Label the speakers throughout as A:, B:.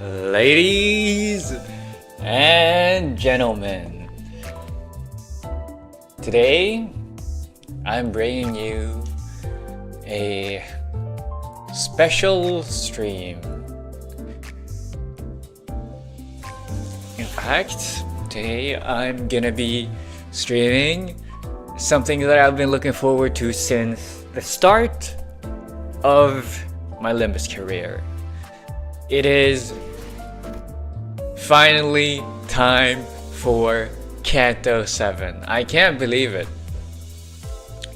A: Ladies and gentlemen, today I'm bringing you a special stream. In fact, today I'm gonna be streaming something that I've been looking forward to since the start of my Limbus career. It is finally time for Canto 7. I can't believe it.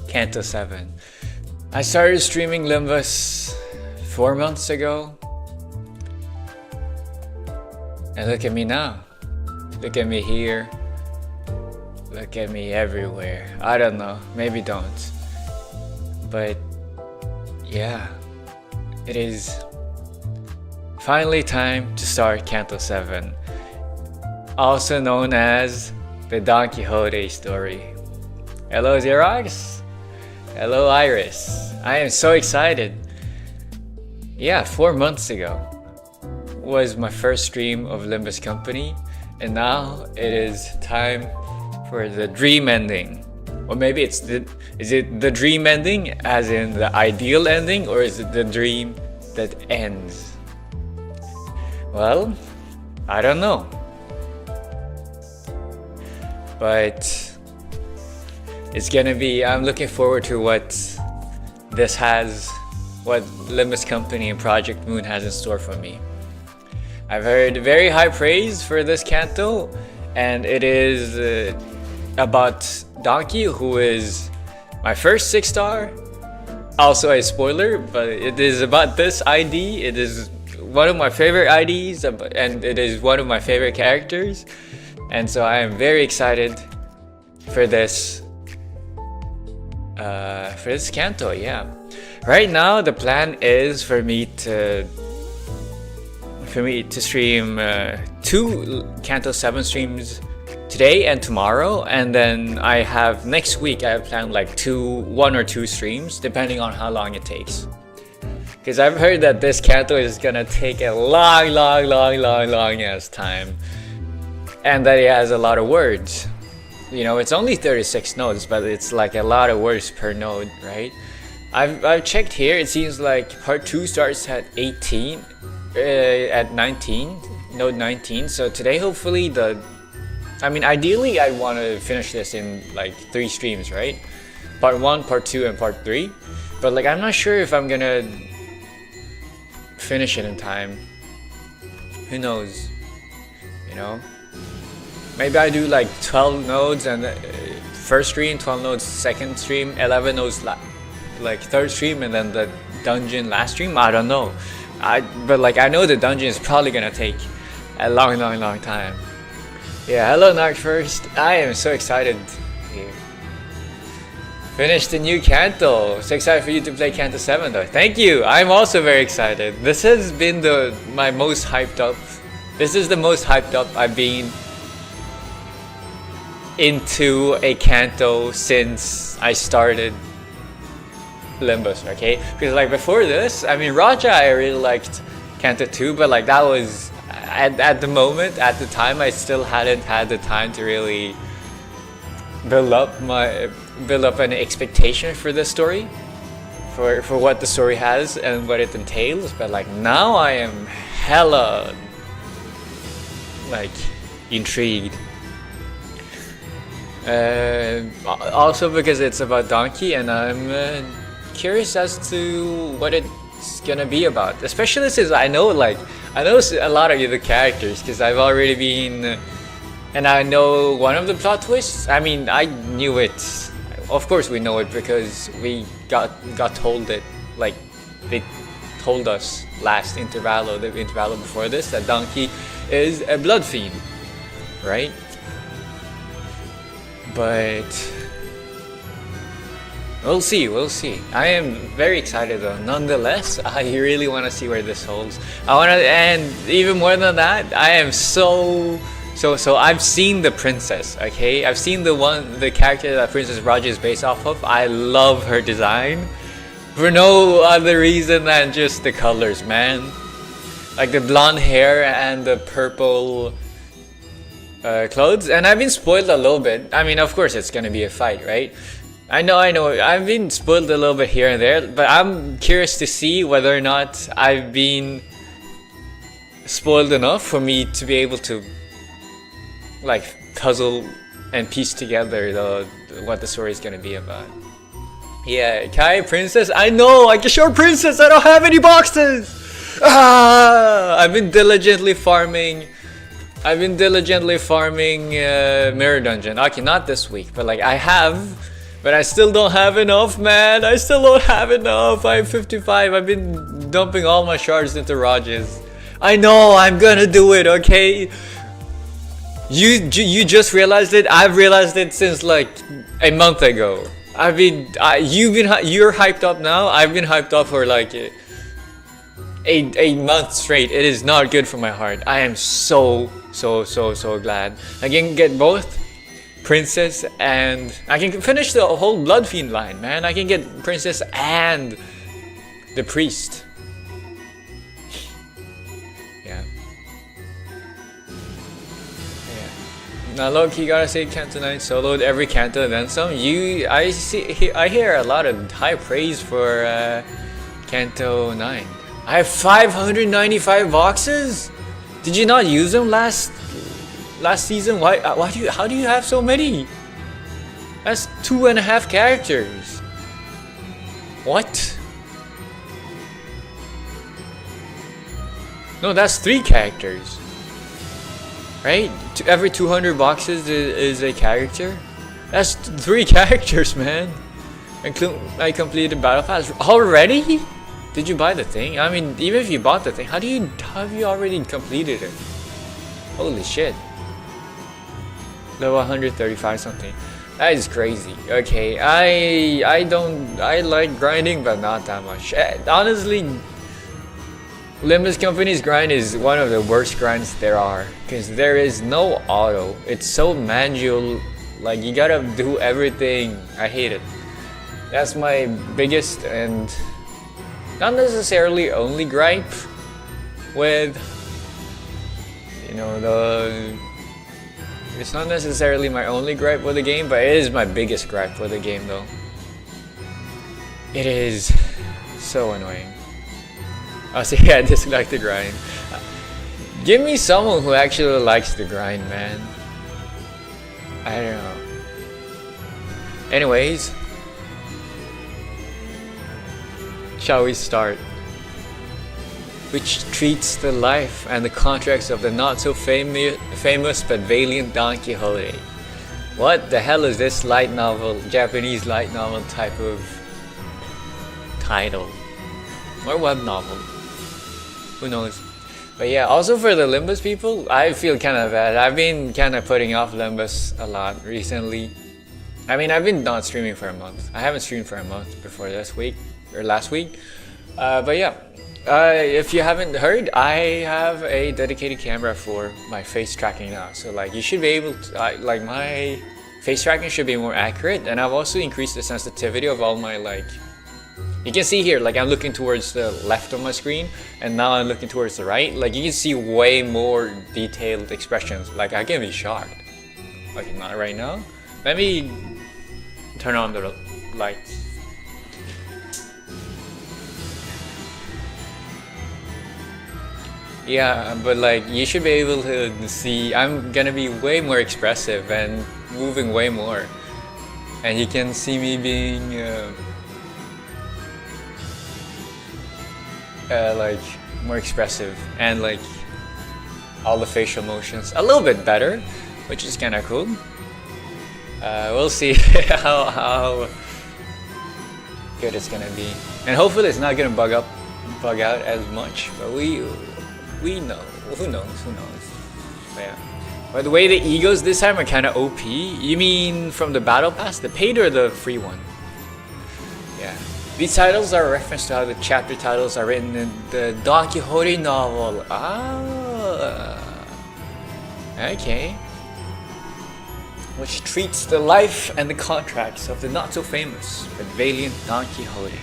A: Canto 7. I started streaming Limbus 4 months ago. And look at me now. Look at me here. Look at me everywhere. I don't know. Maybe don't. But yeah. It is finally time to start Canto 7, also known as the Don Quixote story. Hello Xerox, hello Iris. I am so excited. Yeah, 4 months ago was my first stream of Limbus Company, and now it is time for the dream ending. Or maybe is it the dream ending as in the ideal ending, or is it the dream that ends? Well, I don't know. But it's gonna be, I'm looking forward to what Limbus Company and Project Moon has in store for me. I've heard very high praise for this canto, and it is about Donkey, who is my first 6-star. Also a spoiler, but it is about this ID. It is one of my favorite IDs, and it is one of my favorite characters, and so I am very excited for this canto. Yeah, right now the plan is for me to stream 2 Canto 7 streams today and tomorrow, and then I have next week I have planned like 1 or 2 streams depending on how long it takes. Because I've heard that this canto is gonna take a long ass time, and that it has a lot of words. You know, it's only 36 notes, but it's like a lot of words per note, right? I've checked here. It seems like part 2 starts at 18, at 19, note 19. So today, hopefully, ideally, I want to finish this in like 3 streams, right? Part 1, part 2, and part 3. But like, I'm not sure if I'm gonna finish it in time. Who knows? You know, maybe I do like 12 nodes and first stream, 12 nodes second stream, 11 nodes like third stream, and then the dungeon last stream. I don't know. But like, I know the dungeon is probably gonna take a long time. Yeah, hello Narc first. I am so excited here. Finish the new Canto. So excited for you to play Canto 7 though. Thank you. I'm also very excited. This has been my most hyped up. This is the most hyped up I've been into a Canto since I started Limbus, okay? Because like before this, Raja I really liked Canto 2, but like that was at the moment, at the time, I still hadn't had the time to really build up an expectation for this story, for what the story has and what it entails. But like now I am hella like intrigued. Also because it's about Donkey, and I'm curious as to what it's gonna be about, especially since I know a lot of the characters, because I've already been, and I know one of the plot twists. I knew it. Of course we know it because we got told it, like they told us last the intervallo before this, that Donkey is a blood fiend, right? But we'll see. I am very excited though. Nonetheless, I really want to see where this holds. And even more than that, I am so I've seen the princess, okay? I've seen the character that Princess Raja is based off of. I love her design for no other reason than just the colors, man. like the blonde hair and the purple clothes, and I've been spoiled a little bit. I mean, of course, it's gonna be a fight, right? I know. I've been spoiled a little bit here and there, but I'm curious to see whether or not I've been spoiled enough for me to be able to like puzzle and piece together what the story is gonna be about. Yeah, Kai Princess. I know. I can show Princess. I don't have any boxes. I've been diligently farming. Mirror Dungeon. Okay, not this week, but like I have. But I still don't have enough, man. I still don't have enough. I'm 55. I've been dumping all my shards into Rajas. I know. I'm gonna do it. Okay. You just realized it. I've realized it since like a month ago. You're hyped up now. I've been hyped up for like a month straight. It is not good for my heart. I am so glad I can get both Princess and I can finish the whole Blood Fiend line, man. I can get Princess and the Priest. Yeah. Now look, you gotta say Canto 9 soloed every Canto and then some. I hear a lot of high praise for Canto 9. I have 595 boxes. Did you not use them last season? How do you have so many? That's 2.5 characters. What? No, that's 3 characters. Right? Every 200 boxes is a character. That's 3 characters, man. I completed Battle Pass already. Did you buy the thing? I mean, even if you bought the thing, how have you already completed it? Holy shit. Level 135 something. That is crazy. Okay, I like grinding, but not that much. Honestly, Limbus Company's grind is one of the worst grinds there are, because there is no auto. It's so manual, like you gotta do everything. I hate it. That's my biggest and not necessarily only gripe with, you know, it's not necessarily my only gripe with the game, but it is my biggest gripe with the game though. It is so annoying. Oh, see, I dislike the grind. Give me someone who actually likes the grind, man. I don't know. Anyways, shall we start? Which treats the life and the contracts of the not so famous but valiant Don Quixote. What the hell is this light novel, Japanese light novel type of title? Or web novel? Who knows? But yeah, also for the Limbus people, I feel kind of bad. I've been kind of putting off Limbus a lot recently. I mean, I've been not streaming for a month. I haven't streamed for a month before this week, or last week. But yeah, if you haven't heard, I have a dedicated camera for my face tracking now. So like, you should be able to, like my face tracking should be more accurate. And I've also increased the sensitivity of all my like, you can see here, like I'm looking towards the left of my screen, and now I'm looking towards the right. Like you can see way more detailed expressions. Like I can be shocked. Okay, not right now. Let me turn on the lights. Yeah, but like you should be able to see I'm gonna be way more expressive and moving way more. And you can see me being like more expressive and like all the facial motions a little bit better, which is kind of cool. We'll see how good it's gonna be, and hopefully it's not gonna bug out as much. But we know, who knows. But yeah. By the way, the egos this time are kind of OP. You mean from the battle pass, the paid or the free one? Yeah. These titles are a reference to how the chapter titles are written in the Don Quixote novel. Ah, okay. Which treats the life and the contracts of the not so famous but valiant Don Quixote.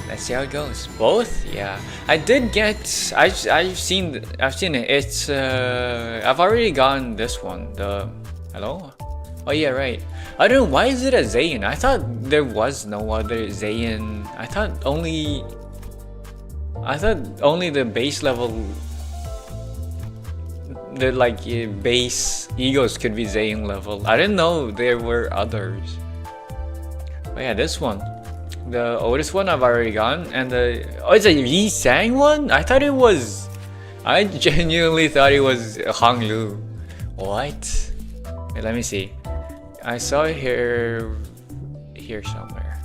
A: Let's see how it goes. Both? Yeah. I did get. I've seen it. It's. I've already gotten this one. The. Hello? Oh yeah, right. I don't know, why is it a Zayn? I thought there was no other Zayn. I thought only the base level, the like base egos could be Zayn level. I didn't know there were others. Oh yeah, this one. The oldest one I've already gotten, and it's a Yi Sang one? I genuinely thought it was Hong Lu. What? Wait, let me see. I saw it here somewhere.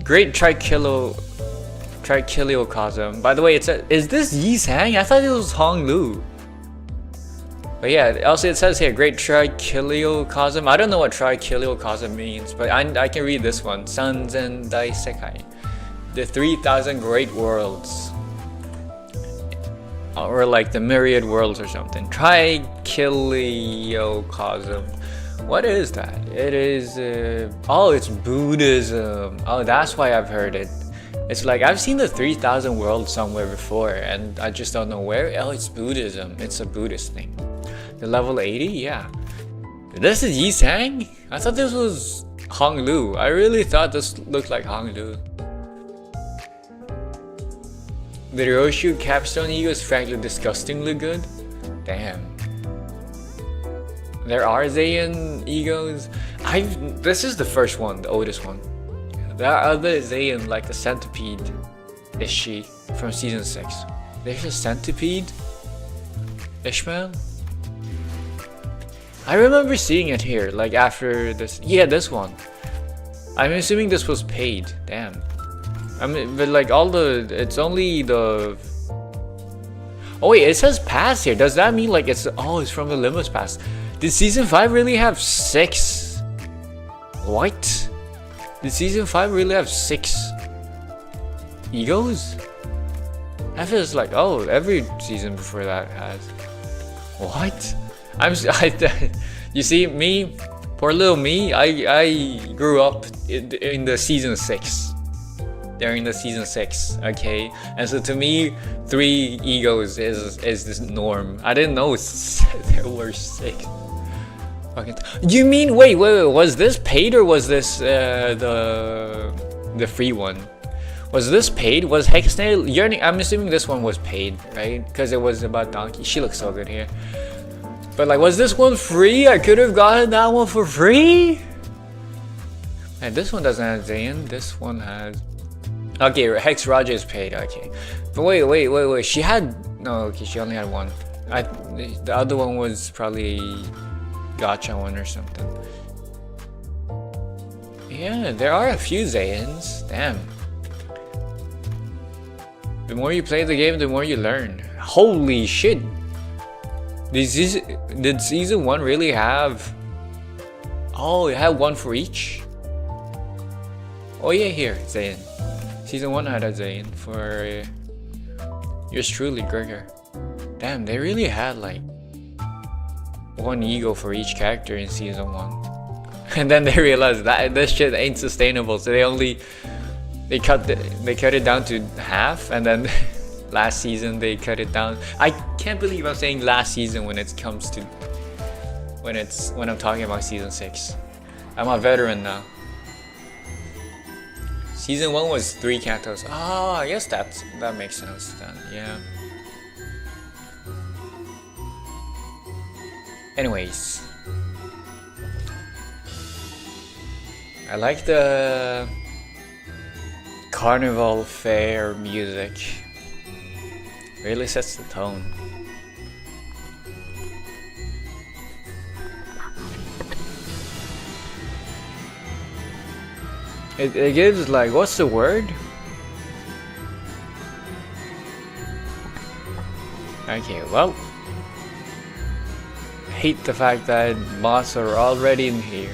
A: Great Trichiliocosm. By the way, is this Yi Sang? I thought it was Hong Lu. But yeah, also it says here, Great Trichiliocosm. I don't know what Trichiliocosm means, but I can read this one. Sanzen Dai Sekai. The 3,000 Great Worlds. Or like the myriad worlds or something. Trichiliocosm. What is that? It is oh, it's Buddhism. Oh, that's why I've heard it. It's like I've seen the 3,000 worlds somewhere before, and I just don't know where. Oh, it's Buddhism. It's a Buddhist thing. The level 80, yeah. This is Yi Sang? I thought this was Hong Lu. I really thought this looked like Hong Lu. The Ryoshu Capstone Ego is frankly disgustingly good. Damn. There are Zayn egos. This is the first one, the oldest one. There are other Zayn, like the Centipede. Is she from season 6? There's a Centipede? Ishmael? I remember seeing it here, like after this. Yeah, this one. I'm assuming this was paid. Damn. I mean, but like it's only the. Oh wait, it says pass here. Does that mean like it's from the Limos pass? Did season 5 really have 6? What? Did season 5 really have 6 egos? I feel like every season before that has. What? You see me, poor little me. I grew up in the season 6. During the season 6, okay, and so to me, 3 egos is this norm. I didn't know there were 6. Fucking. You mean wait? Was this paid or was this the free one? Was this paid? Was Hexnail Yearning? I'm assuming this one was paid, right? Because it was about Donkey. She looks so good here. But like, was this one free? I could have gotten that one for free. And this one doesn't have Zayn. This one has. Okay, Hex Raja is paid. Okay, but wait. She had no. Okay, she only had one. The other one was probably Gacha one or something. Yeah, there are a few Zayans. Damn. The more you play the game, the more you learn. Holy shit! Did season 1 really have? Oh, it had one for each. Oh yeah, here Zayn. Season 1 had a Zayn for yours truly, Gregor. Damn, they really had like one ego for each character in season 1. And then they realized that this shit ain't sustainable, so they cut it down to half, and then last season they cut it down. I can't believe I'm saying last season when I'm talking about season 6. I'm a veteran now. Season 1 was 3 cantos. Oh, I guess that makes sense then. Yeah. Anyways, I like the carnival fair music. Really sets the tone. It gives like, what's the word? Okay, well, I hate the fact that moths are already in here.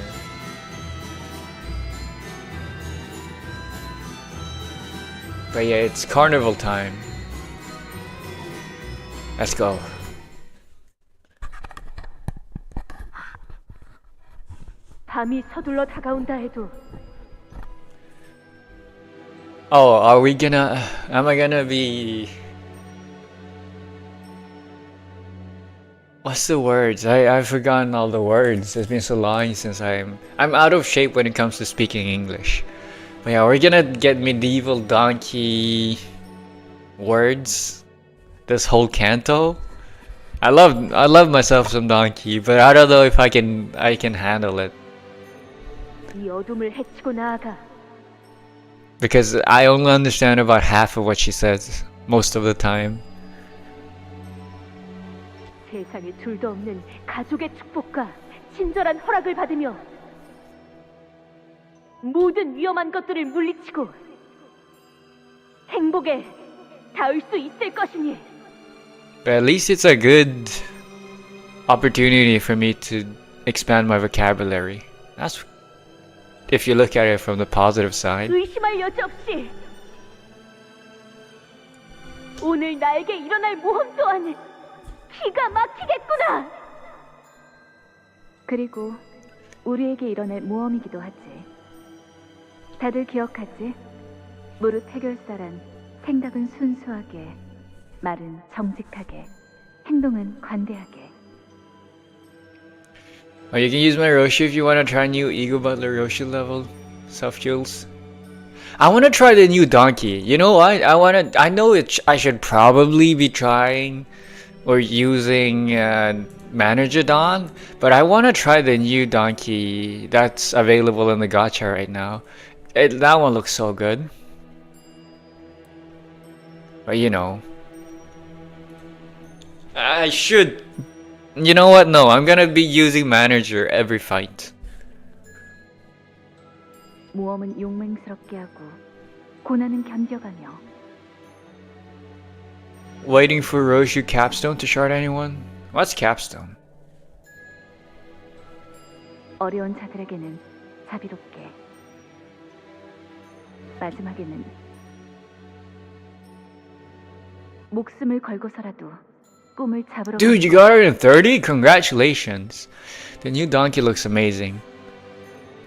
A: But yeah, it's carnival time. Let's go.
B: 밤이 서둘러 다가온다 해도
A: Oh, am I gonna be... What's the words? I've forgotten all the words. It's been so long since I'm out of shape when it comes to speaking English. But yeah, we're gonna get medieval donkey words this whole canto. I love myself some donkey, but I don't know if I can handle it.
B: 이 어둠을 헤치고 나아가
A: Because I only understand about half of what she says most of the time.
B: 세상에 둘도 없는 가족의 축복과 친절한 허락을 받으며 모든 위험한 것들을 물리치고 행복에 닿을 수 있을 것이니.
A: But at least it's a good opportunity for me to expand my vocabulary. That's if you look at it from the positive side.
B: 의심할 여지 없이 오늘 나에게 일어날 모험 또한 기가 막히겠구나. 그리고 우리에게 일어날 모험이기도 하지. 다들 기억하지? 무릇 해결사란 생각은 순수하게, 말은 정직하게, 행동은 관대하게.
A: Oh, you can use my Roshi if you want to try new Ego Butler Roshi level self-jules. I want to try the new donkey. You know what? I know I should probably be trying or using Manager-don, but I want to try the new donkey that's available in the gacha right now. That one looks so good. But you know, I should. You know what? No, I'm gonna be using Manager every fight.
B: 모험은 용맹스럽게 하고 고난은 견뎌가며.
A: Waiting for Roshu Capstone to shard anyone? What's Capstone?
B: 어려운 자들에게는 자비롭게, 마지막에는 목숨을 걸고서라도 꿈을 잡으러.
A: Dude, you got it in 30? Congratulations. The new donkey looks amazing.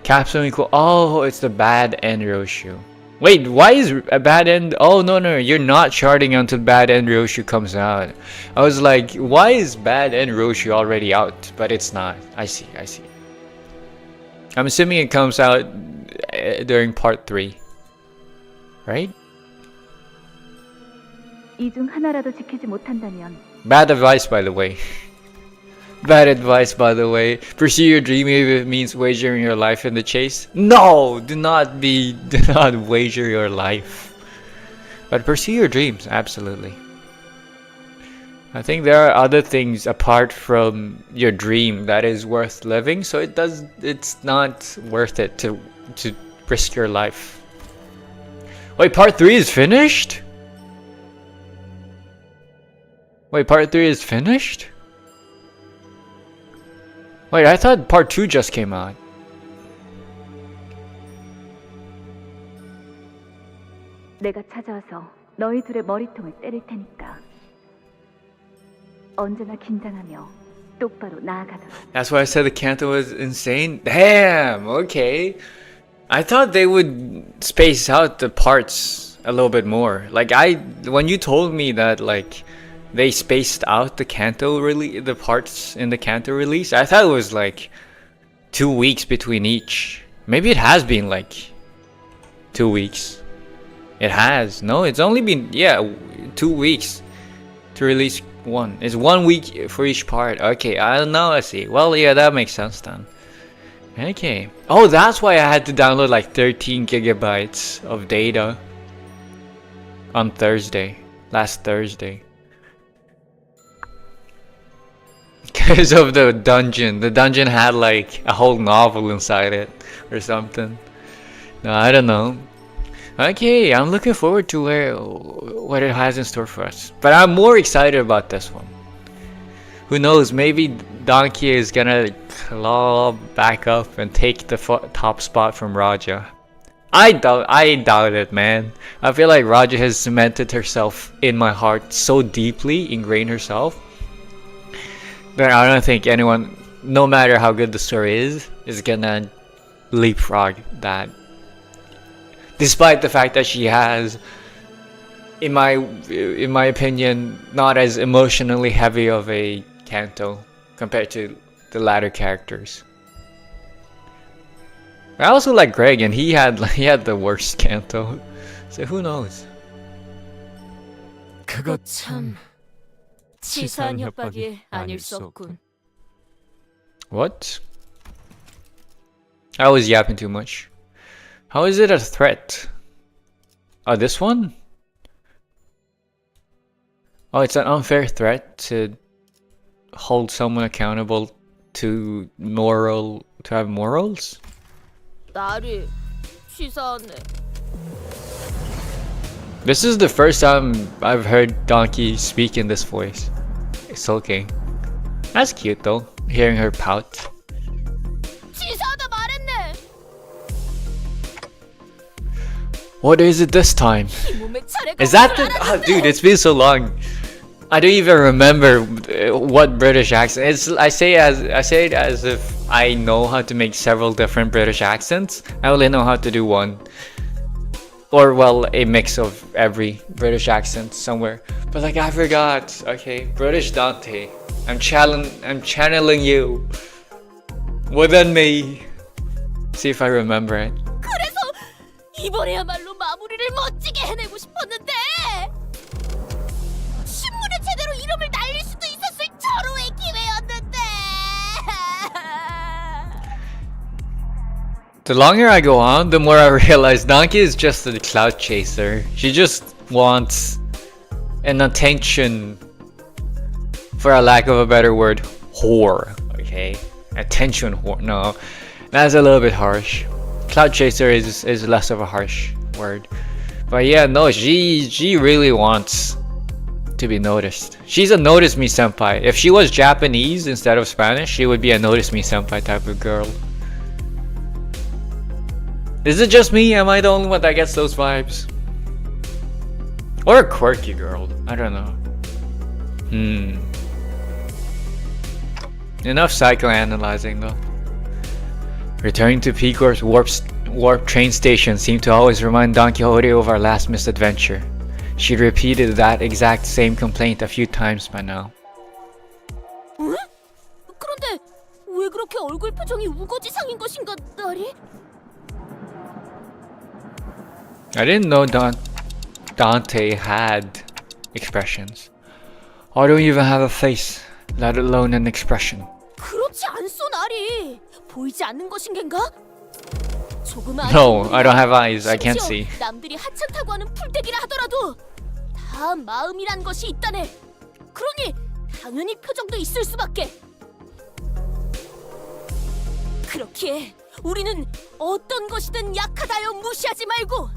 A: Capstone equal. Oh, it's the bad end Roshu. Wait, why is a bad end? Oh, no, you're not sharding until bad end Roshu comes out. I was like, why is bad end Roshu already out? But it's not. I see. I'm assuming it comes out during part 3. Right?
B: 이 중 하나라도 지키지 못한다면.
A: Bad advice, by the way. Bad advice, by the way. Pursue your dream if it means wagering your life in the chase. No! Do not wager your life. But pursue your dreams, absolutely. I think there are other things apart from your dream that is worth living, so it's not worth it to risk your life. Wait, part 3 is finished? Wait, part 3 is finished? Wait, I thought part 2 just came out.
B: 내가 찾아와서 너희들의 머리통을 때릴 테니까 언제나 긴장하며 똑바로 나아가도록.
A: That's why I said the Canto was insane? Damn, okay. I thought they would space out the parts a little bit more. Like when you told me that like they spaced out the the parts in the Canto release, I thought it was like 2 weeks between each. Maybe it has been like 2 weeks. It has. No, it's only been 2 weeks to release one. It's 1 week for each part. Okay, I don't know. I see. Well, yeah, that makes sense then. Okay. Oh, that's why I had to download like 13 gigabytes of data on last Thursday. Because of the dungeon. The dungeon had like a whole novel inside it or something. No, I don't know. Okay, I'm looking forward to what it has in store for us. But I'm more excited about this one. Who knows, maybe Donkey is gonna claw back up and take the top spot from Raja. I doubt it, man. I feel like Raja has cemented herself in my heart so deeply, ingrained herself, that I don't think anyone, no matter how good the story is, is gonna leapfrog that. Despite the fact that she has, in my opinion, not as emotionally heavy of a Canto compared to the latter characters. I also like Greg, and he had the worst Canto. So who knows?
C: 그거 참 치사한 협박이 아닐 수 없군.
A: What? I was yapping too much. How is it a threat? Oh, this one? Oh, it's an unfair threat to hold someone accountable to have morals?
C: 나리 치사하네.
A: This is the first time I've heard Donkey speak in this voice. It's okay. That's cute though, hearing her pout.
C: 치사하다 말했네.
A: What is it this time?
C: 이 몸의 차례가
A: Is that the...
C: 오늘
A: Oh,
C: 알았는데.
A: dude, it's been so long. I don't even remember what British accent. I say it as if I know how to make several different British accents. I only know how to do one. Or well, a mix of every British accent somewhere. But like I forgot. Okay, British Dante. I'm channeling you within me. See if I remember it.
C: 그래서 이번에야말로 마무리를 멋지게 해내고 싶었는데 신문에 제대로 이름을 날릴 수도 있었을 절호의 기회였는데.
A: The longer I go on, the more I realize Donkey is just a clout chaser. She just wants an attention, for a lack of a better word, whore. Okay, attention whore. No, that's a little bit harsh. Clout chaser is less of a harsh word. But yeah, no, she really wants to be noticed. She's a notice me senpai. If she was Japanese instead of Spanish, she would be a notice me senpai type of girl. Is it just me? Am I the only one that gets those vibes? Or a quirky girl? I don't know. Enough psychoanalyzing though. Returning to Picor's warp train station seemed to always remind Don Quixote of our last misadventure. She'd repeated that exact same complaint a few times by now.
C: 응? 그런데 왜 그렇게 얼굴 표정이 우거지상인 것인가, 나리?
A: I didn't know Dante had expressions. I don't even have a face, let alone an expression.
C: 그렇지 않소, 나리. 보이지 않는 것인겐가? 조그마한
A: No, I don't have eyes. I can't see.
C: 심지어 남들이 하찮다고 하는 풀떼기라 하더라도 다 마음이란 것이 있다네. 그러니 당연히 표정도 있을 수밖에. 그렇기에 우리는 어떤 것이든 약하다여 무시하지 말고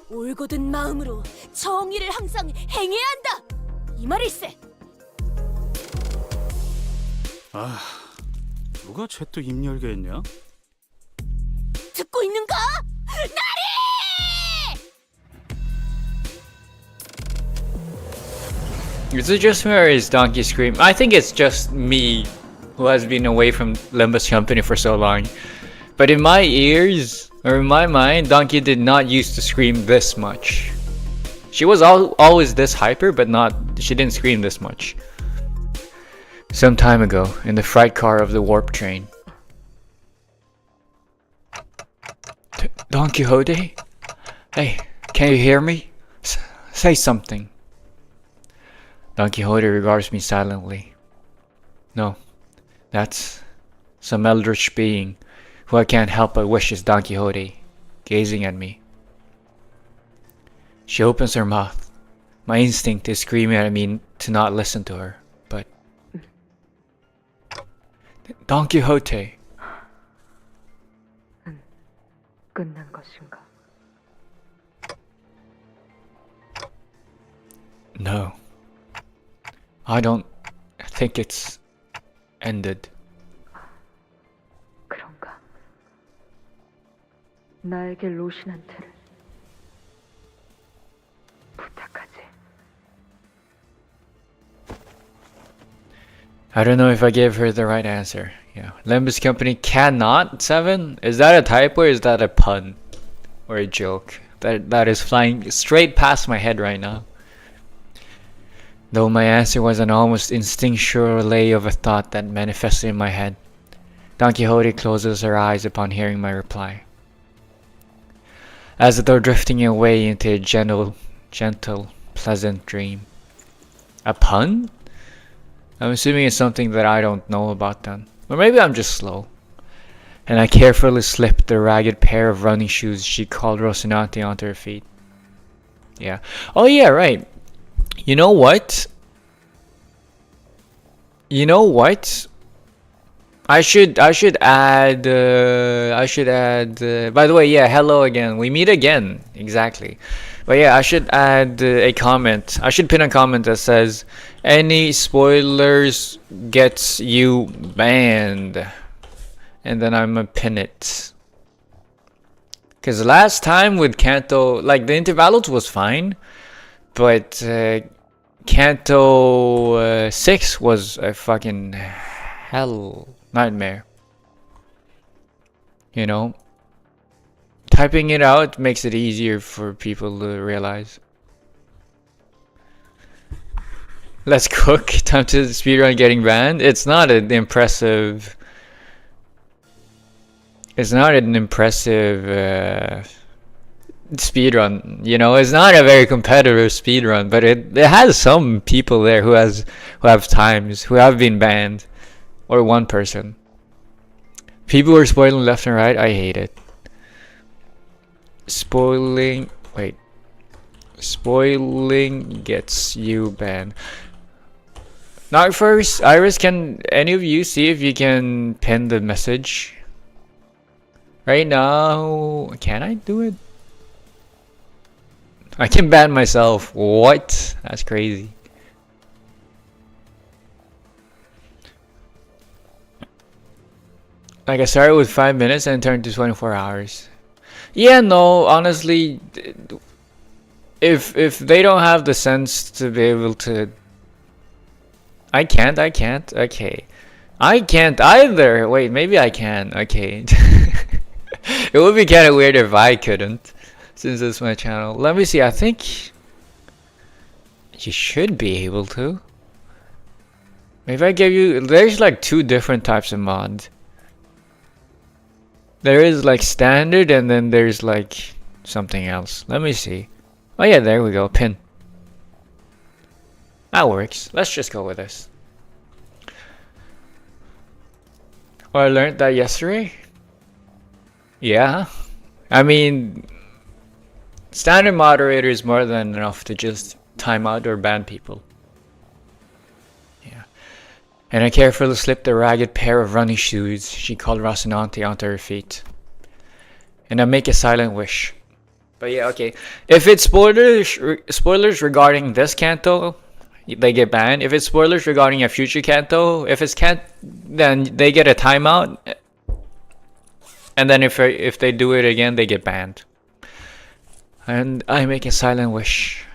C: 올곧은 마음으로 정의를 항상 행해야 한다. 이 말일세.
D: 아, 누가 쟤 또 입 열게 했냐?
C: 듣고 있는가? 나리!
A: Is it just me or is Donkey scream? I think it's just me who has been away from Limbus Company for so long. But in my ears, or in my mind, Donkey did not used to scream this much. She was always this hyper, but she didn't scream this much. Some time ago, in the freight car of the warp train. Don Quixote? Hey, can you hear me? Say something. Don Quixote regards me silently. No, that's some eldritch being who I can't help but wish is Don Quixote, gazing at me. She opens her mouth. My instinct is screaming at me to not listen to her, but... Don Quixote.
B: 끝난 것인가?
A: No. I don't think it's ended.
B: 그런가? 나에게 로신한테를 부탁하지.
A: I don't know if I gave her the right answer. Yeah, Limbus Company cannot 7? Is that a typo or is that a pun? Or a joke? That is flying straight past my head right now. Though my answer was an almost instinctual relay of a thought that manifested in my head. Don Quixote closes her eyes upon hearing my reply, as though drifting away into a gentle, pleasant dream. A pun? I'm assuming it's something that I don't know about then. Or maybe I'm just slow. And I carefully slipped the ragged pair of running shoes she called Rocinante onto her feet. Yeah. Oh yeah, right. You know what? I should add by the way, yeah, hello again. We meet again. Exactly. But yeah, I should add a comment. I should pin a comment that says any spoilers gets you banned. And then I'm gonna pin it. Cause last time with Canto, like the intervalos was fine, but Canto 6 was a fucking hell nightmare. You know, typing it out makes it easier for people to realize. Let's cook. Time to speedrun getting banned. It's not an impressive. It's not an impressive speedrun, you know. It's not a very competitive speedrun, but it has some people there who have times, who have been banned, or one person. People are spoiling left and right. I hate it. Spoiling gets you banned. Not first. Iris, can any of you see if you can pin the message? Right now, can I do it? I can ban myself. What? That's crazy. Like I started with 5 minutes and turned to 24 hours. Yeah, no, honestly, if they don't have the sense to be able to... I can't, okay. I can't either. Wait, maybe I can, okay. It would be kind of weird if I couldn't, since it's my channel. Let me see, I think you should be able to. Maybe I give you, there's like 2 different types of mods. There is like standard and then there's like something else. Let me see. Oh yeah, there we go, pin. That works. Let's just go with this. Oh, I learned that yesterday? Yeah. I mean, standard moderator is more than enough to just time out or ban people. Yeah. And I carefully slipped a ragged pair of running shoes she called Rocinante onto her feet. And I make a silent wish. But yeah, okay. If it's spoilers regarding this Canto, they get banned. If it's spoilers regarding a future Canto, if it's then they get a timeout. And then if they do it again, they get banned. And I make a silent wish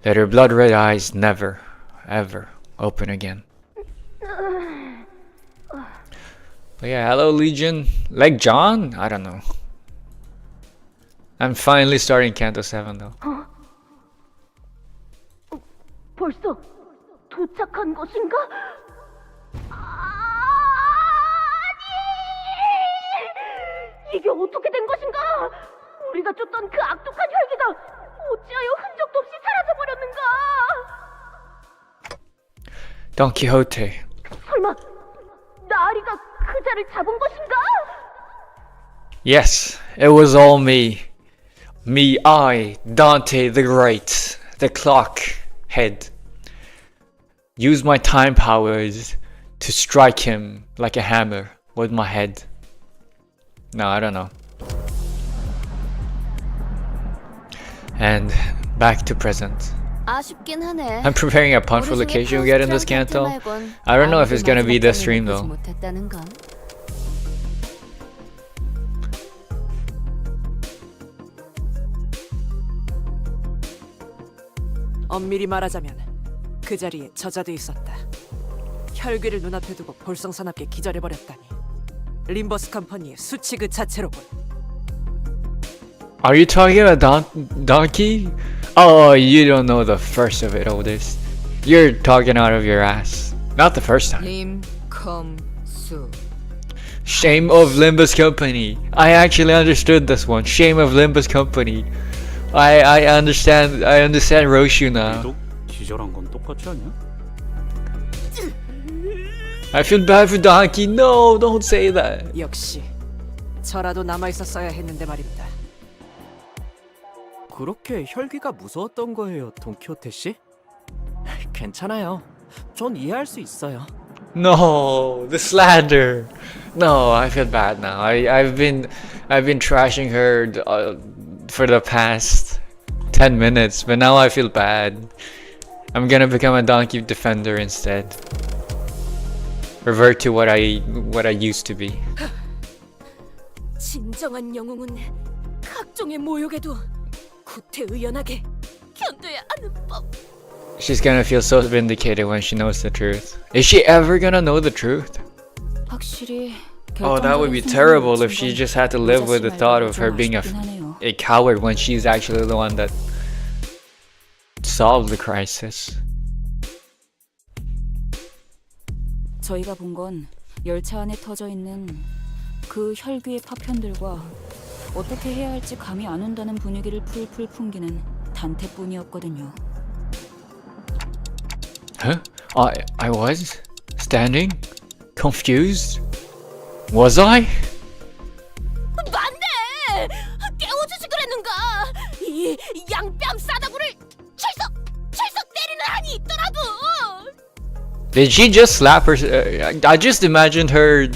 A: that her blood red eyes never, ever open again. But yeah, hello Legion. Like John? I don't know. I'm finally starting Canto 7 though.
B: 벌써 도착한 것인가? 이게 어떻게 된 것인가? 우리가 쫓던 그 악독한 혈기가 어찌하여 흔적도 없이 사라져버렸는가?
A: Don Quixote.
B: 설마 나리가 그자를 잡은 것인가?
A: Yes, it was all me. Me, I, Dante the Great, the clock head. Use my time powers to strike him like a hammer with my head. No, I don't know. And back to present.
C: 아쉽긴 하네.
A: I'm preparing a pun for the occasion we get in this Canto. I don't know if it's gonna be this stream though.
E: 엄밀히 말하자면 그 자리에 저자도 있었다. 혈귀를 눈앞에 두고 볼썽사납게 기절해버렸다니. 림버스 컴퍼니의 수치 그 자체로군.
A: Are you talking about Donkey? Oh, you don't know the first of it, Otis. You're talking out of your ass. Not the first time.
E: 림컴수.
A: Shame of Limbus Company. I actually understood this one. Shame of Limbus Company. I understand Roshu now.
D: 너도 기절한 건 똑같지 않냐?
A: I feel bad for Donkey. No, don't say that.
E: 역시 저라도 남아있었어야 했는데 말입니다. 그렇게 혈귀가 무서웠던 거예요, 돈키호테 씨? 괜찮아요. 전 이해할 수 있어요.
A: No, the slander. No, I feel bad now. I've been trashing her for the past 10 minutes, but now I feel bad. I'm gonna become a donkey defender instead. Revert to what I used to be.
C: 진정한 영웅은 각종의 모욕에도 구태의연하게 견뎌야 하는 법.
A: She's gonna feel so vindicated when she knows the truth. Is she ever gonna know the truth?
C: 확실히
A: Oh, that would be terrible if she just had to live with the thought of her being a coward when she's actually the one that solved the crisis.
F: 저희가 본 건 열차 안에 터져 있는 그 혈귀의 파편들과 어떻게 해야 할지 감이 안 온다는 분위기를 풀풀 풍기는 단테뿐이었거든요.
A: Huh? I was standing, confused. Was I?
C: 맞네! 깨워주지 그랬는가! 이 양뺨 싸다구를 철썩 때리는 한이 있더라도!
A: Did she just slap her? I just imagined her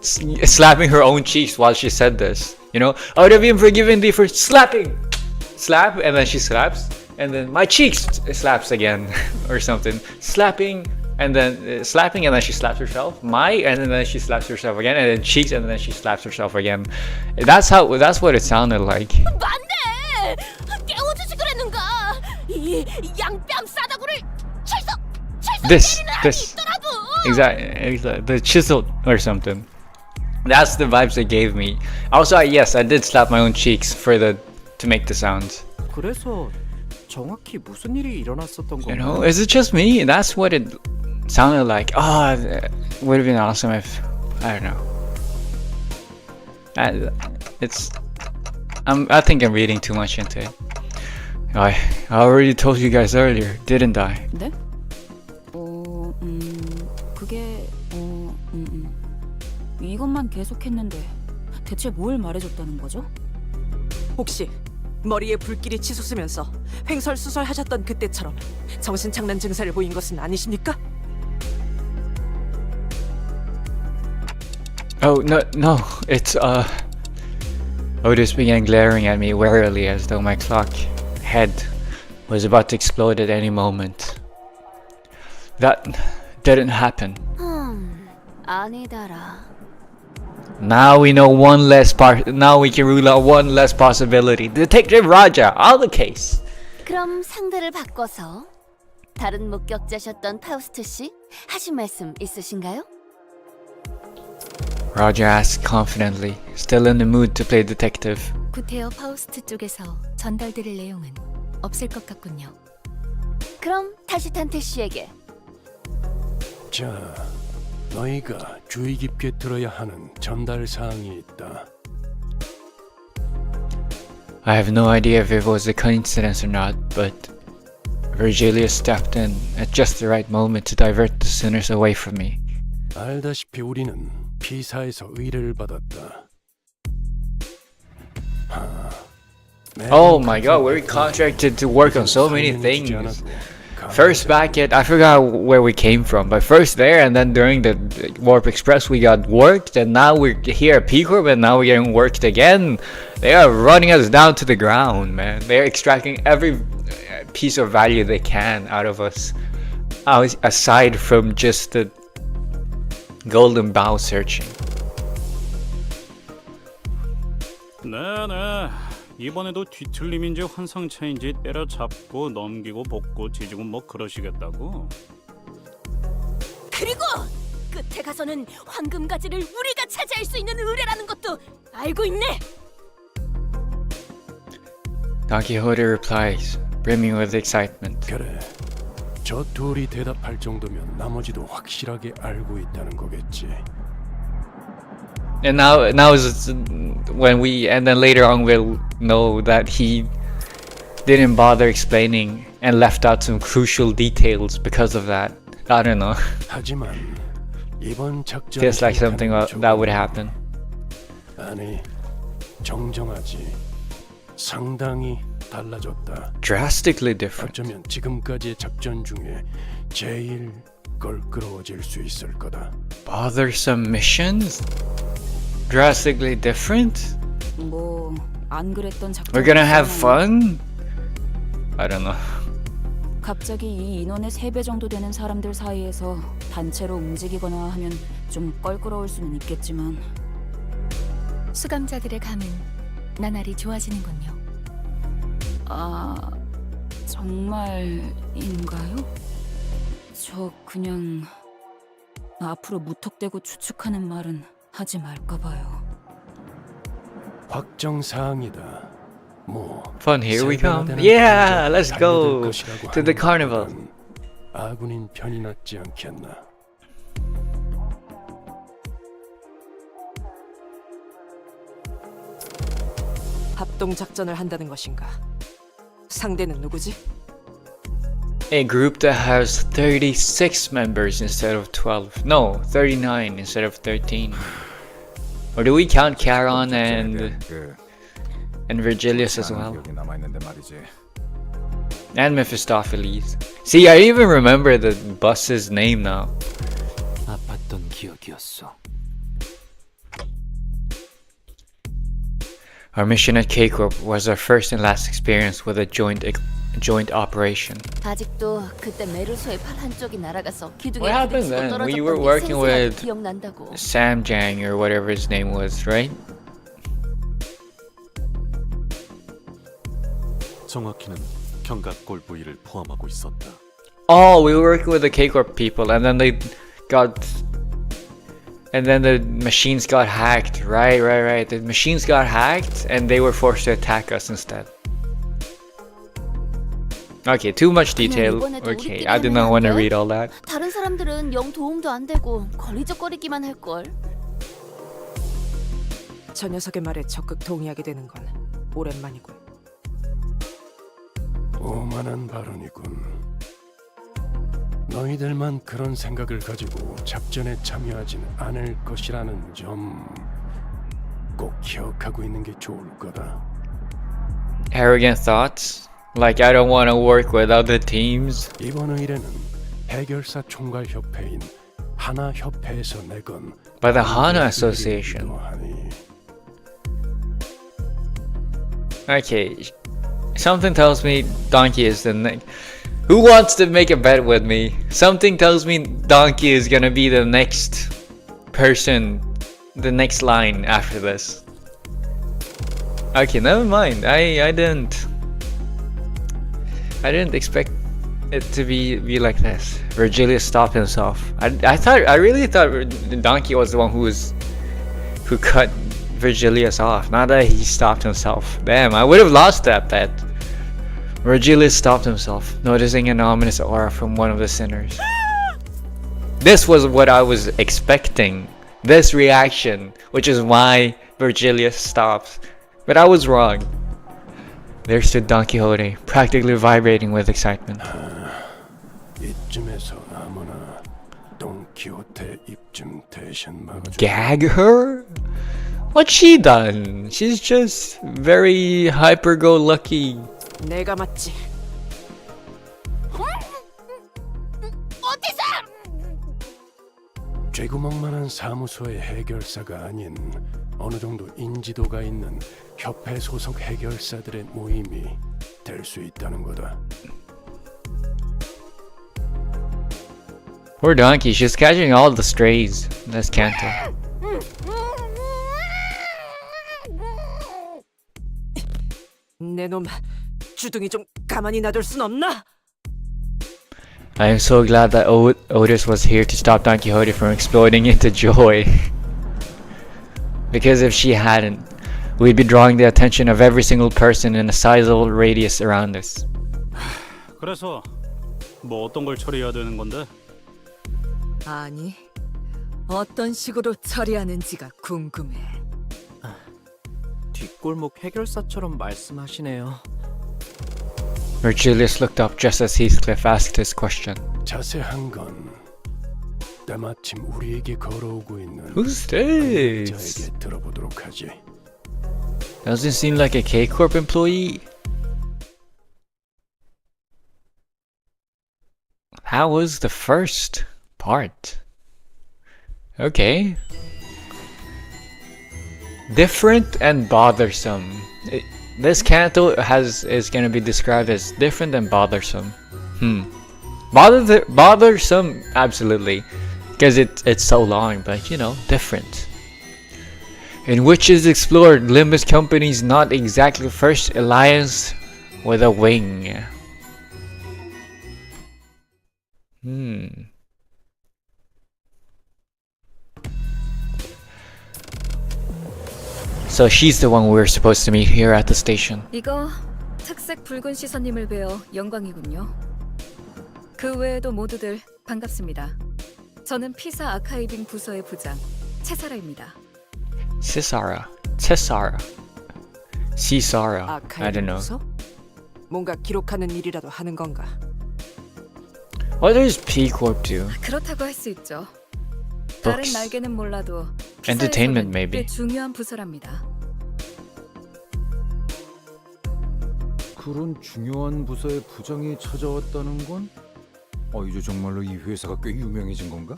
A: slapping her own cheeks while she said this. You know, I would have been forgiven thee for slapping. Slap, and then she slaps, and then my cheeks slaps again, or something. Slapping, and then slapping, and then she slaps herself. And then she slaps herself again, and then cheeks, and then she slaps herself again. That's what it sounded like.
C: 맞네! 깨워주지 그랬는가! 이 양뺨 싸다구를 철썩
A: This,
C: 때리는 한이
A: this,
C: 있더라도!
A: exactly, the chisel or something. That's the vibes it gave me. Also, yes, I did slap my own cheeks to make the sounds.
E: 그래서 정확히 무슨 일이 일어났었던
A: You
E: 건가요?
A: know, is it just me? That's what it sounded like. Oh, it would have been awesome if, I don't know. I think I'm reading too much into it. I already told you guys earlier, didn't I?
F: 네? 그게 이것만 계속했는데 대체 뭘 말해줬다는 거죠?
E: 혹시 머리에 불길이 치솟으면서 횡설수설하셨던 그때처럼 정신착란 증세를 보인 것은 아니십니까?
A: Oh, no, it's, Otis began glaring at me warily as though my clock head was about to explode at any moment. That didn't happen.
C: 아니다라.
A: Now we know now we can rule out one less possibility. Detective Raja, on the case.
B: 그럼 상대를 바꿔서 다른 목격자셨던 파우스트 씨 하신 말씀 있으신가요?
A: Raja asked confidently, still in the mood to play detective.
B: 구테어 파우스트 쪽에서 전달드릴 내용은 없을 것 같군요. 그럼 다시 탄테 씨에게.
G: 자, 너희가 주의 깊게 들어야 하는 전달 사항이 있다.
A: I have no idea if it was a coincidence or not, but Virgilia stepped in at just the right moment to divert the sinners away from me.
G: 알다시피 우리는 피사에서 의뢰를 받았다.
A: Oh my god, we're contracted to work on so many things. First back at, I forgot where we came from, but first there and then during the Warp Express we got worked, and now we're here at P-Corp and now we're getting worked again. They are running us down to the ground, man. They're extracting every piece of value they can out of us, aside from just the golden bow searching.
D: 네네. 이번에도 뒤틀림인지 환상차인지 때려잡고 넘기고 볶고 지지고 뭐 그러시겠다고?
C: 그리고 끝에 가서는 황금 가지를 우리가 차지할 수 있는 의뢰라는 것도 알고 있네.
A: Don Quixote replies, brimming with excitement.
G: 그래. 저 둘이 대답할 정도면 나머지도 확실하게 알고 있다는 거겠지.
A: And now is when we, and then later on we'll know that he didn't bother explaining and left out some crucial details because of that. I don't know.
G: 하지만 이번 작전
A: Feels like something that would happen.
G: 아니, 정정하지. 상당히 달라졌다.
A: Drastically different.
G: 어쩌면 지금까지의 작전 중에 제일 껄끄러워질 수 있을 거다.
A: Bothersome missions? Drastically different?
F: 뭐 안 그랬던 작전.
A: We're gonna have fun? I don't know.
F: 갑자기 이 인원의 3배 정도 되는 사람들 사이에서 단체로 움직이거나 하면 좀 껄끄러울 수는 있겠지만
H: 수감자들의 감은 나날이 좋아지는군요.
F: 아, 정말인가요? 저 그냥 앞으로 무턱대고 추측하는 말은 하지 말까 봐요.
G: 확정 사항이다. 뭐
A: Fun, here we come.
G: 세배나 되는
A: Yeah,
G: 분위기가
A: let's go
G: 달려들 것이라고
A: to the
G: 하는
A: carnival.
G: 것보단 아군인 편이 낫지 않겠나.
I: 합동 작전을 한다는 것인가? 상대는 누구지?
A: A group that has 36 members instead of 12. No, 39 instead of 13. Or do we count Charon and Virgilius as well? And Mephistopheles. See, I even remember the bus's name now.
E: 아팠던 기억이었어.
A: Our mission at K-Corp was our first and last experience with a joint operation.
C: 아직도 그때 메르소의 팔 한쪽이 날아가서 기둥에
A: What happened
C: 부딪히고
A: then? We
C: 떨어졌던
A: were
C: 게
A: working
C: 생생하게
A: with
C: 기억난다고.
A: Sam Jang or whatever his name was, right?
D: 정확히는 견갑골 부위를 포함하고 있었다.
A: Oh, we were working with the K-Corp people, and then the machines got hacked. Right. The machines got hacked, and they were forced to attack us instead. Okay, too much detail. Okay, I did not want to read all that.
C: 다른 사람들은 영 도움도 안 되고 걸리적거리기만 할 걸.
I: 저 녀석의 말에 적극 동의하게 되는 건 오랜만이군.
G: 오만한 발언이군. 너희들만 그런 생각을 가지고 작전에 참여하지는 않을 것이라는 점 꼭 기억하고 있는 게 좋을 거다.
A: Arrogant thoughts? Like I don't want to work with other teams?
G: 이번 의뢰는 해결사 총괄 협회인 하나 협회에서 내건
A: By the Hana Association.
G: 하니
A: Okay, something tells me Donkey is the next. Who wants to make a bet with me? Something tells me Donkey is gonna be the next person, the next line after this. Okay, never mind. I didn't expect it to be like this. Virgilius stopped himself. I really thought Donkey was the one who cut Virgilius off. Not that he stopped himself. Damn, I would have lost that bet. Virgilius stopped himself, noticing an ominous aura from one of the sinners. This was what I was expecting. This reaction, which is why Virgilius stopped. But I was wrong. There stood Don Quixote, practically vibrating with excitement.
G: 이쯤에서 아무나 돈키호테 입좀 대신 막아줘.
A: Gag her? What's she done? She's just very hyper-go-lucky.
I: 내가 맞지.
C: 어디서?
G: 쥐구멍만한 사무소의 해결사가 아닌 어느 정도 인지도가 있는 협회 소속 해결사들의 모임이 될 수 있다는 거다.
A: Poor Donkey, she's catching all the strays. That's Canto.
I: 내 놈 주둥이 좀 가만히 놔둘 순 없나?
A: I am so glad that Otis was here to stop Don Quixote from exploding into joy. Because if she hadn't, we'd be drawing the attention of every single person in a sizable radius around us.
D: 그래서 뭐 어떤 걸 처리해야 되는 건데?
I: 아니, 어떤 식으로 처리하는지가 궁금해.
E: 뒷골목 해결사처럼 말씀하시네요.
A: Virgilius looked up just as Heathcliff asked his question.
G: 자세한 건 때마침 우리에게 걸어오고 있는
A: Who's this?
G: 자에게 들어보도록 하지.
A: Doesn't seem like a K-Corp employee. How was the first part? Okay. Different and bothersome. This Canto is gonna be described as different and bothersome. Bothersome, absolutely, because it's so long, but you know, different. In which is explored Limbus Company's not exactly first alliance with a wing. So she's the one we were supposed to meet here at the station.
F: 이거 특색 붉은 시선님을 뵈어 영광이군요. 그 외에도 모두들 반갑습니다. 저는 피사 아카이빙 부서의 부장 채사라입니다.
A: Cesara. I don't know.
I: 부서? 뭔가 기록하는 일이라도 하는 건가?
A: What does P-Corp do?
F: 그렇다고 할 수 있죠. 다른
A: Books.
F: 날개는 몰라도
A: Entertainment,
F: 피사에서는
A: maybe.
F: 꽤 중요한 부서랍니다.
J: 그런 중요한 부서의 부장이 찾아왔다는 건 이제 정말로 이 회사가 꽤 유명해진 건가?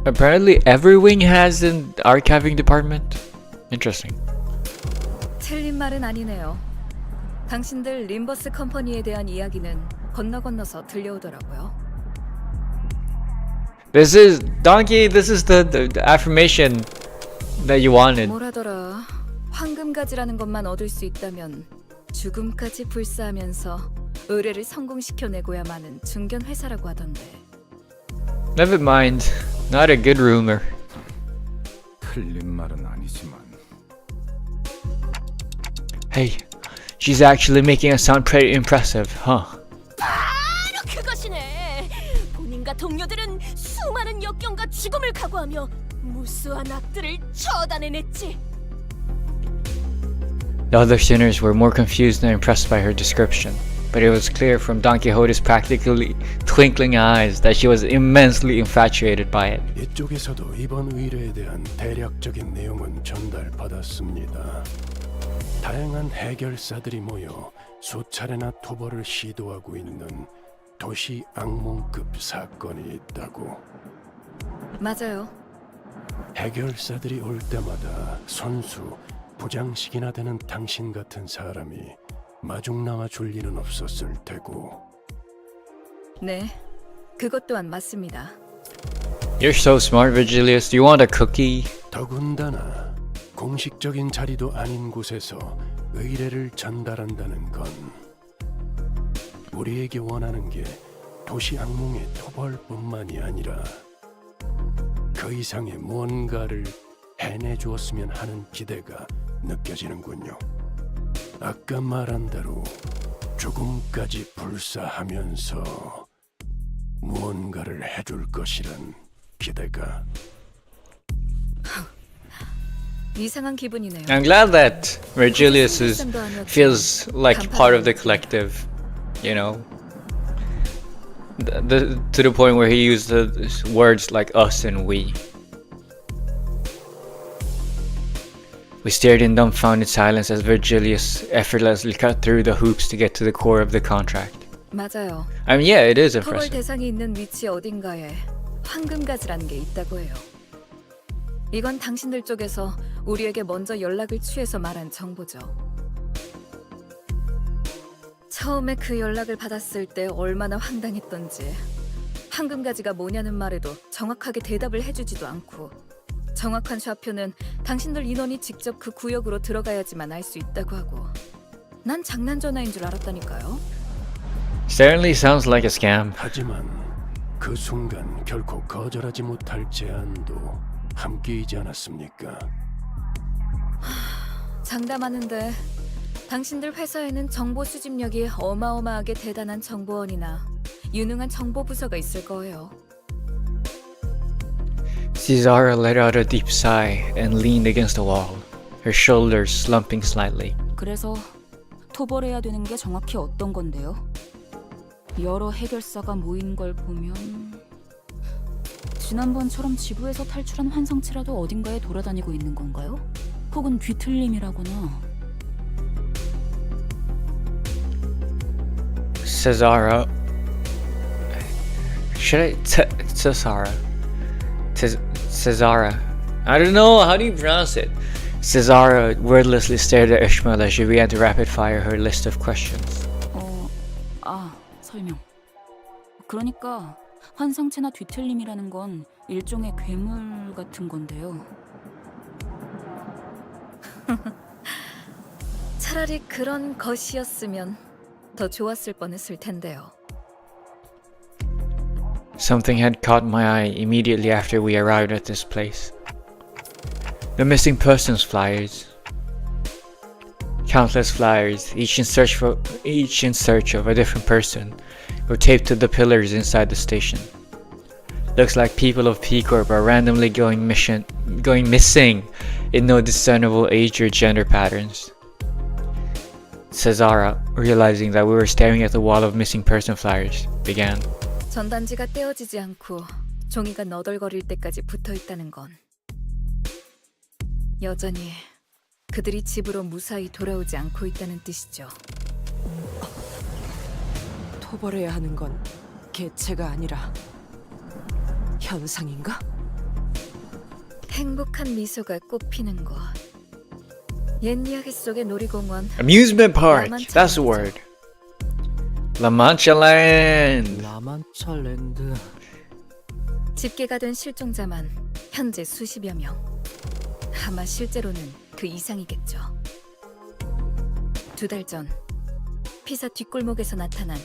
A: Apparently every wing has an archiving department. Interesting.
F: 틀린 말은 아니네요. 당신들 림버스 컴퍼니에 대한 이야기는 건너서 들려오더라고요.
A: This is Donkey. This is the affirmation that you wanted.
F: 뭐라더라. 황금가지라는 것만 얻을 수 있다면 죽음까지 불사하면서 의뢰를 성공시켜내고야마는 중견 회사라고 하던데.
A: Never mind. Not a good rumor.
J: 틀린 말은 아니지만
A: Hey, she's actually making us sound pretty impressive, huh?
C: 바로 그것이네. 본인과 동료들은 수많은 역경과 죽음을 각오하며 무수한 악들을 처단해냈지.
A: The other sinners were more confused than impressed by her description, but it was clear from Don Quixote's practically twinkling eyes that she was immensely infatuated by it.
G: 이쪽에서도 이번 의뢰에 대한 대략적인 내용은 전달받았습니다. 다양한 해결사들이 모여 수차례나 토벌을 시도하고 있는 도시 악몽급 사건이 있다고.
F: 맞아요.
G: 해결사들이 올 때마다 선수, 부장식이나 되는 당신 같은 사람이 마중 나와 줄 일은 없었을 테고.
F: 네, 그것 또한 맞습니다.
A: You're so smart, Virgilius. Do you want a cookie?
G: 더군다나 공식적인 자리도 아닌 곳에서 의뢰를 전달한다는 건 우리에게 원하는 게 도시 악몽의 토벌뿐만이 아니라 그 이상의 뭔가를 해내주었으면 하는 기대가 느껴지는군요. 아까 말한 대로 죽음까지 불사하면서 무언가를 해줄 것이란 기대가.
F: 이상한 기분이네요.
A: I'm glad that Virgilius feels like part of the collective, you know. To the point where he used the words like us and we. We stared in dumbfounded silence as Virgilius effortlessly cut through the hoops to get to the core of the contract.
F: 맞아요.
A: I mean, yeah, it is
F: 토벌
A: impressive.
F: 대상이 있는 위치 어딘가에 황금가지라는 게 있다고 해요. 이건 당신들 쪽에서 우리에게 먼저 연락을 취해서 말한 정보죠. 처음에 그 연락을 받았을 때 얼마나 황당했던지. 황금가지가 뭐냐는 말에도 정확하게 대답을 해주지도 않고, 정확한 좌표는 당신들 인원이 직접 그 구역으로 들어가야지만 알 수 있다고 하고. 난 장난 전화인 줄 알았다니까요.
A: Certainly sounds like a scam.
G: 하지만 그 순간 결코 거절하지 못할 제안도 함께이지 않았습니까?
H: 장담하는데 당신들 회사에는 정보 수집력이 어마어마하게 대단한 정보원이나 유능한 정보 부서가 있을 거예요.
A: Cesara let out a deep sigh and leaned against the wall, her shoulders slumping slightly.
F: 그래서 토벌해야 되는 게 정확히 어떤 건데요? 여러 해결사가 모인 걸 보면 지난번처럼 지구에서 탈출한 환상체라도 어딘가에 돌아다니고 있는 건가요? 혹은 뒤틀림이라거나.
A: Cesara. Should I? Cesara. Cesara. I don't know. How do you pronounce it? Cesara wordlessly stared at Ishmael as she began to rapid fire her list of questions.
F: 설명. 그러니까 환상체나 뒤틀림이라는 건 일종의 괴물 같은 건데요.
H: 차라리 그런 것이었으면 더 좋았을 뻔했을 텐데요.
A: Something had caught my eye immediately after we arrived at this place. The missing persons flyers. Countless flyers, each in search of a different person, were taped to the pillars inside the station. Looks like people of P Corp are randomly going missing in no discernible age or gender patterns. Cesara, realizing that we were staring at the wall of missing person flyers, began.
H: 전단지가 떼어지지 않고 종이가 너덜거릴 때까지 붙어 있다는 건 여전히 그들이 집으로 무사히 돌아오지 않고 있다는 뜻이죠.
I: 토벌해야 하는 건 개체가 아니라 현상인가?
H: 행복한 미소가 꽃피는 곳. 옛 이야기 속의 놀이공원.
A: Amusement park, that's the word. La Mancha Land.
E: 라만차 랜드.
H: 집계가 된 실종자만 현재 수십여 명. 아마 실제로는 그 이상이겠죠. 2달 전 피사 뒷골목에서 나타난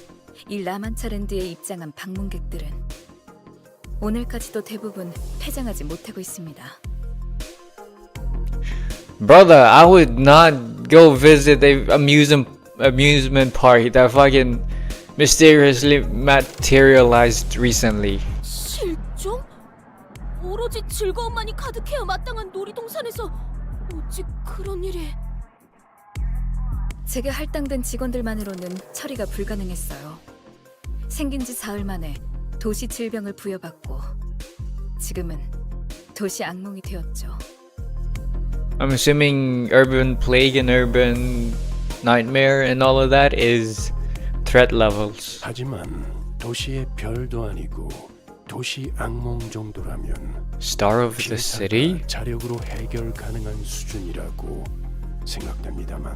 H: 이 라만차랜드에 입장한 방문객들은 오늘까지도 대부분 퇴장하지 못하고 있습니다.
A: Brother, I would not go visit the amusement park that fucking mysteriously materialized recently.
C: 실종? 오로지 즐거움만이 가득해야 마땅한 놀이동산에서 어찌 그런 일이...
H: 제게 할당된 직원들만으로는 처리가 불가능했어요. 생긴 지 사흘 만에 도시 질병을 부여받고 지금은 도시 악몽이 되었죠.
A: I'm assuming urban plague and urban nightmare and all of that is threat levels.
G: 하지만 도시의 별도 아니고 도시 악몽 정도라면
A: Star of the city?
G: 자력으로 해결 가능한 수준이라고 생각됩니다만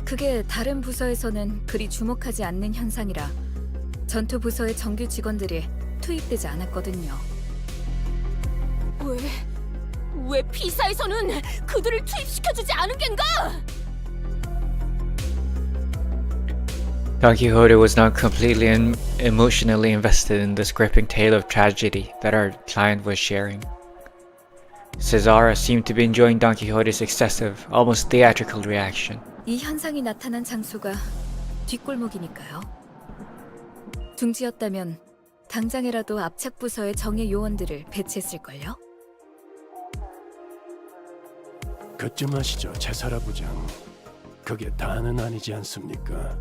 H: 그게 다른 부서에서는 그리 주목하지 않는 현상이라 전투 부서의 정규 직원들이 투입되지 않았거든요.
C: 왜 피사에서는 그들을 투입시켜주지 않은 겐가?
A: Don Quixote was not completely and emotionally invested in this gripping tale of tragedy that our client was sharing. Cesara seemed to be enjoying Don Quixote's excessive, almost theatrical reaction.
H: 이 현상이 나타난 장소가 뒷골목이니까요. 둥지였다면 당장이라도 압착 부서의 정예 요원들을 배치했을걸요.
G: 그쯤 하시죠, 제사라 부장. 그게 다는 아니지 않습니까?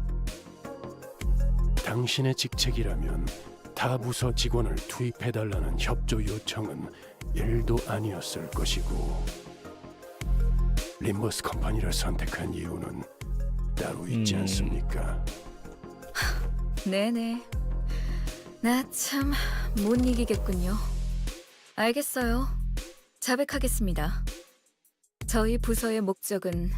G: 당신의 직책이라면 타 부서 직원을 투입해달라는 협조 요청은 1도 아니었을 것이고 림버스 컴퍼니를 선택한 이유는 따로 있지 않습니까?
H: 네네. 나 참 못 이기겠군요. 알겠어요. 자백하겠습니다. 저희 부서의 목적은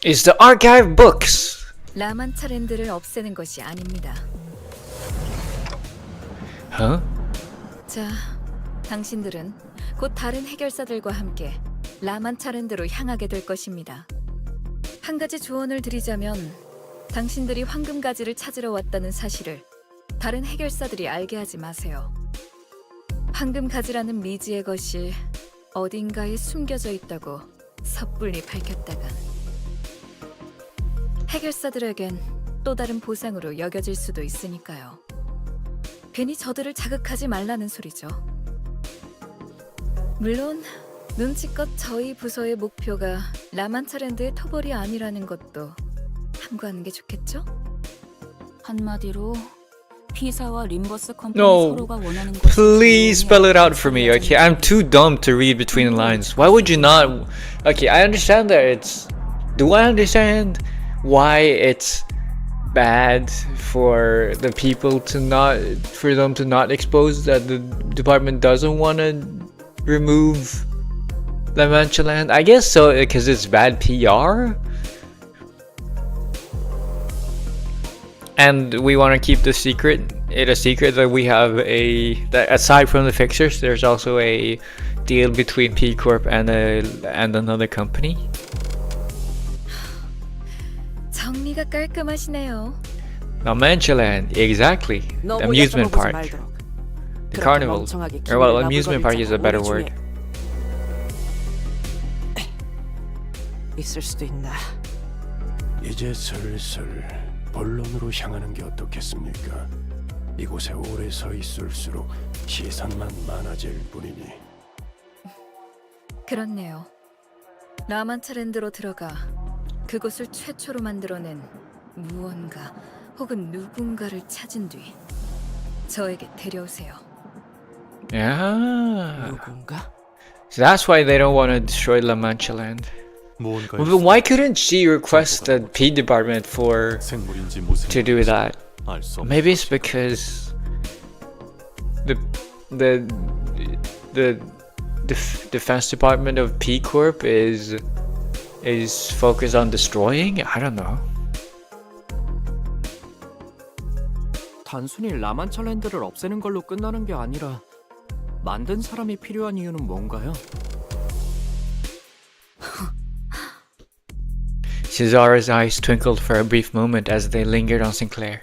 A: It's the archive books!
H: 라만차랜드를 없애는 것이 아닙니다.
A: Huh?
H: 자, 당신들은 곧 다른 해결사들과 함께 라만차랜드로 향하게 될 것입니다. 한 가지 조언을 드리자면 당신들이 황금가지를 찾으러 왔다는 사실을 다른 해결사들이 알게 하지 마세요. 황금가지라는 미지의 것이 어딘가에 숨겨져 있다고 섣불리 밝혔다간 해결사들에겐 또 다른 보상으로 여겨질 수도 있으니까요. 괜히 저들을 자극하지 말라는 소리죠. 물론 눈치껏 저희 부서의 목표가 라만차랜드의 토벌이 아니라는 것도 함구하는 게 좋겠죠?
F: 한마디로 피사와 림버스 컴퍼니
A: No,
F: 서로가 원하는 것을
A: please spell it out for me. Okay, I'm too
F: 해야지.
A: dumb to read between the lines. Why would you not? Okay, I understand that it's. Do I understand why it's bad for the people to not, for them to not expose that the department doesn't want to remove La Mancha Land? I guess so, because it's bad PR. And we want to keep the secret, it a secret that we have that aside from the fixers, there's also a deal between P Corp and another company.
H: 정리가 깔끔하시네요.
A: La Mancha Land, exactly. The
I: 너무
A: amusement
I: 얕잡아보지
A: park.
I: 말도록.
A: The
I: 그렇게
A: carnival.
I: 멍청하게
A: Or well,
I: 기분을
A: amusement park is a better
I: 나불거릴
A: word.
I: 자가 있을 수도 있나.
G: 이제 슬슬 본론으로 향하는 게 어떻겠습니까? 이곳에 오래 서 있을수록 시선만 많아질 뿐이니.
H: 그렇네요. 라만차랜드로 들어가 그곳을 최초로 만들어낸 무언가 혹은 누군가를 찾은 뒤 저에게 데려오세요.
A: Yeah.
I: 누군가?
A: So that's why they don't want to destroy La Mancha Land.
D: 무언가
A: Well, then why couldn't she request the P department
D: 생물인지
A: to do that?
D: 알수 없는
A: Maybe it's because the defense department of P Corp is focused on destroying. I don't know.
E: 단순히 라만차랜드를 없애는 걸로 끝나는 게 아니라 만든 사람이 필요한 이유는 뭔가요?
A: Cesara's eyes twinkled for a brief moment as they lingered on Sinclair.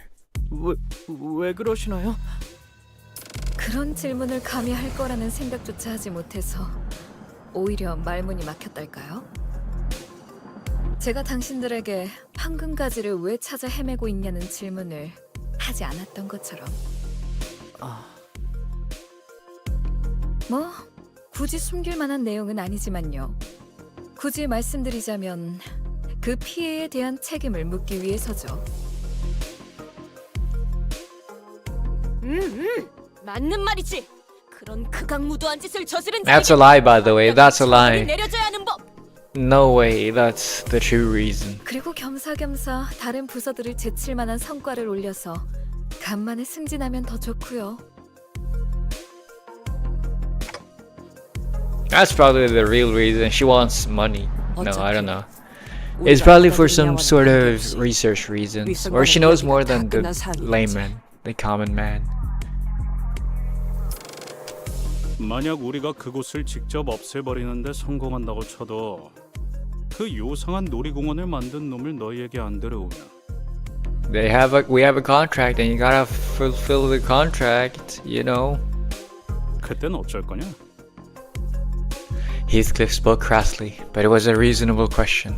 E: 왜 그러시나요?
H: 그런 질문을 감히 할 거라는 생각조차 하지 못해서 오히려 말문이 막혔달까요? 제가 당신들에게 황금가지를 왜 찾아 헤매고 있냐는 질문을 하지 않았던 것처럼. 뭐 굳이 숨길 만한 내용은 아니지만요. 굳이 말씀드리자면 그 피해에 대한 책임을 묻기 위해서죠.
C: 맞는 말이지. 그런 극악무도한 짓을 저지른
A: That's a lie, by the way. That's a lie.
C: 내려줘야 하는 법.
A: No way. That's the true reason.
H: 그리고 겸사겸사 다른 부서들을 제칠 만한 성과를 올려서 간만에 승진하면 더 좋고요.
A: That's probably the real reason. She wants money. No, I don't know. It's probably for some sort of research reasons, or she knows more than the layman, the common man.
D: 만약 우리가 그곳을 직접 없애버리는데 성공한다고 쳐도 그 요상한 놀이공원을 만든 놈을 너희에게 안 데려오면
A: We have a contract, and you gotta fulfill the contract. You know.
D: 그땐 어쩔 거냐?
A: Heathcliff spoke crassly, but it was a reasonable question.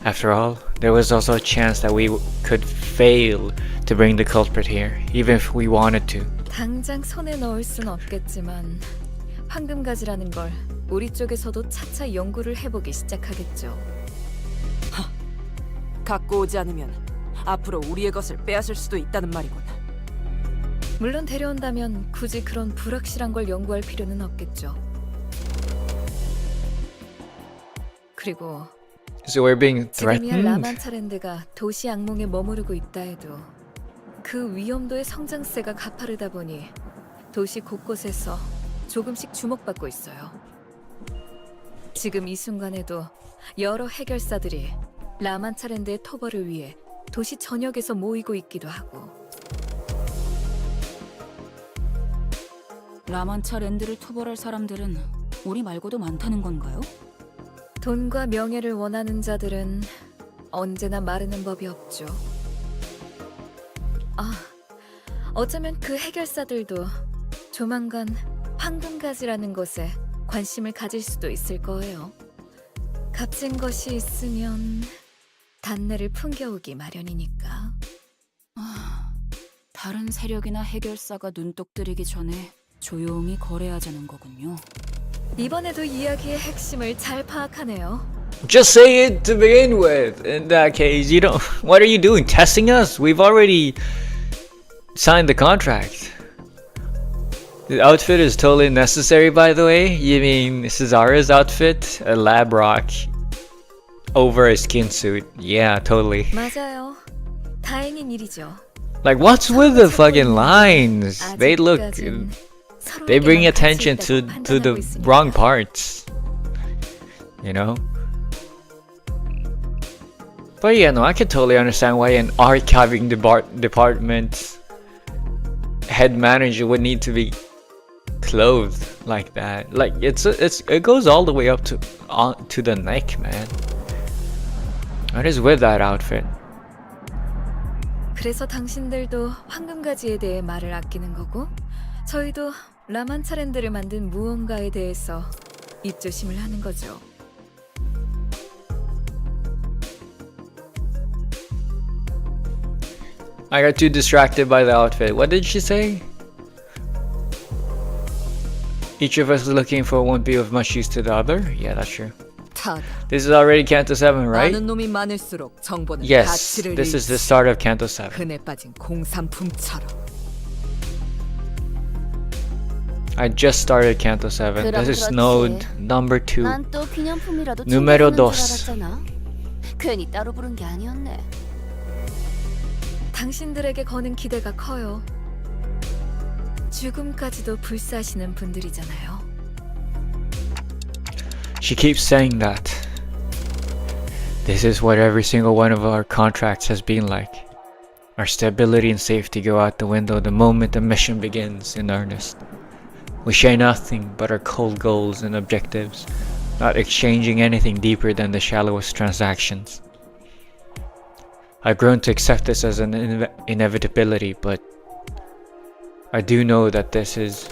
A: After all, there was also a chance that we could fail to bring the culprit here, even if we wanted to.
H: 당장 손에 넣을 순 없겠지만 황금가지라는 걸 우리 쪽에서도 차차 연구를 해보기 시작하겠죠.
I: 갖고 오지 않으면 앞으로 우리의 것을 빼앗을 수도 있다는 말이군.
H: 물론 데려온다면 굳이 그런 불확실한 걸 연구할 필요는 없겠죠. 그리고
A: So we're being
H: 지금이야
A: threatened?
H: 라만차랜드가 도시 악몽에 머무르고 있다 해도 그 위험도의 성장세가 가파르다 보니 도시 곳곳에서 조금씩 주목받고 있어요. 지금 이 순간에도 여러 해결사들이 라만차랜드의 토벌을 위해 도시 전역에서 모이고 있기도 하고.
F: 라만차랜드를 토벌할 사람들은 우리 말고도 많다는 건가요?
H: 돈과 명예를 원하는 자들은 언제나 마르는 법이 없죠. 아, 어쩌면 그 해결사들도 조만간 황금가지라는 것에 관심을 가질 수도 있을 거예요. 값진 것이 있으면 단내를 풍겨오기 마련이니까.
F: 다른 세력이나 해결사가 눈독 들이기 전에 조용히 거래하자는 거군요.
H: 이번에도 이야기의 핵심을 잘 파악하네요.
A: Just say it to begin with. In that case, you don't. What are you doing? Testing us? We've already signed the contract. The outfit is totally necessary, by the way. You mean Cesara's outfit? A lab rock over a skin suit. Yeah, totally.
H: 맞아요. 다행인 일이죠.
A: Like, what's with the fucking lines? They look. They bring attention to the wrong parts. You know? But yeah, no, I can totally understand why an archiving department head manager would need to be clothed like that. Like it goes all the way up to the neck, man. What is with that outfit?
H: 그래서 당신들도 황금가지에 대해 말을 아끼는 거고, 저희도 라만차랜드를 만든 무언가에 대해서 입조심을 하는 거죠.
A: I got too distracted by the outfit. What did she say? Each of us is looking for one be of much use to the other? Yeah, that's true. This is already Canto 7, right?
I: 많은 놈이 많을수록 정보는
A: Yes,
I: 가치를
A: this is the start of Canto 7.
I: 흔해 빠진 공산품처럼.
A: I just started Canto 7. This is node number 2.
C: 난 또 기념품이라도
A: Numero
C: 챙겨주는 줄
A: dos.
C: 알았잖아. 괜히 따로 부른 게 아니었네.
H: 당신들에게 거는 기대가 커요. 죽음까지도 불사하시는 분들이잖아요.
A: She keeps saying that. This is what every single one of our contracts has been like. Our stability and safety go out the window the moment the mission begins in earnest. We share nothing but our cold goals and objectives, not exchanging anything deeper than the shallowest transactions. I've grown to accept this as an inevitability, but I do know that this is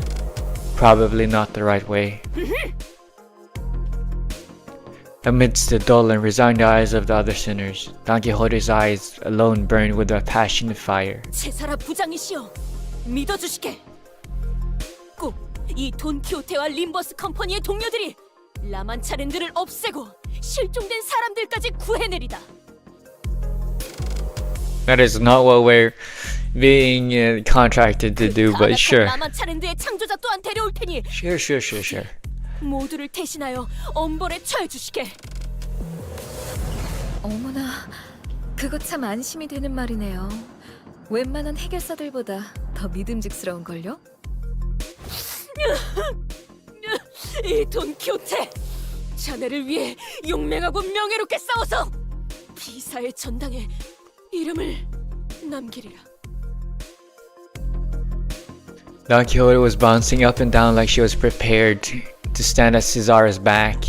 A: probably not the right way. Amidst the dull and resigned eyes of the other sinners, Don Quixote's eyes alone burned with a passionate fire.
C: 제사라 부장이시여, 믿어주시게. 꼭 이 돈키호테와 림버스 컴퍼니의 동료들이 라만차랜드를 없애고 실종된 사람들까지 구해내리다.
A: That is not what we're being contracted to do, but sure.
C: 라만차랜드의 창조자 또한 데려올 테니
A: Sure.
C: 모두를 대신하여 엄벌에 처해 주시게.
H: 어머나, 그거 참 안심이 되는 말이네요. 웬만한 해결사들보다 더 믿음직스러운걸요?
C: 이 돈키호테, 자네를 위해 용맹하고 명예롭게 싸워서 비사의 전당에 이름을 남기리라.
A: Don Quixote was bouncing up and down like she was prepared to stand at Cesara's back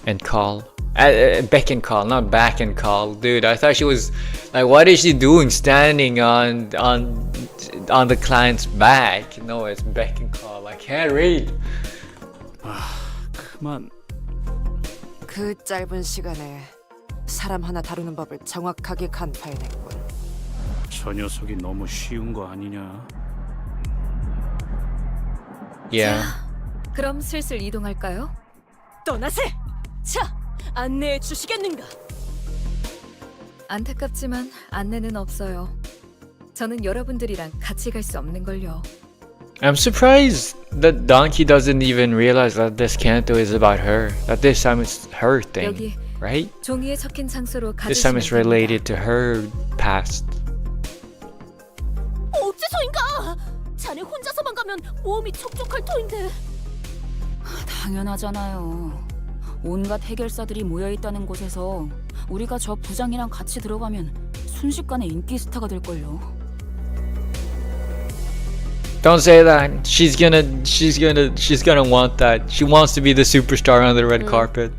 A: and call. Beck and call, not back and call. Dude, I thought she was like, what is she doing standing on the client's back? No, it's beck and call. I can't read.
D: 그만.
I: 그 짧은 시간에 사람 하나 다루는 법을 정확하게 간파해냈군.
D: 저 녀석이 너무 쉬운 거 아니냐?
A: Yeah.
H: 그럼 슬슬 이동할까요?
C: 떠나세. 자, 안내해 주시겠는가?
H: 안타깝지만 안내는 없어요. 저는 여러분들이랑 같이 갈 수 없는걸요.
A: I'm surprised that Donkey doesn't even realize that this canto is about her. That this time it's her thing,
H: 여기
A: right?
H: 종이에 적힌 장소로
A: This time
H: 가주시면
A: it's
H: 됩니다.
A: related to her past.
C: 어째서인가? 자네 혼자서만 가면 모험이 촉촉할 터인데.
F: 당연하잖아요. 온갖 해결사들이 모여있다는 곳에서 우리가 저 부장이랑 같이 들어가면 순식간에 인기 스타가 될걸요.
A: Don't say that. She's gonna want that. She wants to be the superstar on the red carpet.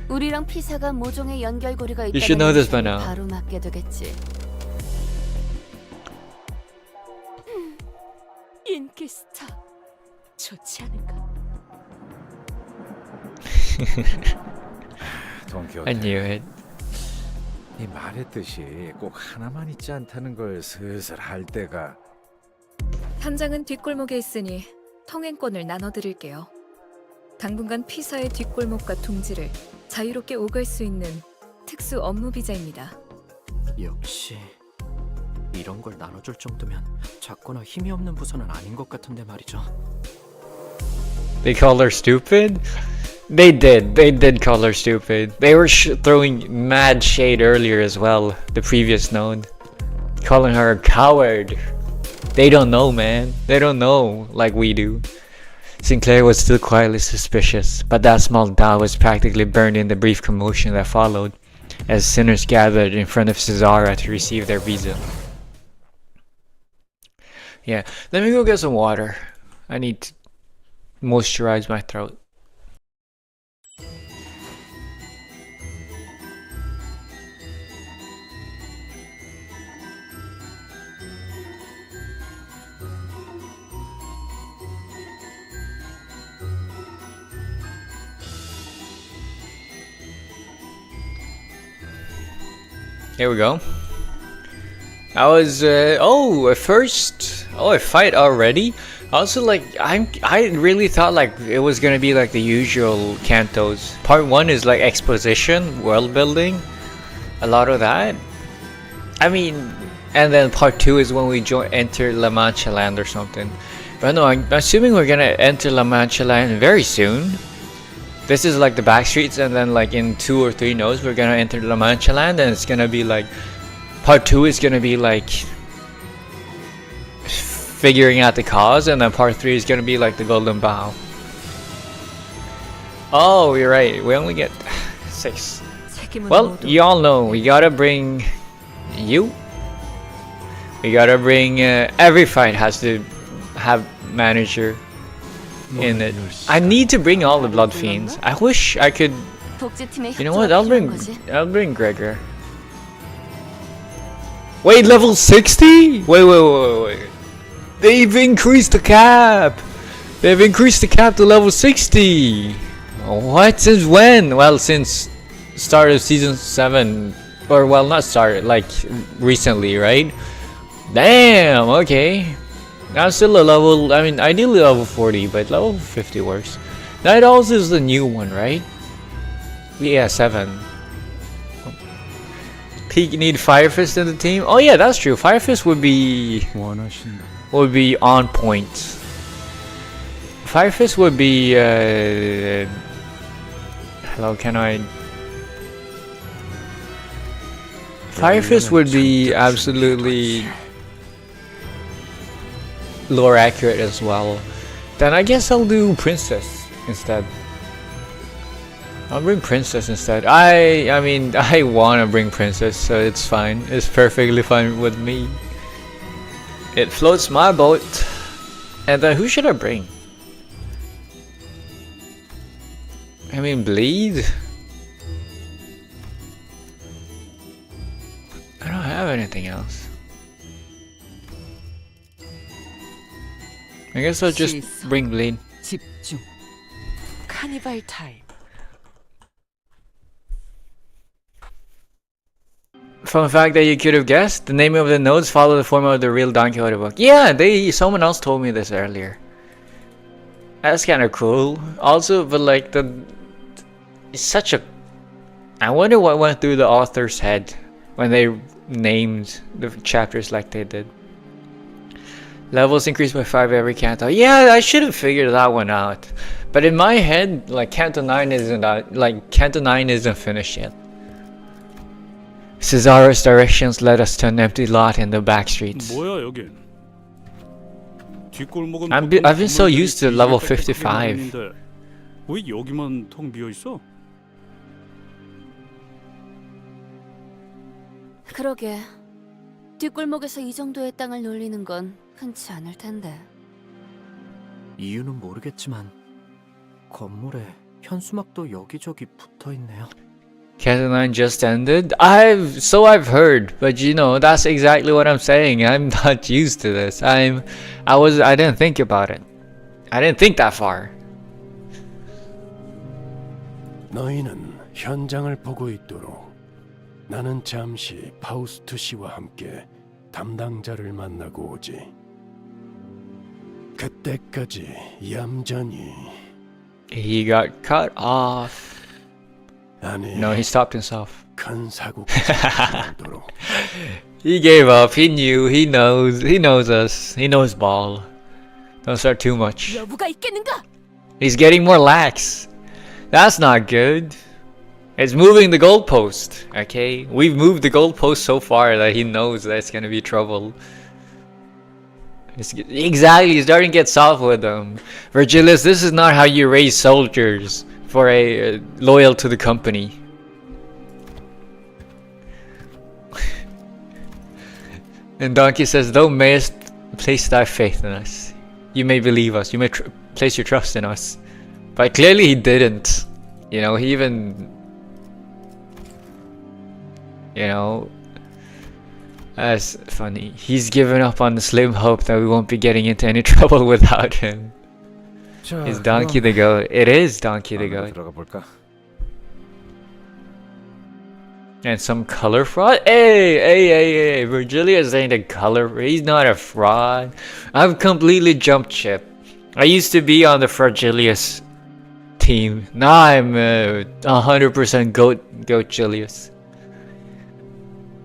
B: 우리랑 피사가 모종의 연결고리가
A: You should know this by
B: 있다는
A: now.
B: 바로 맞게 되겠지.
C: 인기 스타 좋지 않을까?
J: 돈키호테.
A: I knew it.
J: 이 말했듯이 꼭 하나만 있지 않다는 걸 슬슬 할 때가.
H: 현장은 뒷골목에 있으니 통행권을 나눠드릴게요. 당분간 피사의 뒷골목과 둥지를 자유롭게 오갈 수 있는 특수 업무 비자입니다.
E: 역시 이런 걸 나눠줄 정도면 작거나 힘이 없는 부서는 아닌 것 같은데 말이죠.
A: They called her stupid? They did. They did call her stupid. They were throwing mad shade earlier as well. The previous node. Calling her a coward. They don't know, man. They don't know like we do. Sinclair was still quietly suspicious, but that small doubt was practically burned in the brief commotion that followed, as sinners gathered in front of Cesara to receive their visa. Yeah, let me go get some water. I need to moisturize my throat. Here we go. I was a fight already. Also, like I really thought like it was gonna be like the usual Cantos. Part 1 is like exposition, world building, a lot of that. I mean, and then part 2 is when we enter La Mancha Land or something. But no, I'm assuming we're gonna enter La Mancha Land very soon. This is like the back streets, and then like in 2 or 3 nodes we're gonna enter La Mancha Land, and it's gonna be like part 2 is gonna be like figuring out the cause, and then part 3 is gonna be like the Golden Bow. Oh, you're right. We only get 6. Well, you all know we gotta bring you. We gotta bring every fight has to have manager in it. I need to bring all the Blood Fiends. I wish I could. You know what? I'll bring Gregor. Wait, level 60? Wait. They've increased the cap. They've increased the cap to level 60. What? Since when? Well, since start of season 7, or well, not start, like recently, right? Damn. Okay. Now still a level. I mean, ideally level 40, but level 50 works. Night Owls is the new one, right? Yeah, 7. Peak need Fire Fist in the team. Oh yeah, that's true. Fire Fist would be on point. Fire Fist would be. Hello, can I? Fire Fist would be absolutely lore accurate as well. Then I guess I'll do Princess instead. I'll bring Princess instead. I mean, I want to bring Princess, so it's fine. It's perfectly fine with me. It floats my boat. And then who should I bring? I mean, Bleed? I don't have anything else. I guess I'll just bring Bleed.
I: 집중. 카니발 타임.
A: Fun fact that you could have guessed, the name of the nodes follow the formula of the real Don Quixote book. Yeah, someone else told me this earlier. That's kind of cool. Also, but like it's such a. I wonder what went through the author's head when they named the chapters like they did. Levels increase by 5 every Canto. Yeah, I should have figured that one out. But in my head, like Canto 9 isn't out. Like Canto 9 isn't finished yet. Cesaro's directions led us to an empty lot in the back streets.
D: 뭐야 여긴? 뒷골목은
A: I've been so used to level 55.
D: 왜 여기만 텅 비어 있어?
B: 그러게. 뒷골목에서 이 정도의 땅을 놀리는 건 흔치 않을 텐데.
E: 이유는 모르겠지만 건물에 현수막도 여기저기 붙어 있네요.
A: Canto 9 just ended? I've heard, but you know, that's exactly what I'm saying. I'm not used to this. I didn't think about it. I didn't think that far.
G: 너희는 현장을 보고 있도록 나는 잠시 파우스트 씨와 함께 담당자를 만나고 오지. 그때까지 얌전히.
A: He got cut off.
G: 아니,
A: No, he stopped himself.
G: 큰 사고까지 나도록.
A: He gave up. He knew. He knows. He knows us. He knows ball. Don't start too much.
C: 여부가 있겠는가?
A: He's getting more lax. That's not good. It's moving the goalpost. Okay, we've moved the goalpost so far that he knows that's gonna be trouble. Exactly, he's starting to get soft with them. Virgilius, this is not how you raise soldiers for a loyal to the company. And Donkey says, "Thou mayest place thy faith in us. You may believe us. You may place your trust in us." But clearly he didn't. You know, he even... You know, that's funny. He's given up on the slim hope that we won't be getting into any trouble without him. Is Donkey the goat? It is Donkey the goat.
J: 들어가 볼까?
A: And some color fraud? Hey, Virgilius ain't a color. He's not a fraud. I've completely jumped ship. I used to be on the Fragilius team. Now I'm 100% goat Julius.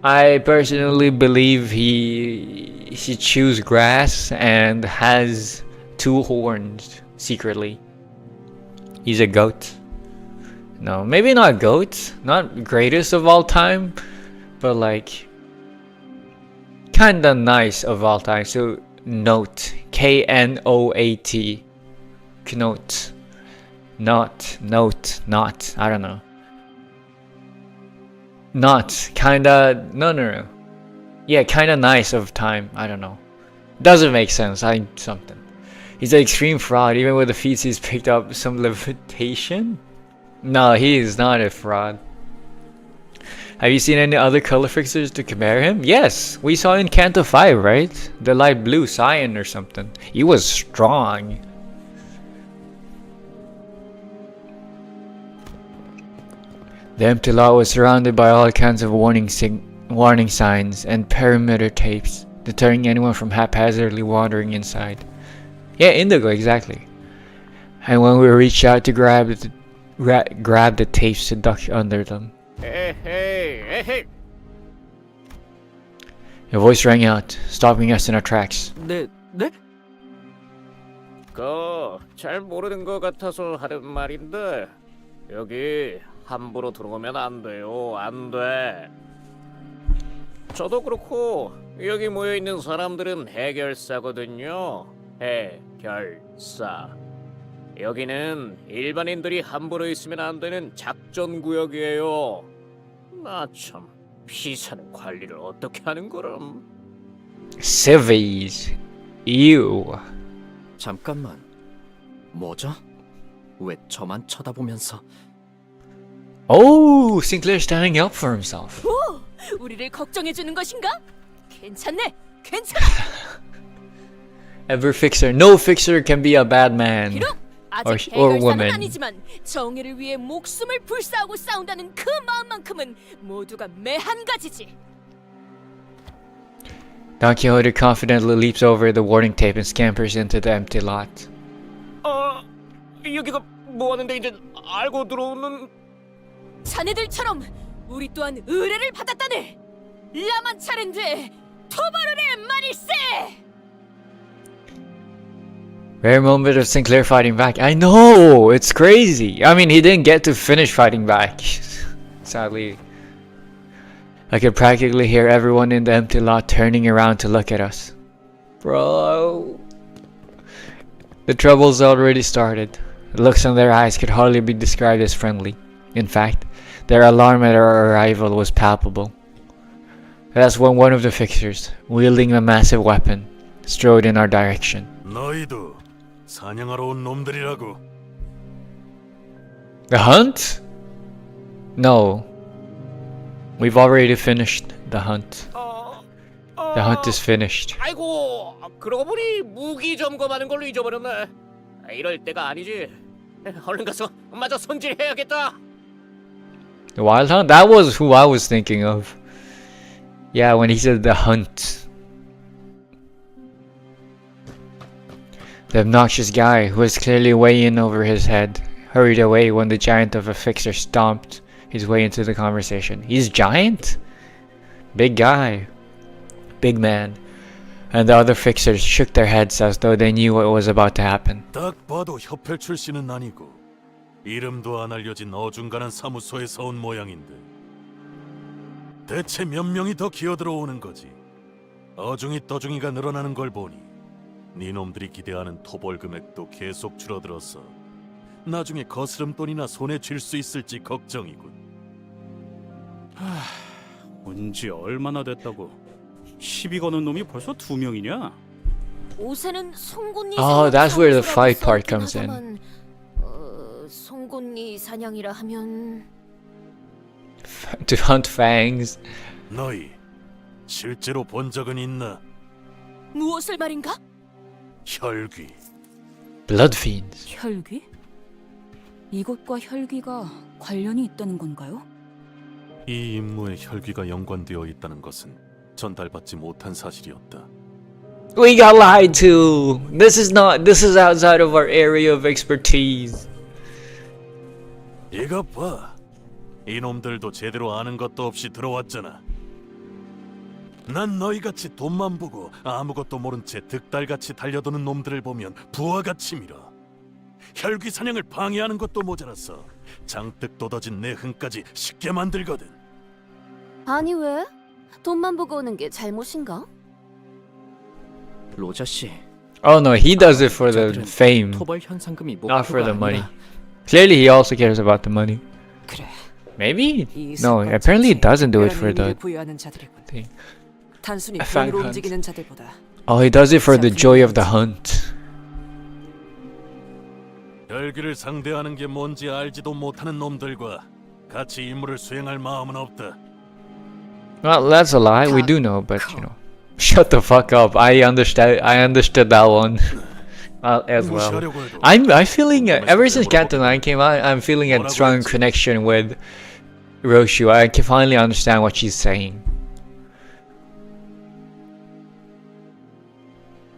A: I personally believe he chews grass and has 2 horns secretly. He's a goat. No, maybe not goat, not greatest of all time, but like kinda nice of all time. So note, K-N-O-A-T, knote, not, I don't know. Not kinda no. Yeah, kinda nice of time. I don't know. Doesn't make sense. Something. He's an extreme fraud. Even with the feats he's picked up some levitation. No, he is not a fraud. Have you seen any other color fixers to compare him? Yes, we saw in Canto 5, right? The light blue cyan or something. He was strong. The empty lot was surrounded by all kinds of warning signs and perimeter tapes, deterring anyone from haphazardly wandering inside. Yeah, Indigo, exactly. And when we reached out to grab the tapes to duck under them,
E: Hey.
A: a voice rang out, stopping us in our tracks.
E: 네? 잘 모르는 것 같아서 하는 말인데 여기 함부로 들어오면 안 돼요. 안 돼. 저도 그렇고 여기 모여 있는 사람들은 해결사거든요. 해결사. 여기는 일반인들이 함부로 있으면 안 되는 작전 구역이에요. 나 참 피사는 관리를 어떻게 하는 거람?
A: Civies. Ew.
E: 잠깐만. 뭐죠? 왜 저만 쳐다보면서?
A: Oh, Sinclair standing up for himself.
C: 오, 우리를 걱정해 주는 것인가? 괜찮네. 괜찮아.
A: Every fixer, no fixer can be a bad man.
C: 비록 아직
A: or
C: 해결사는
A: woman.
C: 아니지만 정의를 위해 목숨을 불사하고 싸운다는 그 마음만큼은 모두가 매한 가지지.
A: Don Quixote confidently leaps over the warning tape and scampers into the empty lot.
E: 여기가 뭐 하는데 이제 알고 들어오는
C: 자네들처럼 우리 또한 의뢰를 받았다네. 라만 차례인데 토바르의 말일세.
A: Rare moment of Sinclair fighting back. I know! It's crazy! I mean, he didn't get to finish fighting back. Sadly. I could practically hear everyone in the empty lot turning around to look at us. Bro. The trouble's already started. The looks in their eyes could hardly be described as friendly. In fact, their alarm at our arrival was palpable. That's when one of the fixers, wielding a massive weapon, strode in our direction.
G: 너희도 사냥하러 온 놈들이라고.
A: The hunt? No. We've already finished the hunt. The hunt is finished.
E: 아이고, 그러고 보니 무기 점검하는 걸로 잊어버렸네. 이럴 때가 아니지. 얼른 가서 마저 손질해야겠다.
A: The wild hunt? That was who I was thinking of. Yeah, when he said the hunt. The obnoxious guy, who was clearly way in over his head, hurried away when the giant of a fixer stomped his way into the conversation. He's giant? Big guy. Big man. And the other fixers shook their heads as though they knew what was about to happen.
D: 딱 봐도 협회 출신은 아니고 이름도 안 알려진 어중간한 사무소에서 온 모양인데 대체 몇 명이 더 기어들어오는 거지? 어중이 떠중이가 늘어나는 걸 보니 니놈들이 기대하는 토벌 금액도 계속 줄어들어서 나중에 거스름돈이나 손에 쥘 수 있을지 걱정이군. 온지 얼마나 됐다고? 시비 거는 놈이 벌써 2명이냐?
C: 옷에는 송곳니
A: Oh, that's where the fight
C: 사냥이라고
A: part comes in.
C: 써있긴 하다만, 송곳니 사냥이라 하면
A: To hunt fangs.
D: 너희 실제로 본 적은 있나?
C: 무엇을 말인가?
D: 혈귀.
A: Blood fiends.
F: 혈귀? 이것과 혈귀가 관련이 있다는 건가요?
D: 이 임무에 혈귀가 연관되어 있다는 것은 전달받지 못한 사실이었다.
A: We got lied to. This is outside of our area of expertise.
D: 이것 봐. 이놈들도 제대로 아는 것도 없이 들어왔잖아. 난 너희같이 돈만 보고 아무것도 모른 채 득달같이 달려드는 놈들을 보면 부하같이 밀어. 혈귀 사냥을 방해하는 것도 모자라서 장뜩 돋아진 내 흥까지 쉽게 만들거든.
C: 아니 왜? 돈만 보고 오는 게 잘못인가?
E: 로저 씨,
A: Oh no, he does it for the fame,
E: 토벌 현상금이
A: not for the
E: 목표가
A: money.
E: 아니라.
A: Clearly, he also cares about the money.
I: 그래.
A: Maybe?
I: 이
A: No,
I: 사건
A: apparently he
I: 자체에
A: doesn't do it
I: 특별한
A: for
I: 의미를
A: the
I: 부여하는 자들이군.
A: thing.
I: 단순히
A: A fan
I: 돈으로
A: hunt.
I: 움직이는 자들보다
A: Oh, he does it for the joy of the hunt.
D: 혈귀를 상대하는 게 뭔지 알지도 못하는 놈들과 같이 임무를 수행할 마음은 없다.
A: Well, that's a lie. We do know, but you know, shut the fuck up. I understood that one as well.
D: 무시하려고 해도
A: I'm feeling ever since Canto 9 came out, I'm feeling a strong connection with Roshu. I can finally understand what she's saying.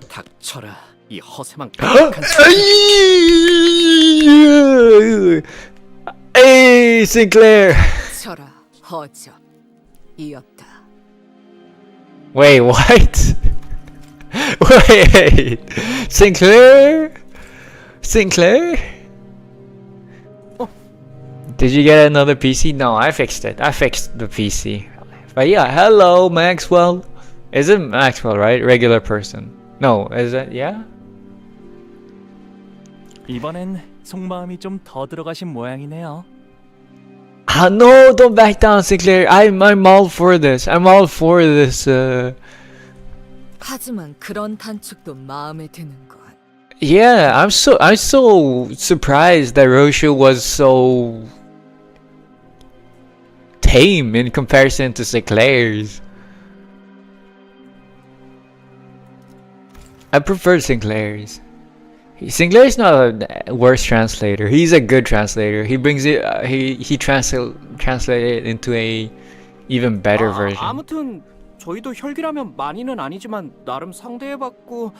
E: 닥쳐라, 이 허세만
A: Hey, Sinclair.
I: 쳐라 허접 이었다.
A: Wait, what? Wait, Sinclair? Sinclair? Did you get another PC? No, I fixed it. I fixed the PC. But yeah, hello, Maxwell. Is it Maxwell, right? Regular person. No, is it? Yeah?
E: 이번엔 속마음이 좀 더 들어가신 모양이네요.
A: Ah, no, don't back down, Sinclair. I'm all for this. I'm all for this.
H: 하지만 그런 단축도 마음에 드는 것.
A: Yeah, I'm so surprised that Roshu was so tame in comparison to Sinclair's. I prefer Sinclair's. Sinclair's not a worse translator. He's a good translator. He brings it. He translated it into a even better version.
E: 아무튼 저희도 혈기라면 많이는 아니지만 나름 상대해봤고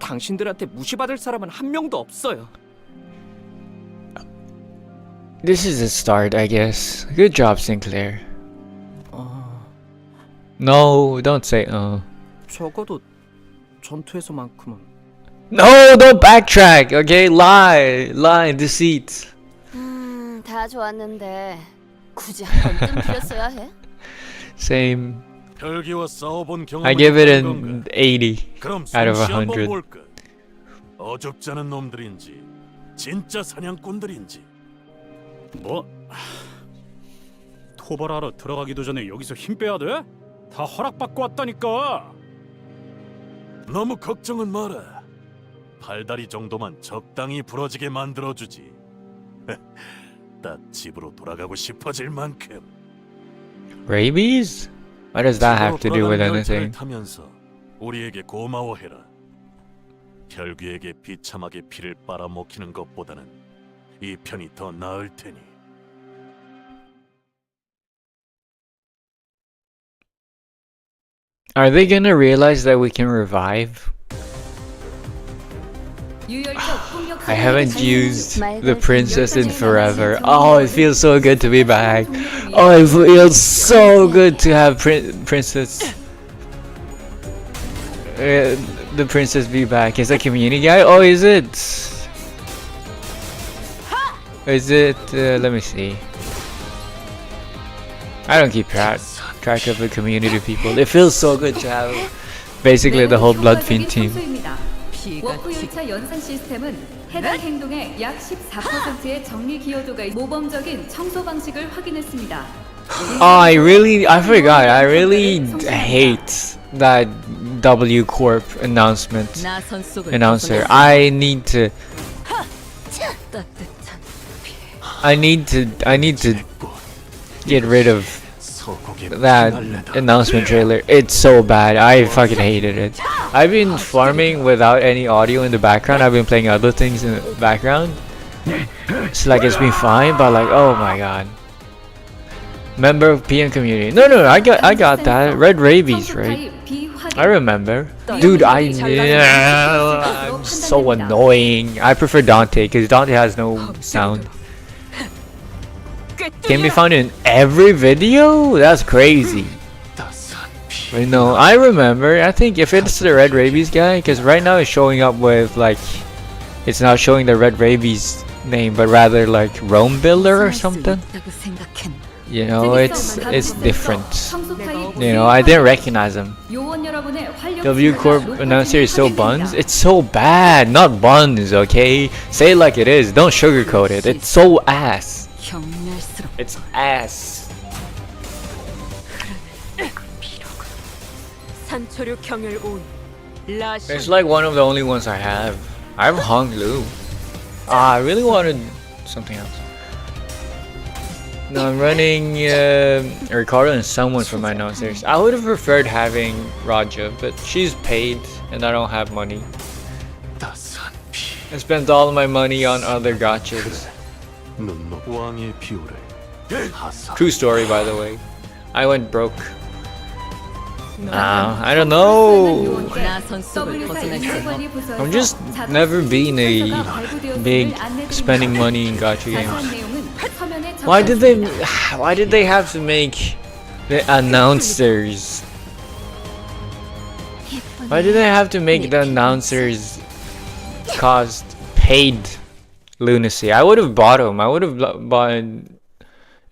E: 당신들한테 무시받을 사람은 한 명도 없어요.
A: This is a start, I guess. Good job, Sinclair. No, don't say
E: 적어도 전투에서만큼은.
A: No, don't backtrack, okay? Lie, deceit.
C: 다 좋았는데 굳이 한 번쯤 빌었어야 해?
A: Same.
D: 혈기와 싸워본 경험은
A: I give it
D: 있는
A: an
D: 건가?
A: 80
D: 그럼
A: out of
D: 솜씨 한번
A: 100.
D: 볼까? 어줍지 않은 놈들인지 진짜 사냥꾼들인지. 뭐? 토벌하러 들어가기도 전에 여기서 힘 빼야 돼? 다 허락받고 왔다니까. 너무 걱정은 마라. 팔다리 정도만 적당히 부러지게 만들어주지. 딱 집으로 돌아가고 싶어질 만큼.
A: Rabies? What does that have to do with
D: 집으로 돌아가는 열차를
A: anything?
D: 타면서 우리에게 고마워해라. 혈귀에게 비참하게 피를 빨아먹히는 것보다는 이 편이 더 나을 테니.
A: Are they gonna realize that we can revive? I haven't used the princess in forever. Oh, it feels so good to be back. Oh, it feels so good to have princess. The princess be back. Is that community guy? Oh, is it? Is it? Let me see. I don't keep track of the community people. It feels so good to have basically the whole Blood Fiend team.
H: 워크 열차 연산 시스템은 해당 행동의 약 14%의 정리 기여도가 모범적인 청소 방식을 확인했습니다.
A: Oh, I forgot. I really hate that W Corp announcer. I need to get rid of that announcement trailer. It's so bad. I fucking hated it. I've been farming without any audio in the background. I've been playing other things in the background. It's like it's been fine, but like, oh my god. Member of PM community. No, I got that. Red Rabies, right? I remember. Dude, I'm so annoying. I prefer Dante because Dante has no sound. Can be found in every video? That's crazy. Wait, no, I remember. I think if it's the Red Rabies guy, because right now it's showing up with like, it's not showing the Red Rabies name, but rather like Rome Builder or something. You know, it's different. You know, I didn't recognize him. W Corp announcer is so buns. It's so bad, not buns. Okay, say it like it is. Don't sugarcoat it. It's so ass. It's ass. It's like one of the only ones I have. I have Hong Lu. I really wanted something else. No, I'm running Ricardo and someone for my announcers. I would have preferred having Raja, but she's paid and I don't have money. I spent all of my money on other gachas. True story, by the way. I went broke. I don't know. I'm just never been a big spending money in gacha games. Why did they have to make the announcers? Why did they have to make the announcers cost paid lunacy? I would have bought them. I would have bought,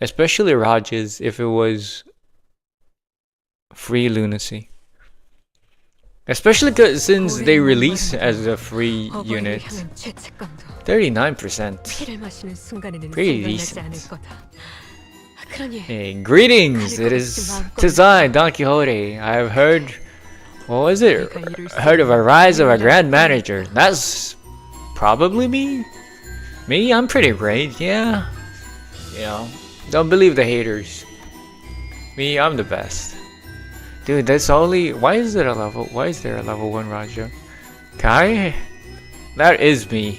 A: especially Raj's, if it was free lunacy. Especially since they release as a free unit. 39%. Pretty decent. Hey, greetings! It is I, Don Quixote. I have heard... What was it? Heard of a rise of a grand manager. That's probably me? Me? I'm pretty great, yeah. You know, don't believe the haters. Me, I'm the best. Dude, that's only... Why is there a level 1 Raja? Kai? That is me.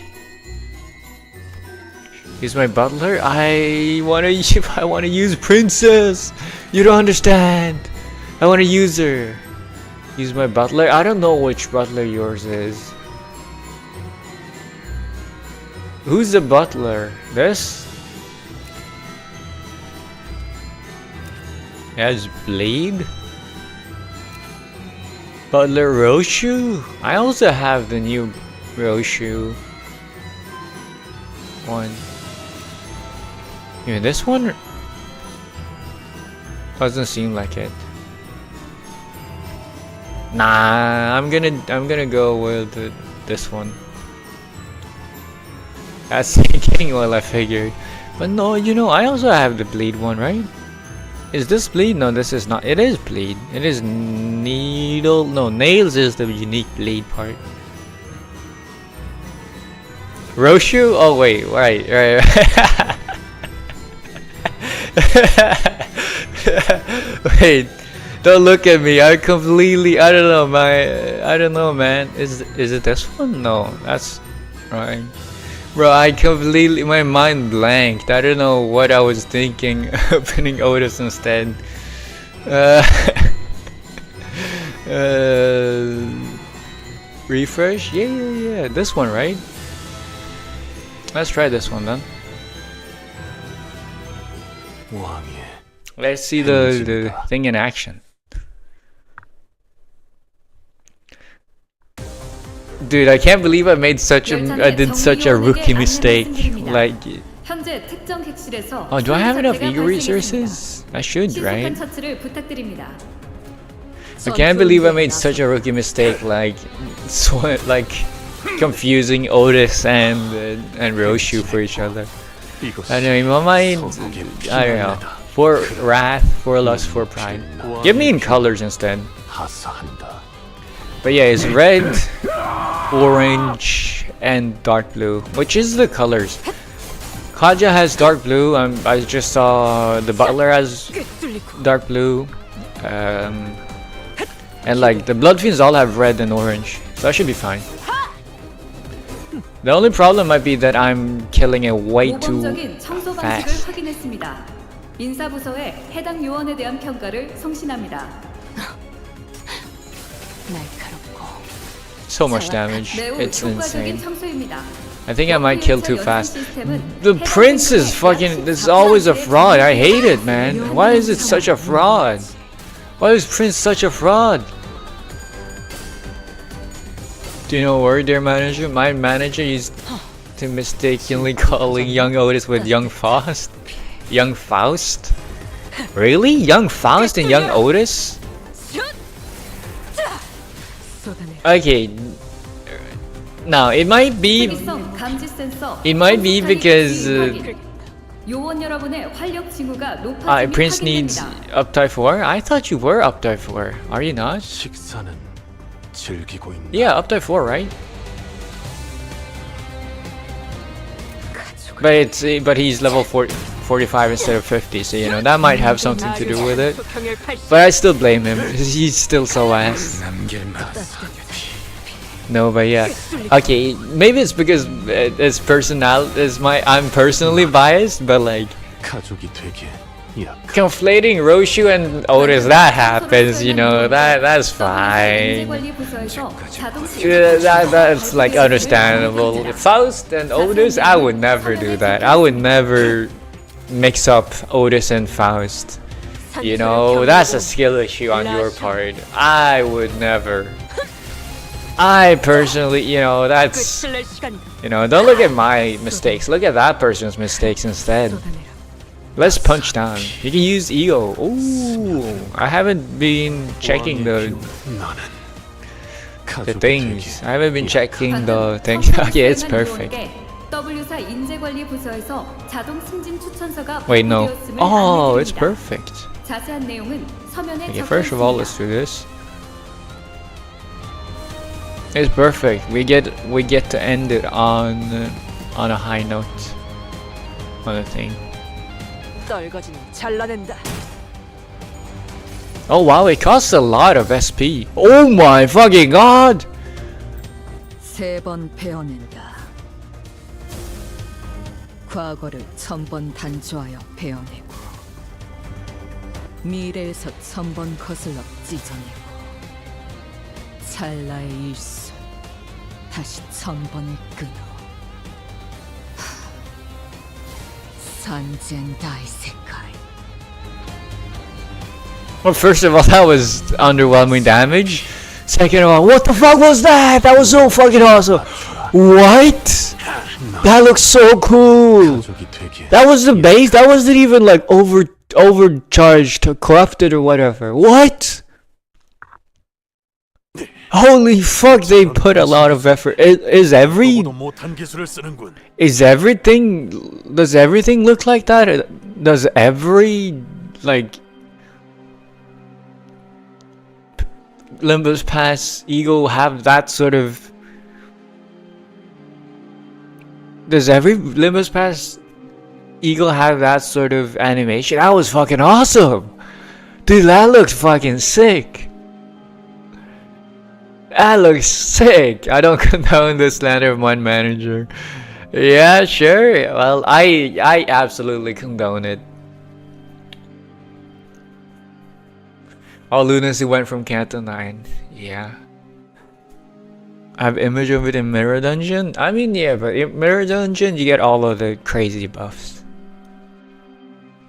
A: He's my butler? I wanna use Princess! You don't understand! I wanna use her! Use my butler? I don't know which butler yours is. Who's the butler? This? Has Blade? Butler Roshu? I also have the new Roshu one. Yeah, this one doesn't seem like it. Nah, I'm gonna go with this one. That's thinking well, I figured. But no, you know, I also have the bleed one, right? Is this bleed? No, this is not. It is bleed. It is needle. No, nails is the unique bleed part. Roshu? Oh wait, right. Wait, don't look at me. I completely, I don't know, I don't know, man. Is it this one? No, that's right. Bro, I completely, my mind blanked. I don't know what I was thinking. Opening Otis instead. Refresh? Yeah. This one, right? Let's try this one then. Let's see the thing in action. Dude, I can't believe I did such a rookie mistake. Like,
H: 현재 특정 객실에서
A: oh, do I have enough
H: 사태가
A: ego
H: 발생했습니다.
A: resources? I should, right?
H: 신속한 처치를 부탁드립니다.
A: I can't believe I made such a rookie mistake, like confusing Otis and Roshu for each other. I know in my mind, I don't know. For wrath, for lust, for pride. Give me in colors instead. But yeah, it's red, orange, and dark blue, which is the colors. Kaja has dark blue. I just saw the butler has dark blue. And like the blood fiends all have red and orange, so that should be fine. The only problem might be that I'm killing it way too
H: 모범적인 청소 방식을
A: fast.
H: 확인했습니다. 인사부서에 해당 요원에 대한 평가를 송신합니다.
A: So much damage.
H: 매우
A: It's
H: 효과적인
A: insane.
H: 청소입니다.
A: I think I might kill too fast. The prince is fucking. This is always a fraud. I hate it, man. Why is it such a fraud? Why is Prince such a fraud? Do you know where their manager? My manager used to mistakenly calling young Otis with young Faust. Young Faust? Really? Young Faust and young Otis? Okay. Now it might be.
H: 특이성 감지 센서
A: It might be because
H: 요원 여러분의 활력 징후가 높아짐이
A: Prince needs
H: 확인됩니다.
A: uptype 4. I thought you were uptype 4. Are you not?
D: 식사는 즐기고 있나?
A: Yeah, uptype 4, right? But he's level 45 instead of 50, so you know that might have something to do with it. But I still blame him because he's still so ass. No, but yeah. Okay, maybe it's because his personality is I'm personally biased, but like
D: 가족이 되게
A: conflating Roshu and Otis, that happens, you know, that's fine. That's like understandable. Faust and Otis, I would never do that. I would never mix up Otis and Faust. You know, that's a skill issue on your part. I would never. I personally, you know, that's, you know, don't look at my mistakes. Look at that person's mistakes instead. Let's punch down. You can use ego. Ooh, I haven't been checking the things. I haven't been checking the things. Okay, it's perfect.
H: W사 인재관리 부서에서 자동 승진 추천서가
A: Wait, no.
H: 발부되었음을
A: Oh, it's
H: 안내드립니다.
A: perfect.
H: 자세한 내용은 서면에
A: Okay,
H: 적혀
A: first of all,
H: 있습니다.
A: let's do this. It's perfect. We get to end it on a high note on the thing.
I: 떨거지는 잘라낸다.
A: Oh wow, it costs a lot of SP. Oh my fucking god!
F: 3번 베어낸다. 과거를 1000번 단조하여 베어내고 미래에서 1000번 거슬러 찢어내고 찰나의 일수 다시 1000번을 끊어 산젠다이 세카이.
A: Well, first of all, that was underwhelming damage. Second of all, what the fuck was that? That was so fucking awesome. What? That looks so cool. That was the base. That wasn't even like overcharged or corrupted or whatever. What? Holy fuck! They put a lot of effort. Is everything? Does everything look like that? Does every like Limbus Pass Eagle have that sort of Does every Limbus Pass Eagle have that sort of animation? That was fucking awesome! Dude, that looks fucking sick! That looks sick! I don't condone the slander of one manager. Yeah, sure. Well, I absolutely condone it. All lunacy went from Canto 9. Yeah. I have image of it in Mirror Dungeon? I mean, yeah, but in Mirror Dungeon, you get all of the crazy buffs.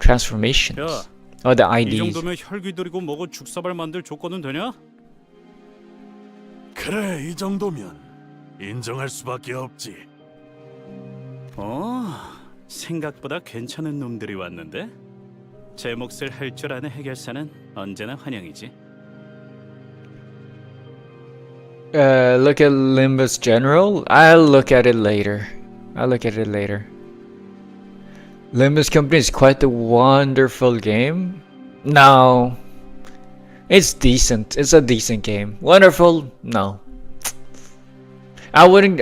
A: Transformations.
K: 야,
A: Oh, the
K: 이
A: IDs.
K: 정도면 혈기 들이고 먹어 죽사발 만들 조건은 되냐?
D: 그래, 이 정도면 인정할 수밖에 없지.
K: 생각보다 괜찮은 놈들이 왔는데? 제 몫을 할 줄 아는 해결사는 언제나 환영이지.
A: Look at Limbus General? I'll look at it later. Limbus Company is quite a wonderful game. No. It's decent. It's a decent game. Wonderful? No. I wouldn't...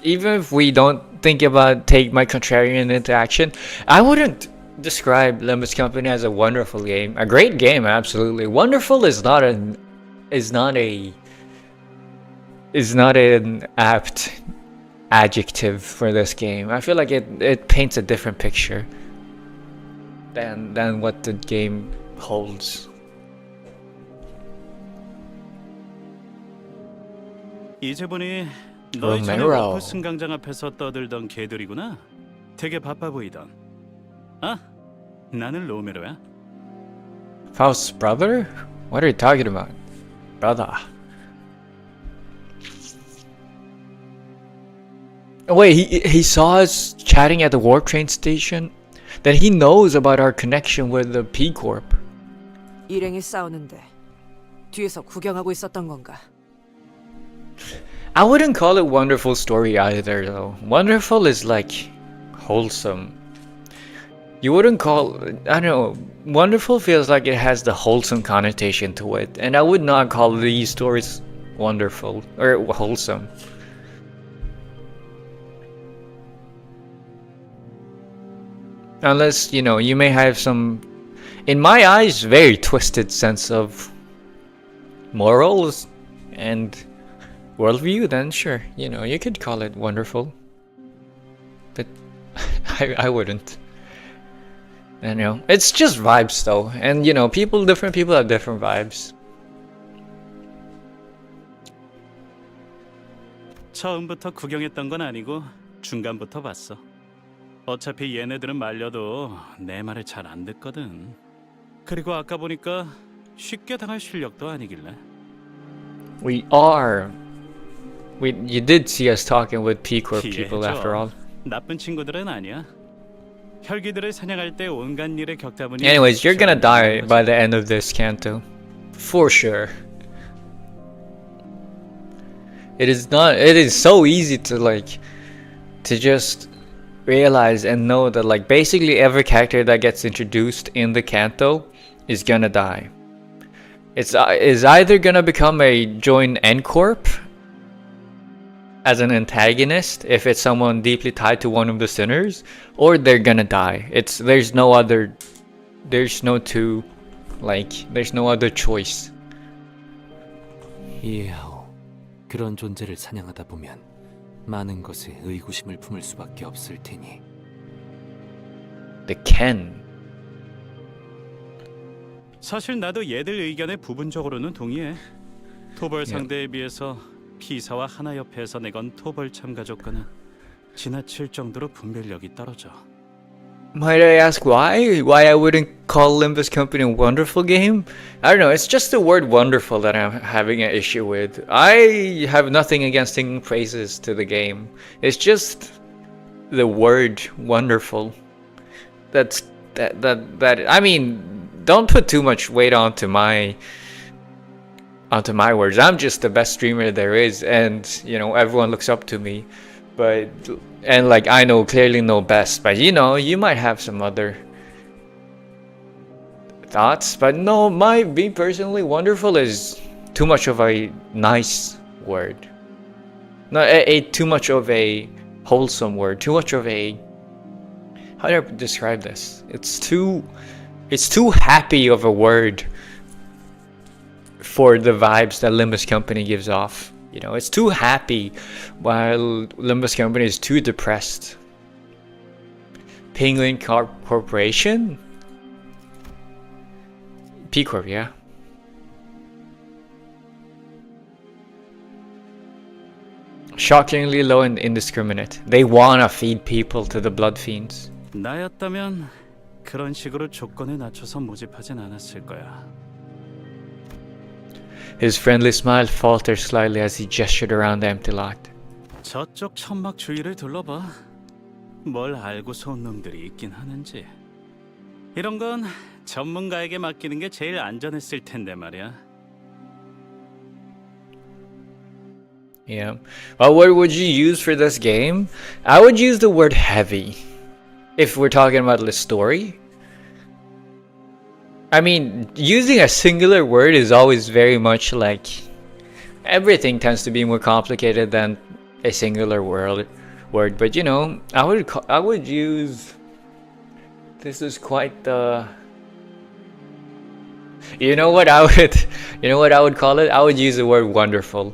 A: Even if we don't think about take my contrarian into action, I wouldn't describe Limbus Company as a wonderful game. A great game, absolutely. Wonderful is not an apt adjective for this game. I feel like it paints a different picture than what the game holds.
K: 이제 보니 너희 전에
A: 로메로.
K: 워프 승강장 앞에서 떠들던 개들이구나. 되게 바빠 보이던. 아, 나는 로메로야.
A: Faust's brother? What are you talking about? Brother. Wait, he saw us chatting at the warp train station? Then he knows about our connection with the P Corp.
I: 일행이 싸우는데 뒤에서 구경하고 있었던 건가?
A: I wouldn't call it wonderful story either though. Wonderful is like wholesome. You wouldn't call, I don't know, wonderful feels like it has the wholesome connotation to it, and I would not call these stories wonderful or wholesome. Unless, you know, you may have some, in my eyes, very twisted sense of morals and worldview, then sure, you know, you could call it wonderful. But I wouldn't. You know, it's just vibes though, and you know, different people have different vibes.
K: 처음부터 구경했던 건 아니고 중간부터 봤어. 어차피 얘네들은 말려도 내 말을 잘 안 듣거든. 그리고 아까 보니까 쉽게 당할 실력도 아니길래.
A: You did see us talking with P Corp people after all.
K: 나쁜 친구들은 아니야. 혈기들을 사냥할 때 온갖 일에 겪다 보니.
A: Anyways, you're gonna die by the end of this Canto, for sure. It is so easy to just realize and know that like basically every character that gets introduced in the Canto is gonna die. Is either gonna become a join N Corp as an antagonist if it's someone deeply tied to one of the sinners, or they're gonna die. There's no other choice.
L: 이해하오. 그런 존재를 사냥하다 보면 많은 것에 의구심을 품을 수밖에 없을 테니.
A: The Ken.
K: 사실 나도 얘들 의견에 부분적으로는 동의해. 토벌 상대에 비해서 피사와 하나 옆에서 내건 토벌 참가 조건은 지나칠 정도로 분별력이 떨어져.
A: Might I ask why? Why I wouldn't call Limbus Company a wonderful game? I don't know, it's just the word wonderful that I'm having an issue with. I have nothing against singing praises to the game. It's just the word wonderful. That I mean, don't put too much weight onto my words. I'm just the best streamer there is, and you know, everyone looks up to me. And like I clearly know best, but you know, you might have some other thoughts. But no, me personally, wonderful is too much of a nice word. No, too much of a wholesome word. Too much of a, how do I describe this? It's too happy of a word for the vibes that Limbus Company gives off. You know, it's too happy, while Limbus Company is too depressed. Penguin Corporation? P Corp, yeah. Shockingly low and indiscriminate. They wanna feed people to the blood fiends.
K: 나였다면 그런 식으로 조건을 낮춰서 모집하진 않았을 거야.
A: His friendly smile faltered slightly as he gestured around the empty lot.
K: 저쪽 천막 주위를 둘러봐. 뭘 알고서 온 놈들이 있긴 하는지. 이런 건 전문가에게 맡기는 게 제일 안전했을 텐데 말이야.
A: Yeah. Well, what would you use for this game? I would use the word heavy. If we're talking about the story. I mean, using a singular word is always very much like... Everything tends to be more complicated than a singular word. But you know, I would use... This is quite the... You know what I would call it? I would use the word wonderful.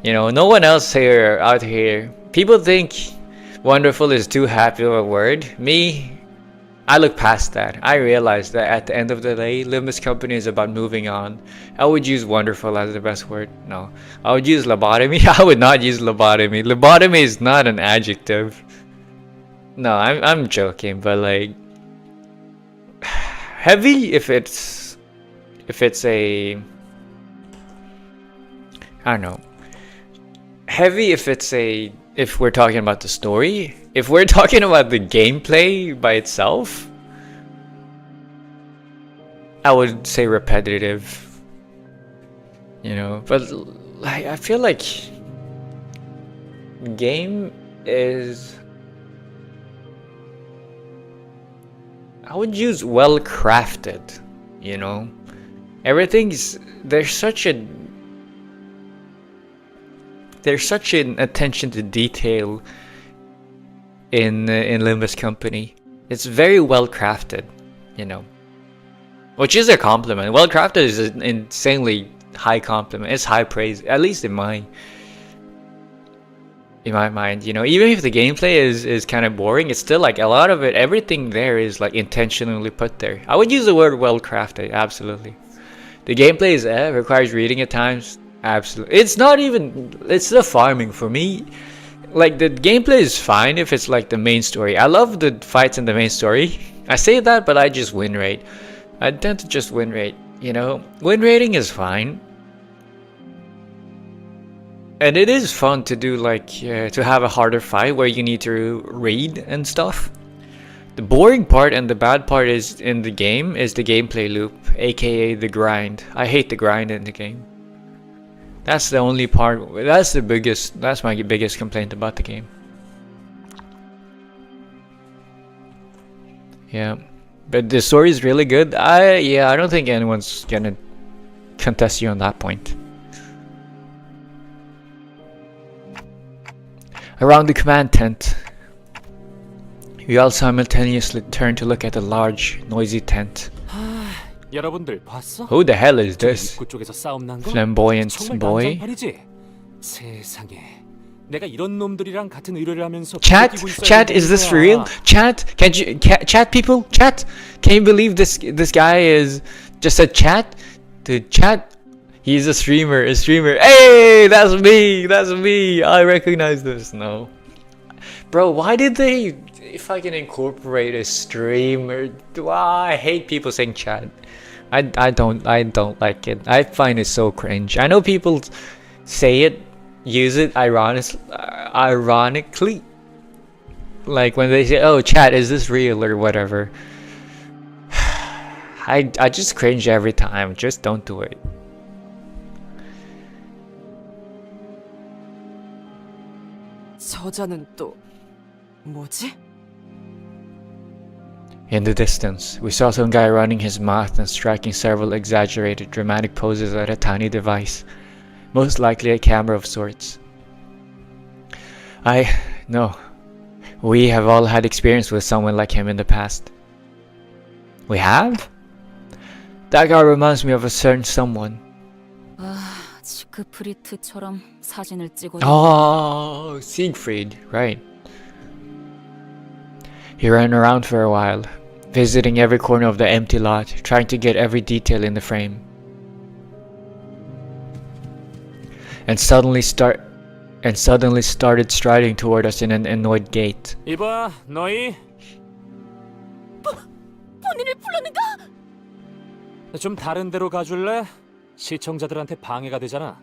A: You know, no one else out here. People think wonderful is too happy of a word. Me, I look past that. I realize that at the end of the day, Limbus Company is about moving on. I would use wonderful as the best word. No, I would use lobotomy. I would not use lobotomy. Lobotomy is not an adjective. No, I'm joking, but like heavy if it's a, I don't know. Heavy if we're talking about the story. If we're talking about the gameplay by itself, I would say repetitive. You know, but like I feel like game is, I would use well crafted, you know. There's such an attention to detail in Limbus Company. It's very well crafted, you know, which is a compliment. Well crafted is an insanely high compliment. It's high praise, at least in my mind. You know, even if the gameplay is kind of boring, it's still like a lot of it. Everything there is like intentionally put there. I would use the word well crafted. Absolutely. The gameplay is requires reading at times. Absolutely. It's the farming for me. Like the gameplay is fine if it's like the main story. I love the fights in the main story. I say that, but I just win rate. I tend to just win rate, you know. Win rating is fine. And it is fun to do like, to have a harder fight where you need to read and stuff. The boring part and the bad part is in the game is the gameplay loop, aka the grind. I hate the grind in the game. That's the only part. That's my biggest complaint about the game. Yeah, but the story is really good. I don't think anyone's gonna contest you on that point. Around the command tent, we all simultaneously turn to look at the large, noisy tent.
L: 여러분들 봤어?
A: Who the hell is this?
L: 입구 쪽에서 싸움 난 거?
A: Flamboyant
L: 정말
A: boy?
L: 난장판이지? 세상에. 내가 이런 놈들이랑 같은 의뢰를 하면서
A: Chat, is this real? Chat, chat people? Chat, can you believe this guy is just a chat? The chat, he's a streamer. Hey, that's me. I recognize this. No. Bro, why did they fucking incorporate a streamer? I hate people saying chat. I don't like it. I find it so cringe. I know people say it, use it ironically. Like when they say, "Oh, chat, is this real?" or whatever. I just cringe every time. Just don't do it.
I: 저자는 또 뭐지?
A: In the distance, we saw some guy running his mouth and striking several exaggerated dramatic poses at a tiny device, most likely a camera of sorts. No. We have all had experience with someone like him in the past. We have? That guy reminds me of a certain someone.
F: 지크프리트처럼 사진을 찍어.
A: Oh, Siegfried, right. He ran around for a while, visiting every corner of the empty lot, trying to get every detail in the frame. And suddenly started striding toward us in an annoyed gait.
E: 이봐, 너희
C: 본인을 불렀는가?
L: 좀 다른 데로 가줄래? 시청자들한테 방해가 되잖아.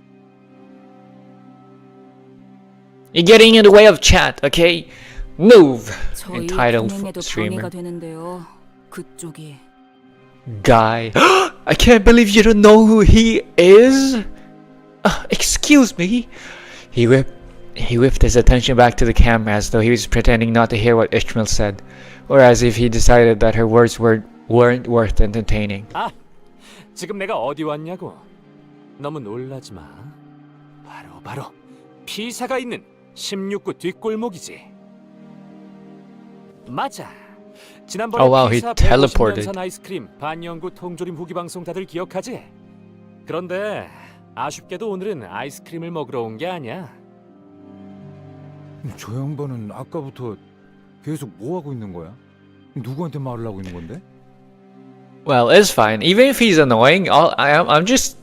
A: You're getting in the way of chat, okay? Move!
F: 저희
A: Entitled
F: 동행에도
A: streamer.
F: 방해가 되는데요. 그쪽이.
A: Guy. I can't believe you don't know who he is! Excuse me? He whipped his attention back to the camera as though he was pretending not to hear what Ishmael said, or as if he decided that her words weren't worth entertaining.
L: 아, 지금 내가 어디 왔냐고. 너무 놀라지 마. 바로 피사가 있는 16구 뒷골목이지. 맞아. 지난번에
A: Oh wow, he
L: 피사
A: teleported.
L: 150년산 아이스크림 반영구 통조림 후기 방송 다들 기억하지? 그런데 아쉽게도 오늘은 아이스크림을 먹으러 온 게 아니야.
J: 저 양반은 아까부터 계속 뭐 하고 있는 거야? 누구한테 말을 하고 있는 건데?
A: Well, it's fine. Even if he's annoying, I'm just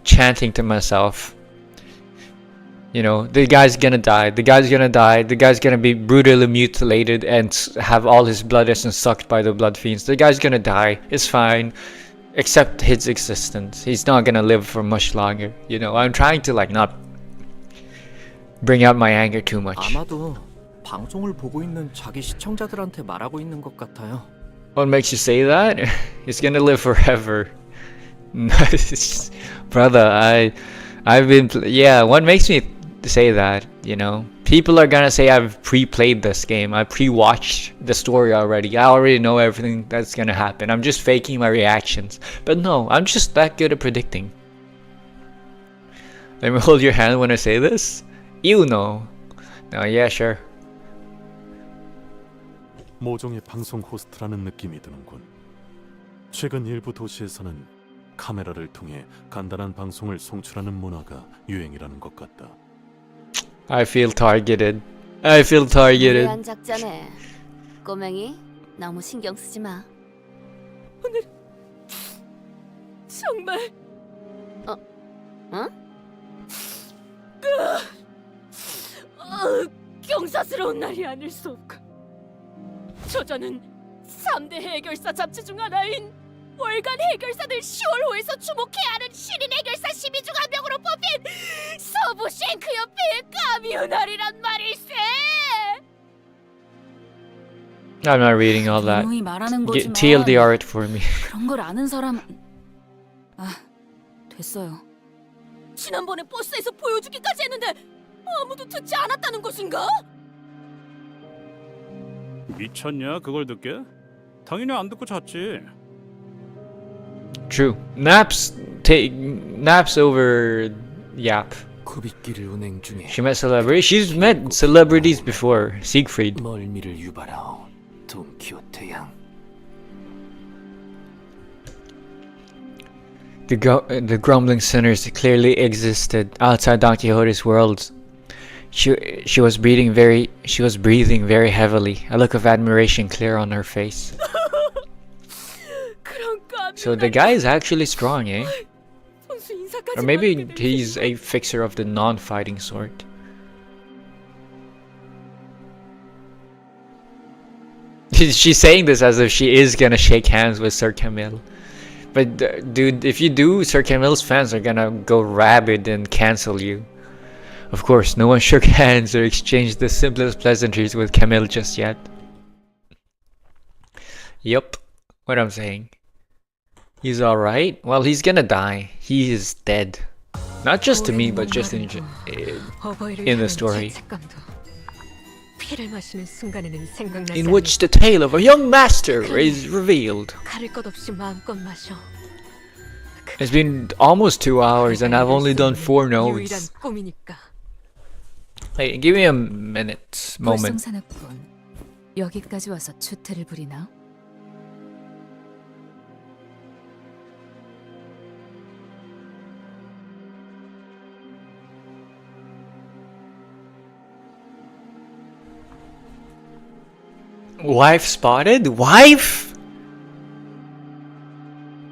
A: chanting to myself. You know, the guy's gonna die, the guy's gonna be brutally mutilated and have all his blood essence sucked by the blood fiends. The guy's gonna die, it's fine. Accept his existence. He's not gonna live for much longer. You know, I'm trying to like not bring out my anger too much.
E: 아마도 방송을 보고 있는 자기 시청자들한테 말하고 있는 것 같아요.
A: What makes you say that? He's gonna live forever. Brother, I've been what makes me say that, you know? People are gonna say I've pre-played this game. I pre-watched the story already. I already know everything that's gonna happen. I'm just faking my reactions. But no, I'm just that good at predicting. Let me hold your hand when I say this. You know. No, yeah, sure.
D: 모종의 방송 호스트라는 느낌이 드는군. 최근 일부 도시에서는 카메라를 통해 간단한 방송을 송출하는 문화가 유행이라는 것 같다.
A: I feel targeted. I feel targeted.
C: 무례한 작자네. 꼬맹이, 너무 신경 쓰지 마. 오늘 정말 경사스러운 날이 아닐 수 없고 저자는 3대 해결사 잡지 중 하나인 월간 해결사들 10월호에서 주목해야 하는 신인 해결사 12 중 한 명으로 뽑힌 서부 쉔크 협회의 가미오날이란 말일세.
A: I'm not reading all that.
F: 누누이 말하는 거지만
A: TLDR it for me.
F: 그런 걸 아는 사람. 됐어요.
C: 지난번에 버스에서 보여주기까지 했는데 아무도 듣지 않았다는 것인가?
K: 미쳤냐 그걸 듣게? 당연히 안 듣고 잤지.
A: True. Naps over yap.
L: 굽잇길을 운행 중에
A: She met celebrities. She's met celebrities before. Siegfried.
L: 멀미를 유발하오 돈키호테 양.
A: The grumbling sinners clearly existed outside Don Quixote's world. She was breathing very heavily, a look of admiration clear on her face. So the guy is actually strong, eh? Or maybe he's a fixer of the non-fighting sort. She's saying this as if she is gonna shake hands with Sir Camille. But dude, if you do, Sir Camille's fans are gonna go rabid and cancel you. Of course, no one shook hands or exchanged the simplest pleasantries with Camille just yet. Yup, what I'm saying. He's alright? Well, he's gonna die. He is dead. Not just to me, but just in the story. In which the tale of a young master is revealed. It's been almost 2 hours and I've only done 4 notes. Hey, give me a minute, moment.
C: 불성사납군. 여기까지 와서 추태를 부리나?
A: Wife spotted? Wife?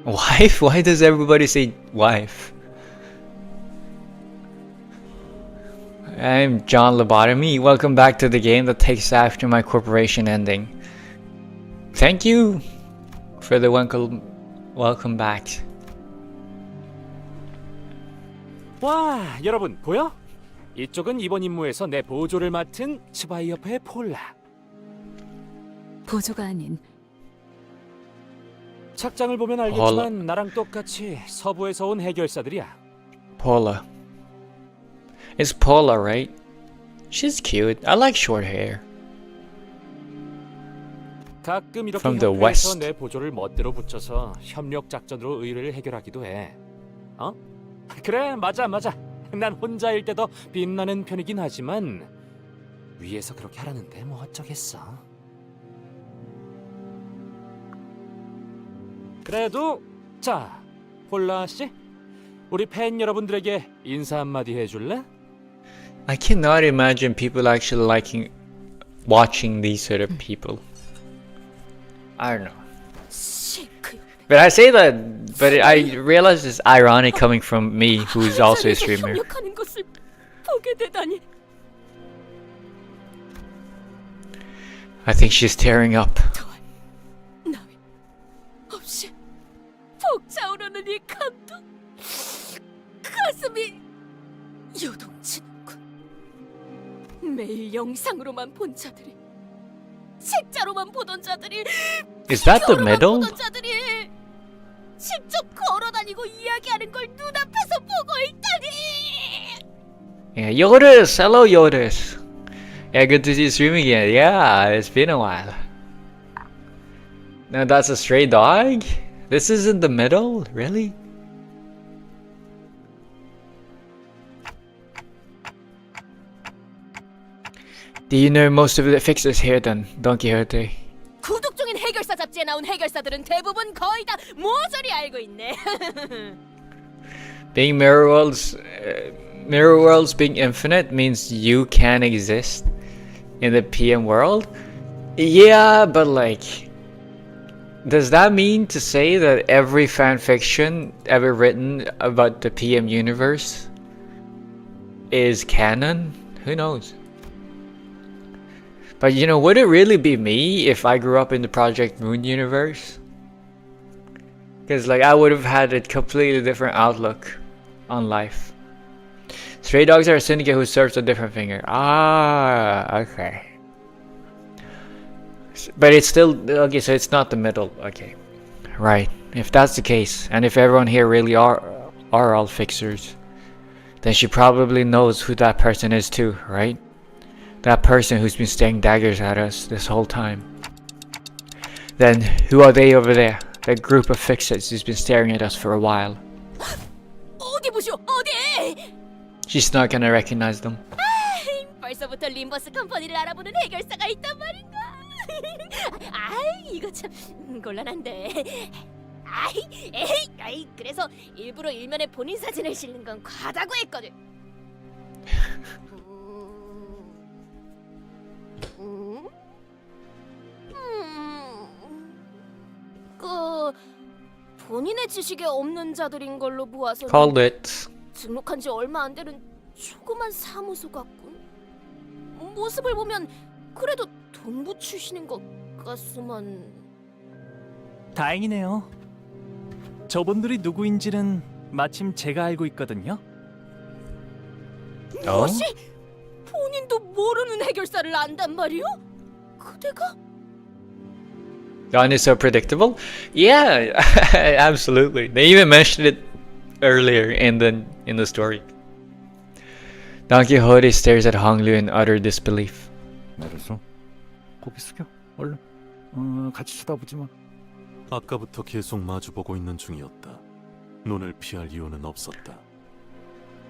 A: Wife? Why does everybody say wife? I'm John Lobotomy. Welcome back to the game that takes after my corporation ending. Thank you for the welcome back.
L: 와, 여러분 보여? 이쪽은 이번 임무에서 내 보조를 맡은 츠바이 옆의 폴라.
C: 보조가 아닌
L: 착장을 보면 알겠지만 나랑 똑같이 서부에서 온 해결사들이야.
A: Paula. It's Paula, right? She's cute. I like short hair.
L: 가끔 이렇게
A: From the
L: 협회에서
A: West.
L: 내 보조를 멋대로 붙여서 협력 작전으로 의뢰를 해결하기도 해. 어? 그래, 맞아. 난 혼자일 때도 빛나는 편이긴 하지만 위에서 그렇게 하라는데 뭐 어쩌겠어. 그래도 자, 폴라 씨, 우리 팬 여러분들에게 인사 한마디 해줄래?
A: I cannot imagine people actually watching these sort of people. I don't know. But I say that, but I realize it's ironic coming from me, who's also a streamer.
C: 협력하는 것을 보게 되다니.
A: I think she's tearing up.
C: 나위 없이 벅차오르는 이 감동, 가슴이 요동치는군. 매일 영상으로만 본 자들이, 책자로만 보던 자들이,
A: Is that the
C: 비디오로만
A: middle?
C: 보던 자들이 직접 걸어다니고 이야기하는 걸 눈앞에서 보고 있다니.
A: Yeah, Yodas! Hello, Yodas! Yeah, good to see you stream again. Yeah, it's been a while. No, that's a stray dog? This is in the middle? Really? Do you know most of the fixes here then, Don Quixote?
C: 구독 중인 해결사 잡지에 나온 해결사들은 대부분 거의 다 모조리 알고 있네.
A: Being mirror worlds being infinite means you can exist in the PM world? Yeah, but like, does that mean to say that every fanfiction ever written about the PM universe is canon? Who knows? But you know, would it really be me if I grew up in the Project Moon universe? Because like I would have had a completely different outlook on life. Stray dogs are a syndicate who serves a different finger. Ah, okay. But it's still okay, so it's not the middle. Okay, right. If that's the case, and if everyone here really are all fixers, then she probably knows who that person is too, right? That person who's been staring daggers at us this whole time. Then who are they over there? That group of fixers who's been staring at us for a while.
C: 어디 보쇼, 어디?
A: She's not gonna recognize them.
C: 벌써부터 림버스 컴퍼니를 알아보는 해결사가 있단 말인가? 이거 참 곤란한데. 그래서 일부러 일면에 본인 사진을 실는 건 과다고 했거든. 본인의 지식에 없는 자들인 걸로 보아서
A: Called it.
C: 등록한 지 얼마 안 되는 조그만 사무소 같군. 모습을 보면 그래도 동부 출신인 것 같소만.
M: 다행이네요. 저분들이 누구인지는 마침 제가 알고 있거든요.
C: 무엇이? 본인도 모르는 해결사를 안단 말이오? 그대가?
A: Dawn is so predictable. Yeah, absolutely. They even mentioned it earlier in the story. Don Quixote stares at Hong Lu in utter disbelief.
J: 알았어. 고개 숙여. 얼른. 같이 쳐다보지 마.
D: 아까부터 계속 마주보고 있는 중이었다. 눈을 피할 이유는 없었다.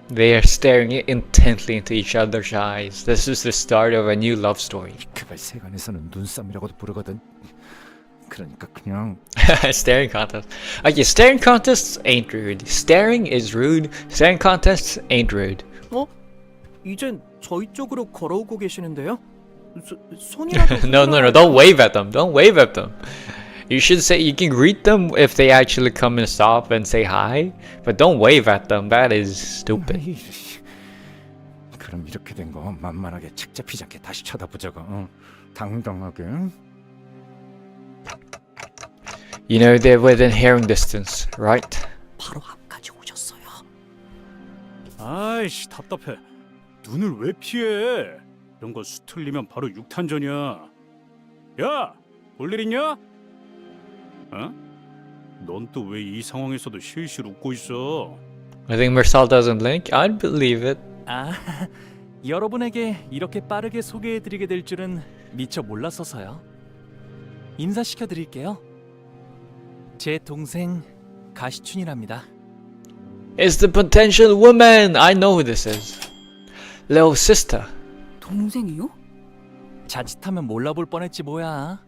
A: They are staring intently into each other's eyes. This is the start of a new love story.
J: 그걸 세간에서는 눈싸움이라고도 부르거든. 그러니까 그냥
A: Staring contest. Okay, staring contests ain't rude. Staring is rude. Staring contests ain't rude.
E: 어? 이젠 저희 쪽으로 걸어오고 계시는데요? 손이라도
A: No. Don't wave at them. Don't wave at them. You should say, you can greet them if they actually come and stop and say hi, but don't wave at them. That is stupid.
J: 그럼 이렇게 된 거 만만하게 책 잡히지 않게 다시 쳐다보자고. 응? 당당하게. 응?
A: You know they're within hearing distance, right?
E: 바로 앞까지 오셨어요.
K: 아이씨 답답해. 눈을 왜 피해? 이런 거 수틀리면 바로 육탄전이야. 야, 볼 일 있냐? 어? 넌 또 왜 이 상황에서도 실실 웃고 있어?
A: I think Marcel doesn't blink. I'd believe it.
M: 아, 여러분에게 이렇게 빠르게 소개해드리게 될 줄은 미처 몰랐어서요. 인사시켜드릴게요. 제 동생 가시춘이랍니다.
A: It's the potential woman. I know who this is. Little sister.
F: 동생이요?
M: 자칫하면 몰라볼 뻔했지 뭐야.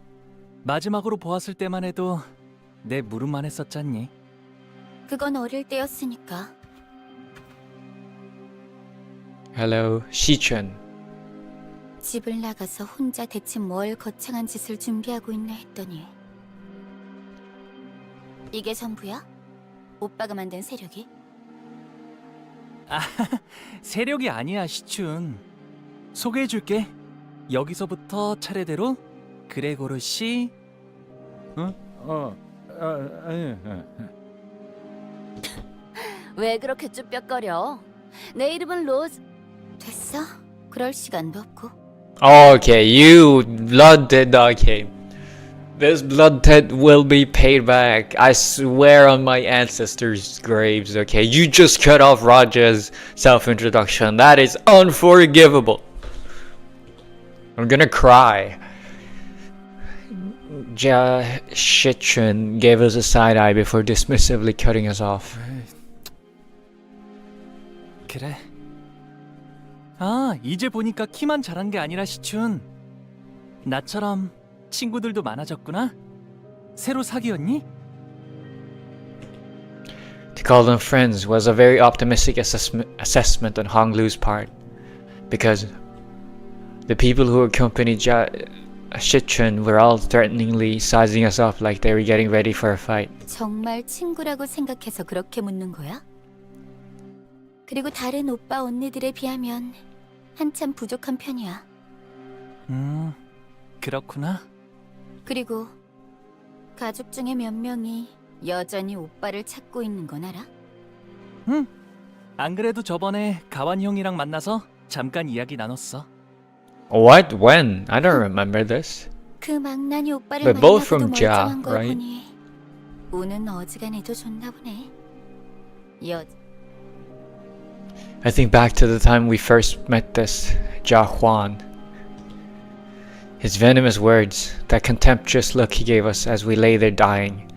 M: 마지막으로 보았을 때만 해도 내 물음만 했었잖니.
B: 그건 어릴 때였으니까.
A: Hello, 시춘.
B: 집을 나가서 혼자 대체 뭘 거창한 짓을 준비하고 있나 했더니 이게 전부야? 오빠가 만든 세력이?
M: 아, 세력이 아니야, 시춘. 소개해줄게. 여기서부터 차례대로 그레고르 씨.
J: 응? 아니.
B: 왜 그렇게 쭈뼛거려? 내 이름은 로즈. 됐어? 그럴 시간도 없고.
A: Okay, you blood dead. Okay, this blood debt will be paid back. I swear on my ancestors' graves. Okay, you just cut off Raja's self-introduction. That is unforgivable. I'm gonna cry. Shichun gave us a side eye before dismissively cutting us off.
M: 그래. 아, 이제 보니까 키만 자란 게 아니라 시춘. 나처럼 친구들도 많아졌구나. 새로 사귀었니?
A: To call them friends was a very optimistic assessment on Honglu's part, because the people who accompanied Shichun were all threateningly sizing us up like they were getting ready for a fight.
B: 정말 친구라고 생각해서 그렇게 묻는 거야? 그리고 다른 오빠 언니들에 비하면 한참 부족한 편이야.
M: 그렇구나.
B: 그리고 가족 중에 몇 명이 여전히 오빠를 찾고 있는 건 알아?
M: 응. 안 그래도 저번에 가완 형이랑 만나서 잠깐 이야기 나눴어.
A: What? When? I don't remember this.
B: 그 망나니 오빠를
A: But both
B: 만나고도
A: from Ja,
B: 멀쩡한 걸
A: right?
B: 보니 우는 어지간해도 좋나 보네.
A: I think back to the time we first met this Ja Juan. His venomous words, that contemptuous look he gave us as we lay there dying.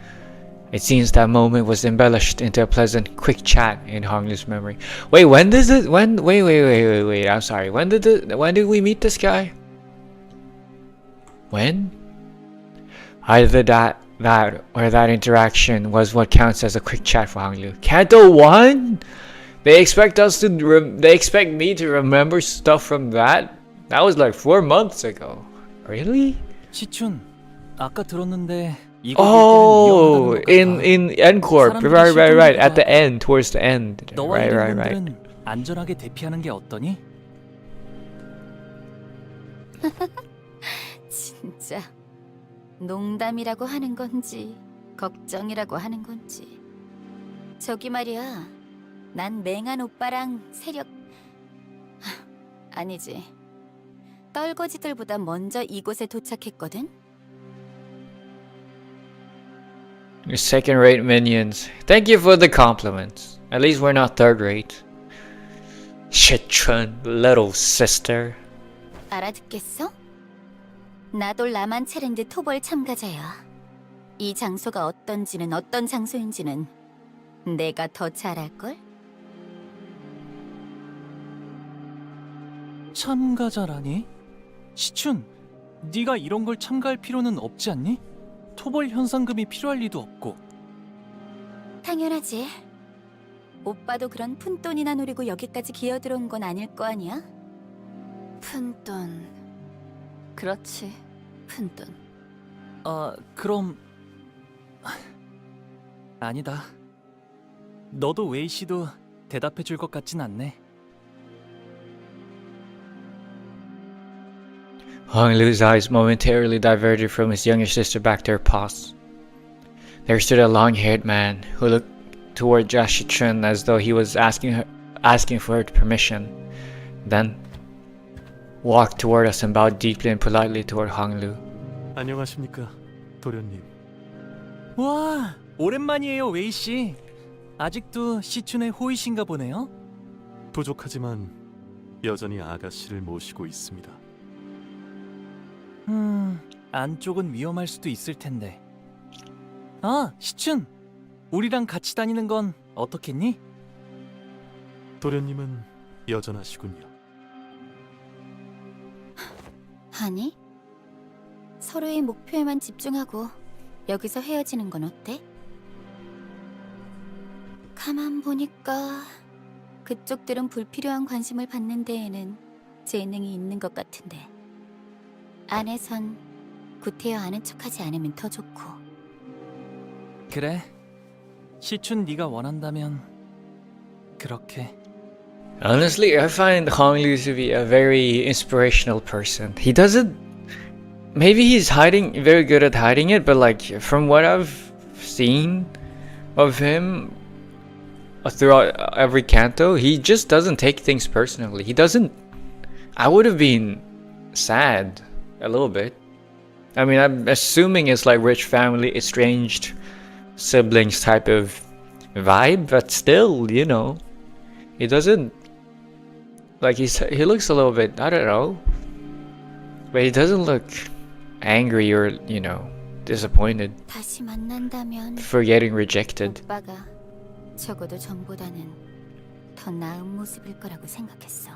A: It seems that moment was embellished into a pleasant, quick chat in Honglu's memory. Wait, when does it? When? Wait. I'm sorry. When did we meet this guy? When? Either that or that interaction was what counts as a quick chat for Honglu. Canto 1? They expect us to. They expect me to remember stuff from that. That was like 4 months ago. Really?
M: 시춘, 아까 들었는데 이거
A: Oh, in Encore. Right. At the end, towards the end.
M: 너와
A: Right.
M: 일본들은 안전하게 대피하는 게 어떠니?
B: 진짜 농담이라고 하는 건지 걱정이라고 하는 건지. 저기 말이야, 난 맹한 오빠랑 세력 아니지, 떨거지들보다 먼저 이곳에 도착했거든.
A: You're second-rate minions. Thank you for the compliments. At least we're not third-rate. Shitchun, little sister.
B: 알아듣겠어? 나도 라만 차렌드 토벌 참가자야. 이 장소가 어떤지는, 어떤 장소인지는 내가 더 잘 알걸?
M: 참가자라니? 시춘, 네가 이런 걸 참가할 필요는 없지 않니? 토벌 현상금이 필요할 리도 없고.
B: 당연하지. 오빠도 그런 푼돈이나 노리고 여기까지 기어들어온 건 아닐 거 아니야?
C: 푼돈. 그렇지, 푼돈.
M: 그럼 아니다. 너도 웨이 씨도 대답해 줄 것 같진 않네.
A: Hong Lu's eyes momentarily diverted from his younger sister back to her paws. There stood a long-haired man who looked toward Jashichun as though he was asking for her permission. Then walked toward us and bowed deeply and politely toward Hong Lu.
D: 안녕하십니까, 도련님.
M: 와, 오랜만이에요, 웨이 씨. 아직도 시춘의 호의신가 보네요.
D: 부족하지만 여전히 아가씨를 모시고 있습니다.
M: 안쪽은 위험할 수도 있을 텐데. 아, 시춘! 우리랑 같이 다니는 건 어떻겠니?
D: 도련님은 여전하시군요.
B: 아니, 서로의 목표에만 집중하고 여기서 헤어지는 건 어때? 가만 보니까 그쪽들은 불필요한 관심을 받는 데에는 재능이 있는 것 같은데 안에선 구태여 아는 척하지 않으면 더 좋고.
M: 그래. 시춘 네가 원한다면 그렇게.
A: Honestly, I find Hong Lu to be a very inspirational person. He doesn't... Maybe he's very good at hiding it, but like, from what I've seen of him throughout every canto, he just doesn't take things personally. He doesn't... I would have been sad a little bit. I mean, I'm assuming it's like rich family, estranged siblings type of vibe, but still, you know, he doesn't... Like, he looks a little bit, I don't know, but he doesn't look angry or, you know, disappointed
B: 다시 만난다면
A: for getting rejected.
B: 오빠가 적어도 전보다는 더 나은 모습일 거라고 생각했어.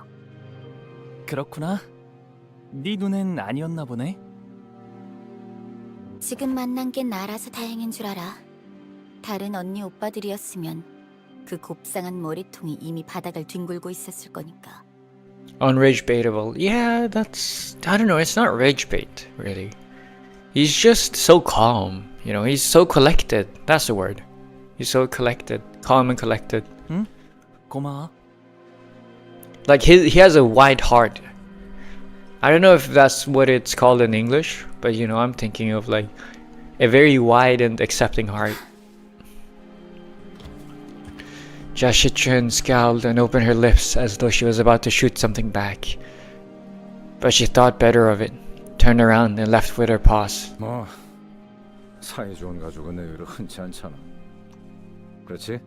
M: 그렇구나. 네 눈엔 아니었나 보네.
B: 지금 만난 게 나라서 다행인 줄 알아. 다른 언니 오빠들이었으면 그 곱상한 머리통이 이미 바닥을 뒹굴고 있었을 거니까.
A: Unrage baitable. Yeah, that's... I don't know, it's not rage bait, really. He's just so calm, you know, he's so collected. That's the word. He's so collected. Calm and collected.
M: 응? 고마워.
A: Like, he has a wide heart. I don't know if that's what it's called in English, but you know, I'm thinking of like a very wide and accepting heart. Jashichun scowled and opened her lips as though she was about to shoot something back. But she thought better of it, turned around and left with her paws.
J: 뭐 사이 좋은 가족은 의외로 흔치 않잖아. 그렇지?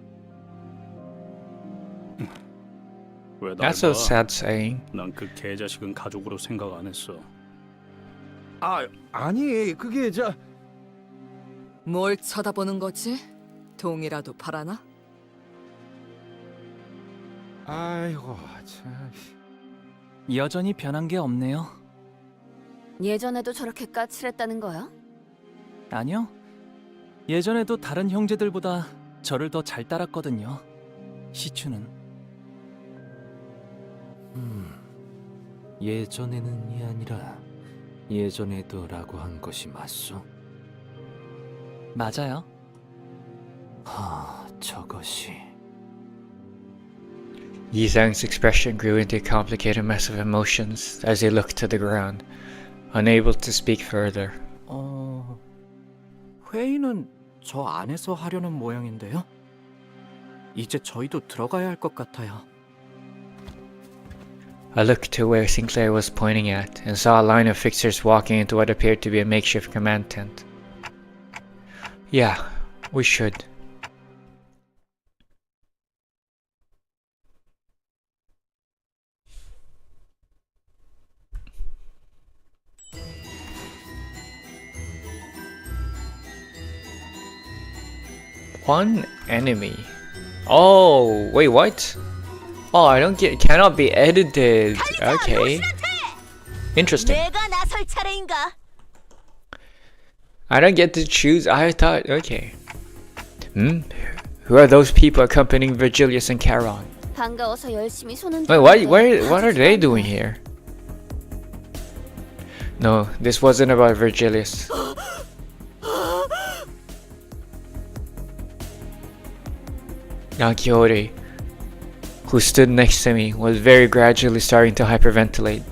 A: That's a sad saying.
K: 난 그 개자식은 가족으로 생각 안 했어.
J: 아니 그게
H: 뭘 쳐다보는 거지? 동이라도 바라나?
J: 아이고 참.
M: 여전히 변한 게 없네요.
C: 예전에도 저렇게 까칠했다는 거야?
M: 아니요. 예전에도 다른 형제들보다 저를 더 잘 따랐거든요. 시추는.
L: 예전에는이 아니라 예전에도라고 한 것이 맞소?
M: 맞아요.
L: 저것이...
A: Yizang's expression grew into a complicated mess of emotions as he looked to the ground, unable to speak further.
E: 회의는 저 안에서 하려는 모양인데요. 이제 저희도 들어가야 할 것 같아요.
A: I looked to where Sinclair was pointing at and saw a line of fixers walking into what appeared to be a makeshift command tent. Yeah, we should. One enemy. Oh, wait, what? Oh, I don't get. Cannot be edited. Okay. Interesting.
C: 내가 나설 차례인가?
A: I don't get to choose. I thought. Okay. Who are those people accompanying Virgilius and Charon?
C: 반가워서 열심히 손은
A: Wait, what are they doing here? No, this wasn't about Virgilius. Don Quixote, who stood next to me, was very gradually starting to hyperventilate.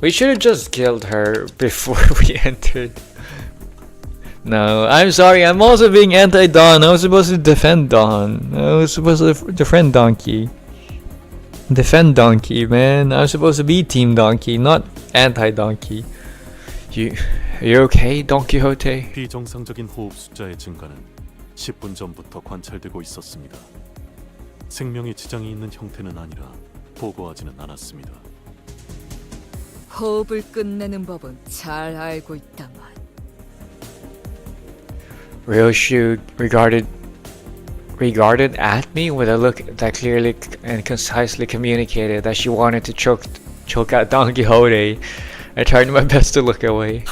A: We should have just killed her before we entered. No, I'm sorry, I'm also being anti-Don. I was supposed to defend Don. I was supposed to defend Donkey. Defend Donkey, man. I'm supposed to be Team Donkey, not anti-Donkey. You're okay, Don Quixote?
D: 비정상적인 호흡 숫자의 증가는 10분 전부터 관찰되고 있었습니다. 생명에 지장이 있는 형태는 아니라 보고하지는 않았습니다.
H: 호흡을 끝내는 법은 잘 알고 있다만.
A: Ryoshu regarded at me with a look that clearly and concisely communicated that she wanted to choke out Don Quixote. I tried my best to look away.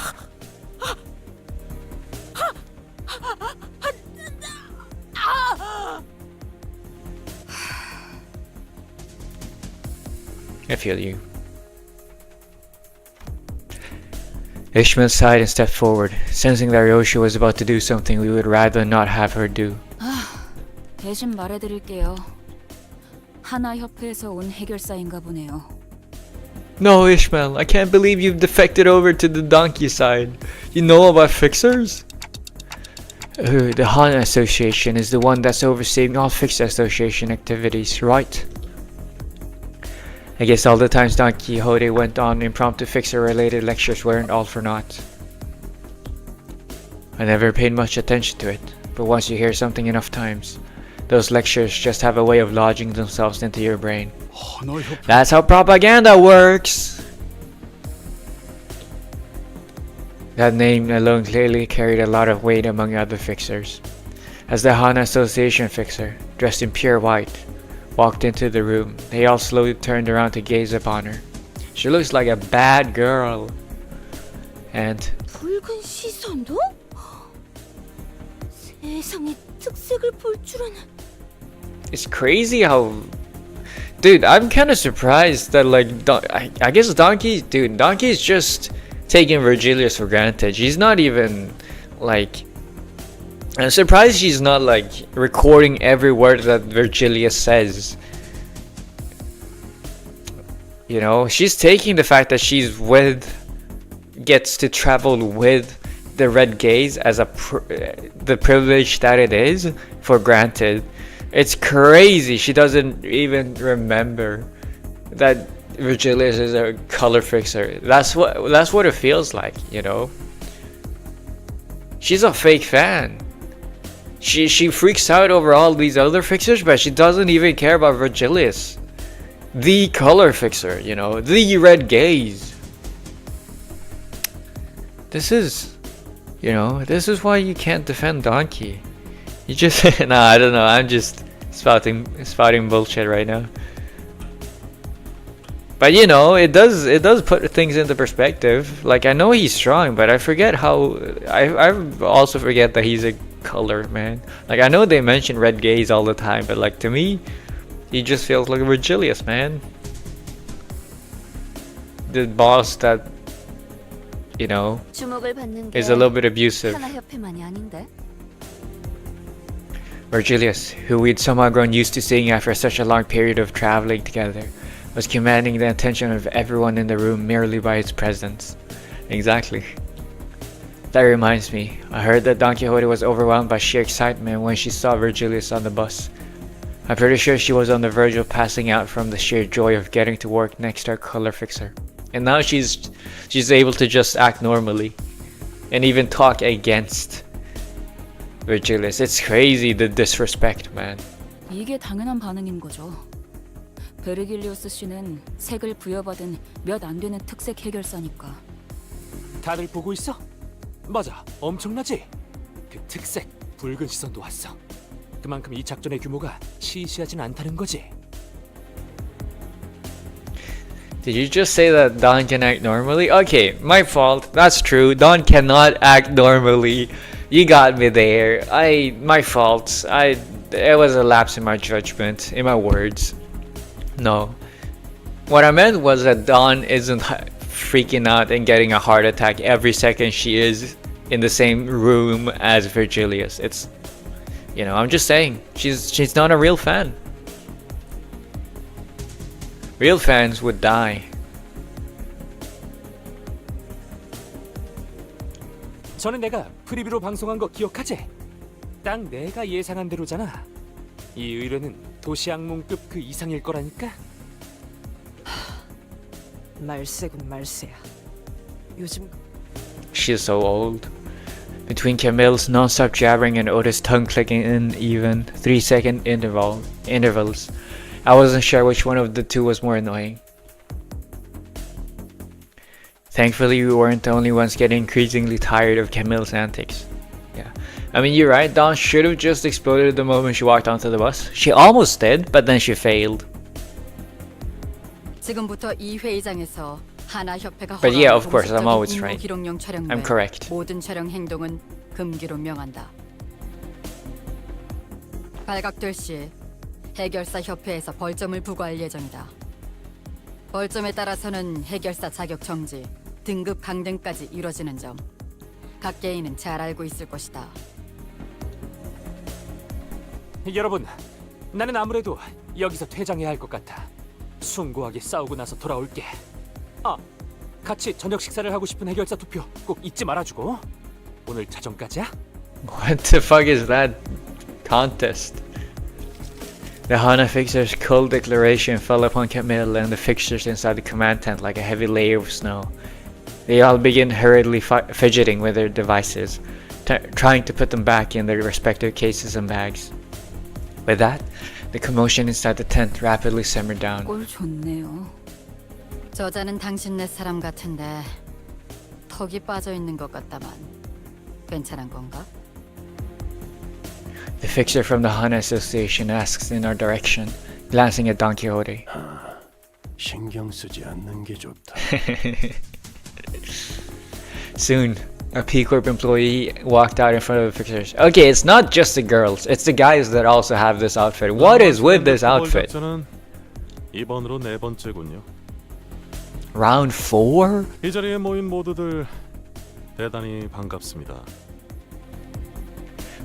A: I feel you. Ishmael sighed and stepped forward, sensing that Ryoshu was about to do something we would rather not have her do.
F: 대신 말해드릴게요. 하나 협회에서 온 해결사인가 보네요.
A: No, Ishmael, I can't believe you've defected over to the donkey side. You know about fixers? The Hana Association is the one that's overseeing all Fixer Association activities, right? I guess all the times Don Quixote went on impromptu Fixer-related lectures weren't all for naught. I never paid much attention to it, but once you hear something enough times, those lectures just have a way of lodging themselves into your brain. That's how propaganda works! That name alone clearly carried a lot of weight among other Fixers. As the Hana Association Fixer, dressed in pure white, walked into the room, they all slowly turned around to gaze upon her. She looks like a bad girl. And
C: 붉은 시선도? 세상에 특색을 볼 줄은.
A: it's crazy how... Dude, I'm kind of surprised that like... I guess Donkey's just taking Virgilius for granted. She's not even like... I'm surprised she's not like recording every word that Virgilius says. You know, she's taking the fact that gets to travel with the Red Gaze as the privilege that it is for granted. It's crazy. She doesn't even remember that Virgilius is a color fixer. That's what it feels like, you know. She's a fake fan. She freaks out over all these other fixers, but she doesn't even care about Virgilius, the color fixer, you know, the Red Gaze. This is why you can't defend Donkey. You just nah, I don't know. I'm just spouting bullshit right now. But you know, it does put things into perspective. Like, I know he's strong, but I forget how. I also forget that he's a color man. Like, I know they mention Red Gaze all the time, but like, to me, he just feels like a Virgilius, man. The boss that, you know,
C: 주목을 받는
A: is a little bit abusive.
C: 하나 협회만이 아닌데.
A: Virgilius, who we'd somehow grown used to seeing after such a long period of traveling together, was commanding the attention of everyone in the room merely by its presence. Exactly. That reminds me, I heard that Don Quixote was overwhelmed by sheer excitement when she saw Virgilius on the bus. I'm pretty sure she was on the verge of passing out from the sheer joy of getting to work next to our color fixer. And now she's able to just act normally and even talk against Virgilius. It's crazy, the disrespect, man.
F: 이게 당연한 반응인 거죠. 베르길리우스 씨는 색을 부여받은 몇 안 되는 특색 해결사니까.
L: 다들 보고 있어? 맞아, 엄청나지? 그 특색 붉은 시선도 왔어. 그만큼 이 작전의 규모가 시시하진 않다는 거지.
A: Did you just say that Don can act normally? Okay, my fault. That's true. Don cannot act normally. You got me there. My fault. It was a lapse in my judgment, in my words. No. What I meant was that Dawn isn't freaking out and getting a heart attack every second she is in the same room as Virgilius. It's, you know, I'm just saying, she's not a real fan. Real fans would die.
L: 전에 내가 프리뷰로 방송한 거 기억하지? 딱 내가 예상한 대로잖아. 이 의뢰는 도시 악몽급 그 이상일 거라니까.
I: 말세군 말세야. 요즘
A: She's so old. Between Camille's non-stop jabbering and Otis' tongue clicking in even 3-second intervals, I wasn't sure which one of the two was more annoying. Thankfully, we weren't the only ones getting increasingly tired of Camille's antics. Yeah, I mean, you're right, Dawn should have just exploded the moment she walked onto the bus. She almost did, but then she failed.
B: 지금부터 이 회의장에서 하나 협회가
A: But yeah, of
B: 허가한
A: course, I'm
B: 공식적인
A: always
B: 임무
A: right.
B: 기록용 촬영
A: I'm
B: 외
A: correct.
B: 모든 촬영 행동은 금기로 명한다. 발각될 시 해결사 협회에서 벌점을 부과할 예정이다. 벌점에 따라서는 해결사 자격 정지, 등급 강등까지 이뤄지는 점 각 개인은 잘 알고 있을 것이다.
L: 여러분, 나는 아무래도 여기서 퇴장해야 할 것 같아. 숭고하게 싸우고 나서 돌아올게. 아, 같이 저녁 식사를 하고 싶은 해결사 투표 꼭 잊지 말아주고. 오늘 자정까지야?
A: What the fuck is that contest? The Hana fixers' cold declaration fell upon Camille and the fixers inside the command tent like a heavy layer of snow. They all began hurriedly fidgeting with their devices, trying to put them back in their respective cases and bags. With that, the commotion inside the tent rapidly simmered down.
F: 꼴 좋네요.
B: 저자는 당신네 사람 같은데 턱이 빠져 있는 것 같다만 괜찮은 건가?
A: The fixer from the Hana Association asks in our direction, glancing at Don Quixote.
G: 신경 쓰지 않는 게 좋다.
A: Soon, a P Corp employee walked out in front of the fixers. Okay, it's not just the girls, it's the guys that also have this outfit. What is with this outfit?
D: 작전은 이번으로 네 번째군요.
A: Round 4?
D: 이 자리에 모인 모두들 대단히 반갑습니다.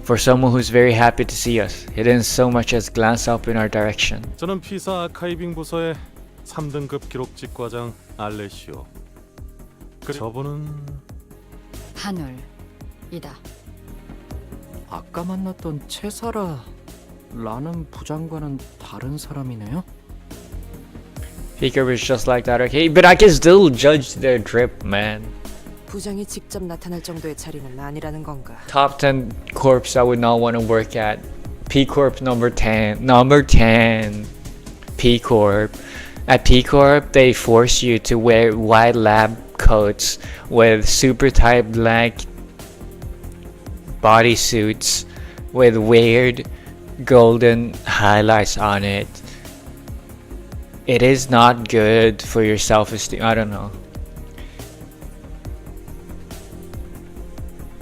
A: For someone who's very happy to see us, he didn't so much as glance up in our direction.
D: 저는 피사 아카이빙 부서의 3등급 기록직 과장 알레시오. 저분은
B: 하늘이다.
E: 아까 만났던 채사라라는 부장과는 다른 사람이네요.
A: Peeker was just like that, okay? But I can still judge their drip, man.
I: 부장이 직접 나타날 정도의 자리는 아니라는 건가?
A: Top 10 corps I would not want to work at. P Corp number 10. Number 10. P Corp. At P Corp, they force you to wear white lab coats with super tight black bodysuits with weird golden highlights on it. It is not good for your self-esteem. I don't know.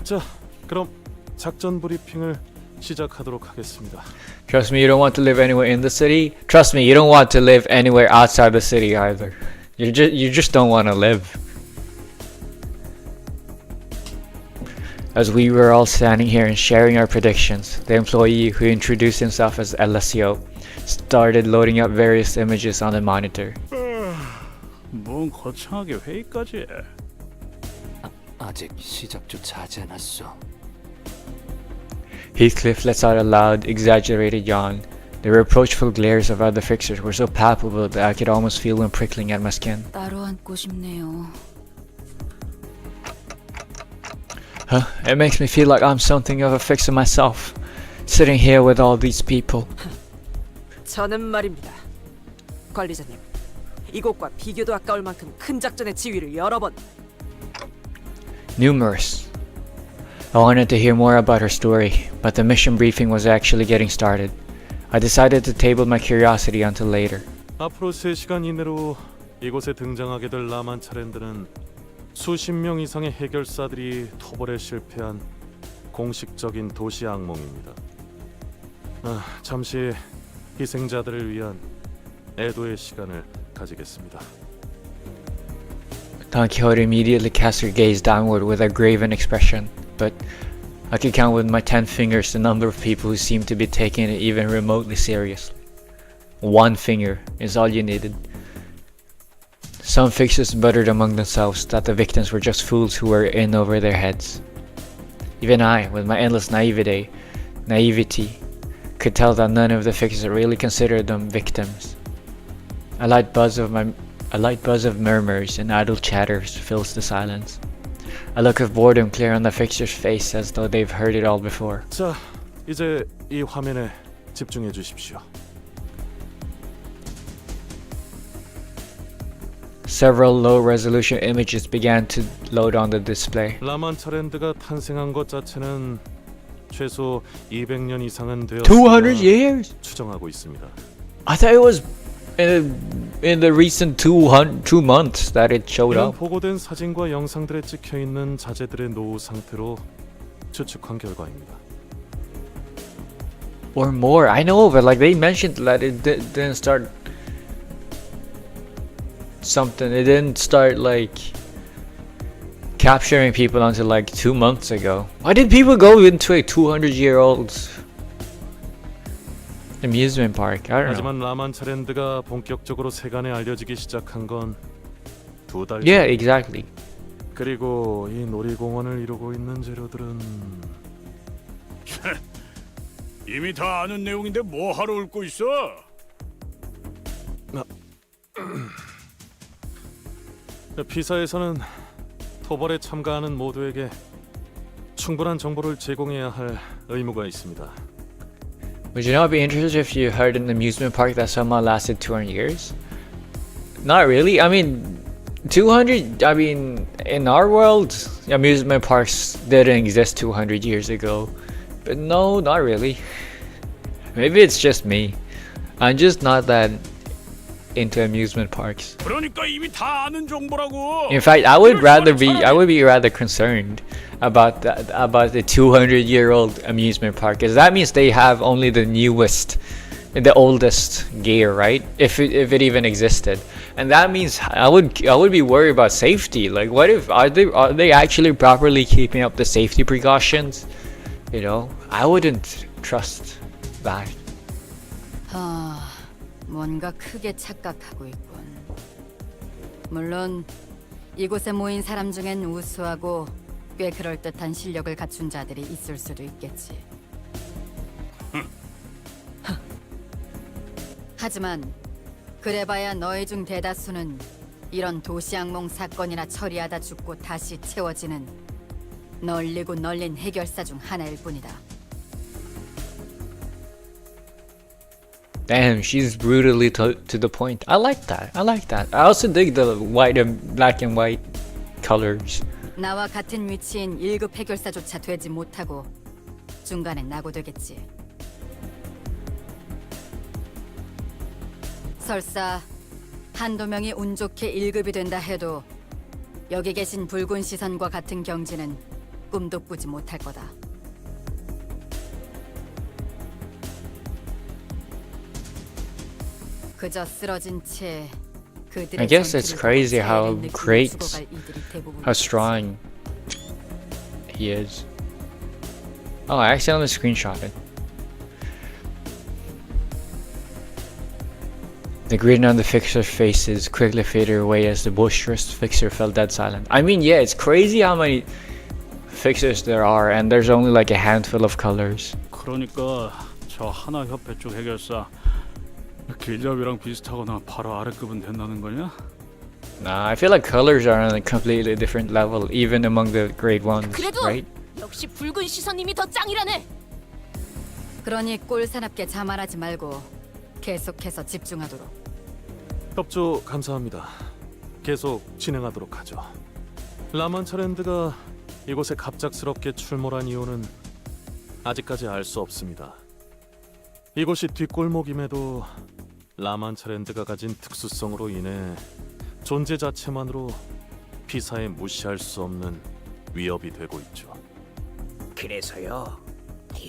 D: 자, 그럼 작전 브리핑을 시작하도록 하겠습니다.
A: Trust me, you don't want to live anywhere in the city. Trust me, you don't want to live anywhere outside the city either. You just don't want to live. As we were all standing here and sharing our predictions, the employee who introduced himself as Alessio started loading up various images on the monitor.
K: 뭔 거창하게 회의까지 해.
L: 아직 시작조차 하지 않았어.
A: Heathcliff lets out a loud, exaggerated yawn. The reproachful glares of other fixers were so palpable that I could almost feel them prickling at my skin.
F: 따로 앉고 싶네요.
A: It makes me feel like I'm something of a fixer myself, sitting here with all these people.
I: 저는 말입니다. 관리자님, 이곳과 비교도 아까울 만큼 큰 작전의 지휘를 여러 번
A: Numerous. I wanted to hear more about her story, but the mission briefing was actually getting started. I decided to table my curiosity until later.
D: 앞으로 3시간 이내로 이곳에 등장하게 될 라만 차랜드는 수십 명 이상의 해결사들이 토벌에 실패한 공식적인 도시 악몽입니다. 잠시 희생자들을 위한 애도의 시간을 가지겠습니다.
A: Don Quixote immediately cast her gaze downward with a graven expression, but I could count with my 10 fingers the number of people who seemed to be taking it even remotely seriously. 1 finger is all you needed. Some fixers muttered among themselves that the victims were just fools who were in over their heads. Even I, with my endless naivety, could tell that none of the fixers really considered them victims. A light buzz of murmurs and idle chatters fills the silence. A look of boredom clear on the fixer's face as though they've heard it all before.
D: 자, 이제 이 화면에 집중해 주십시오.
A: Several low-resolution images began to load on the display.
D: 라만 차랜드가 탄생한 것 자체는 최소 200년 이상은
A: 200
D: 되었으리라
A: years?
D: 추정하고 있습니다.
A: I thought it was in the recent 2 months that it showed
D: 이런
A: up.
D: 보고된 사진과 영상들에 찍혀 있는 자재들의 노후 상태로 추측한 결과입니다.
A: Or more. I know, but like they mentioned that it didn't start something. It didn't start like capturing people until like 2 months ago. Why did people go into a 200-year-old amusement park? I don't know.
D: 하지만 라만 차랜드가 본격적으로 세간에 알려지기 시작한 건 2달 전.
A: Yeah, exactly.
D: 그리고 이 놀이공원을 이루고 있는 재료들은
K: 이미 다 아는 내용인데 뭐 하러 읊고 있어?
D: 피사에서는 토벌에 참가하는 모두에게 충분한 정보를 제공해야 할 의무가 있습니다.
A: Would you not be interested if you heard an amusement park that somehow lasted 200 years? Not really. I mean, 200. I mean, in our world, amusement parks didn't exist 200 years ago. But no, not really. Maybe it's just me. I'm just not that into amusement parks.
K: 그러니까 이미 다 아는 정보라고.
A: In fact, I would be rather concerned about the 200-year-old amusement park, because that means they have only the newest, the oldest gear, right? If it even existed, and that means I would be worried about safety. Like, what if are they actually properly keeping up the safety precautions? You know, I wouldn't trust that.
B: 뭔가 크게 착각하고 있군. 물론 이곳에 모인 사람 중엔 우수하고 꽤 그럴듯한 실력을 갖춘 자들이 있을 수도 있겠지. 하지만 그래봐야 너희 중 대다수는 이런 도시 악몽 사건이나 처리하다 죽고 다시 채워지는 널리고 널린 해결사 중 하나일 뿐이다.
A: Damn, she's brutally to the point. I like that. I also dig the white and black and white colors.
B: 나와 같은 위치인 1급 해결사조차 되지 못하고 중간에 낙오되겠지. 설사 한두 명이 운 좋게 1급이 된다 해도 여기 계신 붉은 시선과 같은 경지는 꿈도 꾸지 못할 거다. 그저 쓰러진 채 그들의
A: I guess it's
B: 전투를
A: crazy
B: 보고
A: how
B: 자해를 느끼며
A: great,
B: 죽어갈 이들이 대부분이지.
A: how strong he is. Oh, I accidentally screenshotted. The grin on the fixer's faces quickly faded away as the boisterous fixer fell dead silent. I mean, yeah, it's crazy how many fixers there are, and there's only like a handful of colors.
K: 그러니까 저 하나 협회 쪽 해결사 길잡이랑 비슷하거나 바로 아래급은 된다는 거냐?
A: Nah, I feel like colors are on a completely different level, even among the grade ones,
C: 그래도
A: right?
C: 역시 붉은 시선님이 더 짱이라네.
B: 그러니 꼴사납게 자만하지 말고 계속해서 집중하도록.
D: 협조 감사합니다. 계속 진행하도록 하죠. 라만 차랜드가 이곳에 갑작스럽게 출몰한 이유는 아직까지 알 수 없습니다. 이곳이 뒷골목임에도 라만차랜드가 가진 특수성으로 인해 존재 자체만으로 피사에 무시할 수 없는 위협이 되고 있죠.
L: 그래서요.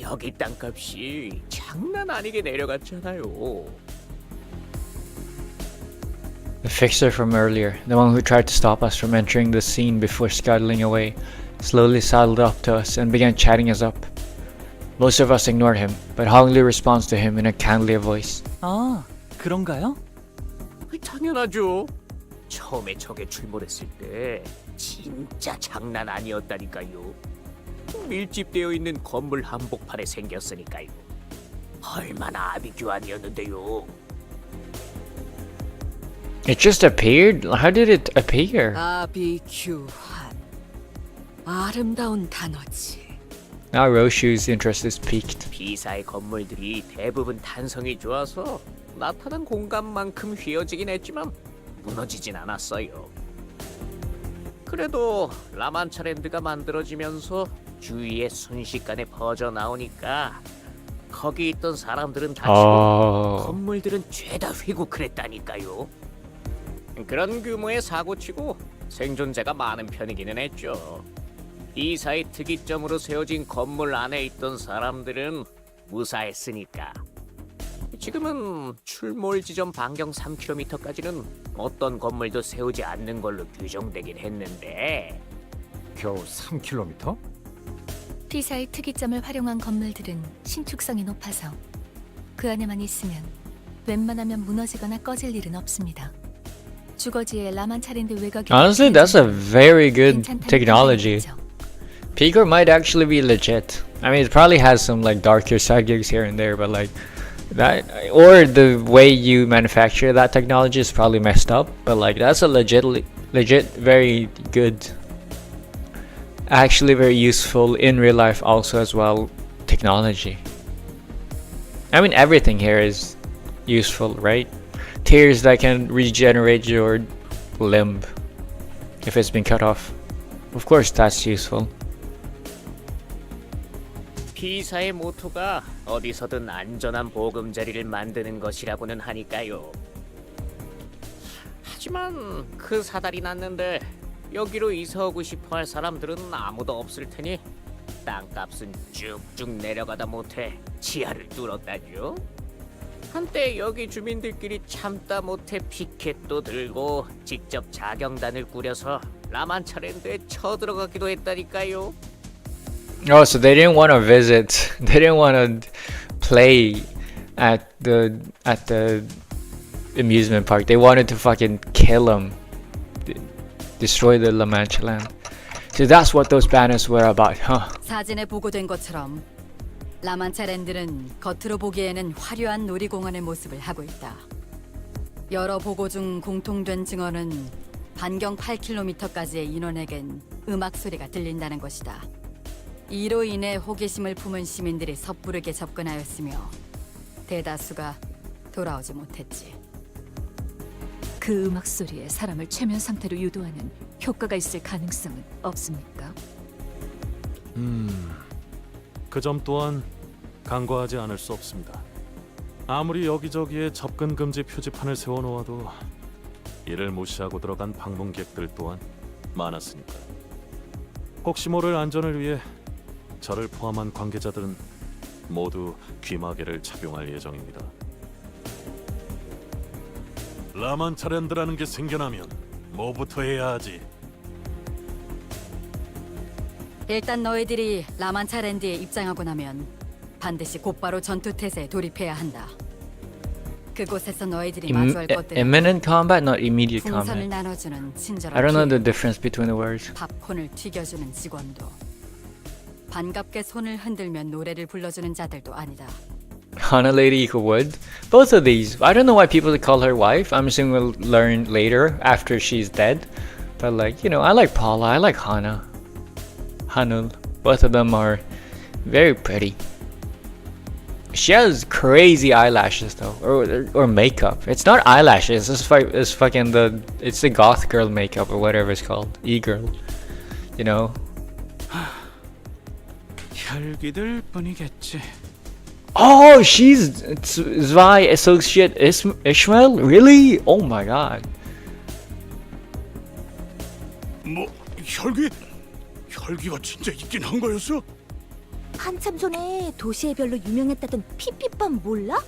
L: 여기 땅값이 장난 아니게 내려갔잖아요.
A: The fixer from earlier, the one who tried to stop us from entering the scene before scuttling away, slowly sidled up to us and began chatting us up. Most of us ignored him, but Hong Li responds to him in a kindly voice.
M: 아, 그런가요?
L: 당연하죠. 처음에 저게 출몰했을 때 진짜 장난 아니었다니까요. 밀집되어 있는 건물 한복판에 생겼으니까요. 얼마나 아비규환이었는데요.
A: It just appeared? How did it appear?
I: 아비규환. 아름다운 단어지.
A: Now Roshu's interest is piqued.
L: B사의 건물들이 대부분 탄성이 좋아서 나타난 공간만큼 휘어지긴 했지만 무너지진 않았어요. 그래도 라만차랜드가 만들어지면서 주위에 순식간에 퍼져 나오니까 거기 있던 사람들은 다치고 건물들은 죄다 휘고 그랬다니까요. 그런 규모의 사고치고 생존자가 많은 편이기는 했죠. B사의 특이점으로 세워진 건물 안에 있던 사람들은 무사했으니까. 지금은 출몰 지점 반경 3km까지는 어떤 건물도 세우지 않는 걸로 규정되긴 했는데
J: 겨우 3km?
B: 피사의 특이점을 활용한 건물들은 신축성이 높아서 그 안에만 있으면 웬만하면 무너지거나 꺼질 일은 없습니다. 주거지의 라만차랜드 외곽이
A: Honestly, that's a very good technology. Pico might actually be legit. I mean, it probably has some like darker side gigs here and there, but like that, or the way you manufacture that technology is probably messed up. But like that's a legit, very good, actually very useful in real life also as well technology. I mean, everything here is useful, right? Tears that can regenerate your limb if it's been cut off. Of course, that's useful.
L: B사의 모토가 어디서든 안전한 보금자리를 만드는 것이라고는 하니까요. 하지만 그 사달이 났는데 여기로 이사오고 싶어할 사람들은 아무도 없을 테니 땅값은 쭉쭉 내려가다 못해 지하를 뚫었다죠. 한때 여기 주민들끼리 참다 못해 피켓도 들고 직접 자경단을 꾸려서 라만차랜드에 쳐들어가기도 했다니까요.
A: Oh, so they didn't want to visit. They didn't want to play at the amusement park. They wanted to fucking kill them, destroy the La Mancha land. So that's what those banners were about, huh?
F: 사진에 보고된 것처럼 라만차랜드는 겉으로 보기에는 화려한 놀이공원의 모습을 하고 있다. 여러 보고 중 공통된 증언은 반경 8km까지의 인원에겐 음악 소리가 들린다는 것이다. 이로 인해 호기심을 품은 시민들이 섣부르게 접근하였으며 대다수가 돌아오지 못했지.
C: 그 음악 소리에 사람을 최면 상태로 유도하는 효과가 있을 가능성은 없습니까?
D: 그 점 또한 간과하지 않을 수 없습니다. 아무리 여기저기에 접근 금지 표지판을 세워놓아도 이를 무시하고 들어간 방문객들 또한 많았으니까. 혹시 모를 안전을 위해 저를 포함한 관계자들은 모두 귀마개를 착용할 예정입니다. 라만차랜드라는 게 생겨나면 뭐부터 해야 하지?
F: 일단 너희들이 라만차랜드에 입장하고 나면 반드시 곧바로 전투태세에 돌입해야 한다. 그곳에서 너희들이 마주할 것들은
A: Imminent combat, not immediate
F: 풍선을
A: combat.
F: 나눠주는 친절한
A: I don't know the
F: 기회,
A: difference between the words.
F: 팝콘을 튀겨주는 직원도, 반갑게 손을 흔들면 노래를 불러주는 자들도 아니다.
A: Hana Lady who would. Both of these. I don't know why people call her wife. I'm assuming we'll learn later after she's dead. But like, you know, I like Paula, I like Hana. Hanul. Both of them are very pretty. She has crazy eyelashes though, or makeup. It's not eyelashes. It's fucking the goth girl makeup or whatever it's called, e-girl. You know,
K: 혈기들 뿐이겠지.
A: Oh, she's Zwei Associate Ishmael? Really? Oh my god.
D: 뭐 혈기가 진짜 있긴 한 거였어?
C: 한참 전에 도시의 별로 유명했다던 피피밤 몰라?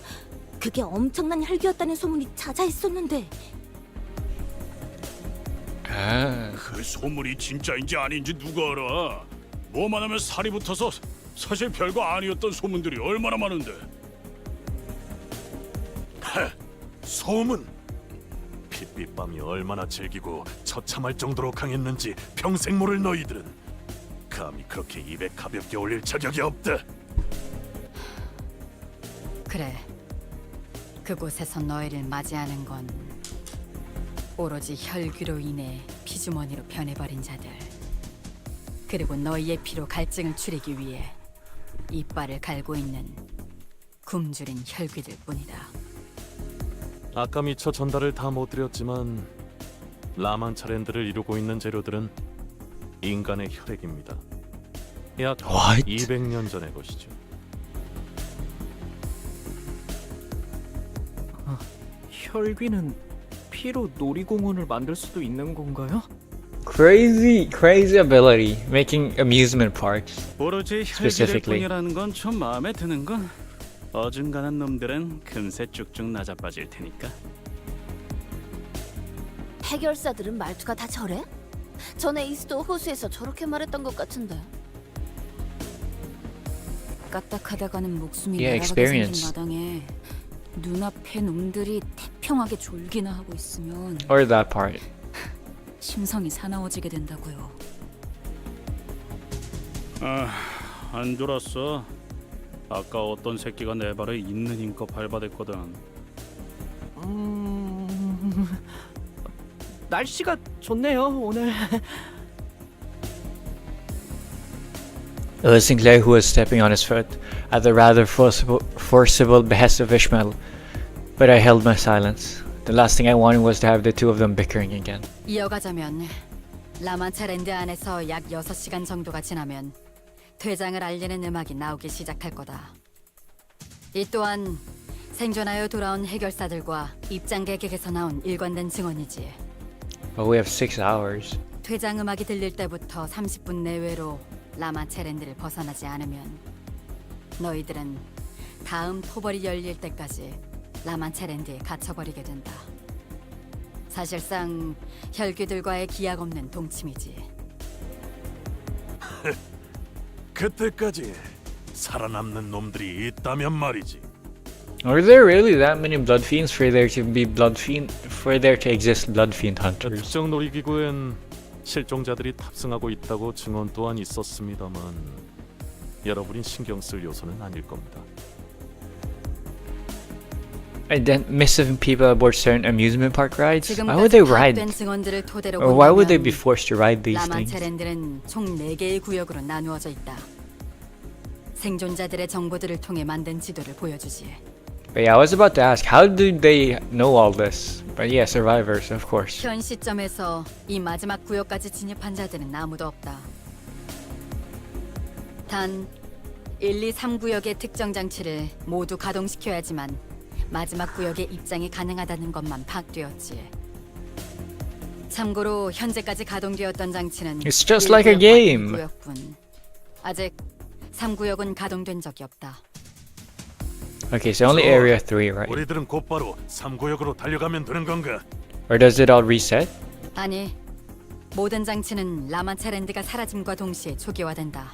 C: 그게 엄청난 혈기였다는 소문이 자자했었는데.
D: 그 소문이 진짜인지 아닌지 누가 알아? 뭐만 하면 살이 붙어서 사실 별거 아니었던 소문들이 얼마나 많은데. 소문! 핏빛밤이 얼마나 즐기고 처참할 정도로 강했는지 평생 모를 너희들은 감히 그렇게 입에 가볍게 올릴 자격이 없다.
B: 그래. 그곳에서 너희를 맞이하는 건 오로지 혈귀로 인해 피주머니로 변해버린 자들, 그리고 너희의 피로 갈증을 추리기 위해 이빨을 갈고 있는 굶주린 혈귀들 뿐이다.
D: 아까 미처 전달을 다 못 드렸지만 라만차랜드를 이루고 있는 재료들은 인간의 혈액입니다. 약
A: What?
D: 200년 전의 것이죠.
E: 혈귀는 피로 놀이공원을 만들 수도 있는 건가요?
A: Crazy ability. Making amusement parks.
K: 오로지 혈기들
A: Specifically.
K: 뿐이라는 건 좀 마음에 드는군. 어중간한 놈들은 금세 쭉쭉 낮아빠질 테니까.
C: 해결사들은 말투가 다 저래? 전에 이스도 호수에서 저렇게 말했던 것 같은데.
F: 까딱하다가는 목숨이
A: Yeah,
F: 날아가게 생긴
A: experience.
F: 마당에 눈앞에 놈들이 태평하게 졸기나 하고 있으면
A: Or that part.
F: 심성이 사나워지게 된다고요.
K: 안 졸았어. 아까 어떤 새끼가 내 발에 있는 힘껏 밟아댔거든.
E: 날씨가 좋네요 오늘.
A: It was Sinclair who was stepping on his foot at the rather forcible behest of Ishmael, but I held my silence. The last thing I wanted was to have the two of them bickering again.
B: 이어가자면 라만차랜드 안에서 약 6시간 정도가 지나면 퇴장을 알리는 음악이 나오기 시작할 거다. 이 또한 생존하여 돌아온 해결사들과 입장객에게서 나온 일관된 증언이지.
A: But we have 6 hours.
B: 퇴장 음악이 들릴 때부터 30분 내외로 라만차랜드를 벗어나지 않으면 너희들은 다음 토벌이 열릴 때까지 라만차랜드에 갇혀버리게 된다. 사실상 혈귀들과의 기약 없는 동침이지.
D: 그때까지 살아남는 놈들이 있다면 말이지.
A: Are there really that many blood fiends for there to exist blood fiend hunters?
D: 특정 놀이기구엔 실종자들이 탑승하고 있다고 증언 또한 있었습니다만 여러분이 신경 쓸 요소는 아닐 겁니다.
A: Missing people aboard certain amusement park rides? Why would
B: 지금까지
A: they ride?
B: 파악된 증언들을 토대로
A: Or why would they be
B: 본다면
A: forced to ride these things?
B: 라만차랜드는 총 4개의 구역으로 나누어져 있다. 생존자들의 정보들을 통해 만든 지도를 보여주지.
A: But yeah, I was about to ask, how do they know all this? But yeah, survivors, of course.
B: 현 시점에서 이 마지막 구역까지 진입한 자들은 아무도 없다. 단 1, 2, 3구역의 특정 장치를 모두 가동시켜야지만 마지막 구역에 입장이 가능하다는 것만 파악되었지. 참고로 현재까지 가동되었던 장치는
A: It's just like a game.
B: 1구역뿐. 아직 3구역은 가동된 적이 없다.
A: Okay, so only area 3, right?
D: 우리들은 곧바로 3구역으로 달려가면 되는 건가?
A: Or does it all reset?
B: 아니, 모든 장치는 라만차랜드가 사라짐과 동시에 초기화된다.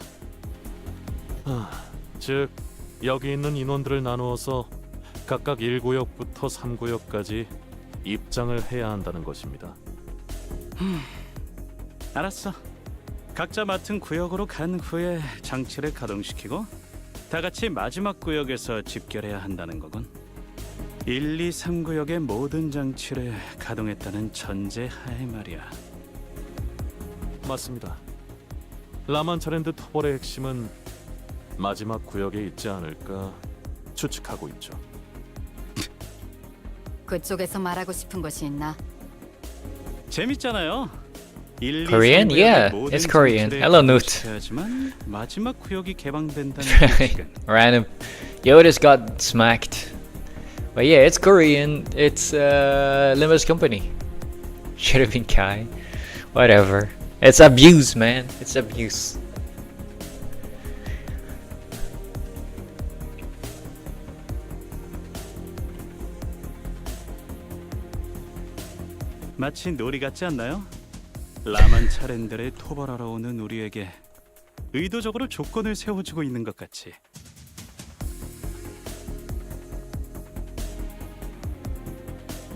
D: 즉 여기 있는 인원들을 나누어서 각각 1구역부터 3구역까지 입장을 해야 한다는 것입니다.
K: 알았어. 각자 맡은 구역으로 간 후에 장치를 가동시키고 다 같이 마지막 구역에서 집결해야 한다는 거군. 1, 2, 3구역의 모든 장치를 가동했다는 전제하에 말이야.
D: 맞습니다. 라만차랜드 토벌의 핵심은 마지막 구역에 있지 않을까 추측하고 있죠.
B: 그쪽에서 말하고 싶은 것이 있나?
K: 재밌잖아요. 1, 2,
A: Korean?
K: 3
A: Yeah,
K: 모든
A: it's Korean.
K: 전투에
A: Hello, Newt.
K: 지켜야지만 마지막 구역이 개방된다는 소식은
A: Random. Yoda's got smacked. But yeah, it's Korean. It's Limbus Company. Should have been Kai. Whatever. It's abuse, man. It's abuse.
K: 마치 놀이 같지 않나요? 라만 차렌들을 토벌하러 오는 우리에게 의도적으로 조건을 세워주고 있는 것 같이.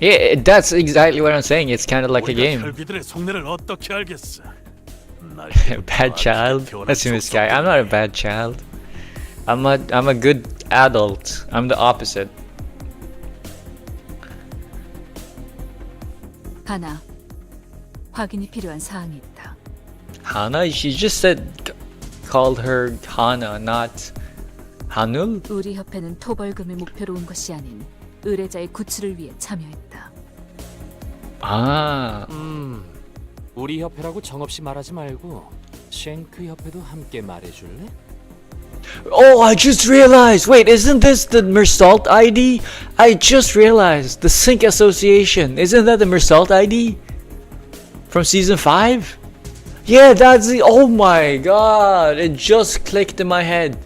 A: Yeah, that's exactly what I'm saying. It's kind of like a
D: 우리가
A: game.
D: 혈귀들의 속내를 어떻게 알겠어? 날
A: Bad child. Listen to this guy. I'm not a bad child. I'm a good adult. I'm the opposite.
F: 하나, 확인이 필요한 사항이 있다.
A: Hana? She just said, called her Hana, not Hanul?
F: 우리 협회는 토벌금을 목표로 온 것이 아닌 의뢰자의 구출을 위해 참여했다.
A: Ah.
L: 우리 협회라고 정없이 말하지 말고 쉔크 협회도 함께 말해줄래?
A: Oh, I just realized. Wait, isn't this the Mersalt ID? I just realized. The Sync Association. Isn't that the Mersalt ID? From season 5? Yeah, that's the... Oh my god. It just clicked in my head.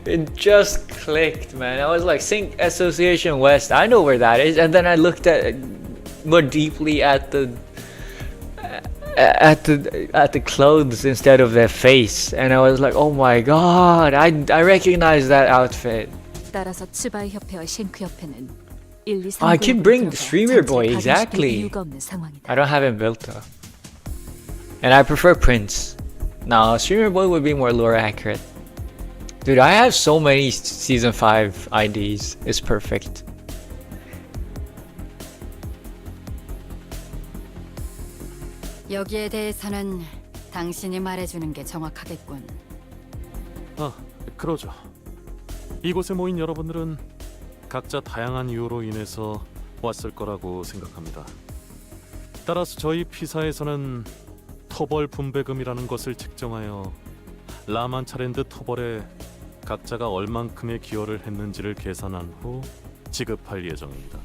A: It just clicked, man. I was like, Sync Association West. I know where that is. And then I looked at more deeply at the clothes instead of their face, and I was like, oh my god, I recognize that outfit.
F: 따라서 츠바이 협회와 쉔크 협회는 1, 2, 3
A: I can bring the streamer boy, exactly.
F: 이유가 없는 상황이다.
A: I don't have him built though, and I prefer Prince. No, streamer boy would be more lore accurate. Dude, I have so many season 5 IDs. It's perfect.
B: 여기에 대해서는 당신이 말해주는 게 정확하겠군.
D: 그러죠. 이곳에 모인 여러분들은 각자 다양한 이유로 인해서 왔을 거라고 생각합니다. 따라서 저희 피사에서는 토벌 분배금이라는 것을 책정하여 라만차랜드 토벌에 각자가 얼만큼의 기여를 했는지를 계산한 후 지급할 예정입니다.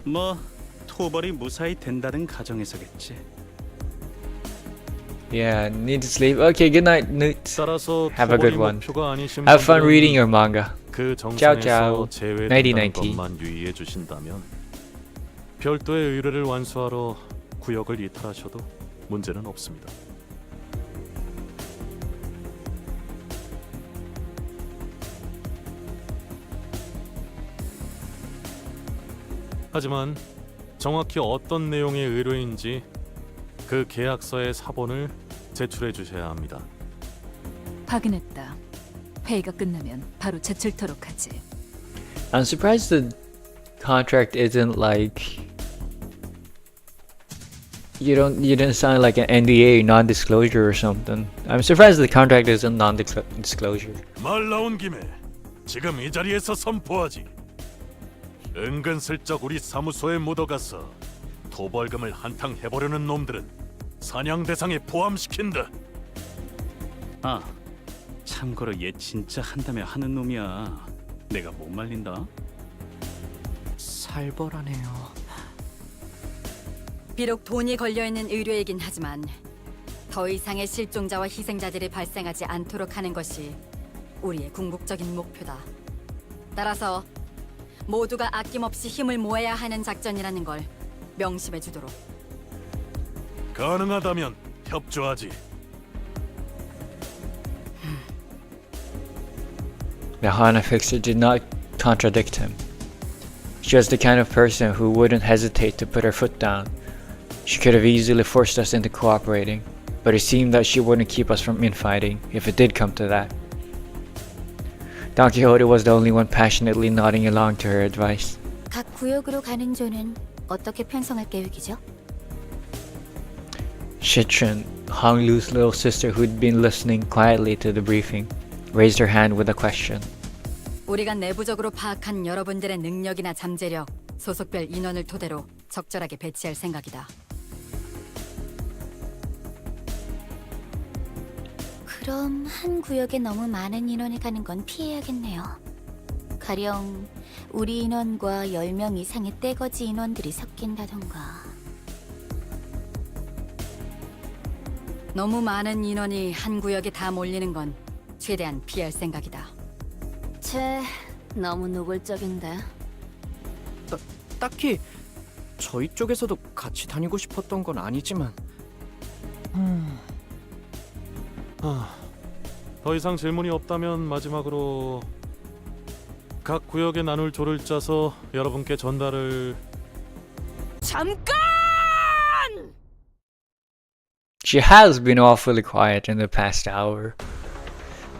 K: 뭐 토벌이 무사히 된다는 가정에서겠지.
A: Yeah, need to sleep. Okay, good night, Newt.
D: 따라서
A: Have a good
D: 토벌이
A: one.
D: 목표가 아니신
A: Have fun
D: 분들은
A: reading your manga.
D: 그
A: Ciao, ciao.
D: 정상에서 제외된다는
A: Nighty-nighty.
D: 것만 유의해 주신다면 별도의 의뢰를 완수하러 구역을 이탈하셔도 문제는 없습니다. 하지만 정확히 어떤 내용의 의뢰인지 그 계약서의 사본을 제출해 주셔야 합니다.
F: 확인했다. 회의가 끝나면 바로 제출토록 하지.
A: I'm surprised the contract isn't like you didn't sign like an NDA, non-disclosure or something. I'm surprised the contract isn't non-disclosure.
D: 말 나온 김에 지금 이 자리에서 선포하지. 은근슬쩍 우리 사무소에 묻어가서 도벌금을 한탕 해보려는 놈들은 사냥 대상에 포함시킨다.
K: 아, 참고로 얘 진짜 한다며 하는 놈이야. 내가 못 말린다.
L: 살벌하네요.
B: 비록 돈이 걸려있는 의뢰이긴 하지만 더 이상의 실종자와 희생자들이 발생하지 않도록 하는 것이 우리의 궁극적인 목표다. 따라서 모두가 아낌없이 힘을 모아야 하는 작전이라는 걸 명심해 주도록.
D: 가능하다면 협조하지.
A: The Hana fixer did not contradict him. She was the kind of person who wouldn't hesitate to put her foot down. She could have easily forced us into cooperating, but it seemed that she wouldn't keep us from infighting if it did come to that. Don Quixote was the only one passionately nodding along to her advice.
B: 각 구역으로 가는 조는 어떻게 편성할 계획이죠?
A: Shitrin, Hong Lu's little sister who'd been listening quietly to the briefing, raised her hand with a question.
B: 우리가 내부적으로 파악한 여러분들의 능력이나 잠재력, 소속별 인원을 토대로 적절하게 배치할 생각이다. 그럼 한 구역에 너무 많은 인원이 가는 건 피해야겠네요. 가령 우리 인원과 10명 이상의 떼거지 인원들이 섞인다던가. 너무 많은 인원이 한 구역에 다 몰리는 건 최대한 피할 생각이다. 너무 노골적인데.
E: 딱히 저희 쪽에서도 같이 다니고 싶었던 건 아니지만
D: 더 이상 질문이 없다면 마지막으로 각 구역에 나눌 조를 짜서 여러분께 전달을.
C: 잠깐!
A: She has been awfully quiet in the past hour.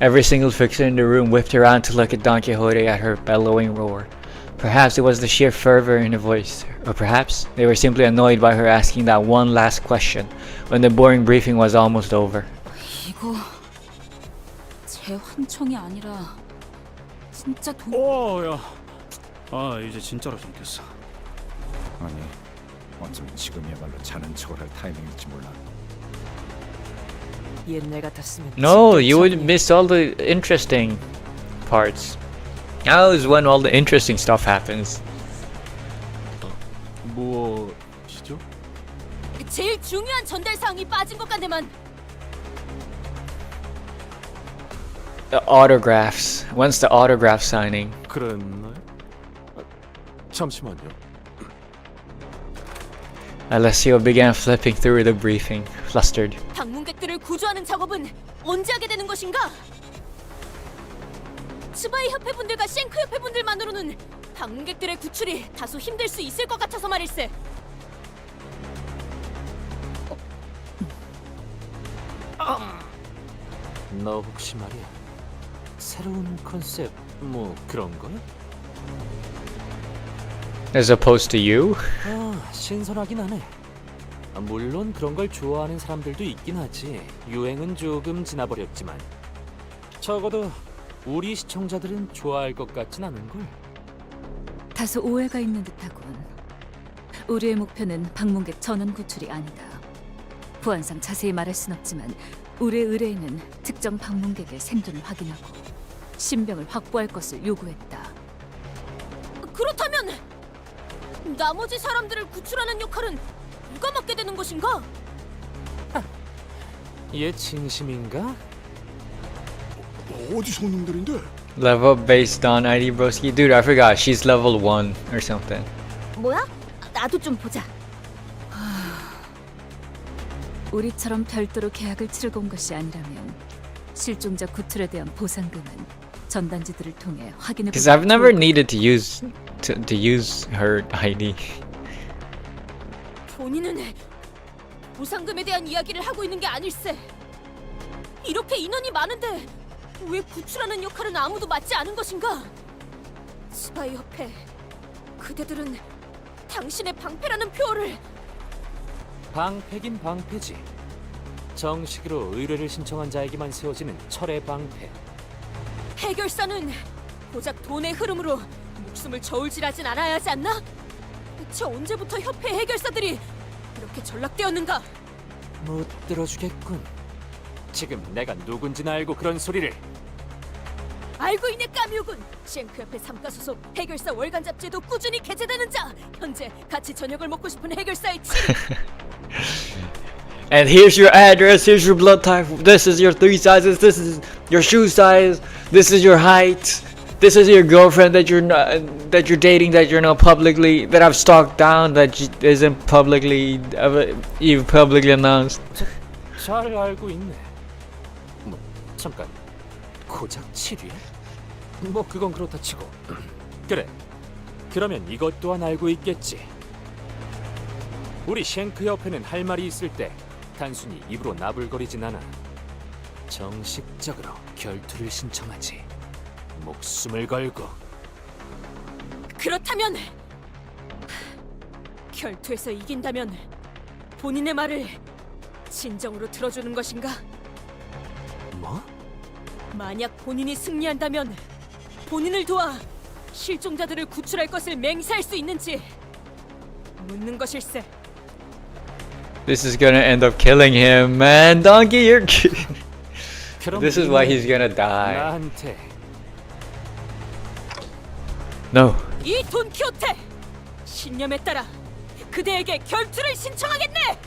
A: Every single fixer in the room whipped around to look at Don Quixote at her bellowing roar. Perhaps it was the sheer fervor in her voice, or perhaps they were simply annoyed by her asking that one last question when the boring briefing was almost over.
F: 이거 제 환청이 아니라 진짜
K: 야. 아, 이제 진짜로 잠겼어.
J: 아니, 어쩌면 지금이야말로 자는 척을 할 타이밍일지 몰라.
I: 옛날 같았으면
A: No, you would miss all the interesting parts. Now is when all the interesting stuff happens.
D: 무엇이죠?
C: 제일 중요한 전달 사항이 빠진 것 같네만.
A: The autographs. When's the autograph signing?
D: 그랬나요? 잠시만요.
A: Alessio began flipping through the briefing, flustered.
C: 방문객들을 구조하는 작업은 언제 하게 되는 것인가? 스바이 협회 분들과 쉔크 협회 분들만으로는 방문객들의 구출이 다소 힘들 수 있을 것 같아서 말일세.
L: 너 혹시 말이야 새로운 컨셉 뭐 그런 거야?
A: As opposed to you?
L: 신선하긴 하네. 물론 그런 걸 좋아하는 사람들도 있긴 하지. 유행은 조금 지나버렸지만 적어도 우리 시청자들은 좋아할 것 같진 않은걸.
F: 다소 오해가 있는 듯하군. 우리의 목표는 방문객 전원 구출이 아니다. 보안상 자세히 말할 순 없지만 우리의 의뢰인은 특정 방문객의 생존을 확인하고 신병을 확보할 것을 요구했다.
C: 그렇다면 나머지 사람들을 구출하는 역할은 누가 맡게 되는 것인가?
L: 얘 진심인가?
G: 어디서 온 놈들인데?
A: Level up based on ID broski? Dude, I forgot. She's level 1 or something.
C: 뭐야? 나도 좀 보자.
F: 우리처럼 별도로 계약을 치르고 온 것이 아니라면 실종자 구출에 대한 보상금은 전단지들을 통해 확인해.
A: Because I've never needed to use her ID.
C: 본인은 보상금에 대한 이야기를 하고 있는 게 아닐세. 이렇게 인원이 많은데 왜 구출하는 역할은 아무도 맡지 않은 것인가? 스파이 협회, 그대들은 당신의 방패라는 표어를.
L: 방패긴 방패지. 정식으로 의뢰를 신청한 자에게만 세워지는 철의 방패.
C: 해결사는 고작 돈의 흐름으로 목숨을 저울질하진 않아야 하지 않나? 대체 언제부터 협회 해결사들이 이렇게 전락되었는가?
L: 못 들어주겠군. 지금 내가 누군지는 알고 그런 소리를.
C: 알고 있네 까뮤군. 쉔크 협회 3가 소속 해결사 월간 잡지에도 꾸준히 게재되는 자. 현재 같이 저녁을 먹고 싶은 해결사의 7위.
A: And here's your address, here's your blood type, this is your 3 sizes, this is your shoe size, this is your height, this is your girlfriend that you're not, that you're dating, that you're not publicly, that I've stalked down, that isn't publicly even publicly announced.
L: 잘 알고 있네. 뭐 잠깐 고작 7위? 뭐 그건 그렇다 치고. 그래. 그러면 이것 또한 알고 있겠지. 우리 쉔크 협회는 할 말이 있을 때 단순히 입으로 나불거리진 않아. 정식적으로 결투를 신청하지. 목숨을 걸고.
C: 그렇다면 결투에서 이긴다면 본인의 말을 진정으로 들어주는 것인가?
L: 뭐?
C: 만약 본인이 승리한다면 본인을 도와 실종자들을 구출할 것을 맹세할 수 있는지 묻는 것일세.
A: This is gonna end up killing him, man. Donkey, you're.
L: 그럼
A: This is why he's gonna die.
L: 나한테
A: No.
C: 이 돈키호테! 신념에 따라 그대에게 결투를 신청하겠네!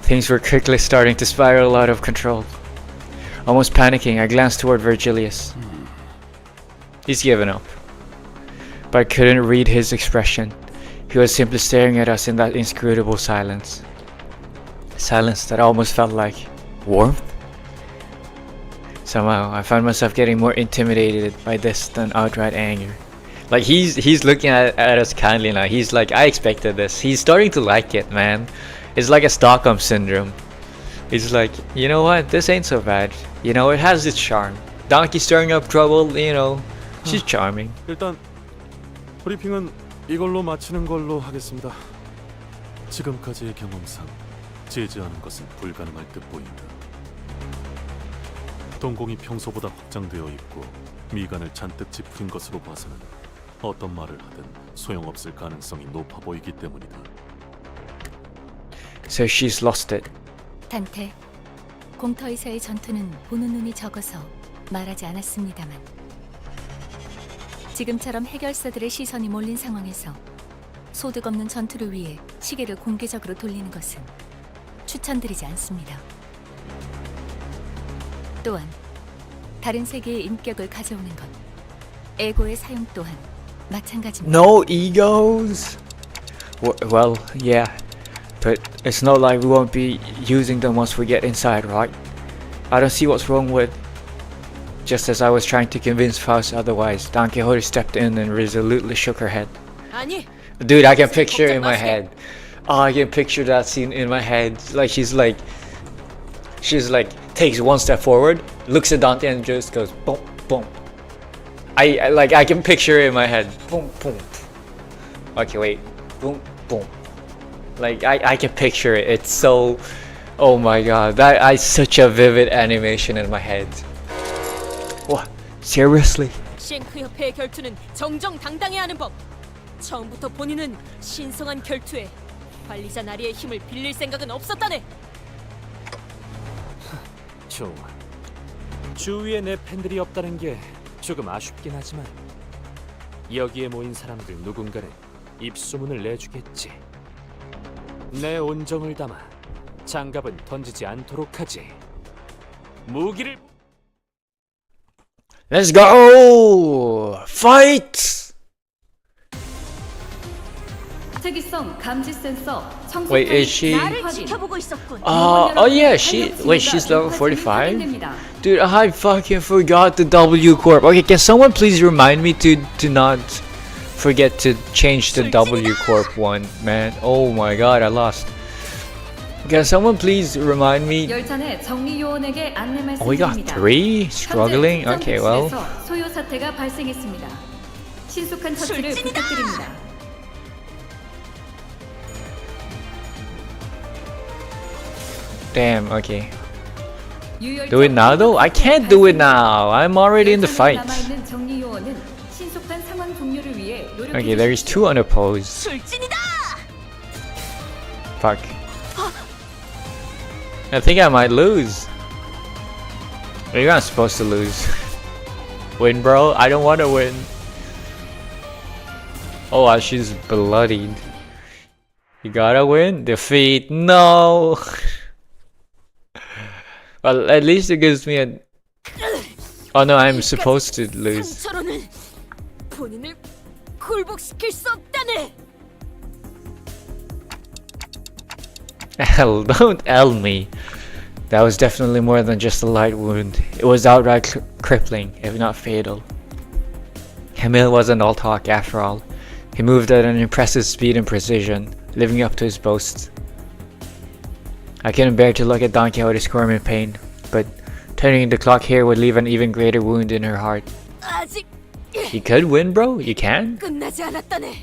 A: Things were quickly starting to spiral out of control. Almost panicking, I glanced toward Virgilius. He's given up. But I couldn't read his expression. He was simply staring at us in that inscrutable silence. Silence that almost felt like warmth. Somehow, I found myself getting more intimidated by this than outright anger. Like he's looking at us kindly now. He's like, I expected this. He's starting to like it, man. It's like a Stockholm syndrome. He's like, you know what? This ain't so bad. You know, it has its charm. Donkey stirring up trouble, you know, she's charming.
D: 일단 브리핑은 이걸로 마치는 걸로 하겠습니다. 지금까지의 경험상 제지하는 것은 불가능할 듯 보인다. 동공이 평소보다 확장되어 있고 미간을 잔뜩 찌푸린 것으로 봐서는 어떤 말을 하든 소용없을 가능성이 높아 보이기 때문이다.
A: So she's lost it.
B: 단테, 공터에서의 전투는 보는 눈이 적어서 말하지 않았습니다만 지금처럼 해결사들의 시선이 몰린 상황에서 소득 없는 전투를 위해 시계를 공개적으로 돌리는 것은 추천드리지 않습니다. 또한 다른 세계의 인격을 가져오는 것, 에고의 사용 또한 마찬가지입니다.
A: No egos. Well, yeah, but it's not like we won't be using them once we get inside, right? I don't see what's wrong with. Just as I was trying to convince Faust otherwise, Don Quixote stepped in and resolutely shook her head.
C: 아니,
A: Dude, I can picture it in my head. Oh, I can picture that scene in my head. Like she's like takes one step forward, looks at Dante and just goes boom, boom. I can picture it in my head. Boom, boom. Okay, wait. Boom, boom. Like I can picture it. It's so. Oh my god, I such a vivid animation in my head. What? Seriously?
C: 쉔크 협회의 결투는 정정당당해야 하는 법. 처음부터 본인은 신성한 결투에 관리자 나리의 힘을 빌릴 생각은 없었다네.
L: 좋아. 주위에 내 팬들이 없다는 게 조금 아쉽긴 하지만 여기에 모인 사람들 누군가는 입소문을 내주겠지. 내 온정을 담아 장갑은 던지지 않도록 하지. 무기를
A: Let's go! Fight!
H: 특이성 감지 센서 청소
A: Wait, is she?
C: 나를 지켜보고 있었군.
A: Oh yeah, she's level 45? Dude, I fucking forgot the W Corp. Okay, can someone please remind me to not forget to change the W Corp one, man? Oh my god, I lost. Can someone please remind me?
H: 열차 정리 요원에게 안내
A: Oh, we got
H: 말씀드립니다.
A: 3? Struggling? Okay, well.
H: 소요 사태가 발생했습니다. 신속한 처치를 부탁드립니다.
A: Damn, okay. Do it now though? I can't do it now. I'm already in the fight.
H: 남아있는 정리 요원은 신속한 상황 종료를 위해 노력해
A: Okay, there is 2 unopposed.
C: 술진이다.
A: Fuck. I think I might lose. You're not supposed to lose. Win, bro. I don't want to win. Oh, wow, she's bloodied. You gotta win. Defeat. No. Well, at least it gives me a. Oh no, I'm supposed to lose.
C: 상처로는 본인을 굴복시킬 수 없다네.
A: Hell, don't L me. That was definitely more than just a light wound. It was outright crippling, if not fatal. Camille wasn't all talk after all. He moved at an impressive speed and precision, living up to his boasts. I couldn't bear to look at Don Quixote squirm in pain, but turning the clock here would leave an even greater wound in her heart.
C: 아직
A: You could win, bro? You can?
C: 끝나지 않았다네.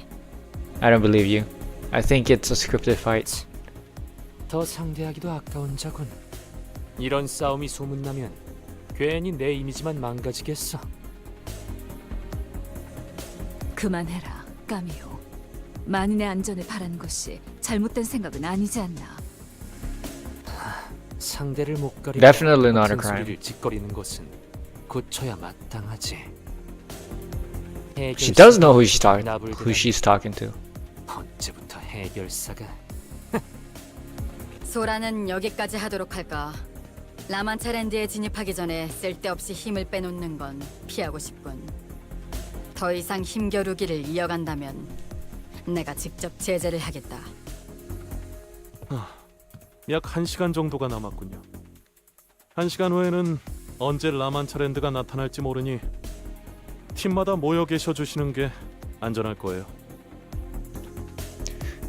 A: I don't believe you. I think it's a scripted fight.
L: 더 상대하기도 아까운 자군. 이런 싸움이 소문나면 괜히 내 이미지만 망가지겠어.
H: 그만해라, 까미오. 만인의 안전을 바라는 것이 잘못된 생각은 아니지 않나.
L: 상대를 못 가리고
A: Definitely not a
L: 같은
A: crime.
L: 소리를 짓거리는 것은 고쳐야 마땅하지.
A: She does know who
L: 나불대답.
A: she's talking to.
L: 언제부터 해결사가?
B: 소라는 여기까지 하도록 할까? 라만차랜드에 진입하기 전에 쓸데없이 힘을 빼놓는 건 피하고 싶군. 더 이상 힘겨루기를 이어간다면 내가 직접 제재를 하겠다.
D: 약 1시간 정도가 남았군요. 1시간 후에는 언제 라만차랜드가 나타날지 모르니 팀마다 모여 계셔 주시는 게 안전할 거예요.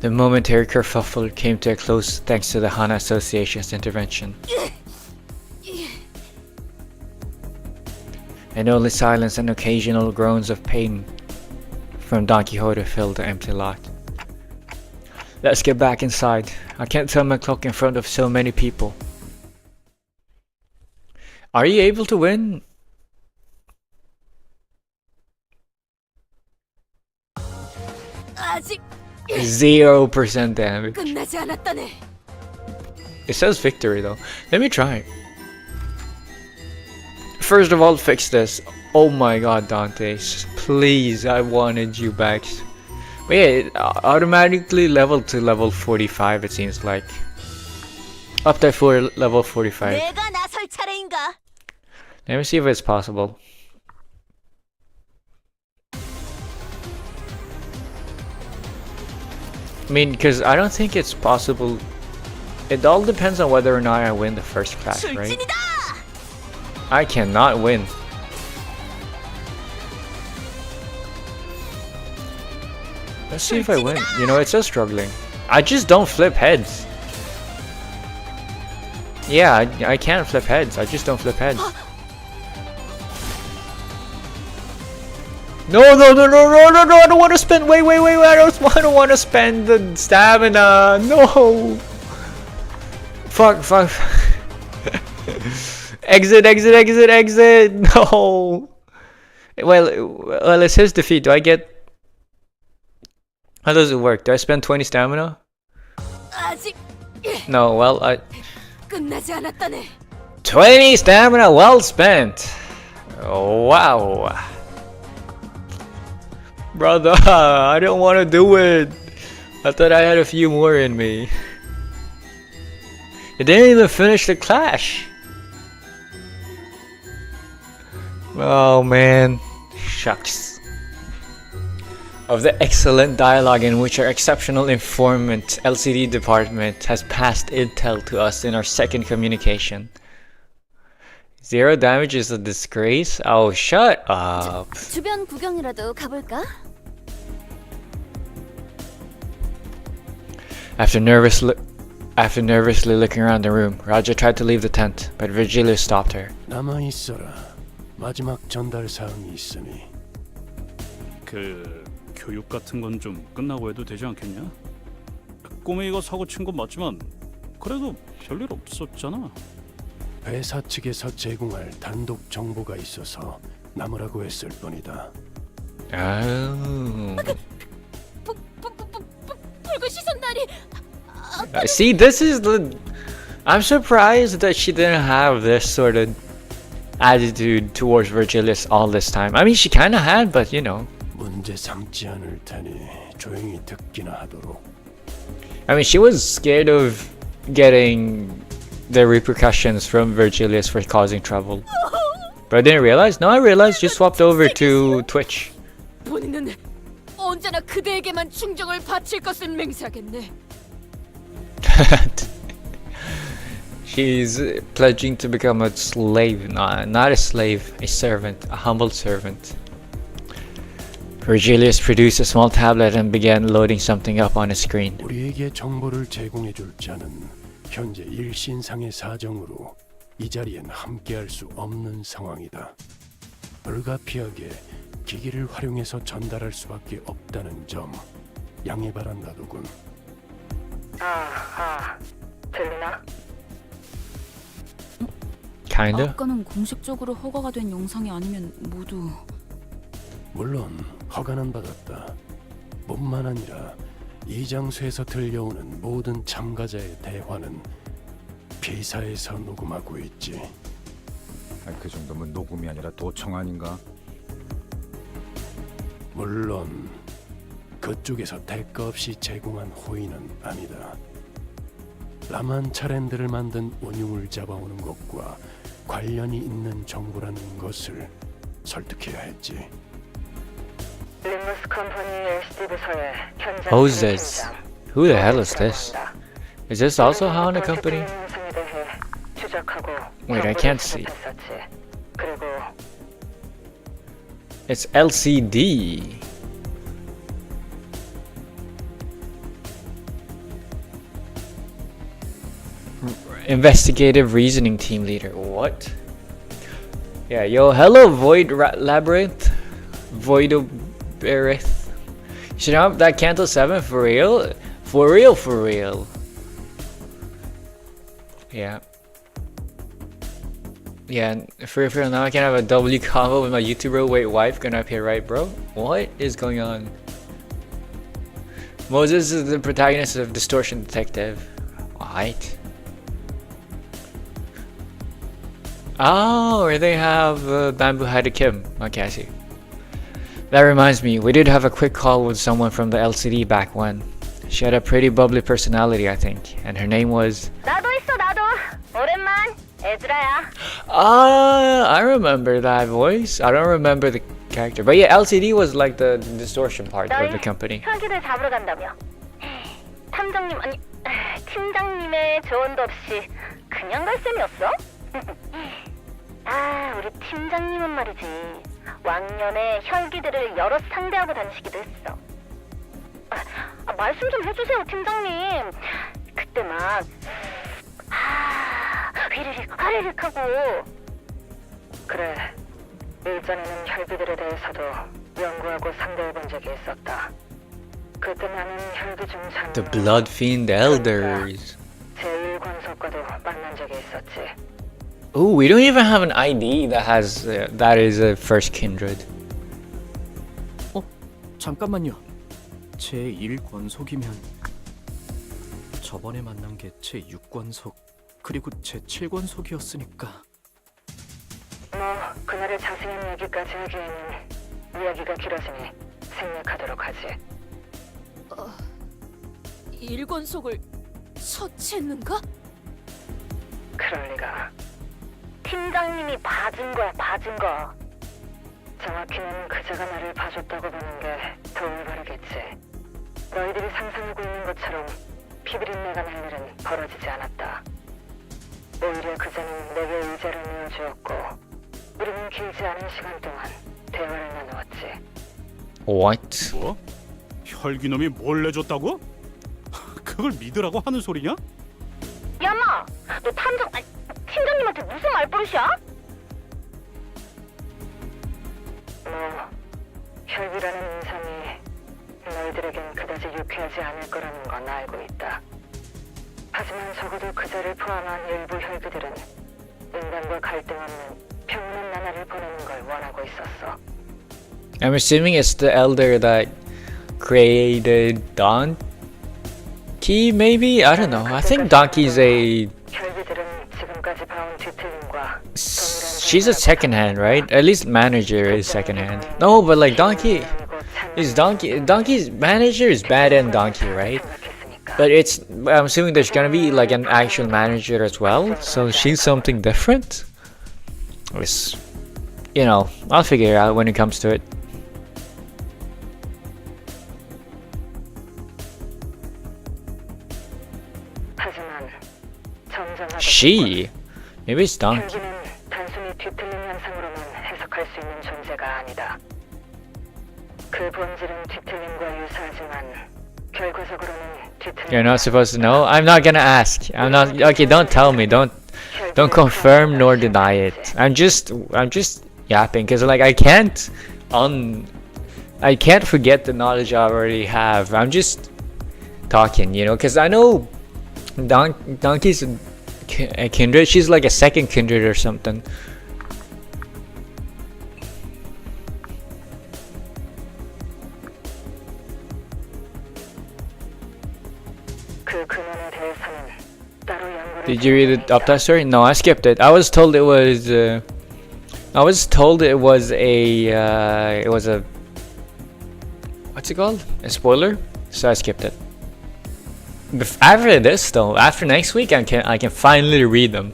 A: The momentary kerfuffle came to a close thanks to the Hana Association's intervention. And only silence and occasional groans of pain from Don Quixote filled the empty lot. Let's get back inside. I can't turn my clock in front of so many people. Are you able to win?
C: 아직
A: 0% damage.
C: 끝나지 않았다네.
A: It says victory though. Let me try. First of all, fix this. Oh my god, Dante. Please, I wanted you back. Wait, it automatically leveled to level 45, it seems like. Up there for level 45.
C: 내가 나설 차례인가?
A: Let me see if it's possible. I mean, because I don't think it's possible. It all depends on whether or not I win the first clash, right?
C: 출진이다!
A: I cannot win. Let's see if I win. You know, it's just struggling. I just don't flip heads. Yeah, I can't flip heads. I just don't flip heads. No, no, no, no, no, no, no, I don't want to spend, wait, I don't want to spend the stamina, no. Fuck. Exit, no. Well, it's his defeat. Do I get, how does it work? Do I spend 20 stamina?
C: 아직
A: No, well,
C: 끝나지 않았다네.
A: 20 stamina well spent. Wow. Brother, I don't want to do it. I thought I had a few more in me. It didn't even finish the clash. Oh man, shucks. Of the excellent dialogue in which our exceptional informant LCD department has passed intel to us in our second communication. 0 damage is a disgrace? Oh, shut up.
C: 주변 구경이라도 가볼까?
A: After nervously looking around the room, Raja tried to leave the tent, but Virgilius stopped her.
G: 남아 있어라. 마지막 전달 사항이 있으니.
K: 그 교육 같은 건 좀 끝나고 해도 되지 않겠냐? 꼬맹이가 사고 친 건 맞지만 그래도 별일 없었잖아.
G: 회사 측에서 제공할 단독 정보가 있어서 남으라고 했을 뿐이다.
A: Oh.
C: 붉은 시선다리.
A: See, this is the... I'm surprised that she didn't have this sort of attitude towards Virgilius all this time. I mean, she kind of had, but you know.
G: 문제 삼지 않을 테니 조용히 듣기나 하도록.
A: I mean, she was scared of getting the repercussions from Virgilius for causing trouble. But I didn't realize. No, I realized she swapped over to Twitch.
C: 본인은 언제나 그대에게만 충정을 바칠 것을 맹세하겠네.
A: She's pledging to become a slave, not a slave, a servant, a humble servant. Virgilius produced a small tablet and began loading something up on his screen.
G: 우리에게 정보를 제공해 줄 자는 현재 일신상의 사정으로 이 자리엔 함께할 수 없는 상황이다. 불가피하게 기기를 활용해서 전달할 수밖에 없다는 점 양해 바란다더군.
H: 들리나?
A: Kinda.
F: 아까는 공식적으로 허가가 된 영상이 아니면 모두
G: 물론 허가는 받았다. 뿐만 아니라 이 장소에서 들려오는 모든 참가자의 대화는 비사에서 녹음하고 있지.
J: 그 정도면 녹음이 아니라 도청 아닌가?
G: 물론 그쪽에서 대가 없이 제공한 호의는 아니다. 라만차랜드를 만든 운용을 잡아오는 것과 관련이 있는 정보라는 것을 설득해야 했지.
I: 링머스 컴퍼니 LCD 부서의 현장
A: Who's this? Who the hell is this? Is this also Hana Company? Wait, I can't see.
I: 그리고
A: It's LCD. Investigative Reasoning Team Leader. What? Yeah, yo, hello, Void Labyrinth. Voidoberith. You should have that Canto 7 for real? For real, for real. Yeah. Yeah, for real, now I can have a W combo with my YouTuber wait wife gonna appear, right, bro? What is going on? Moses is the protagonist of Distortion Detective. What? Oh, where they have Bamboo Hide Kim. Okay, I see. That reminds me, we did have a quick call with someone from the LCD back when. She had a pretty bubbly personality, I think, and her name was...
C: 나도 있어, 나도. 오랜만. 애들아야.
A: I remember that voice. I don't remember the character. But yeah, LCD was like the distortion part of the company.
C: 혈기들 잡으러 간다며. 탐정님, 아니, 팀장님의 조언도 없이 그냥 갈 셈이었어? 아, 우리 팀장님은 말이지. 왕년에 혈기들을 여럿 상대하고 다니시기도 했어. 말씀 좀 해주세요, 팀장님. 그때 막 휘리릭 화리릭 하고.
I: 그래, 일전에는 혈기들에 대해서도 연구하고 상대해본 적이 있었다. 그때 나는 혈기 중상
A: The Blood Fiend Elders.
I: 제1권속과도 만난 적이 있었지.
A: Oh, we don't even have an ID that has that is a first kindred.
E: 잠깐만요. 제 1권속이면 저번에 만난 게 제 6권속 그리고 제 7권속이었으니까.
I: 뭐 그날의 자세한 얘기까지 하기에는 이야기가 길어지니 생략하도록 하지.
C: 1권속을 서치했는가?
I: 그럴 리가.
C: 팀장님이 봐준 거야, 봐준 거.
I: 정확히는 그자가 나를 봐줬다고 보는 게 더 올바르겠지. 너희들이 상상하고 있는 것처럼 피비린내가 날 일은 벌어지지 않았다. 오히려 그자는 내게 의자를 내어주었고 우리는 길지 않은 시간 동안 대화를 나누었지.
A: What?
K: 뭐? 혈기놈이 뭘 내줬다고? 그걸 믿으라고 하는 소리냐?
C: 야마, 너 팀장님한테 무슨 말버릇이야?
I: 뭐 혈기라는 인상이 너희들에겐 그다지 유쾌하지 않을 거라는 건 알고 있다. 하지만 적어도 그자를 포함한 일부 혈기들은 인간과 갈등 없는 평온한 나날을 보내는 걸 원하고 있었어.
A: I'm assuming it's the elder that created Donkey, maybe? I don't know. I think Donkey's a...
I: 혈기들은 지금까지 봐온 뒤틀림과
A: She's a second hand, right? At least manager is second hand. No, but like Donkey... Donkey's manager is bad and Donkey, right? But I'm assuming there's gonna be like an actual manager as well, so she's something different. It's, you know, I'll figure it out when it comes to it.
I: 하지만 점잖하고
A: She? Maybe it's Donkey.
I: 혈기는 단순히 뒤틀림 현상으로만 해석할 수 있는 존재가 아니다. 그 본질은 뒤틀림과 유사하지만 결과적으로는 뒤틀림.
A: You're not supposed to know? I'm not gonna ask. I'm not. Okay, don't tell me. Don't confirm nor deny it. I'm just yapping because like I can't forget the knowledge I already have. I'm just talking, you know, because I know Donkey's a kindred. She's like a second kindred or something.
I: 그 근원에 대해서는 따로 연구를
A: Did you read up that story? No, I skipped it. I was told it was. I was told it was a. It was a. What's it called? A spoiler. So I skipped it. After this, though, after next week, I can finally read them.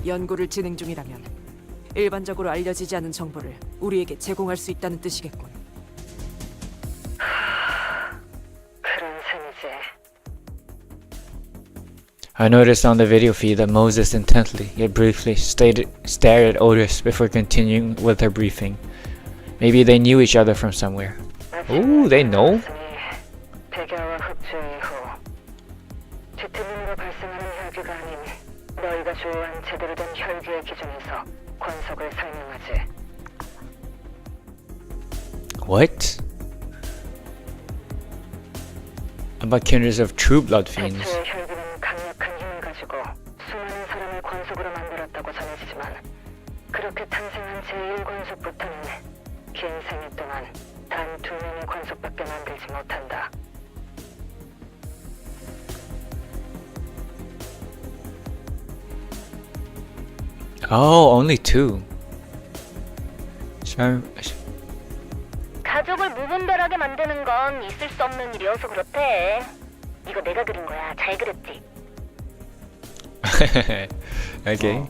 C: 연구를 진행 중이라면 일반적으로 알려지지 않은 정보를 우리에게 제공할 수 있다는 뜻이겠군.
I: 그런 셈이지.
A: I noticed on the video feed that Moses intently, yet briefly, stared at Otis before continuing with her briefing. Maybe they knew each other from somewhere. Ooh, they know?
I: 백야와 흡주 이후 뒤틀림으로 발생하는 혈기가 아닌 너희가 조언한 제대로 된 혈기의 기준에서 권속을 설명하지.
A: What? About kindreds of true blood fiends.
I: 태초의 혈기는 강력한 힘을 가지고 수많은 사람을 권속으로 만들었다고 전해지지만 그렇게 탄생한 제1권속부터는 긴 생애 동안 단 2명의 권속밖에 만들지 못한다.
A: Oh, only 2.
I: 가족을 무분별하게 만드는 건 있을 수 없는 일이어서 그렇대. 이거 내가 그린 거야. 잘 그렸지?
A: Okay.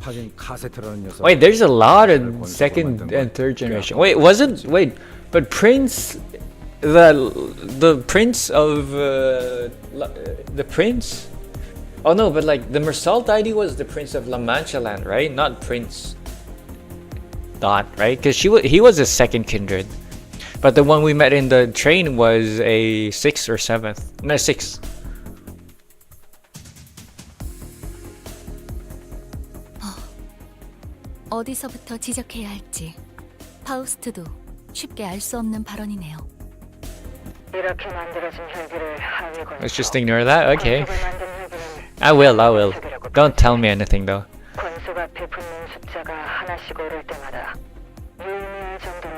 J: 하긴 카세트라는 녀석.
A: Wait, there's a lot in second and third generation. Wait, but Prince, the Prince of the Prince. Oh no, but like the Mersault ID was the Prince of La Mancha Land, right? Not Prince Dot, right? Because he was a second kindred, but the one we met in the train was a 6th or 7th. No, 6.
B: 어디서부터 지적해야 할지 파우스트도 쉽게 알 수 없는 발언이네요.
I: 이렇게 만들어진 혈기를 하위 권속.
A: Let's just ignore that. Okay.
I: 권속을 만든 혈기는
A: I will. Don't tell me anything though.
I: 권속 앞에 붙는 숫자가 하나씩 오를 때마다 유의미할 정도로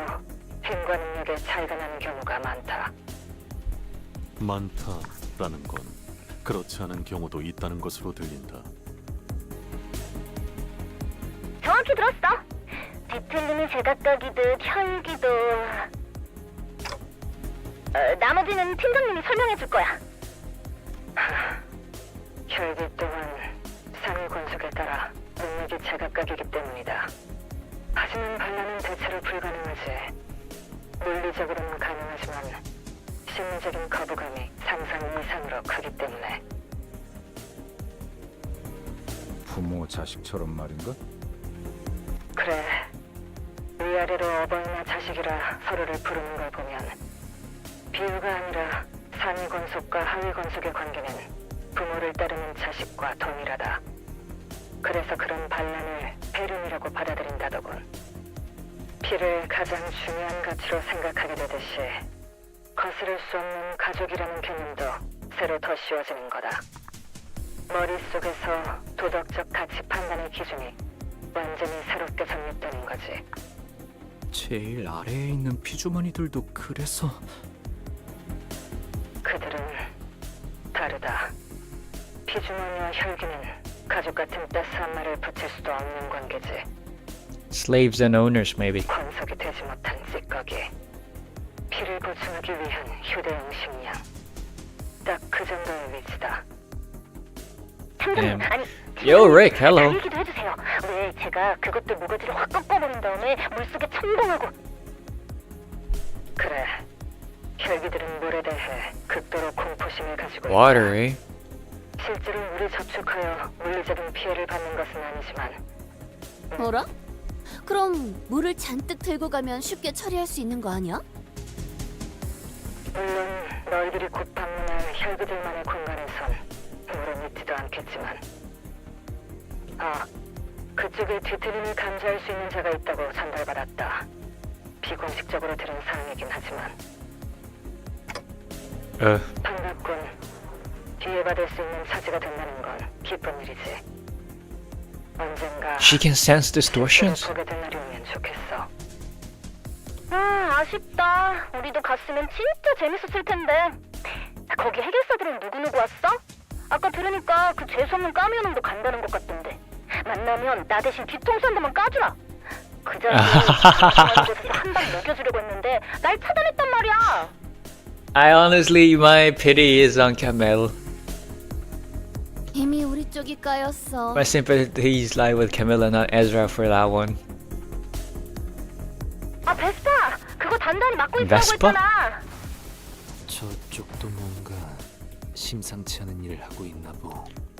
I: 힘과 능력의 차이가 나는 경우가 많다.
D: 많다라는 건 그렇지 않은 경우도 있다는 것으로 들린다.
I: 정확히 들었어. 뒤틀림이 제각각이듯 혈기도. 나머지는 팀장님이 설명해 줄 거야. 혈기 또한 상위 권속에 따라 능력이 제각각이기 때문이다. 하지만 반란은 대체로 불가능하지. 물리적으로는 가능하지만 심리적인 거부감이 상상 이상으로 크기 때문에.
J: 부모 자식처럼 말인가?
I: 그래. 위아래로 어버이나 자식이라 서로를 부르는 걸 보면 비유가 아니라 상위 권속과 하위 권속의 관계는 부모를 따르는 자식과 동일하다. 그래서 그런 반란을 배륜이라고 받아들인다더군. 피를 가장 중요한 가치로 생각하게 되듯이 거스를 수 없는 가족이라는 개념도 새로 더 씌워지는 거다. 머릿속에서 도덕적 가치 판단의 기준이 완전히 새롭게 정립되는 거지.
E: 제일 아래에 있는 피주머니들도 그래서
I: 그들은 다르다. 피주머니와 혈기는 가족 같은 따스한 말을 붙일 수도 없는 관계지.
A: Slaves and owners, maybe.
I: 권속이 되지 못한 찌꺼기. 피를 보충하기 위한 휴대용 식량. 딱 그 정도의 위치다.
A: Damn. Yo, Rick, hello.
I: 얘기도 해주세요. 왜 제가 그것들 모가지를 확 꺾어버린 다음에 물속에 첨벙하고. 그래. 혈기들은 물에 대해 극도로 공포심을 가지고 있다.
A: Water, eh?
I: 실제로 물에 접촉하여 물리적인 피해를 받는 것은 아니지만
B: 뭐라? 그럼 물을 잔뜩 들고 가면 쉽게 처리할 수 있는 거 아니야?
I: 물론 너희들이 곧 방문할 혈기들만의 공간에선 물을 믿지도 않겠지만 그쪽에 뒤틀림을 감지할 수 있는 자가 있다고 전달받았다. 비공식적으로 들은 사항이긴 하지만 반갑군. 기회받을 수 있는 차지가 된다는 건 기쁜 일이지. 언젠가
A: She can sense distortions?
I: 보게 될 날이 오면 좋겠어. 아쉽다. 우리도 갔으면 진짜 재밌었을 텐데. 거기 해결사들은 누구 왔어? 아까 들으니까 그 재수없는 까미오놈도 간다는 것 같던데. 만나면 나 대신 뒤통수 한 대만 까주라. 그 자리에 한방 먹여주려고 했는데 날 차단했단 말이야.
A: I honestly, my pity is on Camille.
B: 이미 우리 쪽이 까였어.
A: My sympathies lie with Camille and not Ezra for that one.
I: 아 베스파, 그거 단단히 막고 있다고
A: 베스파?
I: 했잖아.
L: 저쪽도 뭔가 심상치 않은 일을 하고 있나 보.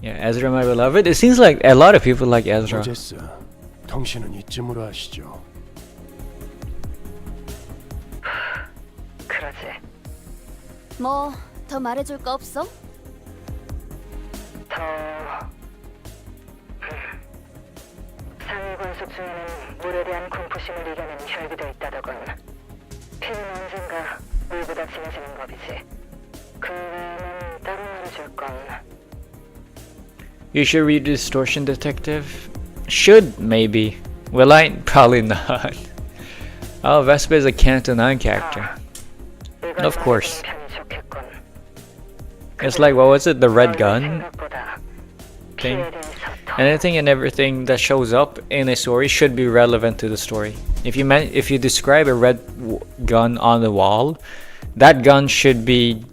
A: Yeah, Ezra, my beloved. It seems like a lot of people like Ezra.
G: 오제스, 통신은 이쯤으로 하시죠.
I: 그러지.
B: 뭐 더 말해줄 거 없어?
I: 상위 군속 중에는 물에 대한 공포심을 이겨낸 혈기도 있다더군. 피는 언젠가 물보다 진해지는 법이지. 그 외에는 따로 말해줄 건.
A: You should read Distortion Detective. Should, maybe. Will I? Probably not. Oh, Vespa is a Canto 9 character. Of course. It's like, what was it? The red gun thing? Anything and everything that shows up in a story should be relevant to the story. If you describe a red gun on the wall, that gun should be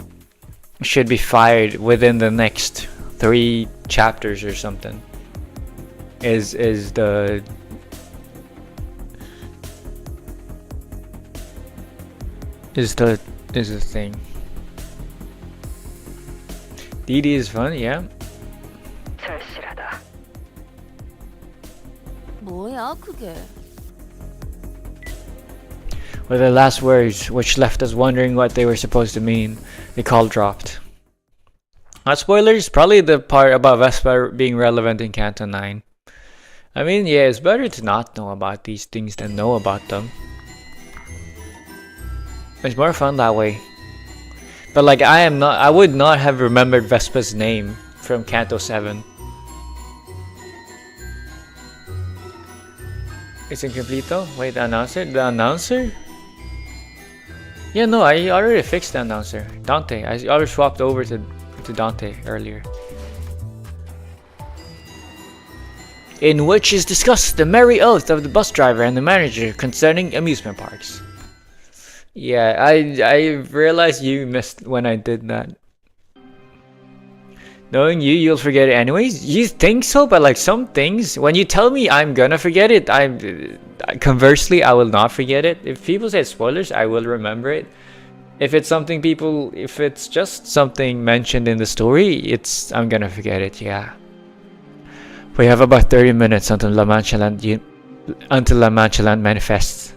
A: fired within the next 3 chapters or something. Is the thing. DD is fun, yeah.
I: 절실하다.
B: 뭐야 그게?
A: Were the last words, which left us wondering what they were supposed to mean. The call dropped. Not spoilers, probably the part about Vespa being relevant in Canto 9. I mean, yeah, it's better to not know about these things than know about them. It's more fun that way. But like, I would not have remembered Vespa's name from Canto 7. It's incomplete though? Wait, the announcer? The announcer? Yeah, no, I already fixed the announcer. Dante. I already swapped over to Dante earlier. In which is discussed the merry oath of the bus driver and the manager concerning amusement parks. Yeah, I realized you missed when I did that. Knowing you, you'll forget it anyways? You think so? But like some things, when you tell me I'm gonna forget it, conversely, I will not forget it. If people say spoilers, I will remember it. If it's just something mentioned in the story, I'm gonna forget it, yeah. We have about 30 minutes until La Mancha Land manifests.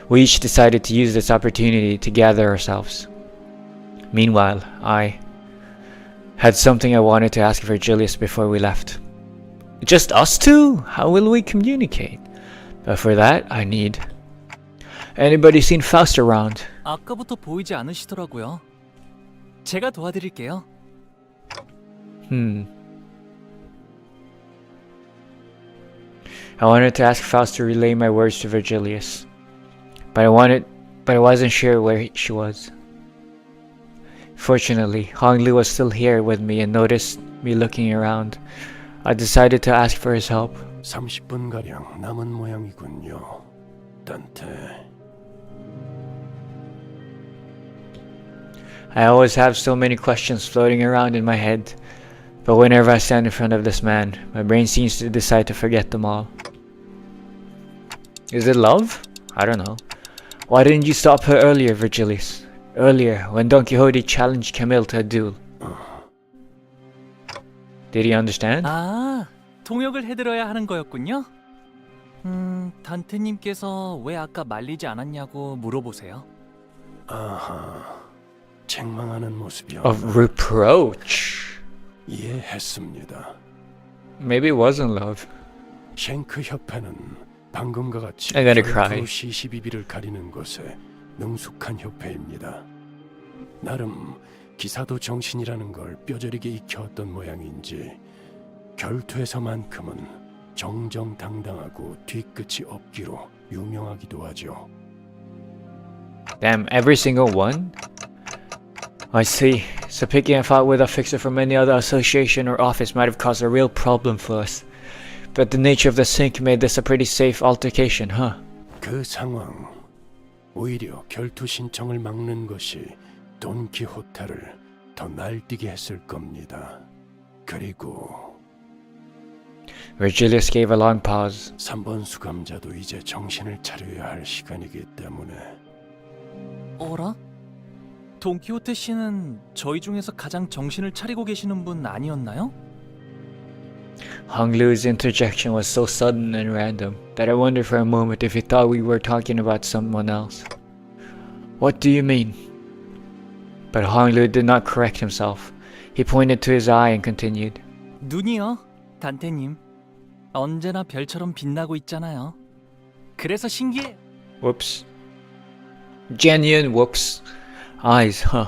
A: We each decided to use this opportunity to gather ourselves. Meanwhile, I had something I wanted to ask Virgilius before we left. Just us two? How will we communicate? But for that, I need... Anybody seen Faust around?
M: 아까부터 보이지 않으시더라고요. 제가 도와드릴게요.
A: I wanted to ask Faust to relay my words to Virgilius. But I wasn't sure where she was. Fortunately, Hongli was still here with me and noticed me looking around. I decided to ask for his help.
G: 30분가량 남은 모양이군요. 단테.
A: I always have so many questions floating around in my head. But whenever I stand in front of this man, my brain seems to decide to forget them all. Is it love? I don't know. Why didn't you stop her earlier, Virgilius? Earlier, when Don Quixote challenged Camille to a duel. Did he understand?
M: 아, 통역을 해드려야 하는 거였군요. 단테님께서 왜 아까 말리지 않았냐고 물어보세요.
G: 아하, 책망하는 모습이요.
A: Of reproach.
G: 이해했습니다.
A: Maybe it wasn't love.
G: 쉔크 협회는 방금과 같이
A: I'm gonna cry.
G: 시시비비를 가리는 것에 능숙한 협회입니다. 나름 기사도 정신이라는 걸 뼈저리게 익혀왔던 모양인지 결투에서만큼은 정정당당하고 뒤끝이 없기로 유명하기도 하죠.
A: Damn, every single one? I see. so picking a fight with a fixer from any other association or office might have caused a real problem for us. But the nature of the sink made this a pretty safe altercation, huh?
G: 그 상황, 오히려 결투 신청을 막는 것이 돈키호테를 더 날뛰게 했을 겁니다. 그리고
A: Virgilius gave a long pause.
G: 3번 수감자도 이제 정신을 차려야 할 시간이기 때문에.
M: 어라? 돈키호테 씨는 저희 중에서 가장 정신을 차리고 계시는 분 아니었나요?
A: Honglu's interjection was so sudden and random that I wondered for a moment if he thought we were talking about someone else. What do you mean? But Honglu did not correct himself. He pointed to his eye and continued.
M: 눈이요, 단테님. 언제나 별처럼 빛나고 있잖아요. 그래서 신기해.
A: Whoops. Genuine whoops. Eyes, huh?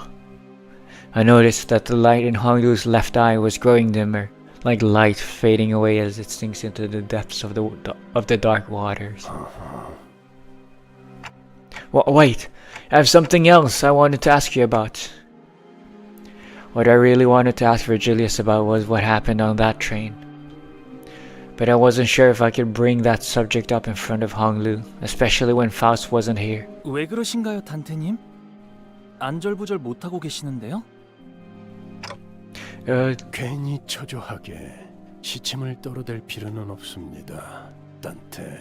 A: I noticed that the light in Honglu's left eye was growing dimmer, like light fading away as it sinks into the depths of the dark waters. Wait, I have something else I wanted to ask you about. What I really wanted to ask Virgilius about was what happened on that train. But I wasn't sure if I could bring that subject up in front of Honglu, especially when Faust wasn't here.
M: 왜 그러신가요, 단테님? 안절부절 못하고 계시는데요?
G: 괜히 초조하게 시침을 떨어댈 필요는 없습니다, 단테.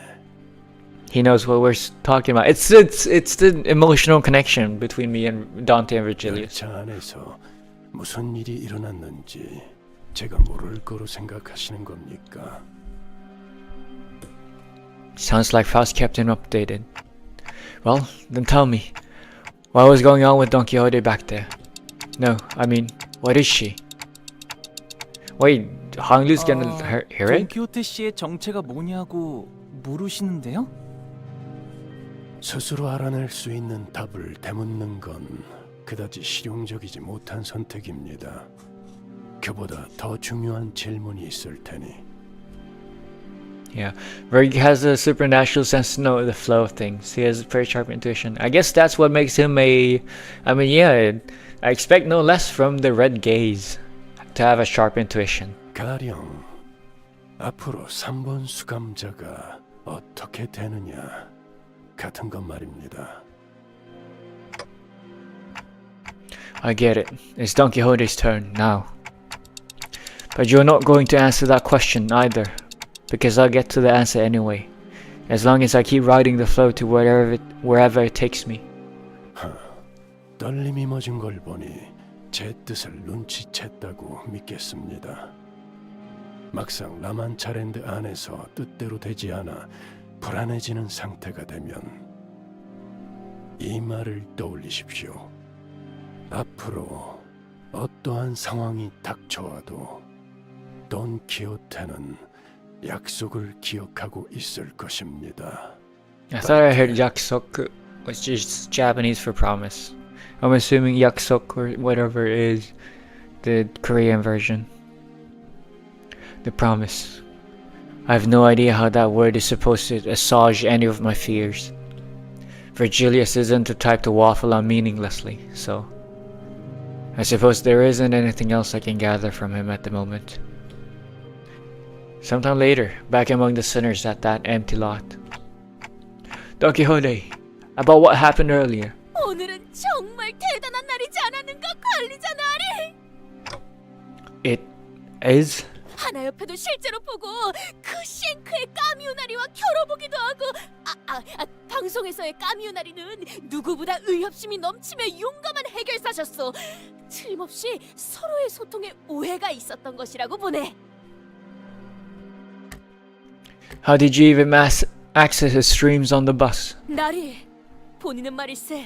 A: He knows what we're talking about. It's the emotional connection between me and Dante and Virgilius.
G: 열차 안에서 무슨 일이 일어났는지 제가 모를 거로 생각하시는 겁니까?
A: Sounds like Faust kept him updated. Well, then tell me, what was going on with Don Quixote back there? No, I mean, what is she? Wait, Honglu's gonna hear it?
M: 돈키호테 씨의 정체가 뭐냐고 물으시는데요?
G: 스스로 알아낼 수 있는 답을 되묻는 건 그다지 실용적이지 못한 선택입니다. 그보다 더 중요한 질문이 있을 테니.
A: Yeah, Verg has a supernatural sense to know the flow of things. He has a very sharp intuition. I guess that's what makes him a... I mean, yeah, I expect no less from the red gaze to have a sharp intuition.
G: 가령 앞으로 3번 수감자가 어떻게 되느냐 같은 것 말입니다.
A: I get it. It's Don Quixote's turn now. But you're not going to answer that question either, because I'll get to the answer anyway, as long as I keep riding the flow to wherever it takes me.
G: 떨림이 멎은 걸 보니 제 뜻을 눈치챘다고 믿겠습니다. 막상 라만차랜드 안에서 뜻대로 되지 않아 불안해지는 상태가 되면 이 말을 떠올리십시오. 앞으로 어떠한 상황이 닥쳐와도 돈 키호테는 약속을 기억하고 있을 것입니다.
A: I thought I heard 약속, which is Japanese for promise. I'm assuming 약속 or whatever is the Korean version. The promise. I have no idea how that word is supposed to assuage any of my fears. Virgilius isn't the type to waffle on meaninglessly, so I suppose there isn't anything else I can gather from him at the moment. Sometime later, back among the sinners at that empty lot. Don Quixote, about what happened earlier.
C: 오늘은 정말 대단한 날이지 않았는가, 관리자 날이?
A: It is?
C: 하나 옆에도 실제로 보고 그 쉔크의 까미우나리와 겨뤄보기도 하고 방송에서의 까미우나리는 누구보다 의협심이 넘치며 용감한 해결사셨어. 틀림없이 서로의 소통에 오해가 있었던 것이라고 보네.
A: How did you even access his streams on the bus?
C: 나리, 본인은 말일세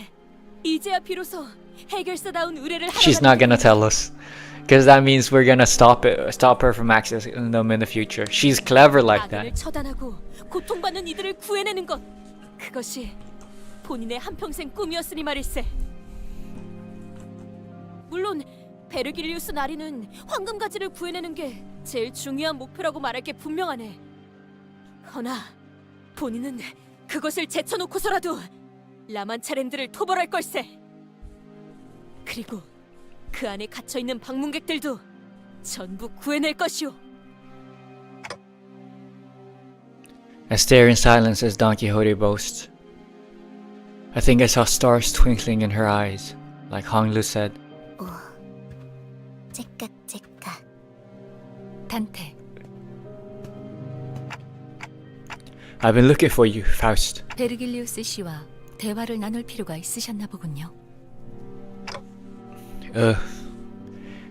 C: 이제야 비로소 해결사다운 의뢰를 하러
A: She's not gonna tell us, because that means we're gonna stop her from accessing them in the future. She's clever like that.
C: 악인을 처단하고 고통받는 이들을 구해내는 것, 그것이 본인의 한평생 꿈이었으니 말일세. 물론 베르길리우스 나리는 황금가지를 구해내는 게 제일 중요한 목표라고 말할 게 분명하네. 허나 본인은 그것을 제쳐놓고서라도 라만차랜드를 토벌할 걸세. 그리고 그 그 안에 갇혀 있는 방문객들도 전부 구해낼 것이오.
A: I stare in silence as Don Quixote boasts. I think I saw stars twinkling in her eyes, like Hong Lu said.
B: 오, 째깍째깍. 단테,
A: I've been looking for you, Faust.
B: 베르길리우스 씨와 대화를 나눌 필요가 있으셨나 보군요.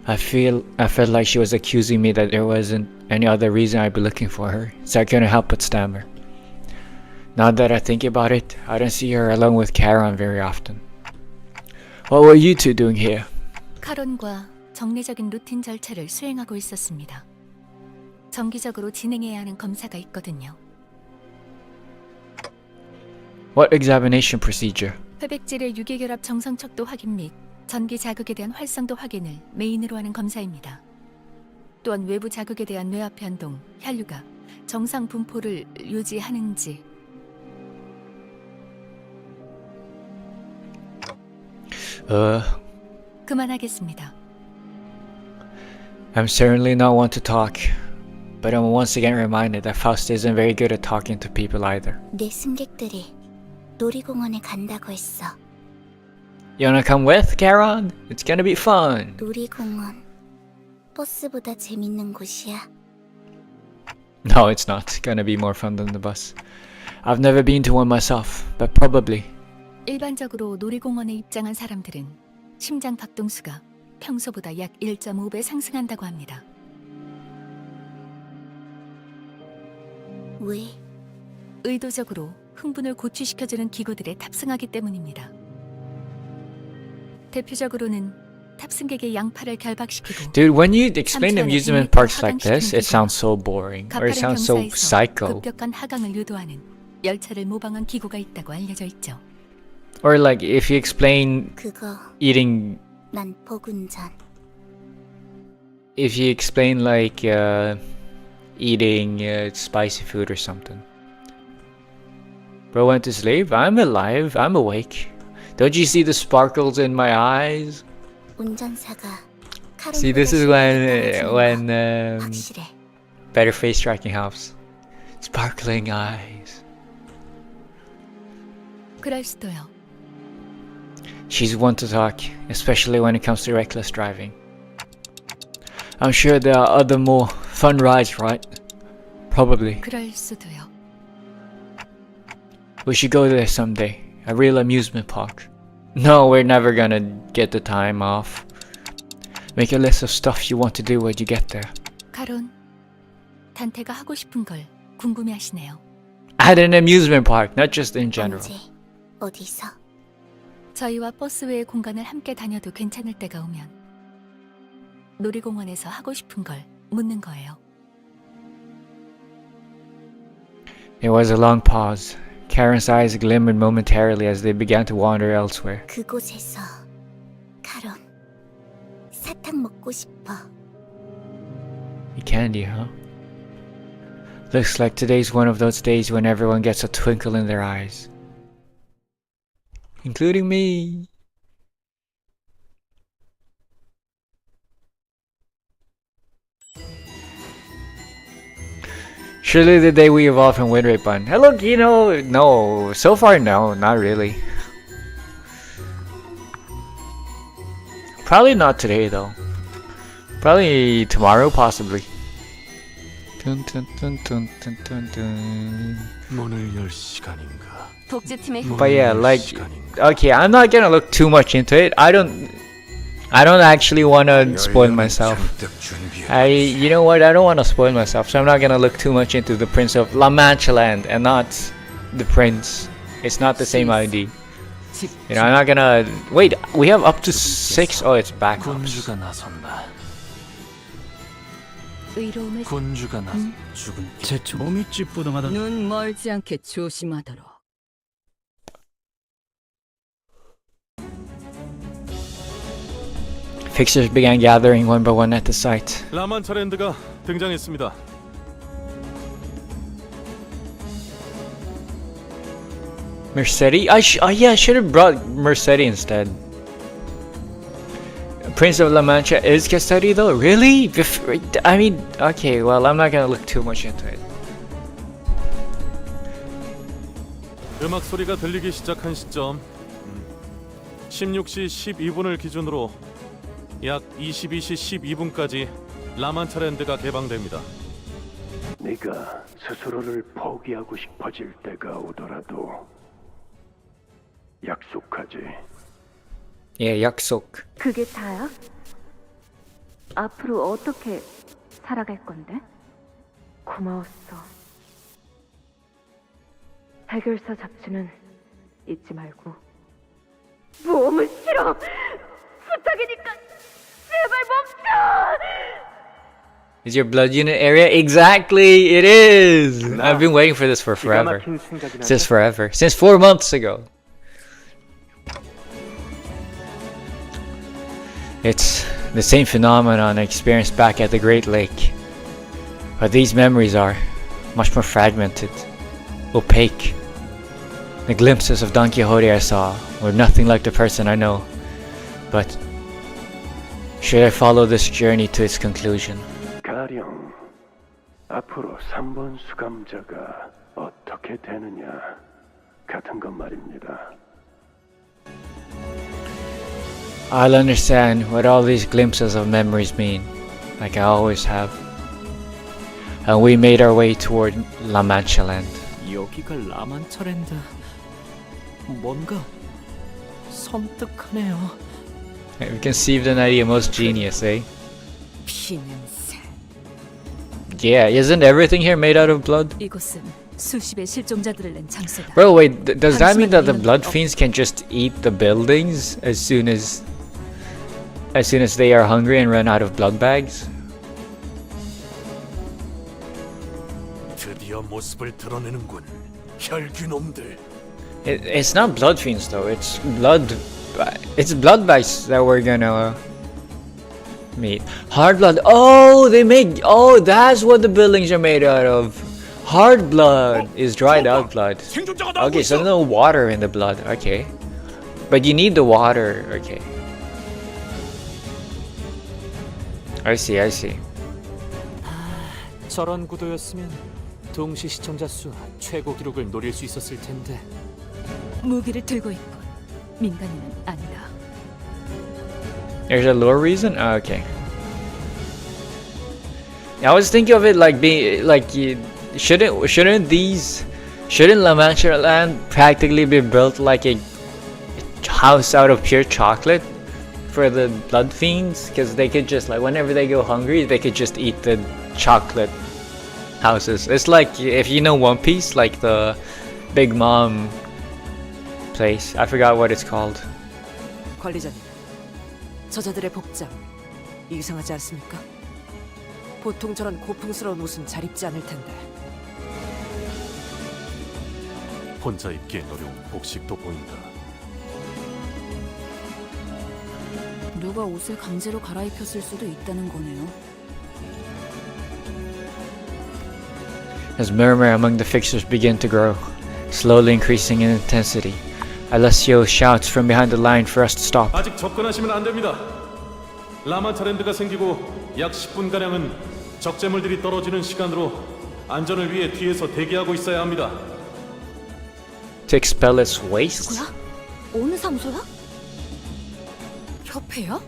A: I felt like she was accusing me that there wasn't any other reason I'd be looking for her, so I couldn't help but stammer. Now that I think about it, I don't see her along with Charon very often. What were you two doing here?
B: 카론과 정례적인 루틴 절차를 수행하고 있었습니다. 정기적으로 진행해야 하는 검사가 있거든요.
A: What examination procedure?
B: 회백질의 유기결합 정상 척도 확인 및 전기 자극에 대한 활성도 확인을 메인으로 하는 검사입니다. 또한 외부 자극에 대한 뇌압 변동, 혈류가 정상 분포를 유지하는지. 그만하겠습니다.
A: I'm certainly not one to talk, but I'm once again reminded that Faust isn't very good at talking to people either.
B: 내 승객들이 놀이공원에 간다고 했어.
A: You wanna come with, Charon? It's gonna be fun.
B: 놀이공원 버스보다 재밌는 곳이야.
A: No, it's not. Gonna be more fun than the bus. I've never been to one myself, but probably.
B: 일반적으로 놀이공원에 입장한 사람들은 심장 박동수가 평소보다 약 1.5배 상승한다고 합니다. 왜? 의도적으로 흥분을 고취시켜주는 기구들에 탑승하기 때문입니다. 대표적으로는 탑승객의 양팔을 결박시키고
A: Dude, when you explain amusement parks like this, it sounds so boring, or it sounds so psycho.
B: 급격한 하강을 유도하는 열차를 모방한 기구가 있다고 알려져 있죠.
A: Or like if you explain
B: 그거
A: eating,
B: 난 복운전.
A: if you explain like eating spicy food or something. Bro went to sleep. I'm alive. I'm awake. Don't you see the sparkles in my eyes?
B: 운전사가
A: See, this is when better face tracking helps. Sparkling eyes.
B: 그럴 수도요.
A: She's one to talk, especially when it comes to reckless driving. I'm sure there are other more fun rides, right? Probably.
B: 그럴 수도요.
A: We should go there someday. A real amusement park. No, we're never gonna get the time off. Make a list of stuff you want to do when you get there.
B: 카론, 단테가 하고 싶은 걸 궁금해하시네요.
A: At an amusement park, not just in general.
B: 언제, 어디서? 저희와 버스 외의 공간을 함께 다녀도 괜찮을 때가 오면 놀이공원에서 하고 싶은 걸 묻는 거예요.
A: There was a long pause. Karen's eyes glimmered momentarily as they began to wander elsewhere.
B: 그곳에서 카론, 사탕 먹고 싶어.
A: A candy, huh? Looks like today's one of those days when everyone gets a twinkle in their eyes. Including me. Surely the day we evolve from Wind Rate Bun. Hello, Gino! No, so far no, not really. Probably not today though. Probably tomorrow, possibly. Dun, dun, dun, dun, dun, dun, dun.
D: 문을 열 시간인가?
C: 독재팀의
A: But yeah, like, okay, I'm not gonna look too much into it. I don't actually wanna spoil myself. You know what? I don't wanna spoil myself, so I'm not gonna look too much into the Prince of La Mancha Land and not the Prince. It's not the same ID. You know, I'm not gonna wait. We have up to 6. Oh, it's backups.
M: 군주가 나선다.
B: 의로움을
M: 군주가 나 죽은
K: 제 몸이 찌뿌둥하다.
C: 눈 멀지 않게 조심하도록.
A: Fixers began gathering one by one at the site.
D: 라만차랜드가 등장했습니다.
A: Mercedes? Yeah, I should have brought Mercedes instead. Prince of La Mancha is Castetti though? Really? I mean, okay, well, I'm not gonna look too much into it.
D: 음악 소리가 들리기 시작한 시점 16시 12분을 기준으로 약 22시 12분까지 라만차랜드가 개방됩니다.
G: 네가 스스로를 포기하고 싶어질 때가 오더라도 약속하지.
A: 예, 약속.
I: 그게 다야? 앞으로 어떻게 살아갈 건데? 고마웠어. 해결사 잡지는 잊지 말고. 모험은 싫어! 부탁이니까 제발 멈춰!
A: Is your blood unit area? Exactly, it is! I've been waiting for this for forever. Since forever. Since 4 months ago. It's the same phenomenon I experienced back at the Great Lake. But these memories are much more fragmented, opaque. The glimpses of Don Quixote I saw were nothing like the person I know. But should I follow this journey to its conclusion?
G: 가령 앞으로 3번 수감자가 어떻게 되느냐 같은 것 말입니다.
A: I'll understand what all these glimpses of memories mean, like I always have. And we made our way toward La Mancha Land.
E: 여기가 라만차랜드. 뭔가 섬뜩하네요.
A: We conceived an idea most genius, eh?
F: 피냄새.
A: Yeah, isn't everything here made out of blood?
F: 이곳은 수십의 실종자들을 낸 장소다.
A: Bro, wait, does that mean that the blood fiends can just eat the buildings as soon as they are hungry and run out of blood bags?
D: 드디어 모습을 드러내는군. 혈귀놈들.
A: It's not blood fiends though. It's blood bags that we're gonna meet. Hard blood. Oh, that's what the buildings are made out of. Hard blood is dried out blood. Okay, so no water in the blood. Okay, but you need the water. Okay, I see.
L: 저런 구도였으면 동시 시청자 수 최고 기록을 노릴 수 있었을 텐데.
F: 무기를 들고 있군. 민간인은 아니다.
A: There's a lore reason? Oh, okay. I was thinking of it like being like shouldn't La Mancha Land practically be built like a house out of pure chocolate for the blood fiends? Because they could just like whenever they go hungry, they could just eat the chocolate houses. It's like if you know One Piece, like the Big Mom place. I forgot what it's called.
C: 관리자님, 저자들의 복장 이상하지 않습니까? 보통 저런 고풍스러운 옷은 잘 입지 않을 텐데.
D: 혼자 입기엔 어려운 복식도 보인다.
F: 누가 옷을 강제로 갈아입혔을 수도 있다는 거네요.
A: As murmur among the fixers began to grow, slowly increasing in intensity, Alessio shouts from behind the line for us to stop.
D: 아직 접근하시면 안 됩니다. 라만차랜드가 생기고 약 10분가량은 적재물들이 떨어지는 시간으로 안전을 위해 뒤에서 대기하고 있어야 합니다.
A: To expel its waste?
F: 누구야? 어느 사무소야? 협회야?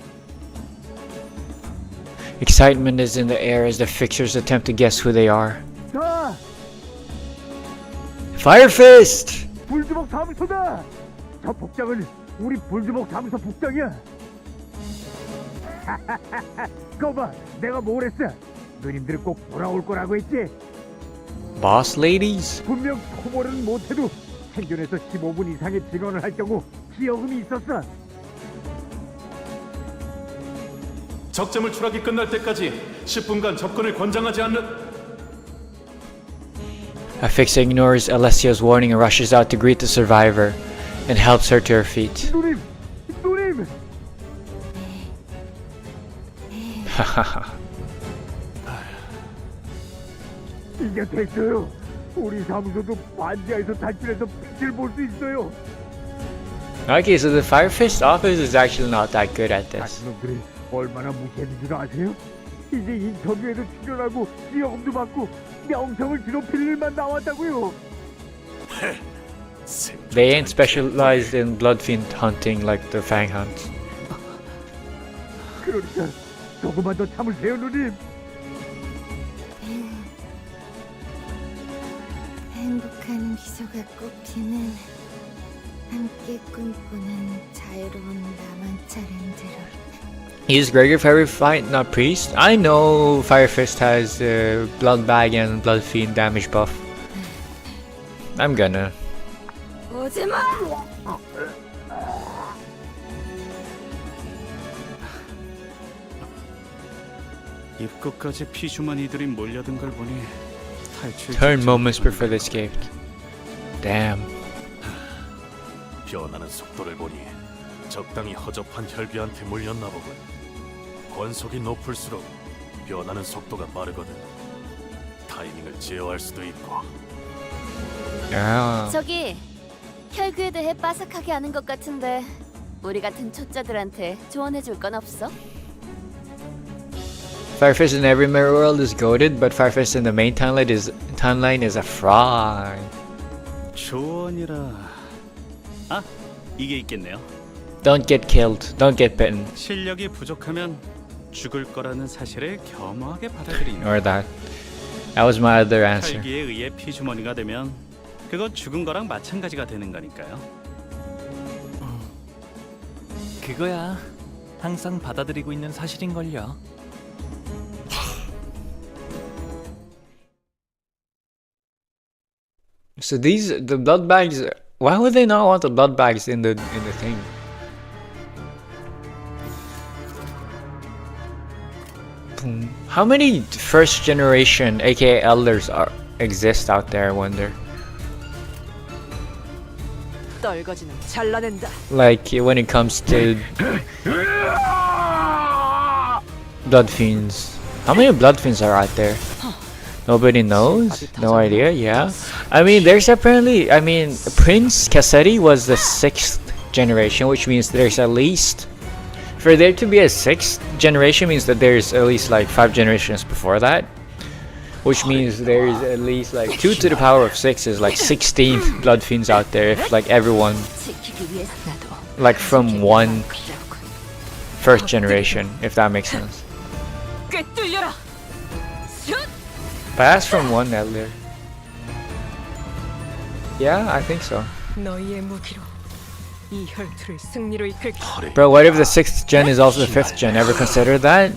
A: Excitement is in the air as the fixers attempt to guess who they are. Fire Fist!
N: 불주먹 사무소다! 저 복장은 우리 불주먹 사무소 복장이야. 거봐, 내가 뭘 했어? 누님들 꼭 돌아올 거라고 했지?
A: Boss ladies?
N: 분명 토벌은 못해도 생존해서 15분 이상의 진원을 할 경우 기여금이 있었어.
D: 적재물 추락이 끝날 때까지 10분간 접근을 권장하지 않는.
A: A fixer ignores Alessio's warning and rushes out to greet the survivor and helps her to her feet.
N: 누님! 이제 됐어요. 우리 사무소도 반지하에서 탈출해서 빛을 볼 수 있어요.
A: Okay, so the Fire Fist office is actually not that good at this.
N: 놈들이 얼마나 무시했는 줄 아세요? 이제 인터뷰에도 출연하고 지원도 받고 명성을 뒤높일 일만 나왔다고요.
A: They ain't specialized in bloodfiend hunting like the fang hunts.
N: 그러니까 조금만 더 참으세요, 누님.
B: 행복한 미소가 꽃피는 함께 꿈꾸는 자유로운 나만찬 랜드로.
A: Is Gregor Fairy Fight not Priest? I know Fire Fist has Blood Bag and Blood Fiend damage buff. I'm gonna.
C: 오지마!
K: 입구까지 피주머니들이 몰려든 걸 보니 탈출.
A: Turn moments before they escaped. Damn.
D: 변하는 속도를 보니 적당히 허접한 혈귀한테 물렸나 보군. 권속이 높을수록 변하는 속도가 빠르거든. 타이밍을 제어할 수도 있고.
A: Yeah.
C: 저기 혈귀에 대해 빠삭하게 아는 것 같은데 우리 같은 초짜들한테 조언해줄 건 없어?
A: Fire Fist in every mirror world is goated, but Fire Fist in the main timeline is a fraud.
K: 조언이라. 아, 이게 있겠네요.
A: Don't get killed. Don't get bitten.
K: 실력이 부족하면 죽을 거라는 사실을 겸허하게 받아들이는.
A: Or that. That was my other answer.
K: 혈기에 의해 피주머니가 되면 그건 죽은 거랑 마찬가지가 되는 거니까요.
M: 그거야. 항상 받아들이고 있는 사실인걸요.
A: So the blood bags. Why would they not want the blood bags in the thing? Boom. How many first generation, aka elders, exist out there? I wonder.
C: 떨거지는 잘라낸다.
A: Like when it comes to blood fiends. How many blood fiends are out there? Nobody knows? No idea, yeah. I mean, there's apparently, Prince Cassetti was the 6th generation, which means there's at least, for there to be a 6th generation means that there's at least like 5 generations before that. Which means there's at least like 2 to the power of 6 is like 16 blood fiends out there if like everyone, like from one first generation, if that makes sense. But that's from one elder. Yeah, I think so. Bro, what if the 6th gen is also the 5th gen? Ever considered that?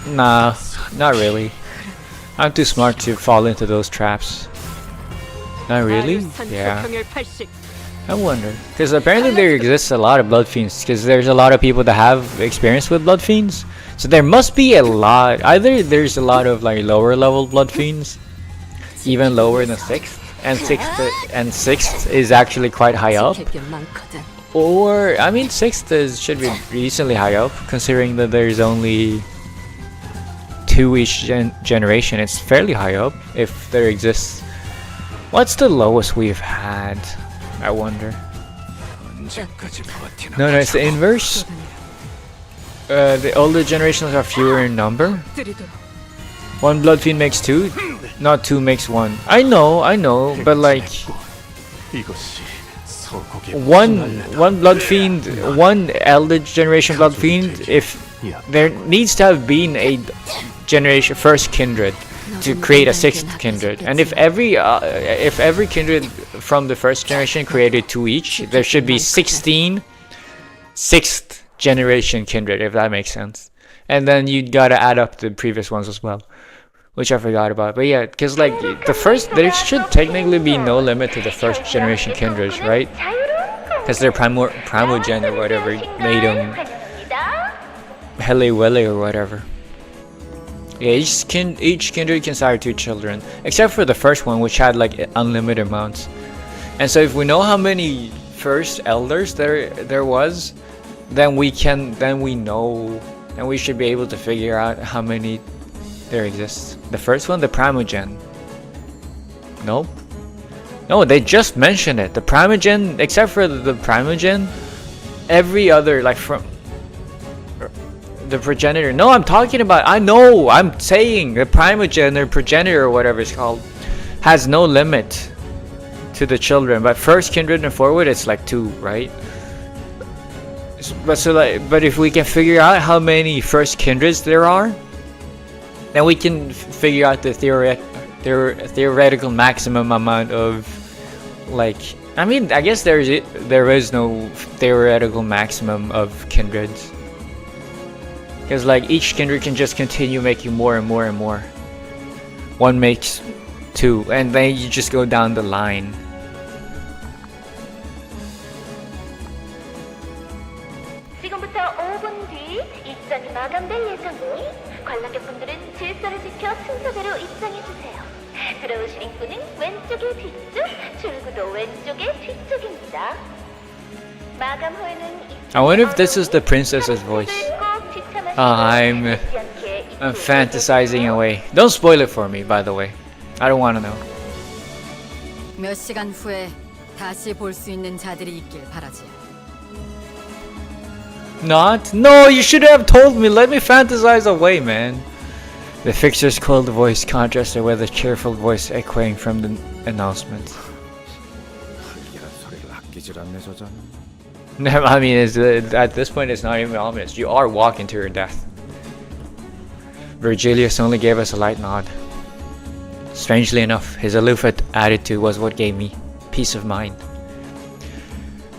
A: Nah, not really. I'm too smart to fall into those traps. Not really? Yeah. I wonder. Because apparently there exists a lot of blood fiends. Because there's a lot of people that have experience with blood fiends. So there must be a lot. Either there's a lot of like lower level blood fiends, even lower than 6th, and 6th is actually quite high up. Or 6th should be recently high up, considering that there's only 2 each generation. It's fairly high up if there exists. What's the lowest we've had? I wonder. No, it's the inverse. The older generations are fewer in number. 1 blood fiend makes 2, not 2 makes 1. I know, but like one blood fiend, 1 elder generation blood fiend. If there needs to have been a generation first kindred to create a 6th kindred, and if every kindred from the first generation created 2 each, there should be 16 6th generation kindred, if that makes sense. And then you gotta add up the previous ones as well, which I forgot about. But yeah, because like there should technically be no limit to the first generation kindreds, right? Because they're primogen or whatever made them Hele Wele or whatever. Yeah, each kindred can sire 2 children, except for the first one, which had like unlimited amounts. And so if we know how many first elders there was, then we know, and we should be able to figure out how many there exists. The first one, the primogen. Nope. No, they just mentioned it. The primogen, except for the primogen, every other, like from the progenitor. No, I'm talking about. I know. I'm saying the primogenitor, progenitor, or whatever it's called, has no limit to the children. But first kindred and forward, it's like 2, right? But if we can figure out how many first kindreds there are, then we can figure out the theoretical maximum amount of, like, I mean, I guess there is no theoretical maximum of kindreds, because like each kindred can just continue making more and more and more. 1 makes 2, and then you just go down the line.
I: 지금부터 5분 뒤 입장이 마감될 예정이니 관람객분들은 질서를 지켜 순서대로 입장해주세요. 들어오신 입구는 왼쪽의 뒤쪽, 출구도 왼쪽의 뒤쪽입니다. 마감 후에는
A: I wonder if this is the princess's voice. I'm fantasizing away. Don't spoil it for me, by the way. I don't want to know.
B: 몇 시간 후에 다시 볼 수 있는 자들이 있길 바라지.
A: Not? No, you should have told me. Let me fantasize away, man. The fixer's cold voice contrasted with a cheerful voice echoing from the announcement. I mean, at this point, it's not even ominous. You are walking to your death. Virgilius only gave us a light nod. Strangely enough, his aloof attitude was what gave me peace of mind.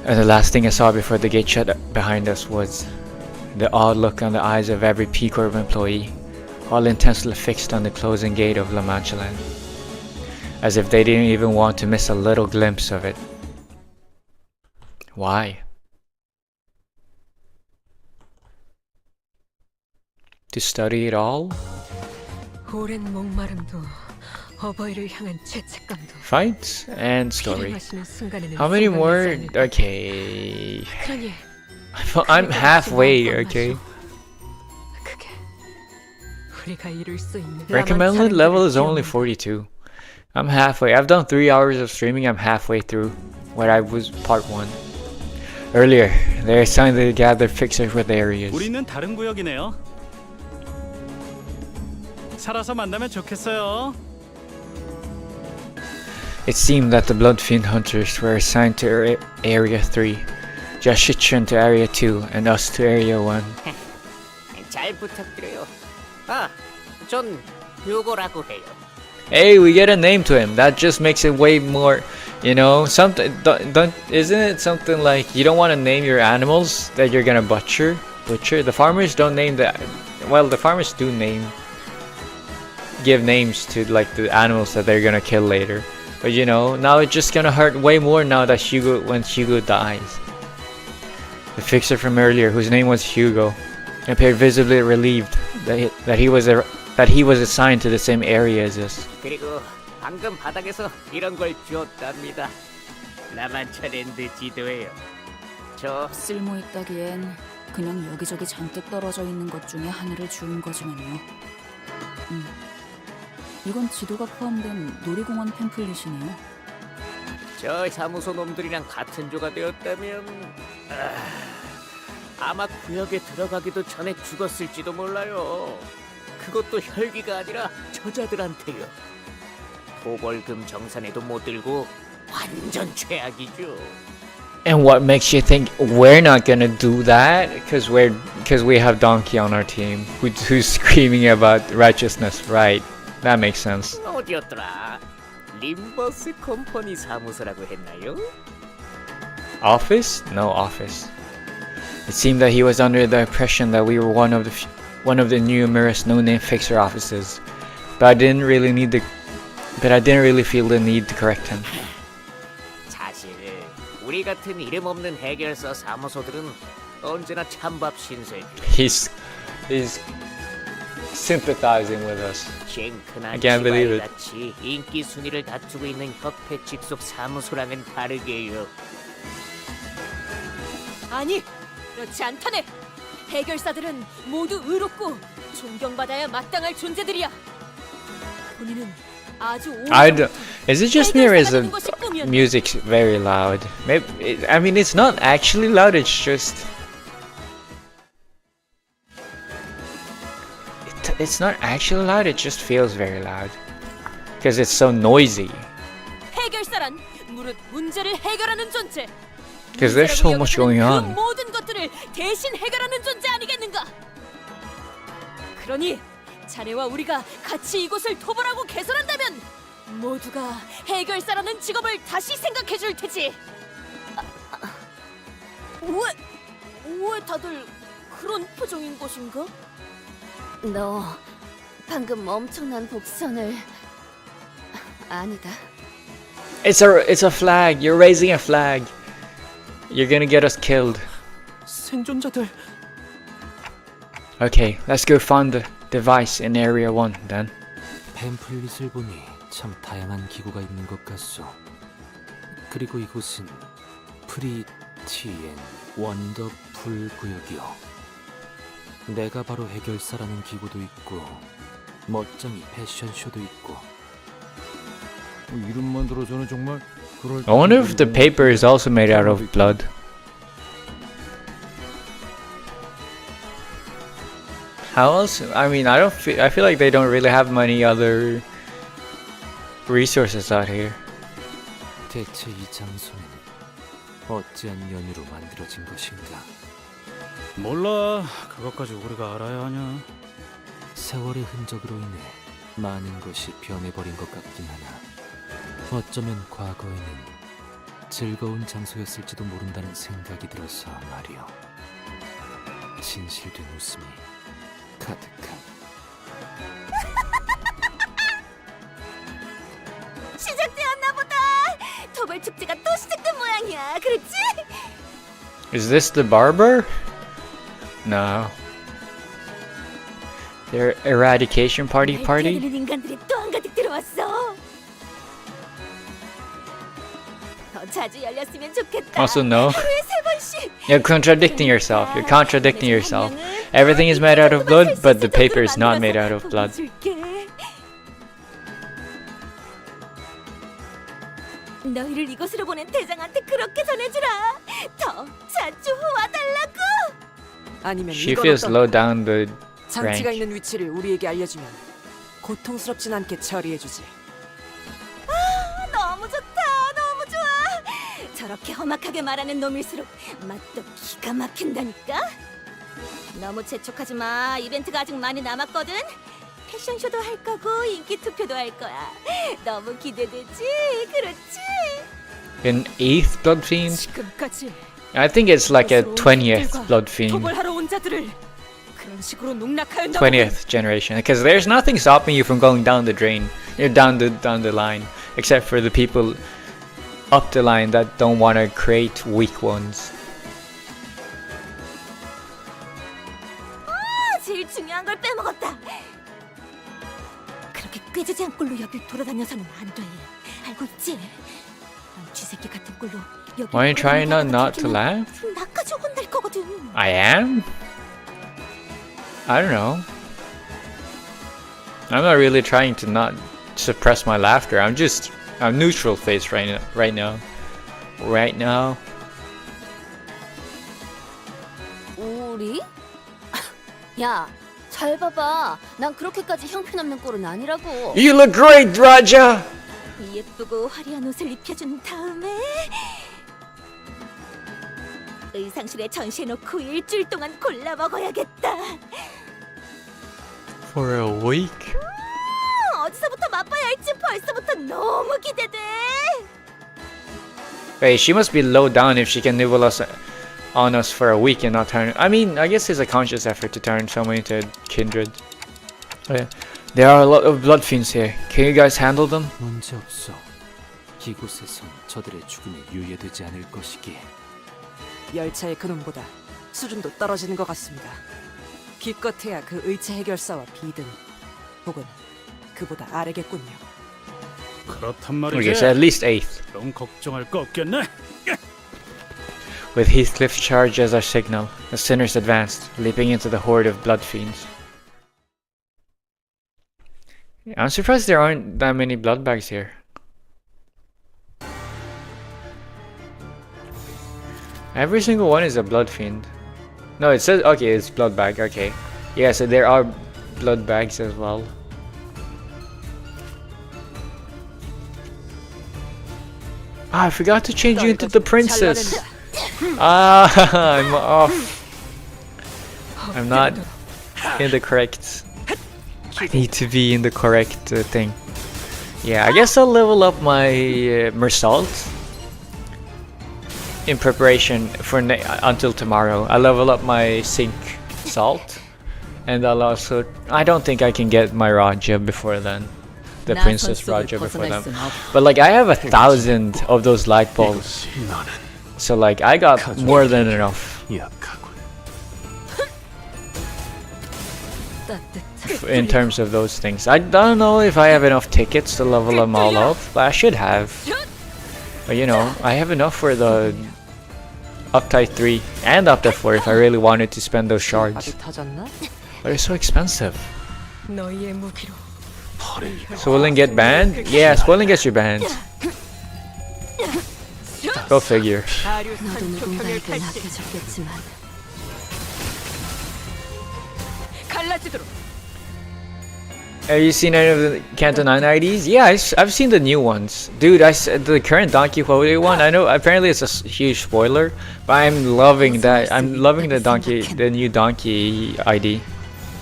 A: And the last thing I saw before the gate shut behind us was the odd look on the eyes of every P Corp employee, all intensely fixed on the closing gate of La Mancha Land, as if they didn't even want to miss a little glimpse of it. Why? To study it all?
H: 오랜 목마름도 어버이를 향한 죄책감도
A: Fights and story.
H: 마시는 순간에는
A: How many more?
H: 생각나지 않을까.
A: Okay.
H: 그러니
A: I'm halfway, okay.
H: 그게 우리가 이룰 수 있는
A: Recommended level is only 42. I'm halfway. I've done 3 hours of streaming. I'm halfway through what I was part 1. Earlier, they assigned the gathered fixers with areas.
K: 우리는 다른 구역이네요. 살아서 만나면 좋겠어요.
A: It seemed that the Bloodfiend hunters were assigned to Area 3, Jashichan to Area 2, and us to Area 1.
O: 잘 부탁드려요. 아, 전 휴고라고 해요.
A: Hey, we get a name to him. That just makes it way more, you know, something. Isn't it something like you don't want to name your animals that you're gonna butcher? The farmers don't name the. Well, the farmers do give names to like the animals that they're gonna kill later. But you know, now it's just gonna hurt way more now that when Hugo dies. The fixer from earlier, whose name was Hugo, appeared visibly relieved that he was assigned to the same area as us.
O: 그리고 방금 바닥에서 이런 걸 주었답니다. 라만차랜드 지도예요. 저
F: 쓸모 있다기엔 그냥 여기저기 잔뜩 떨어져 있는 것 중에 하나를 주운 거지만요. 이건 지도가 포함된 놀이공원 팸플릿이네요.
O: 저 사무소 놈들이랑 같은 조가 되었다면 아마 구역에 들어가기도 전에 죽었을지도 몰라요. 그것도 혈기가 아니라 저자들한테요. 도벌금 정산에도 못 들고 완전 최악이죠.
A: And what makes you think we're not gonna do that? Because we have Donkey on our team, who's screaming about righteousness, right? That makes sense.
O: 어디였더라? 림버스 컴퍼니 사무소라고 했나요?
A: Office? No office. It seemed that he was under the impression that we were one of the numerous no-name fixer offices, but I didn't really feel the need to correct him.
O: 사실 우리 같은 이름 없는 해결사 사무소들은 언제나 찬밥 신세죠.
A: He's sympathizing with us. I can't believe it.
O: 같이 인기 순위를 다투고 있는 협회 직속 사무소랑은 다르게요.
C: 아니, 그렇지 않다네. 해결사들은 모두 의롭고 존경받아야 마땅할 존재들이야. 본인은 아주
A: Is it just me or is the music very loud? Maybe, I mean, it's not actually loud. It's just it's not actually loud, it just feels very loud. Because it's so noisy.
C: 해결사란 무릇 문제를 해결하는 존재.
A: Because there's so much going
C: 그
A: on.
C: 모든 것들을 대신 해결하는 존재 아니겠는가? 그러니 자네와 우리가 같이 이곳을 토벌하고 개선한다면 모두가 해결사라는 직업을 다시 생각해 줄 테지. 왜 다들 그런 표정인 것인가?
B: 너 방금 엄청난 복선을 아니다.
A: It's a flag. You're raising a flag. You're gonna get us killed.
E: 생존자들.
A: Okay, let's go find the device in Area 1 then.
L: 팸플릿을 보니 참 다양한 기구가 있는 것 같소. 그리고 이곳은 프리티앤 원더풀 구역이요. 내가 바로 해결사라는 기구도 있고 멋쟁이 패션쇼도 있고.
J: 이름만 들어서는 정말 그럴.
A: I wonder if the paper is also made out of blood. How else? I mean, I feel like they don't really have many other resources out here.
L: 대체 이 장소는 어찌한 연유로 만들어진 것인가?
K: 몰라. 그것까지 우리가 알아야 하냐?
L: 세월의 흔적으로 인해 많은 것이 변해버린 것 같긴 하나 어쩌면 과거에는 즐거운 장소였을지도 모른다는 생각이 들어서 말이오. 진실된 웃음이 가득한.
B: 시작되었나 보다. 토벌 축제가 또 시작된 모양이야. 그렇지?
A: Is this the barber? No. Their eradication party?
B: 날뛰어드는 인간들이 또 한가득 들어왔어. 더 자주 열렸으면 좋겠다.
A: Also no.
B: 하루에 3번씩.
A: You're contradicting yourself. You're contradicting yourself. Everything is made out of blood, but the paper is not made out of blood.
B: 너희를 이곳으로 보낸 대장한테 그렇게 전해주라. 더 자주 와달라고.
H: 아니면
A: She
H: 이건
A: feels
H: 어떤
A: low down the
H: 장치가
A: rank.
H: 있는 위치를 우리에게 알려주면 고통스럽진 않게 처리해주지.
B: 너무 좋다. 너무 좋아. 저렇게 험악하게 말하는 놈일수록 맛도 기가 막힌다니까. 너무 재촉하지 마. 이벤트가 아직 많이 남았거든. 패션쇼도 할 거고 인기 투표도 할 거야. 너무 기대되지? 그렇지?
A: An 8th Blood Fiend?
C: 지금까지
A: I think it's like a 20th Blood Fiend.
C: 토벌하러 온 자들을 그런 식으로 농락하였나?
A: 20th generation. Because there's nothing stopping you from going down the drain. You're down the line. Except for the people up the line that don't want to create weak ones.
B: 제일 중요한 걸 빼먹었다. 그렇게 꾀지지한 꼴로 여길 돌아다녀서는 안 돼. 알고 있지? 넌 쥐새끼 같은 꼴로 여길
A: Why are you trying not to
B: 돌아다니다가
A: laugh?
B: 나까지 혼날 거거든.
A: I am? I don't know. I'm not really trying to not suppress my laughter. I'm neutral face right now.
B: 우리? 야, 잘 봐봐. 난 그렇게까지 형편없는 꼴은 아니라고.
A: You look great, Raja!
B: 예쁘고 화려한 옷을 입혀준 다음에 의상실에 전시해놓고 일주일 동안 골라 먹어야겠다.
A: For a week?
B: 어디서부터 맛봐야 할지 벌써부터 너무 기대돼.
A: Wait, she must be low down if she can nibble on us for a week and not turn. I mean, I guess it's a conscious effort to turn someone into a kindred. Okay. There are a lot of blood fiends here. Can you guys handle them?
L: 문제 없어. 이곳에선 저들의 죽음이 유예되지 않을 것이기에.
H: 열차의 그놈보다 수준도 떨어지는 것 같습니다. 기껏해야 그 의체 해결사와 비등 혹은 그보다 아래겠군요.
K: 그렇단
A: I
K: 말이지.
A: guess at least 8th.
K: 그럼 걱정할 거 없겠네.
A: With Heathcliff's charge as our signal, the sinners advanced, leaping into the horde of blood fiends. I'm surprised there aren't that many blood bags here. Every single one is a blood fiend. No, it says, okay, it's blood bag, okay. Yeah, so there are blood bags as well. Ah, I forgot to change you into the princess. Ah, I'm off. I'm not in the correct. I need to be in the correct thing. Yeah, I guess I'll level up my Mersault in preparation for until tomorrow. I'll level up my Sync Salt, and I'll also. I don't think I can get my Raja before then. The Princess Raja before them. But like I have 1,000 of those light bulbs. So like I got more than enough. In terms of those things. I don't know if I have enough tickets to level them all up, but I should have. But you know, I have enough for the Uptide 3 and Uptide 4 if I really wanted to spend those shards. But it's so expensive. Swollen get banned? Yeah, Swollen gets you banned. Go figure. Have you seen any of the Canto 9 IDs? Yeah, I've seen the new ones. Dude, the current Don Quixote one, I know apparently it's a huge spoiler, but I'm loving that. I'm loving the new Donkey ID.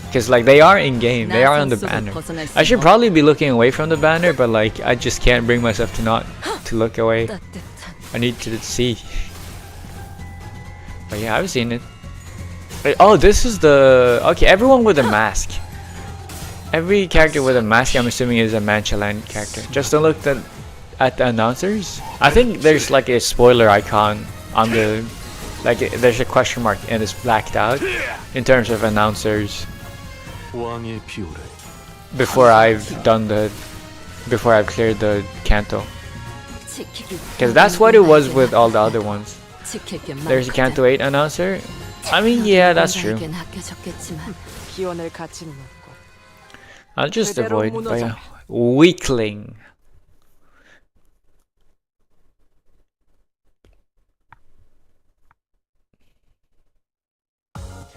A: Because like they are in game, they are on the banner. I should probably be looking away from the banner, but like I just can't bring myself to look away. I need to see. But yeah, I've seen it. Oh, this is the okay. Everyone with a mask. Every character with a mask, I'm assuming, is a Manchalan character. Just don't look at the announcers. I think there's like a spoiler icon on the like. There's a question mark and it's blacked out in terms of announcers. Before I've cleared the Canto, because that's what it was with all the other ones. There's a Canto 8 announcer. I mean, yeah, that's true. I'll just avoid, but yeah. Weakling.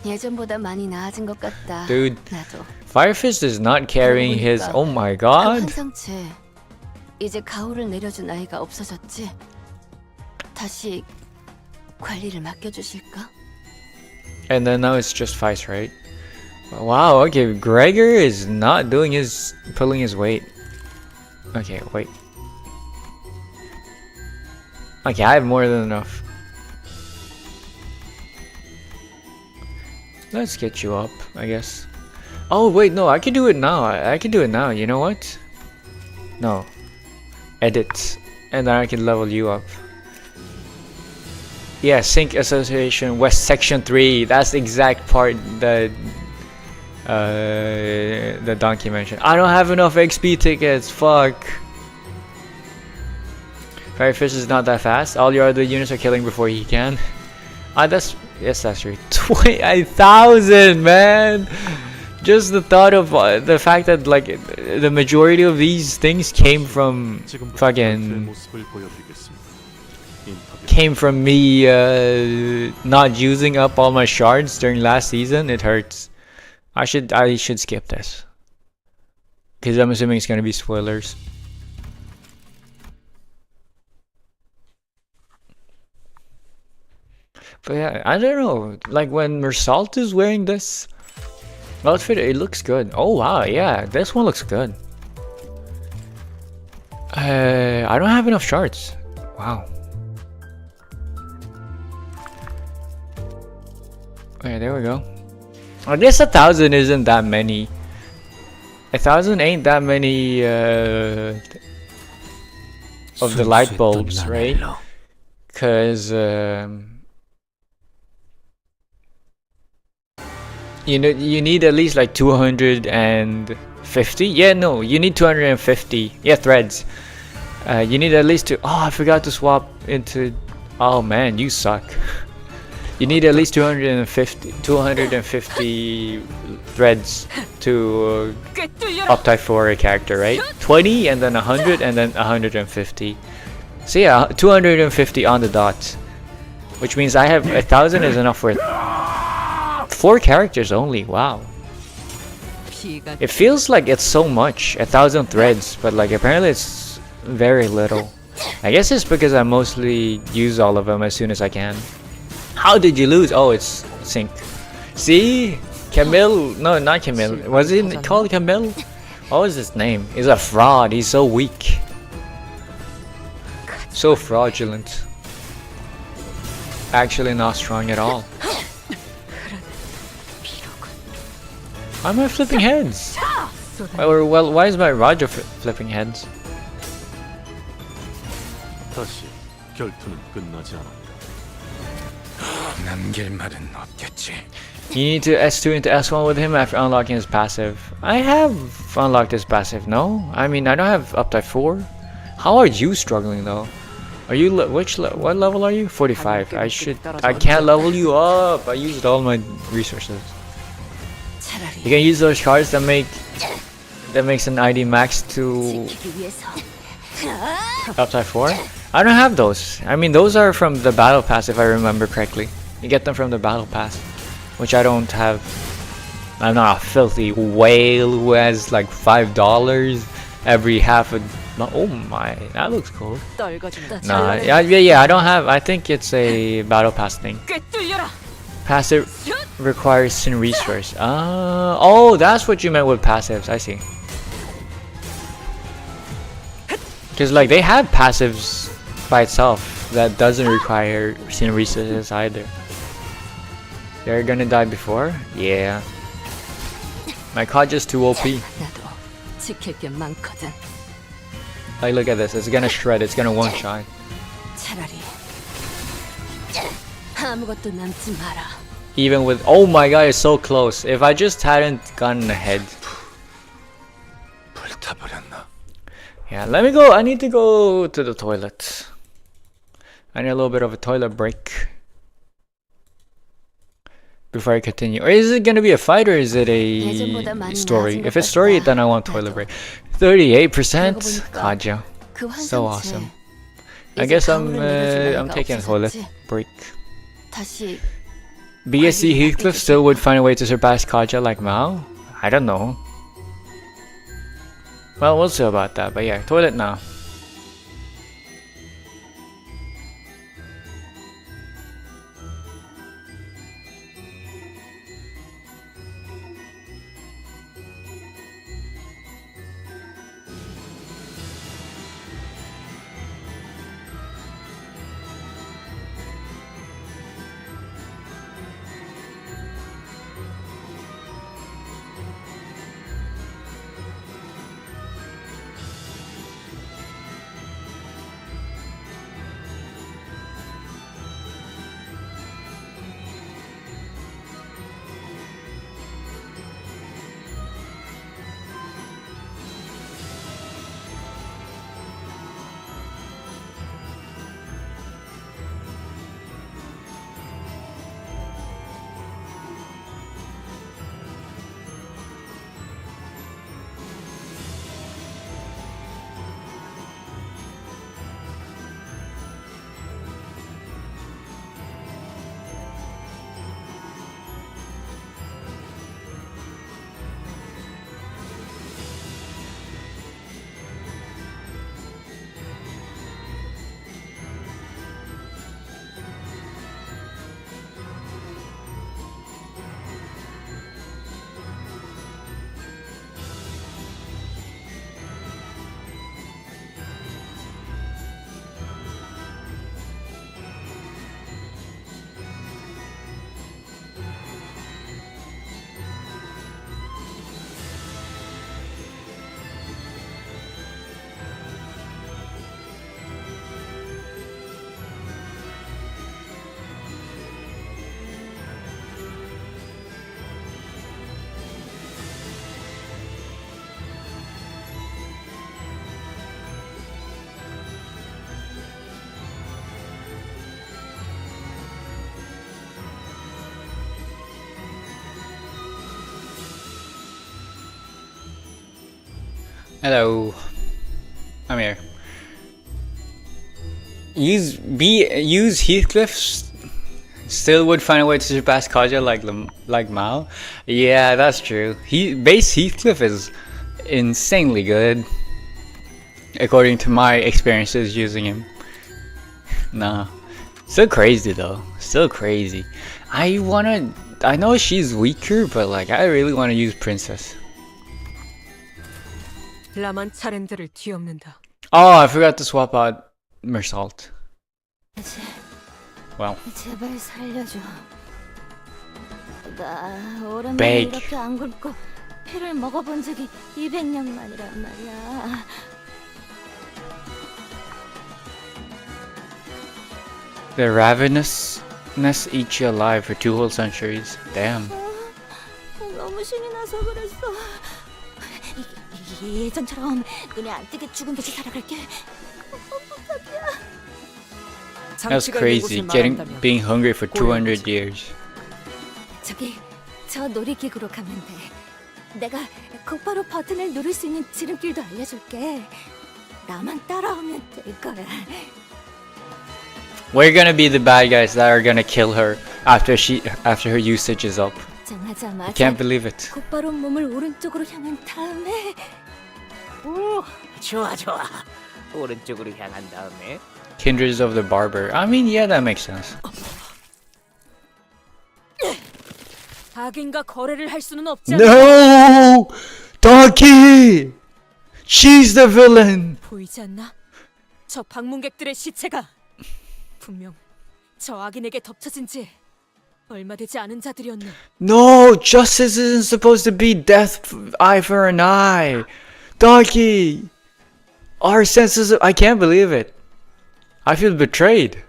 A: Dude, Firefist is not carrying his. Oh my god.
B: 이제 가오를 내려준 아이가 없어졌지? 다시 관리를 맡겨주실까?
A: And then now it's just Feist, right? Wow, okay, Gregor is not pulling his weight. Okay, wait. Okay, I have more than enough. Let's get you up, I guess. Oh wait, no, I can do it now. I can do it now, you know what? No. Edit. And then I can level you up. Yeah, Sync Association West Section 3. That's the exact part that the donkey mentioned. I don't have enough XP tickets, fuck. Firefish is not that fast. All your other units are killing before he can. Yes, that's true. 20,000, man. Just the thought of the fact that like the majority of these things came from me not using up all my shards during last season. It hurts. I should skip this because I'm assuming it's gonna be spoilers. But yeah, I don't know. Like when Mersault is wearing this outfit, it looks good. Oh wow, yeah, this one looks good. I don't have enough shards. Wow. Okay, there we go. I guess 1,000 isn't that many. 1,000 ain't that many of the light bulbs, right? Cause you need at least like 250. Yeah, no, you need 250. Yeah, threads. You need at least I forgot to swap into. Oh man, you suck. You need at least 250 threads to uptype for a character, right? 20 and then 100 and then 150. So yeah, 250 on the dot, which means I have 1,000 is enough for 4 characters only. Wow. It feels like it's so much, 1,000 threads, but like apparently it's very little. I guess it's because I mostly use all of them as soon as I can. How did you lose? Oh, it's sync. See? Camille, no, not Camille. Was it called Camille? What was his name? He's a fraud. He's so weak. So fraudulent. Actually not strong at all. Why am I flipping heads? Well, why is my Roger flipping heads?
D: 다시 결투는 끝나지 않았다.
G: 남길 말은 없겠지.
A: You need to S2 into S1 with him after unlocking his passive. I have unlocked his passive, no? I mean, I don't have up to 4. How are you struggling though? Are you what level are you? 45. I can't level you up. I used all my resources. You can use those cards that makes an ID max to up to 4. I don't have those. I mean, those are from the battle pass if I remember correctly. You get them from the battle pass, which I don't have. I'm not a filthy whale who has like $5 every half a. Oh my, that looks cool. Nah, yeah, I don't have. I think it's a battle pass thing. Passive requires sin resource. Oh, that's what you meant with passives. I see. Because like they have passives by itself that doesn't require sin resources either. They're gonna die before? Yeah. My card is too OP. Like look at this, it's gonna shred, it's gonna one shot. Even with, oh my god, it's so close. If I just hadn't gotten ahead. Yeah, let me go. I need to go to the toilet. I need a little bit of a toilet break before I continue. Or is it gonna be a fight or is it a story? If it's story, then I want toilet break. 38% Kaja. So awesome. I guess I'm taking a toilet break. BSC Heathcliff still would find a way to surpass Kaja like Mao? I don't know. Well, we'll see about that, but yeah, toilet now. Hello, I'm here. Use Heathcliff's still would find a way to surpass Kaja like Mao. Yeah, that's true. Base Heathcliff is insanely good, according to my experiences using him. Nah, still crazy though. Still crazy. I know she's weaker, but like I really wanna use Princess.
C: 라만 차렌들을 뒤엎는다.
A: Oh, I forgot to swap out Mersault. Wow.
B: 제발 살려줘. 나 오랜만에
A: Beg.
B: 이렇게 안 굶고 피를 먹어본 적이 200년 만이란 말이야.
A: The ravenousness eats you alive for 2 whole centuries. Damn.
B: 너무 신이 나서 그랬어. 예전처럼 눈에 안 띄게 죽은 듯이 살아갈게.
A: That's crazy. Being hungry for 200 years.
B: 저기 저 놀이기구로 가면 돼. 내가 곧바로 버튼을 누를 수 있는 지름길도 알려줄게. 나만 따라오면 될 거야.
A: We're gonna be the bad guys that are gonna kill her after her usage is up. I can't believe it.
B: 곧바로 몸을 오른쪽으로 향한 다음에.
O: 오, 좋아. 오른쪽으로 향한 다음에.
A: Kindreds of the Barber. I mean, yeah, that makes sense.
C: 악인과 거래를 할 수는 없지 않나?
A: No! Donkey! She's the villain!
C: 보이지 않나? 저 방문객들의 시체가 분명 저 악인에게 덮쳐진 지 얼마 되지 않은 자들이었네.
A: No! Justice isn't supposed to be death eye for an eye! Donkey! Our senses of... I can't believe it. I feel betrayed.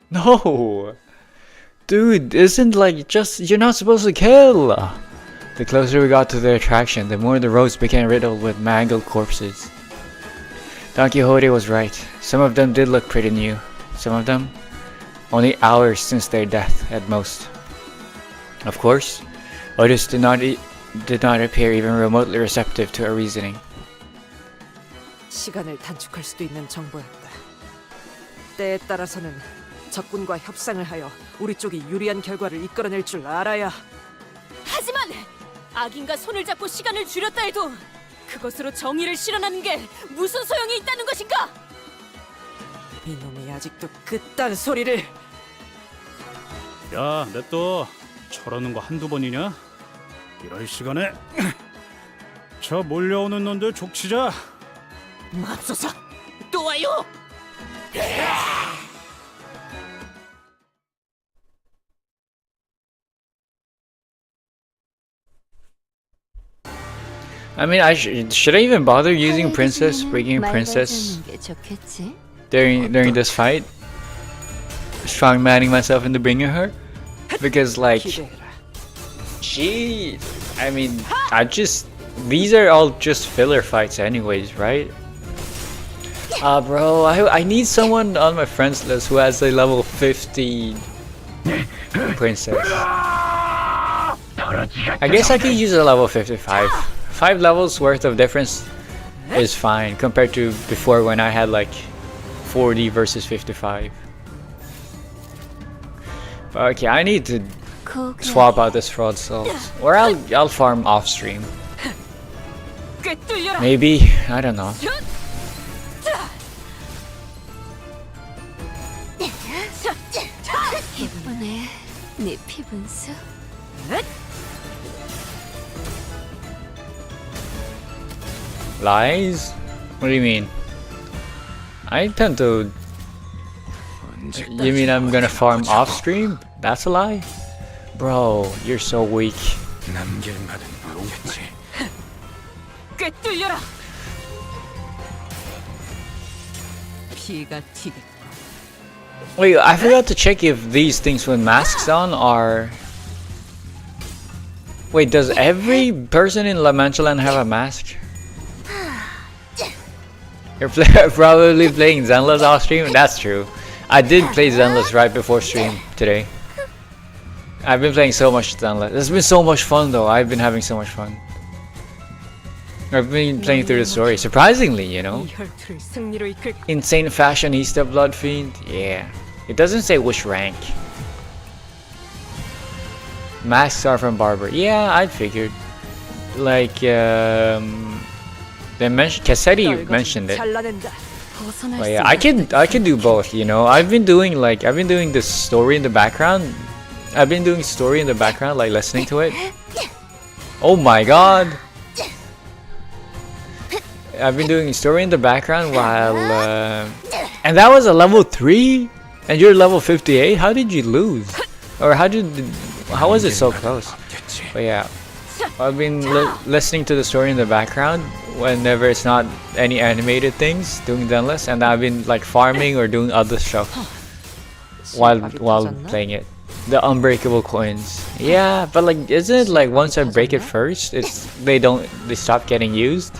A: No! Dude, isn't like just... You're not supposed to kill! The closer we got to the attraction, the more the roads became riddled with mangled corpses. Don Quixote was right. Some of them did look pretty new. Some of them, only hours since their death at most. Of course, others did not appear even remotely receptive to our reasoning.
C: 시간을 단축할 수도 있는 정보였다. 때에 따라서는 적군과 협상을 하여 우리 쪽이 유리한 결과를 이끌어낼 줄 알아야. 하지만 악인과 손을 잡고 시간을 줄였다 해도 그것으로 정의를 실현하는 게 무슨 소용이 있다는 것인가? 이놈이 아직도 그딴 소리를.
K: 야, 냅둬. 저러는 거 한두 번이냐? 이럴 시간에 저 몰려오는 놈들 족치자.
C: 맙소사, 또 와요.
A: I mean, should I even bother using Princess, bringing Princess during this fight? Strongmanning myself into bringing her? Because like, I mean, these are all just filler fights anyways, right? Bro, I need someone on my friends list who has a level 50 Princess. I guess I could use a level 55. 5 levels worth of difference is fine compared to before when I had like 40 versus 55. Okay, I need to swap out this fraud salt, or I'll farm off stream. Maybe, I don't know.
B: 예쁘네, 네 피분수.
A: Lies? What do you mean? I tend to... You mean I'm gonna farm off stream? That's a lie? Bro, you're so weak.
C: 꿰뚫려라. 피가 튀게.
A: Wait, I forgot to check if these things with masks on are... Wait, does every person in La Mancha Land have a mask? You're probably playing Zenless off stream? That's true. I did play Zenless right before stream today. I've been playing so much Zenless. It's been so much fun though. I've been having so much fun. I've been playing through the story. Surprisingly, you know.
C: 이 혈투를 승리로 이끌
A: Insane Fashionista Blood Fiend. Yeah. It doesn't say which rank. Masks are from Barber. Yeah, I figured. Like, they mentioned Cassetti mentioned it.
C: 잘라낸다.
A: But yeah, I can do both. You know, I've been doing this story in the background. I've been doing story in the background, like listening to it. Oh my god! I've been doing story in the background while, and that was a level 3, and you're level 58. How did you lose? Or how was it so close? But yeah, I've been listening to the story in the background whenever it's not any animated things, doing Denless, and I've been like farming or doing other stuff while playing it. The unbreakable coins. Yeah, but like, isn't it like once I break it first, they stop getting used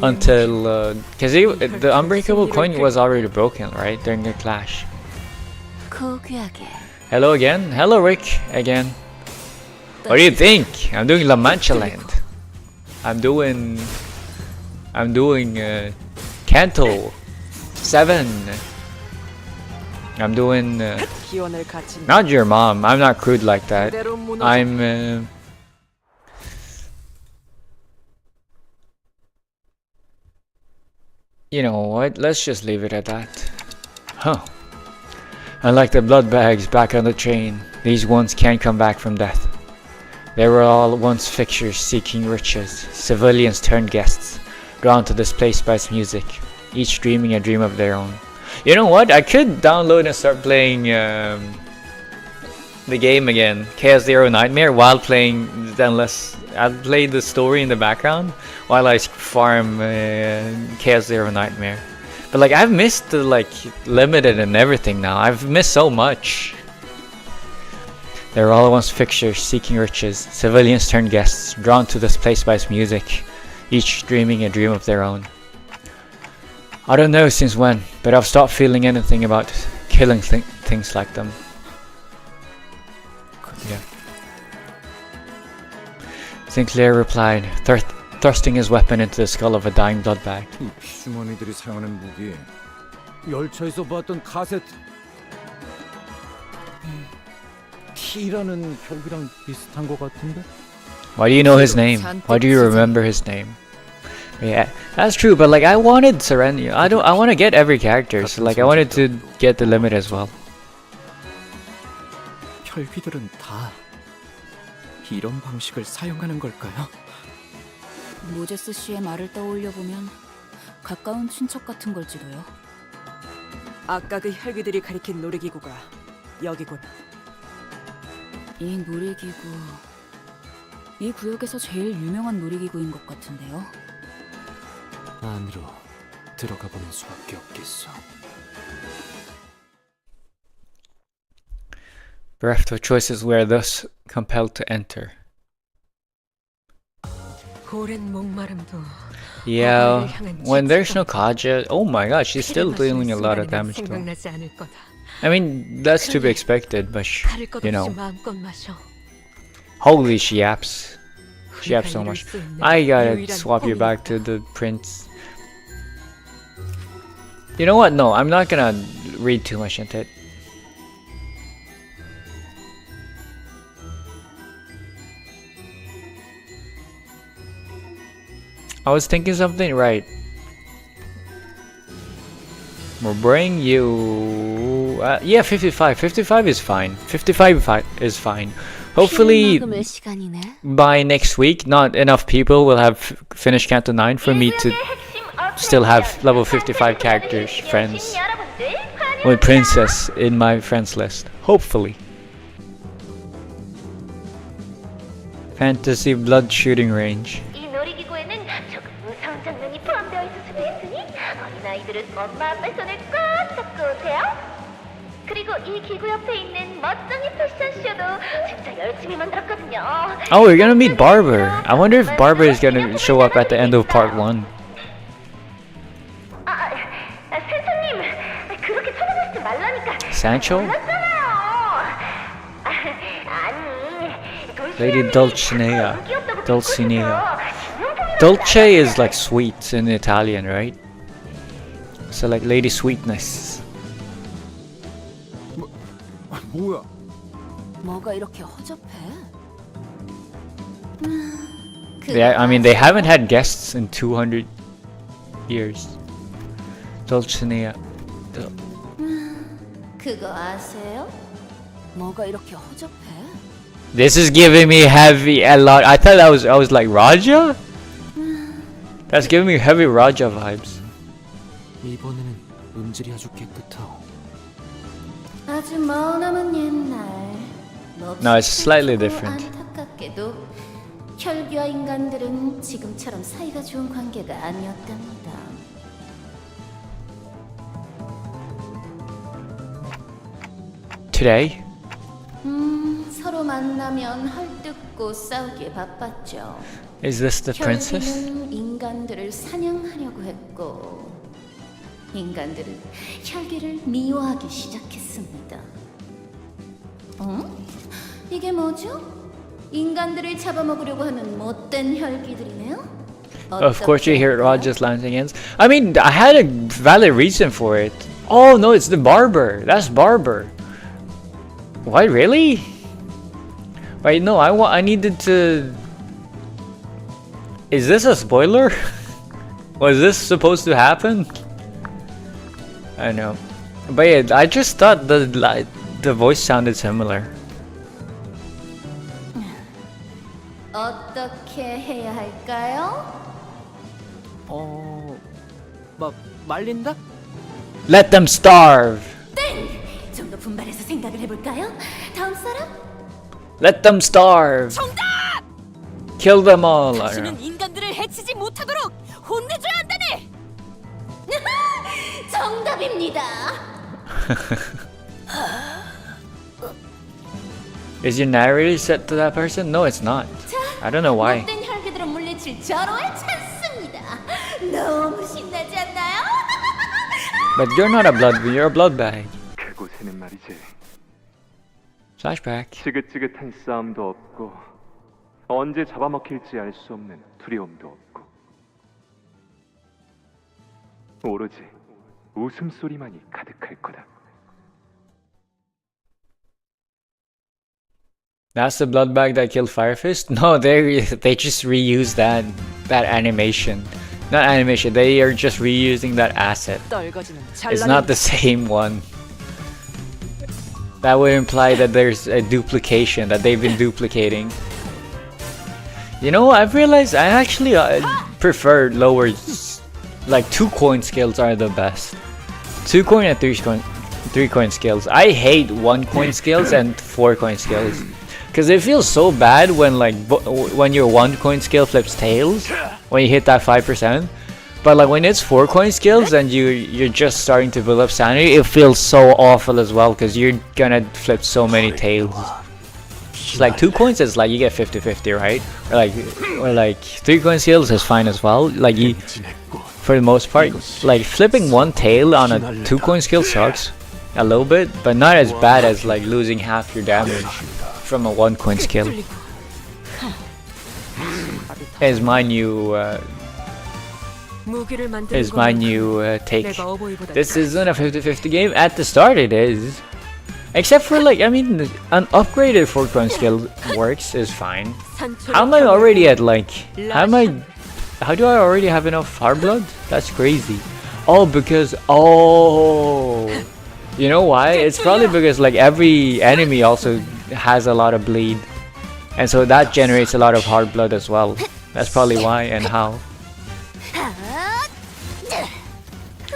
A: until because the unbreakable coin was already broken, right, during the clash. Hello again. Hello Rick again. What do you think? I'm doing La Mancha Land. I'm doing Canto 7. I'm doing not your mom. I'm not crude like that. I'm you know what? Let's just leave it at that. Huh. Unlike the blood bags back on the train, these ones can't come back from death. They were all once fixtures seeking riches, civilians turned guests, drawn to this place by its music, each dreaming a dream of their own. You know what? I could download and start playing the game again, Chaos Zero Nightmare, while playing Denless. I'll play the story in the background while I farm Chaos Zero Nightmare. But like, I've missed the like limited and everything now. I've missed so much. They were all once fixtures seeking riches, civilians turned guests, drawn to this place by its music, each dreaming a dream of their own. I don't know since when, but I've stopped feeling anything about killing things like them. Yeah. Sinclair replied, thrusting his weapon into the skull of a dying blood bag.
J: 이 피주머니들이 사용하는 무기, 열차에서 봤던 카세트. T라는 혈기랑 비슷한 것 같은데?
A: Why do you know his name? Why do you remember his name? Yeah, that's true, but like I wanted Serenio. I want to get every character, so like I wanted to get the limit as well.
E: 혈기들은 다 이런 방식을 사용하는 걸까요?
F: 모제스 씨의 말을 떠올려 보면 가까운 친척 같은 걸지도요.
C: 아까 그 혈기들이 가리킨 놀이기구가 여기군.
F: 이 놀이기구, 이 구역에서 제일 유명한 놀이기구인 것 같은데요.
L: 안으로 들어가 보는 수밖에 없겠어.
A: Bereft of choices, we are thus compelled to enter.
C: 오랜 목마름도
A: Yeah, when there's no Kaja, oh my god, she's still dealing a lot of damage though.
C: 생각나지 않을 거다.
A: I mean, that's to be expected, but
C: 다를 것
A: you know,
C: 없이 마음껏 마셔.
A: holy she yaps. She yaps so much. I gotta swap you back to the prince. You know what? No, I'm not gonna read too much into it. I was thinking something right. We'll bring you... yeah, 55. 55 is fine. 55 is fine. Hopefully, by next week, not enough people will have finished Canto 9 for me to still have level 55 characters, friends, with Princess in my friends list. Hopefully. Fantasy blood shooting range. Oh, we're gonna meet Barber. I wonder if Barber is gonna show up at the end of part 1. Sancho? Lady Dulcinea. Dolce is like sweet in Italian, right? So like lady sweetness.
J: 뭐야?
F: 뭐가 이렇게 허접해?
A: Yeah, I mean they haven't had guests in 200 years. Dulcinea.
B: 그거 아세요?
F: 뭐가 이렇게 허접해?
A: This is giving me heavy a lot. I thought I was like Raja. That's giving me heavy Raja vibes.
L: 이번에는 음질이 아주 깨끗하오.
B: 아주 머나먼 옛날.
A: No, it's slightly different.
B: 안타깝게도 혈귀와 인간들은 지금처럼 사이가 좋은 관계가 아니었답니다.
A: Today?
B: 서로 만나면 헐뜯고 싸우기에 바빴죠.
A: Is this the princess?
B: 혈귀는 인간들을 사냥하려고 했고 인간들은 혈귀를 미워하기 시작했습니다. 이게 뭐죠? 인간들을 잡아먹으려고 하는 못된 혈귀들이네요?
A: Of course you hear Raja's Lanzingans. I mean, I had a valid reason for it. Oh no, it's the barber. That's barber. Why, really? Wait, no, I needed to... Is this a spoiler? Was this supposed to happen? I know. But yeah, I just thought the voice sounded similar.
B: 어떻게 해야 할까요?
E: 말린다?
A: Let them starve!
B: 좀 더 분발해서 생각을 해볼까요? 다음 사람?
A: Let them starve!
C: 정답!
A: Kill them all! I don't
C: 다시는
A: know.
C: 인간들을 해치지 못하도록 혼내줘야 한다네.
B: 정답입니다.
A: Is your narrator set to that person? No, it's not. I don't know why.
B: 못된 혈기들은 물리칠 절호의 찬스입니다. 너무 신나지 않나요?
A: But you're not a blood, you're a blood bag.
P: 그곳에는 말이지.
A: Flashback.
P: 지긋지긋한 싸움도 없고 언제 잡아먹힐지 알 수 없는 두려움도 없고 오로지 웃음소리만이 가득할 거다.
A: That's the blood bag that killed Firefist? No, they just reused that animation. Not animation, they are just reusing that asset. It's not the same one. That would imply that there's a duplication, that they've been duplicating. You know, I've realized I actually prefer lower, like 2 coin skills are the best. 2 coin and 3 coin skills. I hate 1 coin skills and 4 coin skills. Because it feels so bad when when your 1 coin skill flips tails, when you hit that 5%. But like when it's 4 coin skills and you're just starting to build up sanity, it feels so awful as well because you're gonna flip so many tails. It's like 2 coins is like you get 50-50, right? Or like 3 coin skills is fine as well. Like for the most part, like flipping 1 tail on a 2 coin skill sucks a little bit, but not as bad as like losing half your damage from a 1 coin skill. Is my new take. This isn't a 50-50 game. At the start it is. Except for like, I mean, an upgraded 4 coin skill works is fine. How am I already at like, how do I already have enough hard blood? That's crazy. Oh, because, you know why? It's probably because like every enemy also has a lot of bleed. And so that generates a lot of hard blood as well. That's probably why and how.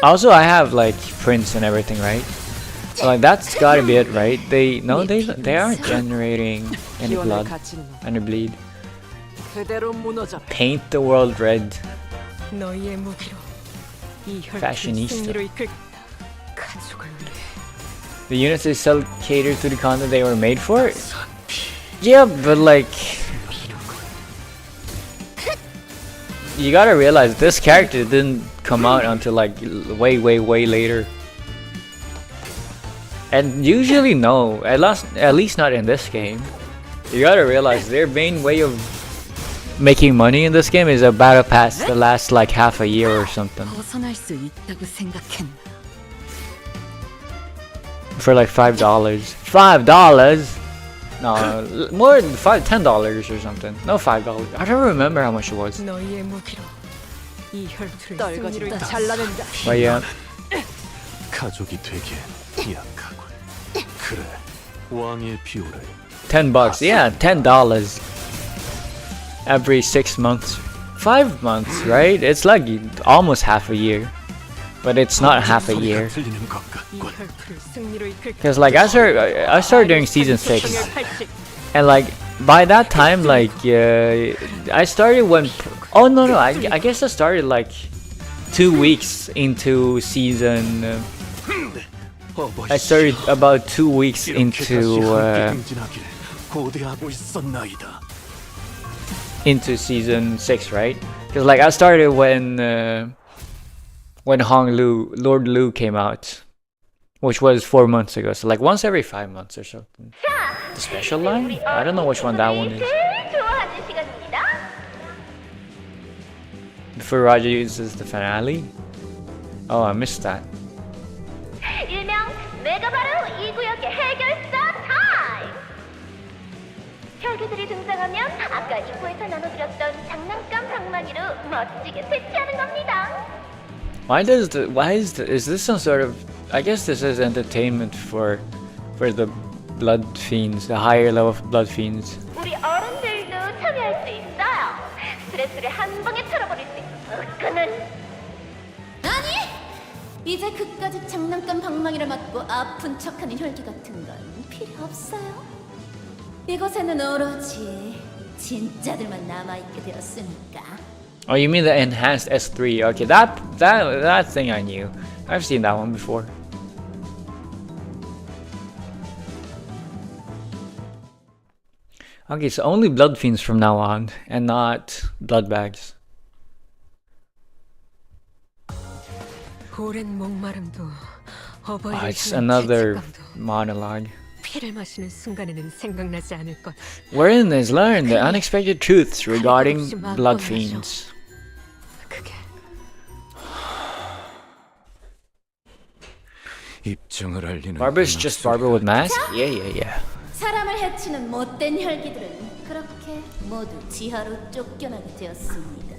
A: Also, I have like prints and everything, right? So, like that's gotta be it, right? They aren't generating any blood, any bleed. Paint the world red. Fashionista. The units they sell cater to the content they were made for? Yeah, but like... You gotta realize this character didn't come out until like way later. And usually no, at least not in this game. You gotta realize their main way of making money in this game is a battle pass that lasts like half a year or something.
F: 벗어날 수 있다고 생각했나?
A: For like $5. $5? No, more than $10 or something. No, $5. I don't remember how much it was.
C: 너희의 무기로 이 혈투를 승리로 잘라낸다.
A: But yeah.
D: 가족이 되게 약하군. 그래, 왕의 비호를.
A: $10. Yeah, $10. Every 6 months. 5 months, right? It's like almost half a year. But it's not half a year. Because like I started during season 6. And like by that time, like I started when oh no I guess I started like 2 weeks into season I started about 2 weeks into season 6, right? Because like I started when Lord Lu came out, which was 4 months ago. So like once every 5 months or something. The special line? I don't know which one that one is. Before Roger uses the finale? Oh, I missed that.
Q: 일명 내가 바로 이 구역의 해결사 타임! 혈기들이 등장하면 아까 입구에서 나눠드렸던 장난감 방망이로 멋지게 대체하는 겁니다.
A: Is this some sort of, I guess this is entertainment for the blood fiends, the higher level of blood fiends.
Q: 우리 어른들도 참여할 수 있어요. 스트레스를 한 방에 털어버릴 수 있어서 그는
B: 아니! 이제 그까짓 장난감 방망이를 맞고 아픈 척하는 혈기 같은 건 필요 없어요. 이곳에는 오로지 진짜들만 남아있게 되었으니까.
A: Oh, you mean the enhanced S3? Okay, that thing I knew. I've seen that one before. Okay, so only blood fiends from now on, and not blood bags.
C: 오랜 목마름도
A: Oh, it's another monologue.
C: 피를 마시는 순간에는 생각나지 않을 것.
A: Wherein is learned the unexpected truths regarding blood fiends. Barber's just barber with mask? Yeah.
B: 사람을 해치는 못된 혈기들은 그렇게 모두 지하로 쫓겨나게 되었습니다.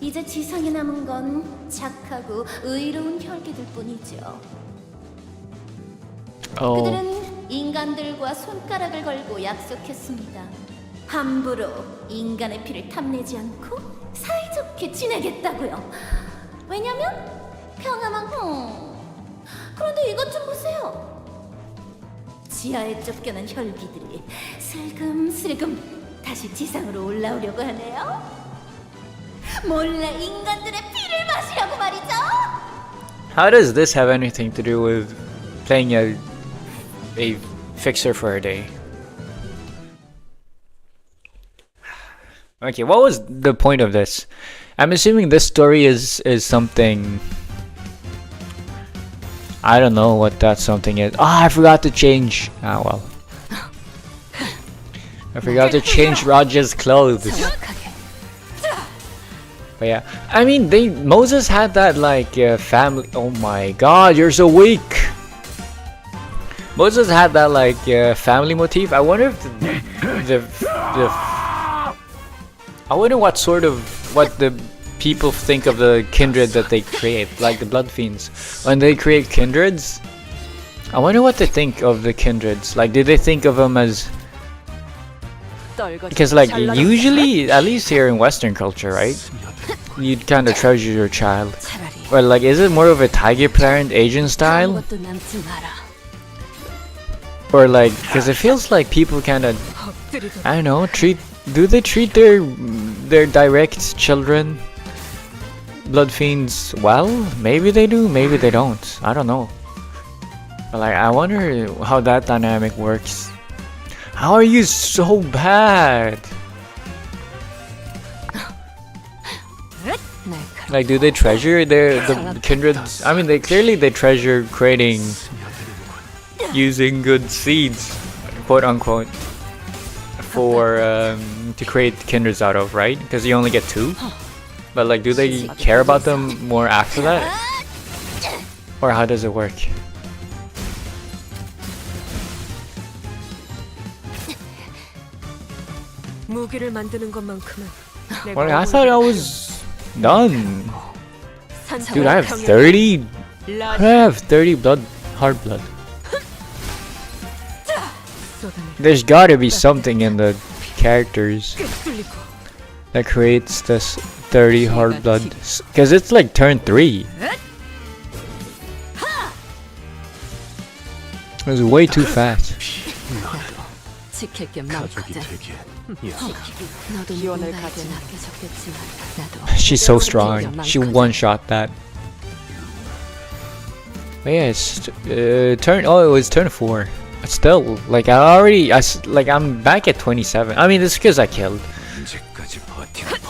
B: 이제 지상에 남은 건 착하고 의로운 혈기들 뿐이죠. 그들은 인간들과 손가락을 걸고 약속했습니다. 함부로 인간의 피를 탐내지 않고 사이좋게 지내겠다고요. 왜냐면 평화만 그런데 이것 좀 보세요. 지하에 쫓겨난 혈기들이 슬금슬금 다시 지상으로 올라오려고 하네요. 몰래 인간들의 피를 마시려고 말이죠.
A: How does this have anything to do with playing a fixer for a day? Okay, what was the point of this? I'm assuming this story is something. I don't know what that something is. Ah, I forgot to change. Ah, well. I forgot to change Roger's clothes. But yeah, I mean, Moses had that like family. Oh my God, you're so weak. Moses had that like family motif. I wonder if I wonder what the people think of the kindred that they create, like the blood fiends. When they create kindreds, I wonder what they think of the kindreds. Like, do they think of them as? Because like usually, at least here in Western culture, right? You'd kind of treasure your child. Or like, is it more of a tiger parent Asian style? Or like, because it feels like people kind of, I don't know, do they treat their direct children, blood fiends, well? Maybe they do, maybe they don't. I don't know. But like, I wonder how that dynamic works. How are you so bad? Like, do they treasure the kindreds? I mean, they treasure creating, using good seeds, quote unquote, for to create kindreds out of, right? Because you only get 2. But like, do they care about them more after that, or how does it work?
C: 무기를 만드는 것만큼은
A: Well, I thought I was done. Dude, I have 30. I have 30 hard blood. There's gotta be something in the characters that creates this 30 hard blood. Because it's like turn 3. It was way too fast.
C: 지킬 게 많거든. 너도
F: 기원을
C: 누군가에게 맡겨졌겠지만 나도
A: She's so strong. She one-shot that. But yeah, it's turn. Oh, it was turn 4. Still, like I'm back at 27. I mean, this is because I killed.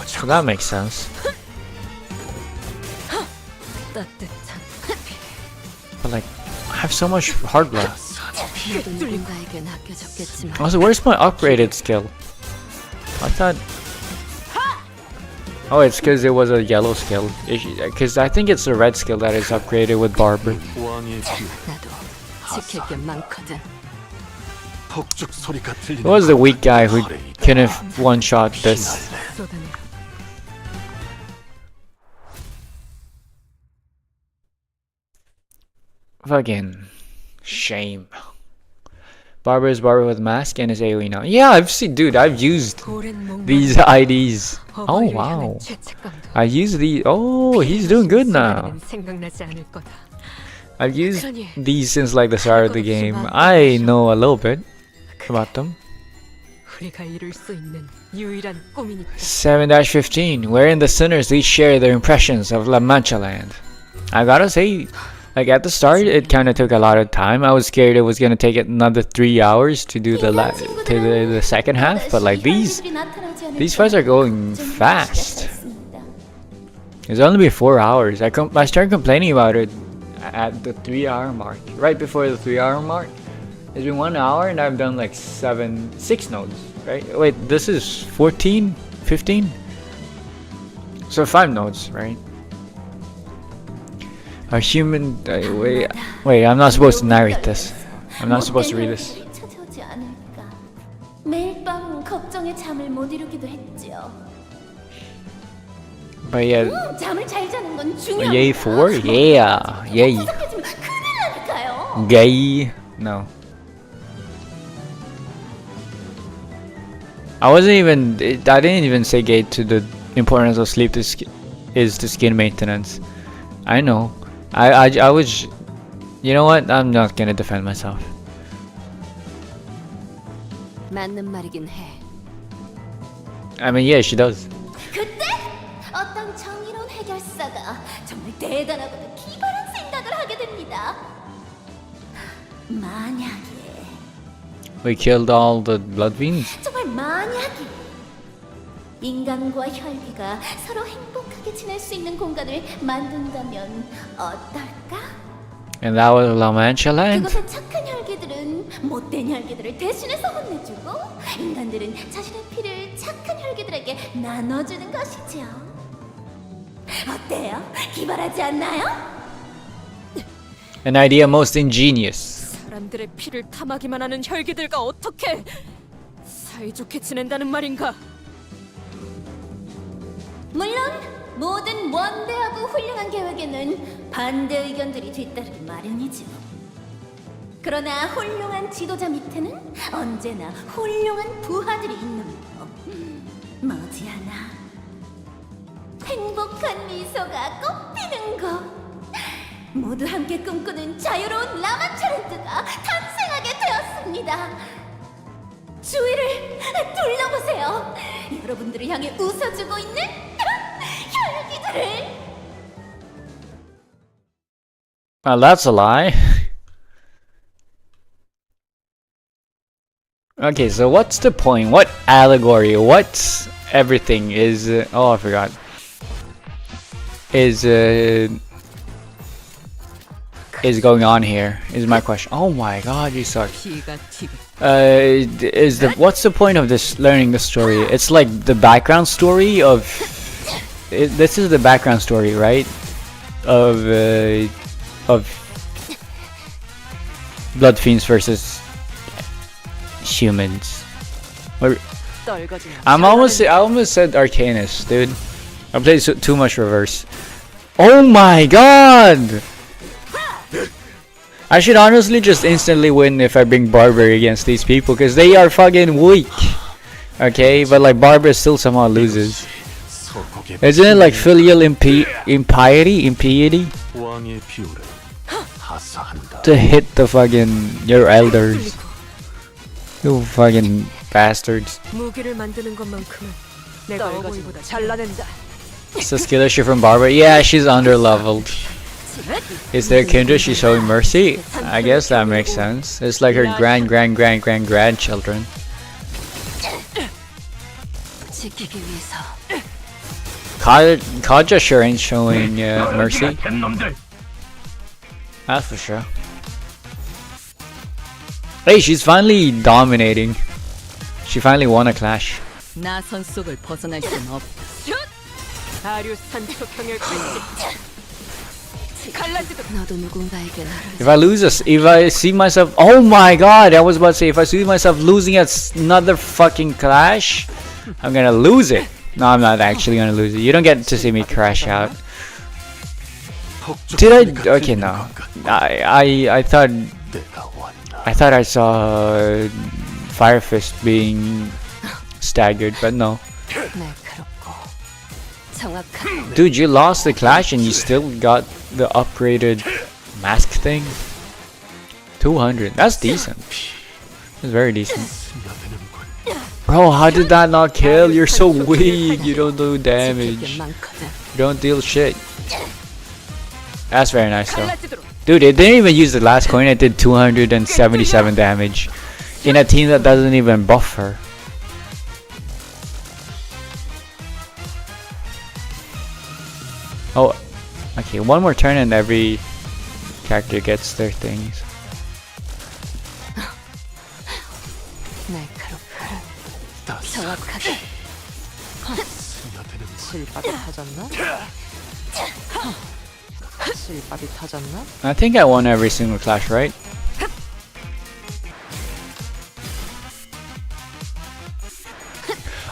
A: So that makes sense. But like, I have so much hard blood.
C: 너도 누군가에게 맡겨졌겠지만
A: Also, where's my upgraded skill? I thought. Oh, it's because it was a yellow skill. Because I think it's the red skill that is upgraded with Barber.
C: 나도 지킬 게 많거든.
A: It was the weak guy who couldn't one-shot this. Fucking shame. Barber is Barber with mask and is AoE now. Yeah, I've seen, dude. I've used these IDs. Oh wow, I used these. Oh, he's doing good now. I've used these since like the start of the game. I know a little bit about them. 7-15, wherein the sinners each share their impressions of La Mancha land. I gotta say, like at the start, it kind of took a lot of time. I was scared it was gonna take another 3 hours to do the second half, but like these fights are going fast. It's only been 4 hours. I started complaining about it at the 3-hour mark, right before the 3-hour mark. It's been 1 hour and I've done like 6 nodes, right? Wait, this is 14, 15? So 5 nodes, right? Our human... wait, I'm not supposed to narrate this. I'm not supposed to read this.
Q: 매일 밤 걱정에 잠을 못 이루기도 했죠.
A: But yeah...
Q: 잠을 잘 자는 건 중요해요.
A: Yay 4? Yeah! Yay!
Q: 구석해지면 큰일 나니까요.
A: Gay? No. I didn't even say gay to the importance of sleep is to skin maintenance. I know. I was... You know what? I'm not gonna defend myself.
C: 맞는 말이긴 해.
A: I mean, yeah, she does.
Q: 그때 어떤 정의로운 해결사가 정말 대단하고도 기발한 생각을 하게 됩니다. 만약에
A: We killed all the blood fiends?
Q: 정말 만약에 인간과 혈기가 서로 행복하게 지낼 수 있는 공간을 만든다면 어떨까?
A: And that was La Mancha land?
Q: 그곳의 착한 혈기들은 못된 혈기들을 대신해서 혼내주고 인간들은 자신의 피를 착한 혈기들에게 나눠주는 것이죠. 어때요? 기발하지 않나요?
A: An idea most ingenious.
C: 사람들의 피를 탐하기만 하는 혈기들과 어떻게 사이좋게 지낸다는 말인가?
Q: 물론 모든 원대하고 훌륭한 계획에는 반대 의견들이 뒤따르기 마련이죠. 그러나 훌륭한 지도자 밑에는 언제나 훌륭한 부하들이 있는 법. 머지않아 행복한 미소가 꽃피는 것. 모두 함께 꿈꾸는 자유로운 라마차랜드가 탄생하게 되었습니다. 주위를 둘러보세요. 여러분들을 향해 웃어주고 있는 혈기들을.
A: Well, that's a lie. Okay, so what's the point? What allegory? What's everything is... oh, I forgot. Is going on here? Is my question. Oh my god, you suck. what's the point of this learning the story? It's like the background story of this is the background story, right? Of Blood Fiends versus humans. I almost said Arcanist, dude. I played too much reverse. Oh my god! I should honestly just instantly win if I bring Barber against these people, because they are fucking weak. Okay, but like Barber still somehow loses. Isn't it like filial impiety? To hit the fucking your elders. You fucking bastards.
H: 무기를 만드는 것만큼은 내가 어머니보다 잘라낸다.
A: It's the skill issue from Barber. Yeah, she's under-leveled. Is there Kindred? She's showing mercy? I guess that makes sense. It's like her grandchildren. Kaja sure ain't showing mercy. That's for sure. Hey, she's finally dominating. She finally won a clash.
F: 나선 속을 벗어날 순 없.
A: If I see myself, oh my god, I was about to say, if I see myself losing another fucking clash, I'm gonna lose it. No, I'm not actually gonna lose it. You don't get to see me crash out. Did I? Okay, no. I thought I saw Fire Fist being staggered, but no. Dude, you lost the clash and you still got the upgraded mask thing. 200. That's decent. That's very decent. Bro, how did that not kill? You're so weak. You don't do damage. You don't deal shit. That's very nice though. Dude, it didn't even use the last coin. It did 277 damage in a team that doesn't even buff her. Oh, okay, one more turn and every character gets their things. I think I won every single clash, right?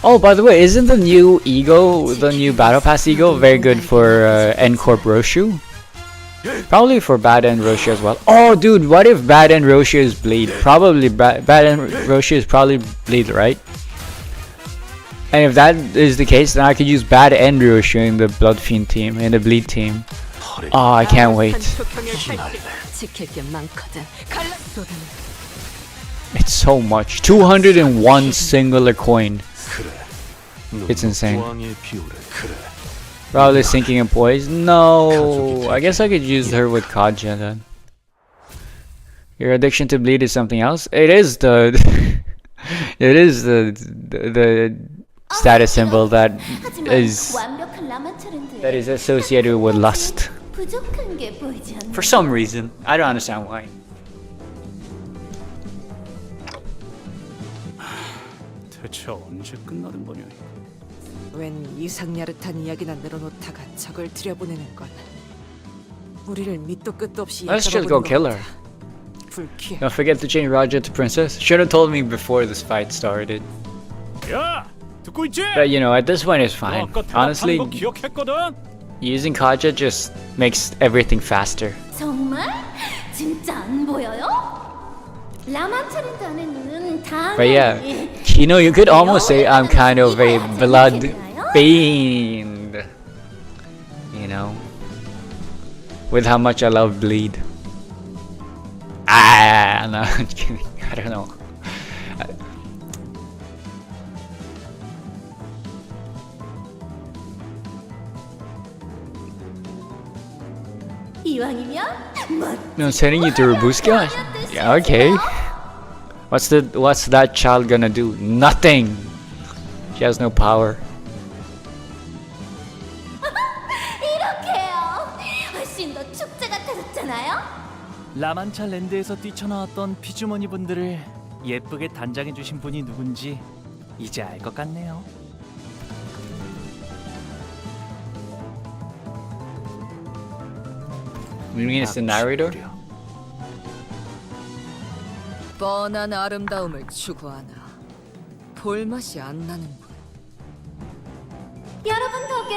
A: Oh, by the way, isn't the new ego, the new Battle Pass ego, very good for End Corp Roshu? Probably for Bad End Roshu as well. Oh, dude, what if Bad End Roshu is Bleed? Probably Bad End Roshu is probably Bleed, right? And if that is the case, then I could use Bad End Roshu in the Blood Fiend team, in the Bleed team. Oh, I can't wait. It's so much. 201 singular coin. It's insane. Probably sinking in poise. No, I guess I could use her with Kaja then. Your addiction to bleed is something else. It is the it is the status symbol that is associated with lust. For some reason, I don't understand why.
K: 대체 언제 끝나는 거냐?
H: 웬 이상야릇한 이야기나 늘어놓다가 적을 들여보내는 건 우리를 밑도 끝도 없이
A: Let's just go kill her. Don't forget to change Raja to princess. Should have told me before this fight started.
K: 야, 듣고 있지?
A: But you know, at this point it's fine. Honestly,
K: 기억했거든.
A: using Kaja just makes everything faster.
Q: 정말? 진짜 안 보여요? 라마차르트 안에는
A: But yeah, you know, you could almost say I'm kind of a blood fiend. You know, with how much I love bleed. Ah, no, I'm kidding. I don't know. No, sending you to Robuska? Yeah, okay. What's that child gonna do? Nothing. She has no power.
F: 라만차 랜드에서 뛰쳐나왔던 피주머니 분들을
M: 예쁘게 단장해 주신 분이 누군지 이제 알 것 같네요.
A: You mean it's the narrator?
H: 뻔한 아름다움을 추구하나 볼맛이 안 나는군.
Q: 여러분 덕에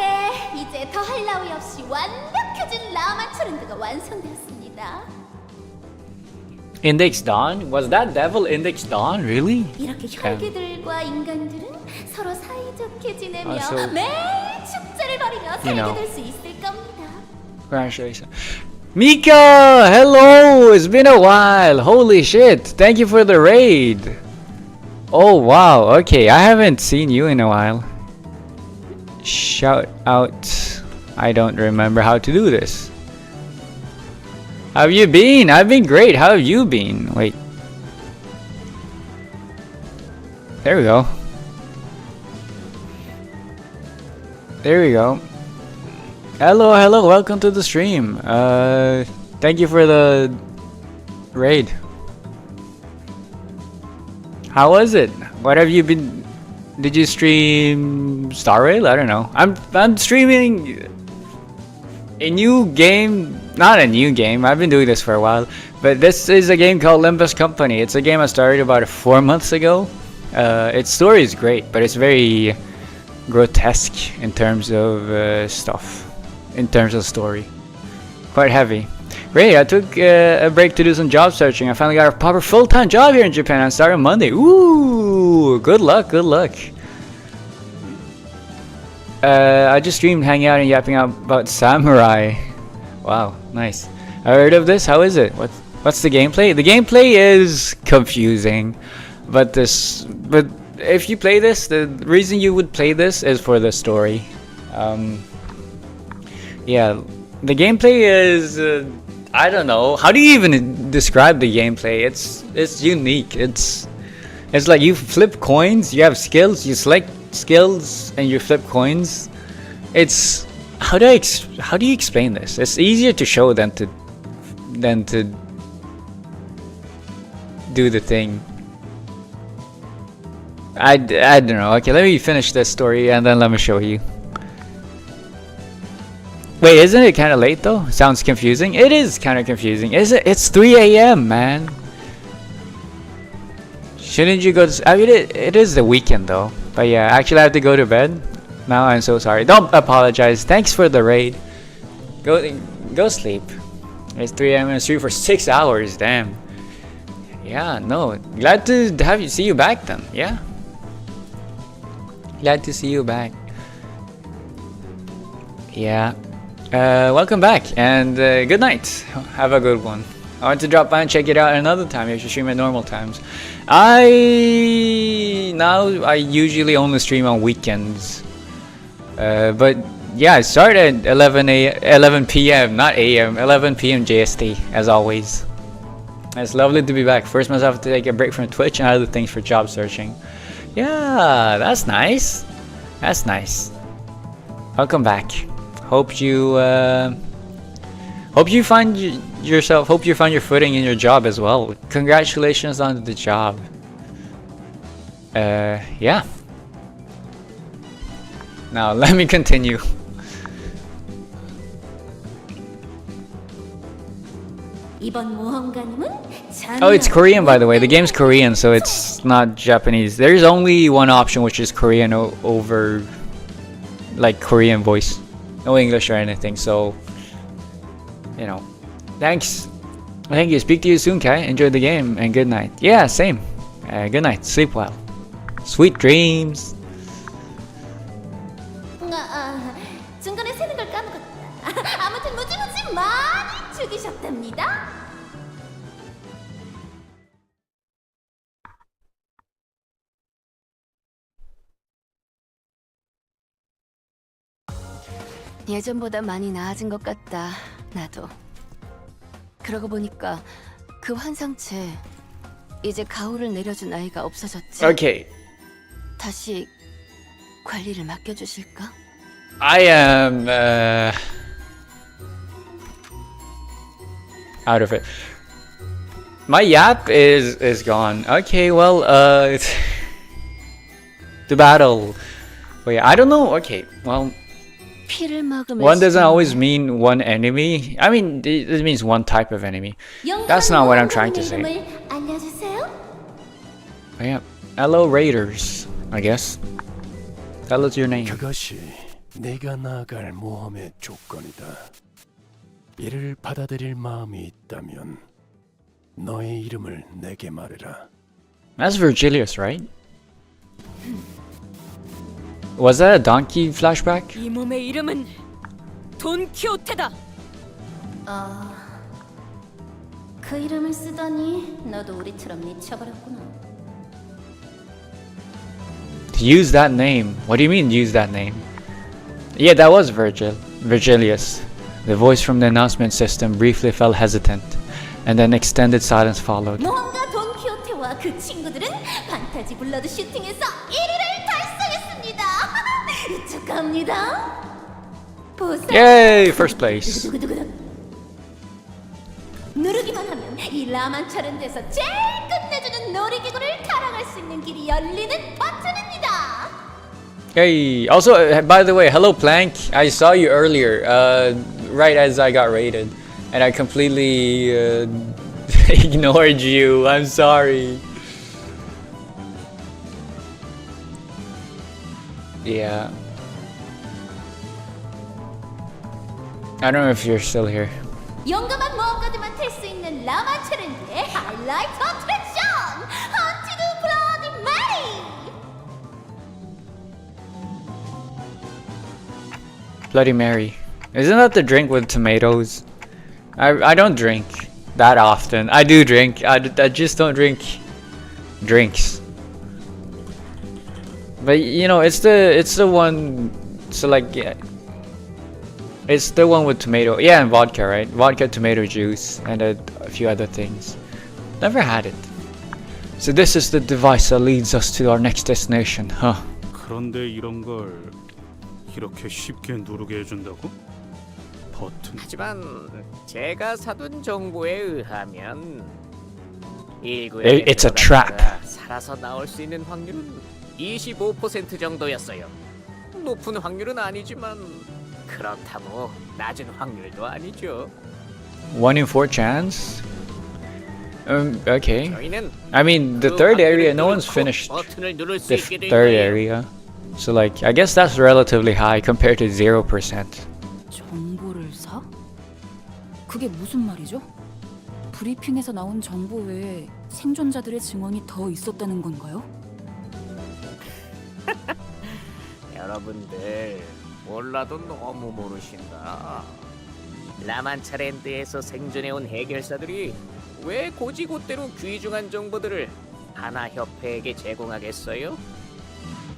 Q: 이제 더할 나위 없이 완벽해진 라마 트렌드가 완성되었습니다.
A: Index Dawn? Was that devil Index Dawn? Really?
Q: 이렇게 혈기들과 인간들은 서로 사이좋게 지내며
A: so-
Q: 매일 축제를 벌이며
A: You know.
Q: 살게 될 수 있을 겁니다.
A: Congratulations. Mika! Hello! It's been a while! Holy shit! Thank you for the raid! Oh wow, okay, I haven't seen you in a while. Shout out. I don't remember how to do this. How have you been? I've been great. How have you been? Wait. There we go. There we go. Hello, hello, welcome to the stream. Thank you for the raid. How was it? What have you been? Did you stream Star Rail? I don't know. I'm streaming a new game. Not a new game. I've been doing this for a while, but this is a game called Limbus Company. It's a game I started about 4 months ago. Its story is great, but it's very grotesque in terms of stuff. In terms of story, quite heavy. Great, I took a break to do some job searching. I finally got a proper full-time job here in Japan. I started Monday. Ooh, good luck, good luck. I just streamed hanging out and yapping out about Samurai. Wow, nice. I heard of this. How is it? What's the gameplay? The gameplay is confusing, but if you play this, the reason you would play this is for the story. Yeah, the gameplay is I don't know. How do you even describe the gameplay? It's unique. It's like you flip coins. You have skills. You select skills and you flip coins. It's how do you explain this? It's easier to show than to do the thing. I don't know. Okay, let me finish this story and then let me show you. Wait, isn't it kind of late though? Sounds confusing. It is kind of confusing. Is it? It's 3 a.m. man. Shouldn't you go to... I mean, it is the weekend though. But yeah, actually I have to go to bed. Now I'm so sorry. Don't apologize. Thanks for the raid. Go sleep. It's 3 a.m. and stream for 6 hours. Damn. Yeah, no. Glad to see you back then. Yeah. Glad to see you back. Yeah. Welcome back and good night. Have a good one. I want to drop by and check it out another time if you stream at normal times. I usually only stream on weekends. But yeah, I start at 11 p.m. not a.m. 11 p.m. JST as always. It's lovely to be back. Forced myself to take a break from Twitch and other things for job searching. Yeah, that's nice. That's nice. Welcome back. Hope you find yourself. Hope you find your footing in your job as well. Congratulations on the job. Yeah. Now let me continue. Oh, it's Korean by the way. The game's Korean, so it's not Japanese. There's only one option, which is Korean over like Korean voice. No English or anything, so you know. Thanks. Thank you. Speak to you soon, Kai. Enjoy the game and good night. Yeah, same. Good night. Sleep well. Sweet dreams.
Q: 중간에 세는 걸 까먹었다. 아무튼 무지무지 많이 죽이셨답니다.
B: 예전보다 많이 나아진 것 같다. 나도. 그러고 보니까 그 환상체 이제 가호를 내려준 아이가 없어졌지.
A: Okay.
B: 다시 관리를 맡겨주실까?
A: I am out of it. My yap is gone. Okay, well, the battle. Wait, I don't know. Okay, well,
C: 피를 막으면
A: one doesn't always mean one enemy. I mean, it means one type of enemy. That's not what I'm trying to say.
Q: 알려주세요.
A: Oh, yeah. Hello, Raiders. I guess. Tell us your name.
G: 그것이 내가 나아갈 모험의 조건이다. 이를 받아들일 마음이 있다면 너의 이름을 내게 말해라.
A: That's Virgilius, right? Was that a donkey flashback?
C: 이 몸의 이름은 돈키호테다.
Q: 그 이름을 쓰다니 너도 우리처럼 미쳐버렸구나.
A: To use that name. What do you mean use that name? Yeah, that was Virgilius. The voice from the announcement system briefly fell hesitant, and then extended silence followed.
Q: 모험가 돈키호테와 그 친구들은 판타지 블러드 슈팅에서 1위를 달성했습니다. 축하합니다. 보세요.
A: Yay! First place.
Q: 누르기만 하면 이 라만차른데서 제일 끝내주는 놀이기구를 타랑할 수 있는 길이 열리는 버튼입니다.
A: Hey, also, by the way, hello Plank. I saw you earlier, right as I got raided, and I completely ignored you. I'm sorry. Yeah. I don't know if you're still here.
Q: 용감한 모험가들만 탈 수 있는 라만차른드의 하이라이트 어트랙션! 헌티드 블러디 메리!
A: Bloody Mary. Isn't that the drink with tomatoes? I don't drink that often. I do drink. I just don't drink drinks. But you know, it's the one. So like, yeah, it's the one with tomato. Yeah, and vodka, right? Vodka, tomato juice, and a few other things. Never had it. So this is the device that leads us to our next destination, huh?
K: 그런데 이런 걸 이렇게 쉽게 누르게 해준다고? 버튼.
O: 하지만 제가 사둔 정보에 의하면
A: It's a trap.
O: 살아서 나올 수 있는 확률은 25% 정도였어요. 높은 확률은 아니지만 그렇다고 낮은 확률도 아니죠.
A: 1 in 4 chance? Okay.
O: 저희는
A: I mean, the third area, no one's finished
O: 버튼을 누를 수
A: the
O: 있게 된
A: third
O: 거예요.
A: area. So like, I guess that's relatively high compared to 0%.
F: 정보를 사? 그게 무슨 말이죠? 브리핑에서 나온 정보 외에 생존자들의 증언이 더 있었다는 건가요?
O: 여러분들 몰라도 너무 모르신다. 라만차랜드에서 생존해온 해결사들이 왜 고지고대로 귀중한 정보들을 하나협회에게 제공하겠어요?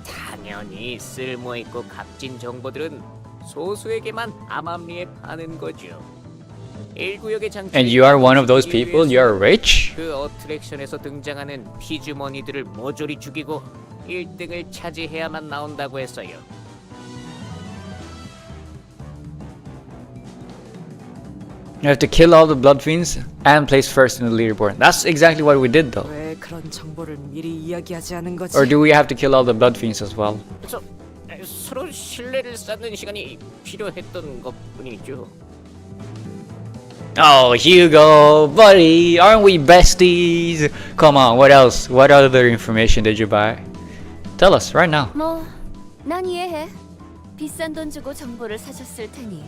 O: 당연히 쓸모있고 값진 정보들은 소수에게만 암암리에 파는 거죠. 1구역의 장치.
A: And you are one of those people? You are rich?
O: 그 어트랙션에서 등장하는 피주머니들을 모조리 죽이고 1등을 차지해야만 나온다고 했어요.
A: You have to kill all the blood fiends and place first in the leaderboard. That's exactly what we did though.
C: 왜 그런 정보를 미리 이야기하지 않은 거지?
A: Or do we have to kill all the blood fiends as well?
O: 서로 신뢰를 쌓는 시간이 필요했던 것뿐이죠.
A: Oh, Hugo, buddy, aren't we besties? Come on, what else? What other information did you buy? Tell us right now.
B: 뭐, 난 이해해. 비싼 돈 주고 정보를 사셨을 테니.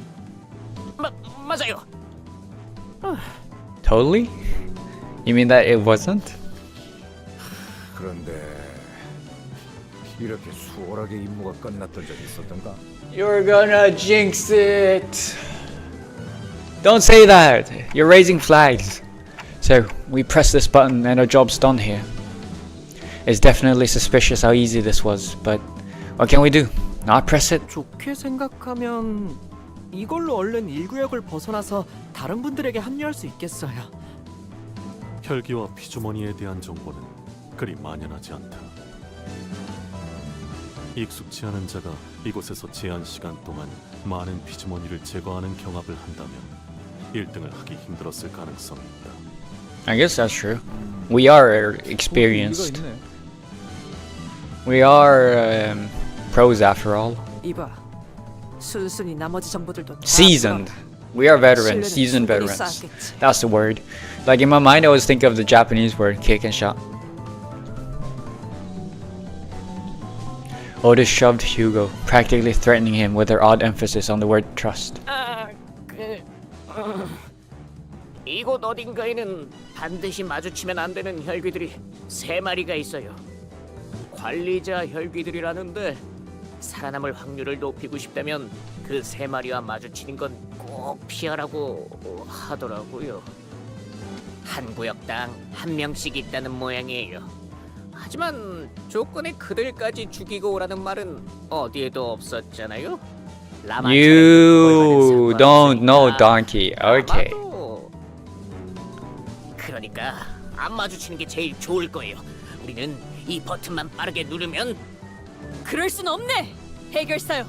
O: 맞아요.
A: Totally? You mean that it wasn't?
J: 그런데 이렇게 수월하게 임무가 끝났던 적이 있었던가?
A: You're gonna jinx it. Don't say that. You're raising flags. So, we press this button and our job's done here. It's definitely suspicious how easy this was, but what can we do? Not press it?
E: 좋게 생각하면 이걸로 얼른 1구역을 벗어나서 다른 분들에게 합류할 수 있겠어요.
D: 혈기와 피주머니에 대한 정보는 그리 만연하지 않다. 익숙치 않은 자가 이곳에서 제한 시간 동안 많은 피주머니를 제거하는 경합을 한다면 1등을 하기 힘들었을 가능성이 있다.
A: I guess that's true. We are experienced. We are pros after all.
H: 이봐, 순순히 나머지 정보들도 다
A: Seasoned. We are veterans, seasoned veterans. That's the word. Like in my mind, I always think of the Japanese word kick and shot. Otis shoved Hugo, practically threatening him with her odd emphasis on the word trust.
O: 이곳 어딘가에는 반드시 마주치면 안 되는 혈귀들이 3마리가 있어요. 관리자 혈귀들이라는데 살아남을 확률을 높이고 싶다면 그 3마리와 마주치는 건 꼭 피하라고 하더라고요. 한 구역당 1명씩 있다는 모양이에요. 하지만 조건에 그들까지 죽이고 오라는 말은 어디에도 없었잖아요.
A: You don't know Donkey. Okay.
O: 그러니까 안 마주치는 게 제일 좋을 거예요. 우리는 이 버튼만 빠르게 누르면.
C: 그럴 순 없네. 해결사요.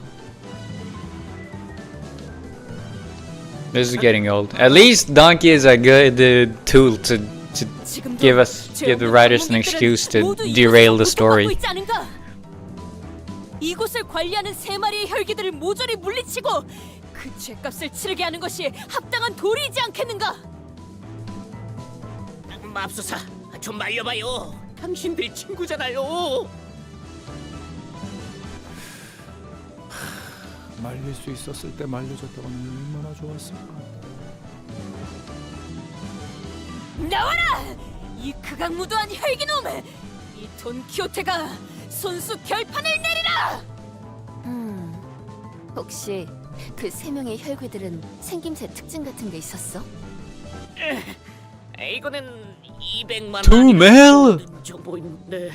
A: This is getting old. At least Donkey is a good tool to give the writers an excuse to derail the story.
C: 이곳을 관리하는 3마리의 혈기들을 모조리 물리치고 그 죄값을 치르게 하는 것이 합당한 도리이지 않겠는가?
O: 맙소사, 좀 말려봐요. 당신들 친구잖아요.
J: 말릴 수 있었을 때 말려줬다고는 얼마나 좋았을까.
C: 나와라! 이 극악무도한 혈기놈! 이 돈키호테가 손수 결판을 내리라!
B: 혹시 그 3명의 혈귀들은 생김새 특징 같은 게 있었어?
O: 이거는 200만
A: 2 mil?
O: 정보인데.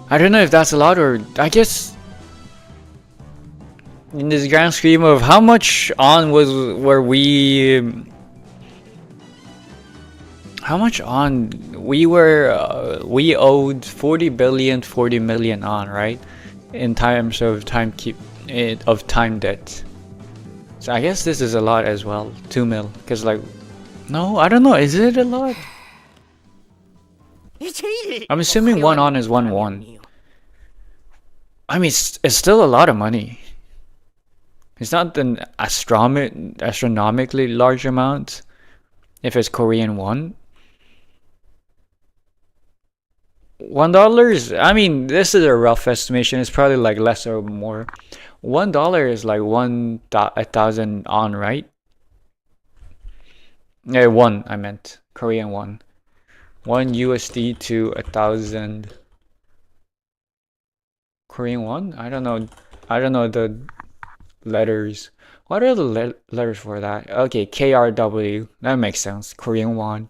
A: I don't know if that's a lot or I guess in this grand scheme of how much on were we how much on we owed 40 million on, right? In terms of time debt. So I guess this is a lot as well. 2 mil. Because like no, I don't know, is it a lot? I'm assuming 1 on is 1 won. I mean it's still a lot of money. It's not an astronomically large amount if it's Korean won. $1 is, I mean, this is a rough estimation. It's probably like less or more. $1 is like 1,000 on, right? Yeah, won. I meant Korean won. 1 USD to 1,000 Korean won. I don't know the letters. What are the letters for that? Okay, KRW. That makes sense. Korean won.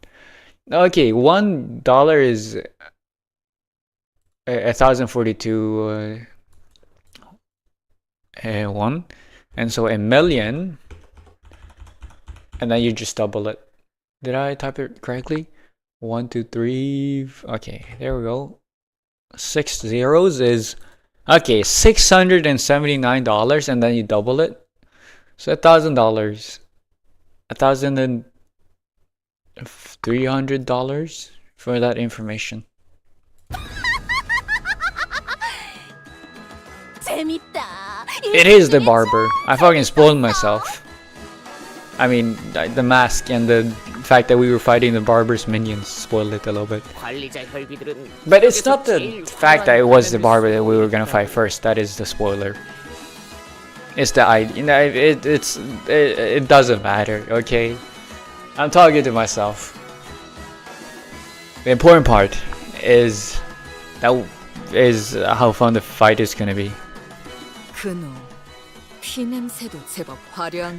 A: Okay, $1 is 1,042 won, and so a million, and then you just double it. Did I type it correctly? 1, 2, 3. Okay, there we go. 6 zeros is okay. $679, and then you double it. So $1,000, $1,300 for that information. It is the barber. I fucking spoiled myself. I mean, the mask and the fact that we were fighting the barber's minions spoiled it a little bit. But it's not the fact that it was the barber that we were gonna fight first. That is the spoiler. It's the idea. It doesn't matter. Okay, I'm talking to myself. The important part is how fun the fight is gonna be.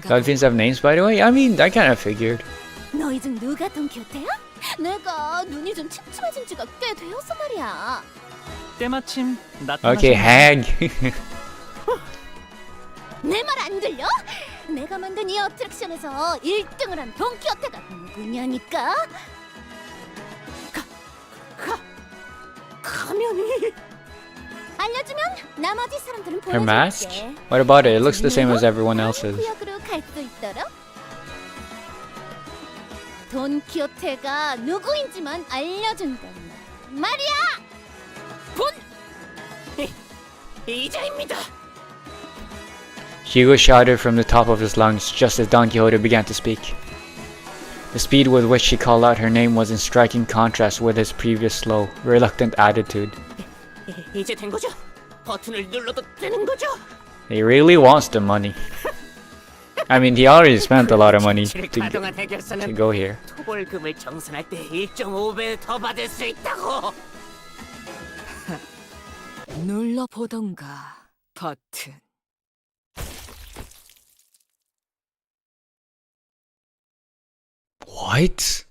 A: Dolphins have names, by the way? I mean, I kind of figured.
Q: 너희 중 누가 돈키호테야? 내가 눈이 좀 침침해진 지가 꽤 되어서 말이야.
M: 때마침 나타나신
A: Okay, hag.
Q: 내 말 안 들려? 내가 만든 이 어트랙션에서 1등을 한 돈키호테가 누구냐니까? 가면이 알려주면 나머지 사람들은
A: Her mask?
Q: 보여줄게.
A: What about it? It looks the same as everyone else's.
Q: 구역으로 갈 수 있도록. 돈키호테가 누구인지만 알려준단 말이야.
C: 이자입니다.
A: Hugo shouted from the top of his lungs just as Don Quixote began to speak. The speed with which he called out her name was in striking contrast with his previous slow, reluctant attitude.
C: 이제 된 거죠? 버튼을 눌러도 되는 거죠?
A: He really wants the money. I mean, he already spent a lot of money to go here.
C: 토벌금을 정산할 때 1.5배 더 받을 수 있다고.
F: 눌러보던가 버튼.
A: What?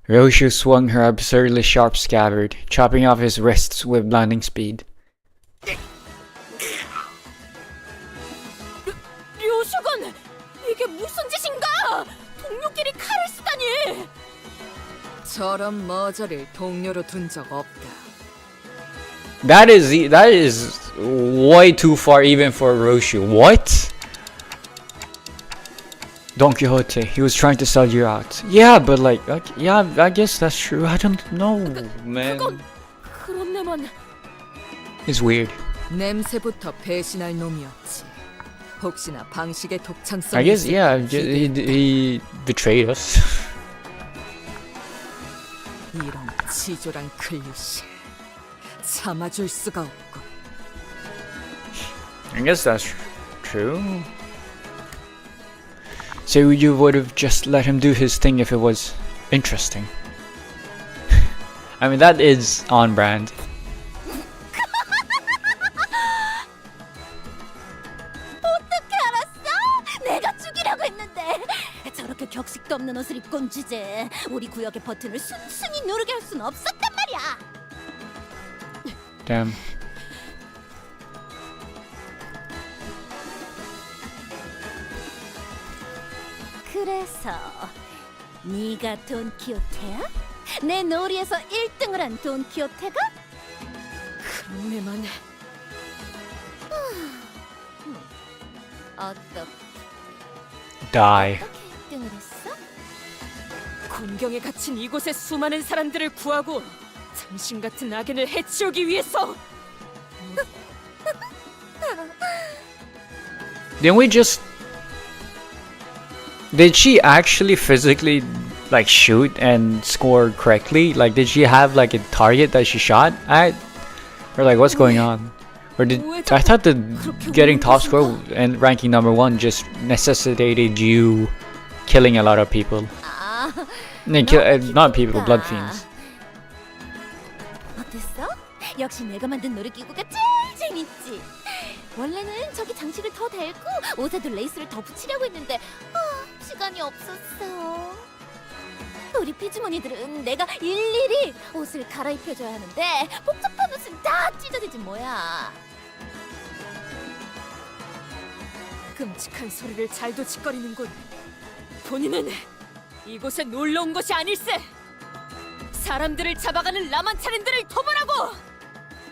A: Roshu swung her absurdly sharp scabbard, chopping off his wrists with blinding speed.
C: 류슈건, 이게 무슨 짓인가? 동료끼리 칼을 쓰다니.
H: 저런 머저를 동료로 둔 적 없다.
A: That is way too far even for Roshu. What? Don Quixote, he was trying to sell you out. Yeah, but like, yeah, I guess that's true. I don't know, man.
C: 그렇네만.
A: It's weird.
H: 냄새부터 배신할 놈이었지. 혹시나 방식의 독창성이
A: I guess, yeah, he betrayed us.
H: 이런 치졸한 클리셰 참아줄 수가 없고.
A: I guess that's true. So you would have just let him do his thing if it was interesting. I mean, that is on brand.
Q: 어떻게 알았어? 내가 죽이라고 했는데. 저렇게 격식도 없는 옷을 입고 온 주제에 우리 구역의 버튼을 순순히 누르게 할 수는 없었단 말이야.
A: Damn.
Q: 그래서 네가 돈키호테야? 내 놀이에서 1등을 한 돈키호테가?
H: 그렇네만.
Q: 어떻게
A: Die.
Q: 1등을 했어?
C: 곤경에 갇힌 이곳의 수많은 사람들을 구하고 당신 같은 악인을 해치우기 위해서.
A: Didn't we just... Did she actually physically like shoot and score correctly? Like, did she have like a target that she shot at? Or like, what's going on? Or did... I thought that getting top score and ranking number 1 just necessitated you killing a lot of people. Not people, blood fiends.
Q: 어땠어? 역시 내가 만든 놀이기구가 제일 재밌지. 원래는 저기 장식을 더 달고 옷에도 레이스를 더 붙이려고 했는데 시간이 없었어. 우리 피주머니들은 내가 일일이 옷을 갈아입혀줘야 하는데 복잡한 옷은 다 찢어지지 뭐야.
C: 끔찍한 소리를 잘도 짓거리는군. 본인은 이곳에 놀러 온 것이 아닐세. 사람들을 잡아가는 라만차른들을 토벌하고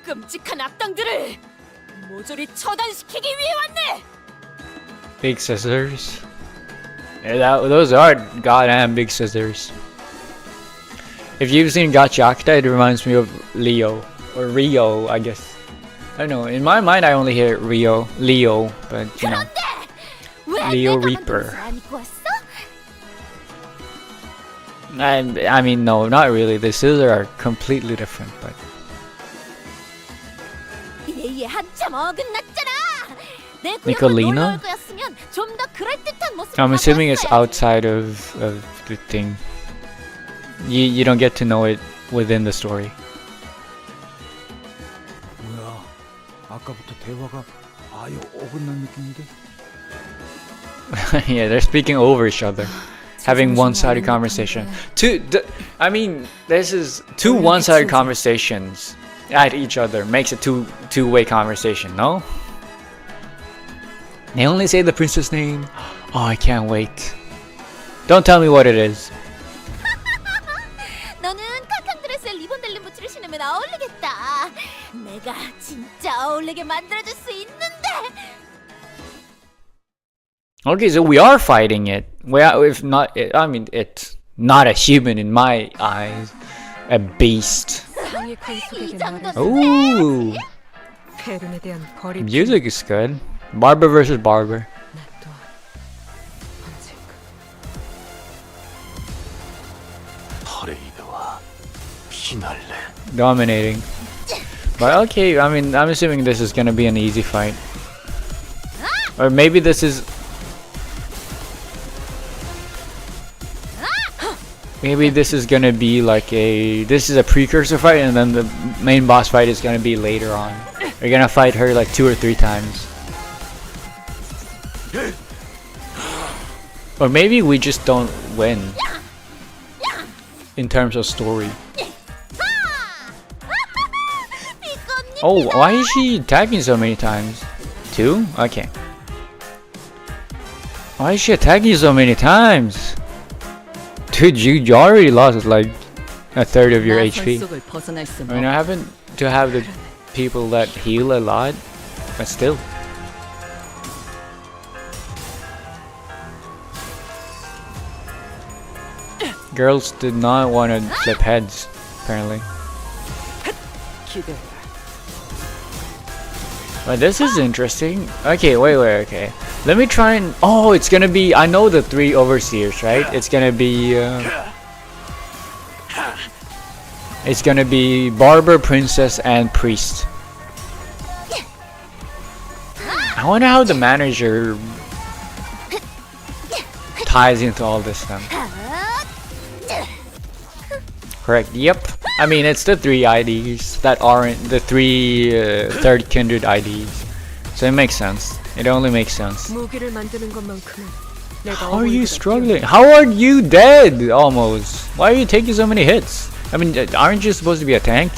C: 끔찍한 악당들을 모조리 처단시키기 위해 왔네.
A: Big scissors. Yeah, those are goddamn big scissors. If you've seen Gachakuta, it reminds me of Leo. Or Rio, I guess. I don't know, in my mind I only hear Leo, but you know. Leo Reaper. I mean, no, not really. The scissors are completely different, but...
Q: 얘 한참 어긋났잖아. 내
A: Nicolina?
Q: 거였으면 좀 더 그럴듯한 모습을
A: I'm assuming it's outside of the thing. You don't get to know it within the story.
J: 뭐야? 아까부터 대화가 아예 어긋난 느낌인데?
A: Yeah, they're speaking over each other. Having one-sided conversation. I mean, this is two one-sided conversations at each other makes a two-way conversation, no? They only say the princess name. Oh, I can't wait. Don't tell me what it is.
Q: 너는 캉캉 드레스에 리본 달린 부츠를 신으면 어울리겠다. 내가 진짜 어울리게 만들어줄 수 있는데.
A: Okay, so we are fighting it. Well, if not, I mean it. Not a human in my eyes. A beast. Ooh. Music is good. Barber versus Barber. Dominating. But okay, I mean, I'm assuming this is gonna be an easy fight. Or maybe this is... Maybe this is gonna be like a... This is a precursor fight and then the main boss fight is gonna be later on. We're gonna fight her like 2 or 3 times. Or maybe we just don't win. In terms of story. Oh, why is she attacking so many times? 2? Okay. Why is she attacking so many times? Dude, you already lost like a third of your HP. I mean, I happen to have the people that heal a lot, but still. Girls did not want to flip heads, apparently. But this is interesting. Okay, wait, okay. Let me try and... Oh, it's gonna be... I know the 3 overseers, right? It's gonna be... It's gonna be Barber, Princess, and Priest. I wonder how the manager ties into all this stuff. Correct, yep. I mean, it's the 3 IDs that aren't the 3 third kindred IDs. So it makes sense. It only makes sense. How are you struggling? How are you dead almost? Why are you taking so many hits? I mean, aren't you supposed to be a tank?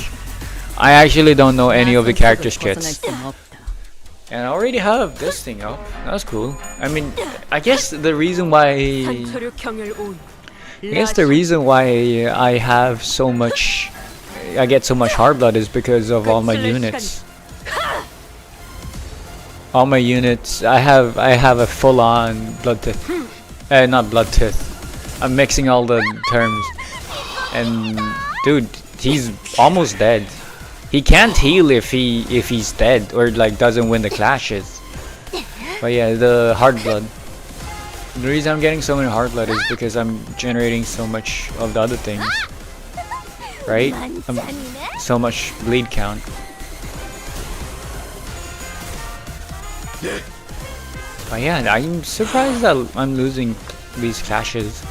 A: I actually don't know any of the characters' kits. And I already have this thing up. That's cool. I mean, I guess the reason why... I guess the reason why I have so much, I get so much hard blood is because of all my units. All my units, I have a full-on blood tooth. Not blood tooth. I'm mixing all the terms. And dude, he's almost dead. He can't heal if he's dead or like doesn't win the clashes. But yeah, the hard blood. The reason I'm getting so many hard blood is because I'm generating so much of the other things. Right? So much bleed count. But yeah, I'm surprised that I'm losing these clashes.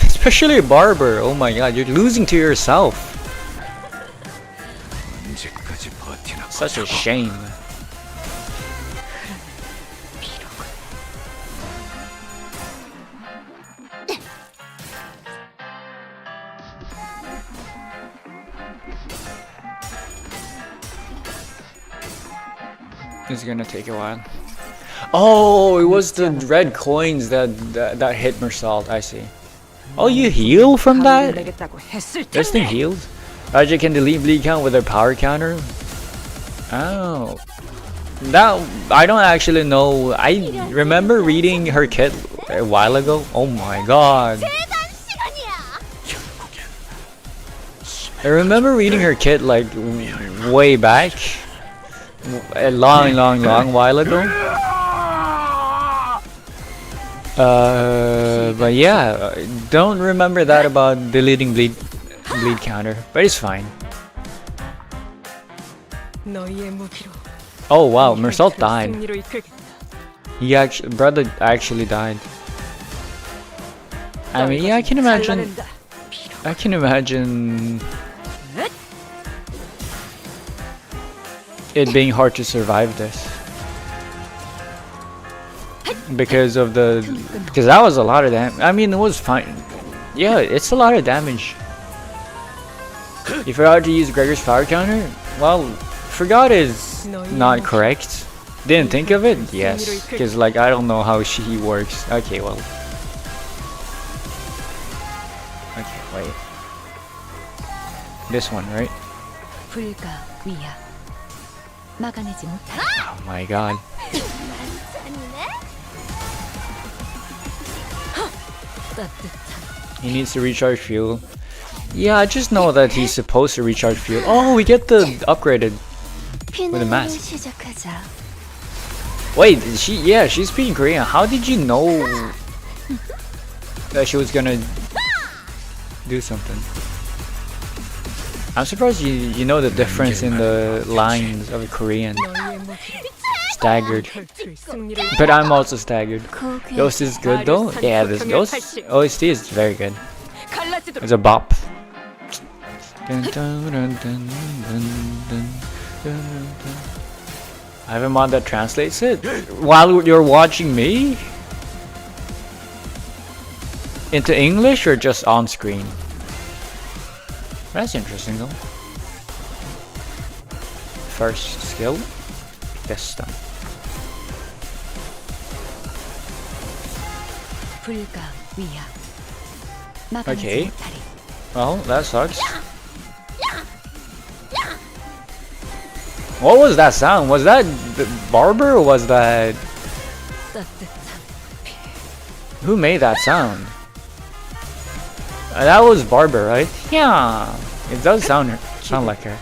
A: Especially Barber, oh my god, you're losing to yourself. Such a shame. It's gonna take a while. Oh, it was the red coins that hit Mersault, I see. Oh, you heal from that? This thing heals? Raja can delete bleed count with their power counter? Oh. That, I don't actually know. I remember reading her kit a while ago. Oh my god. I remember reading her kit like way back. A long while ago. But yeah, don't remember that about deleting bleed counter, but it's fine. Oh wow, Mersault died. Brother actually died. I mean, yeah, I can imagine it being hard to survive this. Because that was a lot of damage. I mean, it was fine. Yeah, it's a lot of damage. You forgot to use Gregor's power counter? Well, forgot is not correct. Didn't think of it? Yes. Because like, I don't know how she works. Okay, well. Okay, wait. This one, right? Oh my god. He needs to recharge fuel. Yeah, I just know that he's supposed to recharge fuel. Oh, we get the upgraded with a mask. Wait, she's speaking Korean. How did you know that she was gonna do something? I'm surprised you know the difference in the lines of a Korean. Staggered. But I'm also staggered. Ghost is good though? Yeah, this Ghost OST is very good. It's a bop. I have a mod that translates it while you're watching me? Into English or just on screen? That's interesting though. First skill. This time. Okay. Well, that sucks. What was that sound? Was that the barber or was that... Who made that sound? That was Barber, right? Yeah. It does sound like her.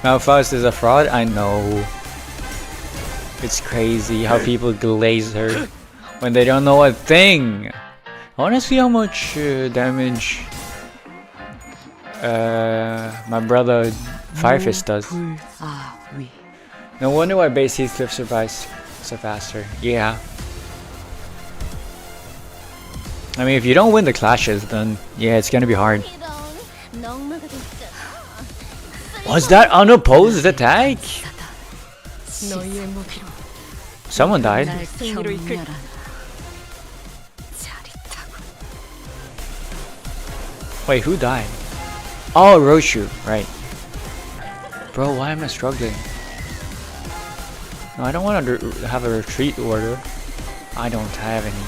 A: Malphite is a fraud? I know. It's crazy how people glaze her when they don't know a thing. I wanna see how much damage my brother Firefist does. No wonder why base Heathcliff survives so faster. Yeah. I mean, if you don't win the clashes, then yeah, it's gonna be hard. Was that unopposed attack? Someone died. Wait, who died? Oh, Roshu, right. Bro, why am I struggling? No, I don't want to have a retreat order. I don't have any.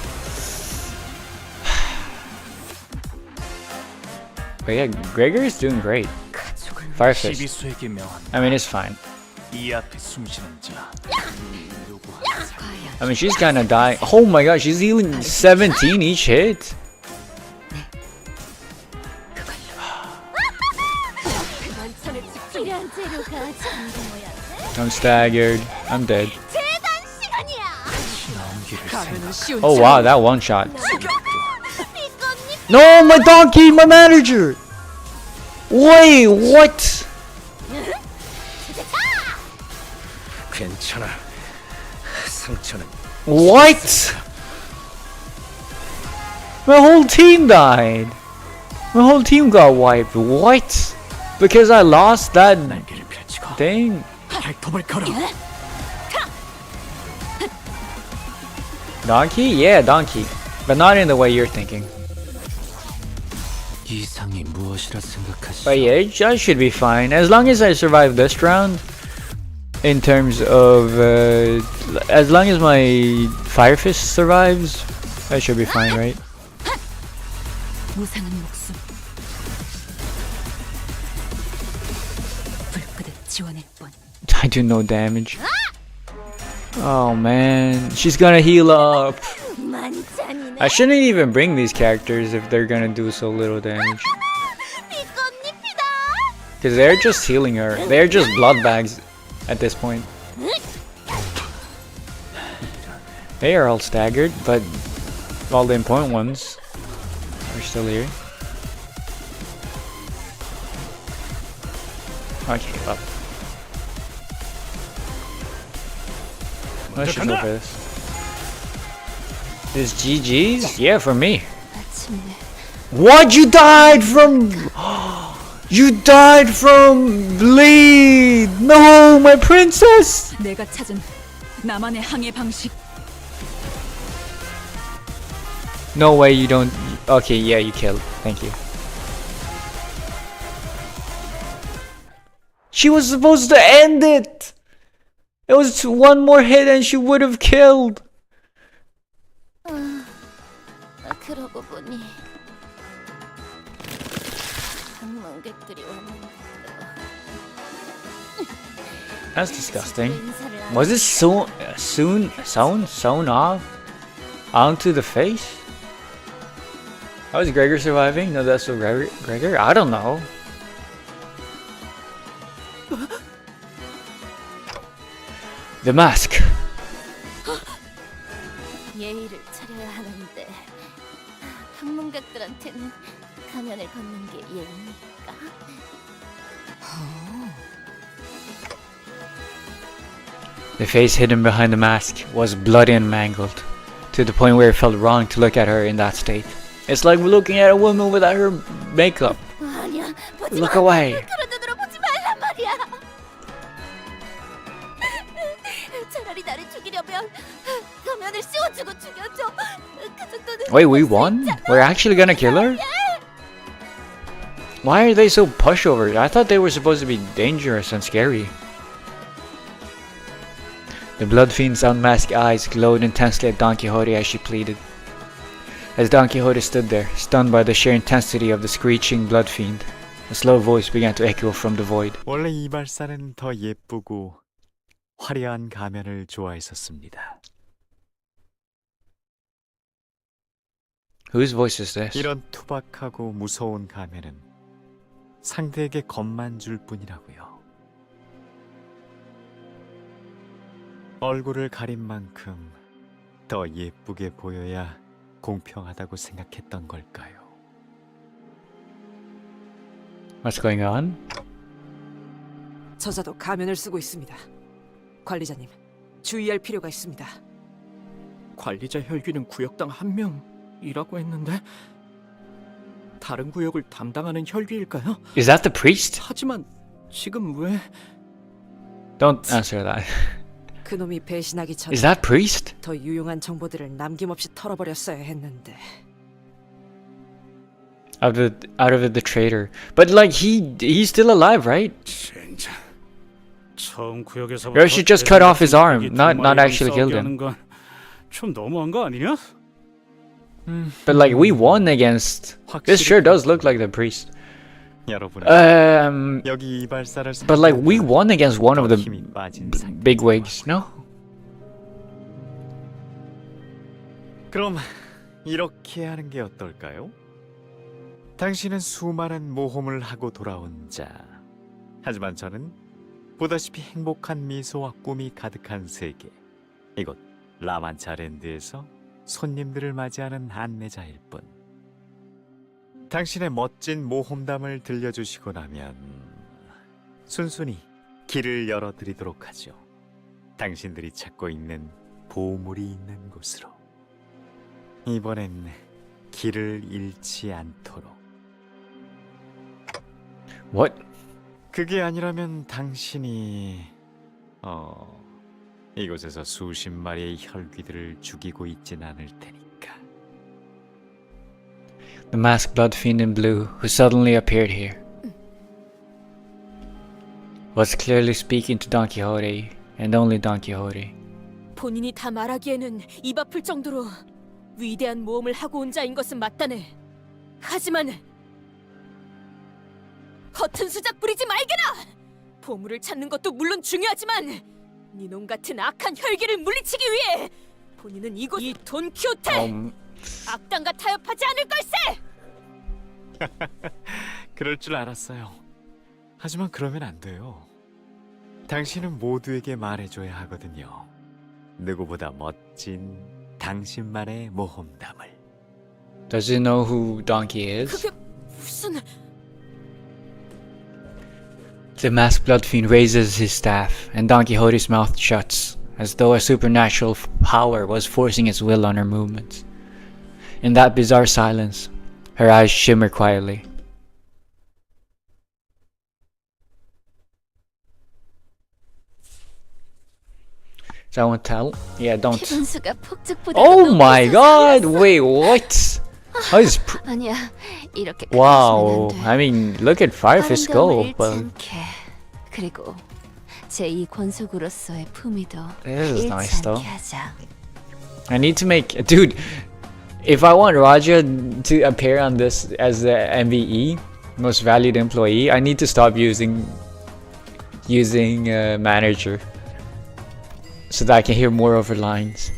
A: But yeah, Gregor's doing great. Firefist. I mean, it's fine. I mean, she's kinda dying. Oh my god, she's healing 17 each hit. I'm staggered. I'm dead. Oh wow, that one shot. No, my donkey, my manager! Wait, what? What? My whole team died. My whole team got wiped. What? Because I lost that thing? Donkey? Yeah, donkey. But not in the way you're thinking. But yeah, I should be fine. As long as I survive this round. In terms of... as long as my Firefist survives, I should be fine, right? I do no damage. Oh man, she's gonna heal up. I shouldn't even bring these characters if they're gonna do so little damage. Because they're just healing her. They're just blood bags at this point. They are all staggered, but all the important ones are still here. Okay, up. Let's just go for this. Is GG's? Yeah, for me. What? You died from... You died from bleed! No, my princess!
F: 내가 찾은 나만의 항해 방식.
A: No way you don't... Okay, yeah, you killed. Thank you. She was supposed to end it! It was one more hit and she would have killed!
Q: 그러고 보니 방문객들이 왔는데.
A: That's disgusting.
Q: 인사를
A: Was it sewn off onto the face? How is Gregor surviving? No, that's what Gregor? I don't know. The mask.
Q: 예의를 차려야 하는데 방문객들한테는 가면을 벗는 게 예의니까.
A: The face hidden behind the mask was bloody and mangled, to the point where it felt wrong to look at her in that state. It's like looking at a woman without her makeup.
Q: 아니야, 보지
A: Look
Q: 마.
A: away.
Q: 그런 눈으로 보지 말란 말이야. 차라리 나를 죽이려면 가면을 씌워주고 죽여줘. 그 정도는.
A: Wait, we won? We're actually gonna kill her? Why are they so pushover? I thought they were supposed to be dangerous and scary. The blood fiend's unmasked eyes glowed intensely at Don Quixote as she pleaded. As Don Quixote stood there, stunned by the sheer intensity of the screeching blood fiend, a slow voice began to echo from the void.
R: 원래 이발사는 더 예쁘고 화려한 가면을 좋아했었습니다.
A: Whose voice is this?
R: 이런 투박하고 무서운 가면은 상대에게 겁만 줄 뿐이라고요. 얼굴을 가린 만큼 더 예쁘게 보여야 공평하다고 생각했던 걸까요?
A: What's going on?
S: 저자도 가면을 쓰고 있습니다. 관리자님, 주의할 필요가 있습니다.
E: 관리자 혈귀는 구역당 1명이라고 했는데 다른 구역을 담당하는 혈귀일까요?
A: Is that the priest?
E: 하지만 지금 왜...
A: Don't answer that.
S: 그놈이 배신하기 전에
A: Is that priest?
S: 더 유용한 정보들을 남김없이 털어버렸어야 했는데.
A: Out of it, the traitor. But like he's still alive, right?
K: 처음 구역에서
A: Or she just cut off his arm, not actually killed him.
K: 좀 너무한 거 아니냐?
A: But like we won against. This sure does look like the priest.
R: 여러분, 여기 이발사를
A: But like we won against one of the
R: 힘이 빠진
A: big wigs, no?
R: 그럼 이렇게 하는 게 어떨까요? 당신은 수많은 모험을 하고 돌아온 자. 하지만 저는 보다시피 행복한 미소와 꿈이 가득한 세계. 이곳 라만차랜드에서 손님들을 맞이하는 안내자일 뿐. 당신의 멋진 모험담을 들려주시고 나면 순순히 길을 열어드리도록 하죠. 당신들이 찾고 있는 보물이 있는 곳으로. 이번엔 길을 잃지 않도록.
A: What?
R: 그게 아니라면 당신이 이곳에서 수십 마리의 혈귀들을 죽이고 있진 않을 테니까.
A: The masked blood fiend in blue, who suddenly appeared here, was clearly speaking to Don Quixote, and only Don Quixote.
C: 본인이 다 말하기에는 입 아플 정도로 위대한 모험을 하고 온 자인 것은 맞다네. 하지만 허튼 수작 부리지 말게라! 보물을 찾는 것도 물론 중요하지만 니놈 같은 악한 혈기를 물리치기 위해 본인은 이곳 이 돈키호테 악당과 타협하지 않을 걸세!
R: 그럴 줄 알았어요. 하지만 그러면 안 돼요. 당신은 모두에게 말해줘야 하거든요. 누구보다 멋진 당신만의 모험담을.
A: Does he know who Donkey is?
C: 그게 무슨...
A: The masked blood fiend raises his staff, and Don Quixote's mouth shuts, as though a supernatural power was forcing its will on her movements. In that bizarre silence, her eyes shimmer quietly. Someone tell? Yeah, don't.
Q: 기본수가 폭죽보다
A: Oh my god! Wait, what? How is
Q: 아니야, 이렇게
A: wow, I mean, look at Firefist go. Well,
Q: 그리고 제2 권속으로서의 품위도
A: this is nice
Q: 잃지
A: though.
Q: 않게 하자.
A: I need to make, dude. If I want Raja to appear on this as the MVE, most valued employee, I need to stop using manager. so that I can hear more of her lines.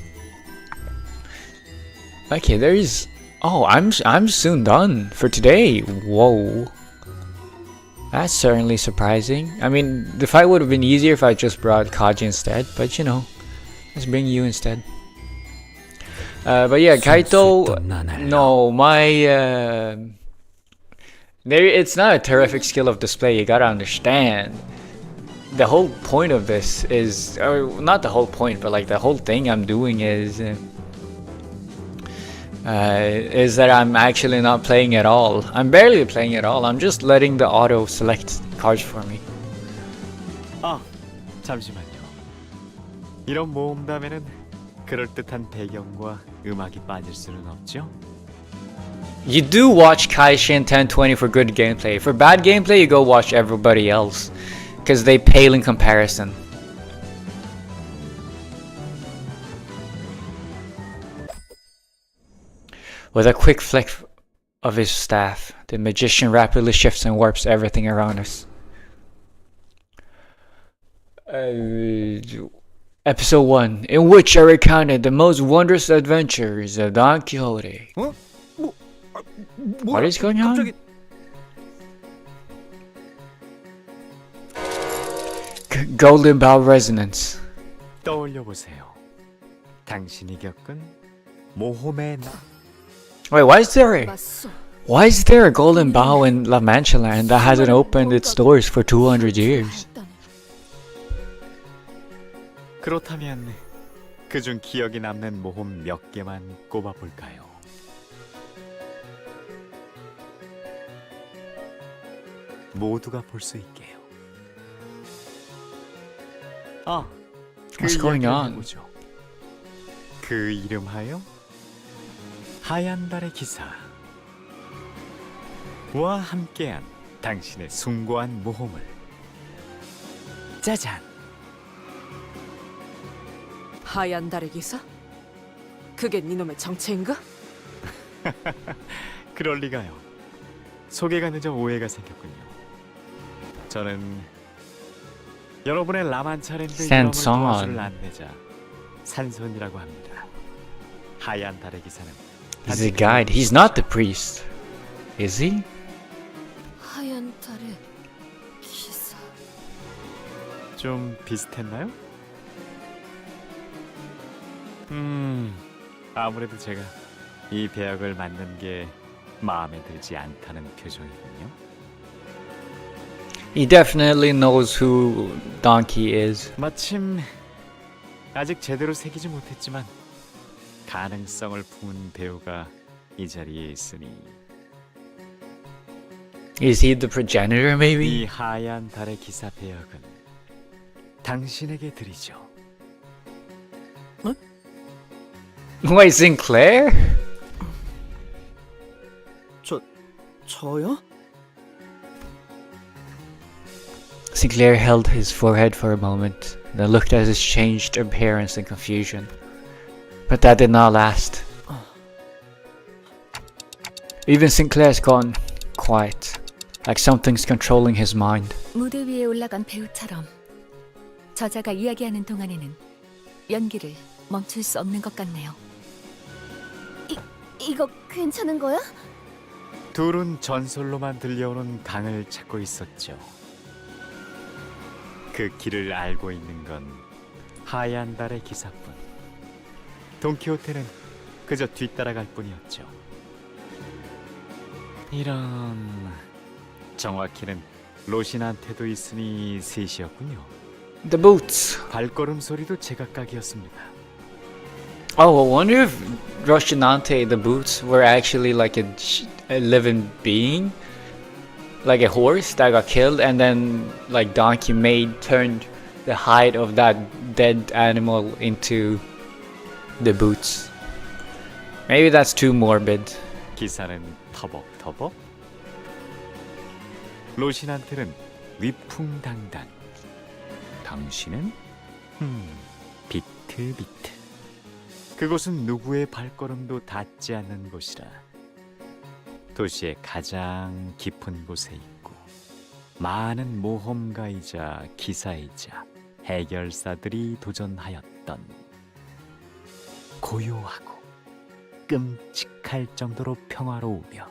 A: Okay, there's. Oh, I'm soon done for today. Whoa. That's certainly surprising. I mean, the fight would have been easier if I just brought Kaji instead, but you know, let's bring you instead. But yeah, Kaito. No, it's not a terrific skill of display. You gotta understand. The whole point of this is, or not the whole point, but like the whole thing I'm doing is that I'm actually not playing at all. I'm barely playing at all. I'm just letting the auto select cards for me.
R: 아, 잠시만요. 이런 모험담에는 그럴듯한 배경과 음악이 빠질 수는 없죠?
A: You do watch Kaishin 1020 for good gameplay. For bad gameplay, you go watch everybody else, because they pale in comparison. With a quick flick of his staff, the magician rapidly shifts and warps everything around us. Episode 1, in which are recounted the most wondrous adventures of Don Quixote. What is going on? Golden Bow Resonance.
R: 떠올려 보세요. 당신이 겪은 모험의 나.
A: Wait, why is there a golden bow in La Mancha Land that hasn't opened its doors for 200 years?
R: 그렇다면 그중 기억이 남는 모험 몇 개만 꼽아 볼까요? 모두가 볼 수 있게요. 아,
A: What's going on?
R: 해보죠. 그 이름하여 하얀 달의 기사와 함께한 당신의 숭고한 모험을. 짜잔.
S: 하얀 달의 기사? 그게 니놈의 정체인가?
R: 그럴 리가요. 소개가 늦어 오해가 생겼군요. 저는 여러분의 라만차랜드 유람을 도와줄 안내자 산손이라고 합니다. 하얀 달의 기사는
A: He's a guide. He's not the priest. Is he?
S: 하얀 달의 기사.
R: 좀 비슷했나요? 아무래도 제가 이 배역을 맡는 게 마음에 들지 않다는 표정이군요.
A: He definitely knows who Donkey is.
R: 마침 아직 제대로 새기지 못했지만 가능성을 품은 배우가 이 자리에 있으니.
A: Is he the progenitor, maybe?
R: 이 하얀 달의 기사 배역은 당신에게 드리죠.
A: Wait, Sinclair?
E: 저요?
A: Sinclair held his forehead for a moment, then looked at his changed appearance in confusion. But that did not last. Even Sinclair's gone quiet, like something's controlling his mind.
B: 무대 위에 올라간 배우처럼 저자가 이야기하는 동안에는 연기를 멈출 수 없는 것 같네요.
Q: 이거 괜찮은 거야?
R: 둘은 전설로만 들려오는 강을 찾고 있었죠. 그 길을 알고 있는 건 하얀 달의 기사뿐. 돈키호테는 그저 뒤따라갈 뿐이었죠. 이런... 정확히는 로신한테도 있으니 셋이었군요.
A: The boots.
R: 발걸음 소리도 제각각이었습니다.
A: Oh, I wonder if Roshinante, the boots, were actually like a living being? Like a horse that got killed and then like Donkey turned the hide of that dead animal into the boots. Maybe that's too morbid.
R: 기사는 터벅터벅, 로신한테는 위풍당당, 당신은 비틀비틀. 그곳은 누구의 발걸음도 닿지 않는 곳이라 도시의 가장 깊은 곳에 있고 많은 모험가이자 기사이자 해결사들이 도전하였다. 있던 고요하고 끔찍할 정도로 평화로우며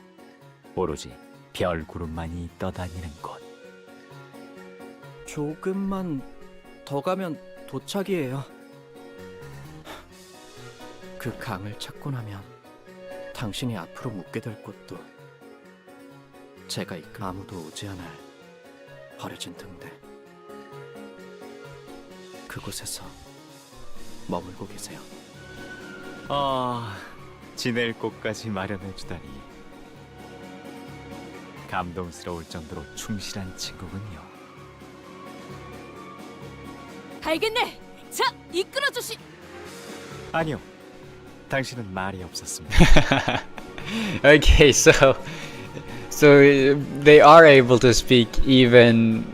R: 오로지 별구름만이 떠다니는 곳.
E: 조금만 더 가면 도착이에요. 그 강을 찾고 나면 당신이 앞으로 묻게 될 곳도 제가 이끌 아무도 오지 않을 버려진 등대. 그곳에서 머물고 계세요.
R: 지낼 곳까지 마련해주다니 감동스러울 정도로 충실한 친구군요.
C: 알겠네. 자, 이끌어주시.
R: 아니요, 당신은 말이 없었습니다.
A: Okay, so they are able to speak even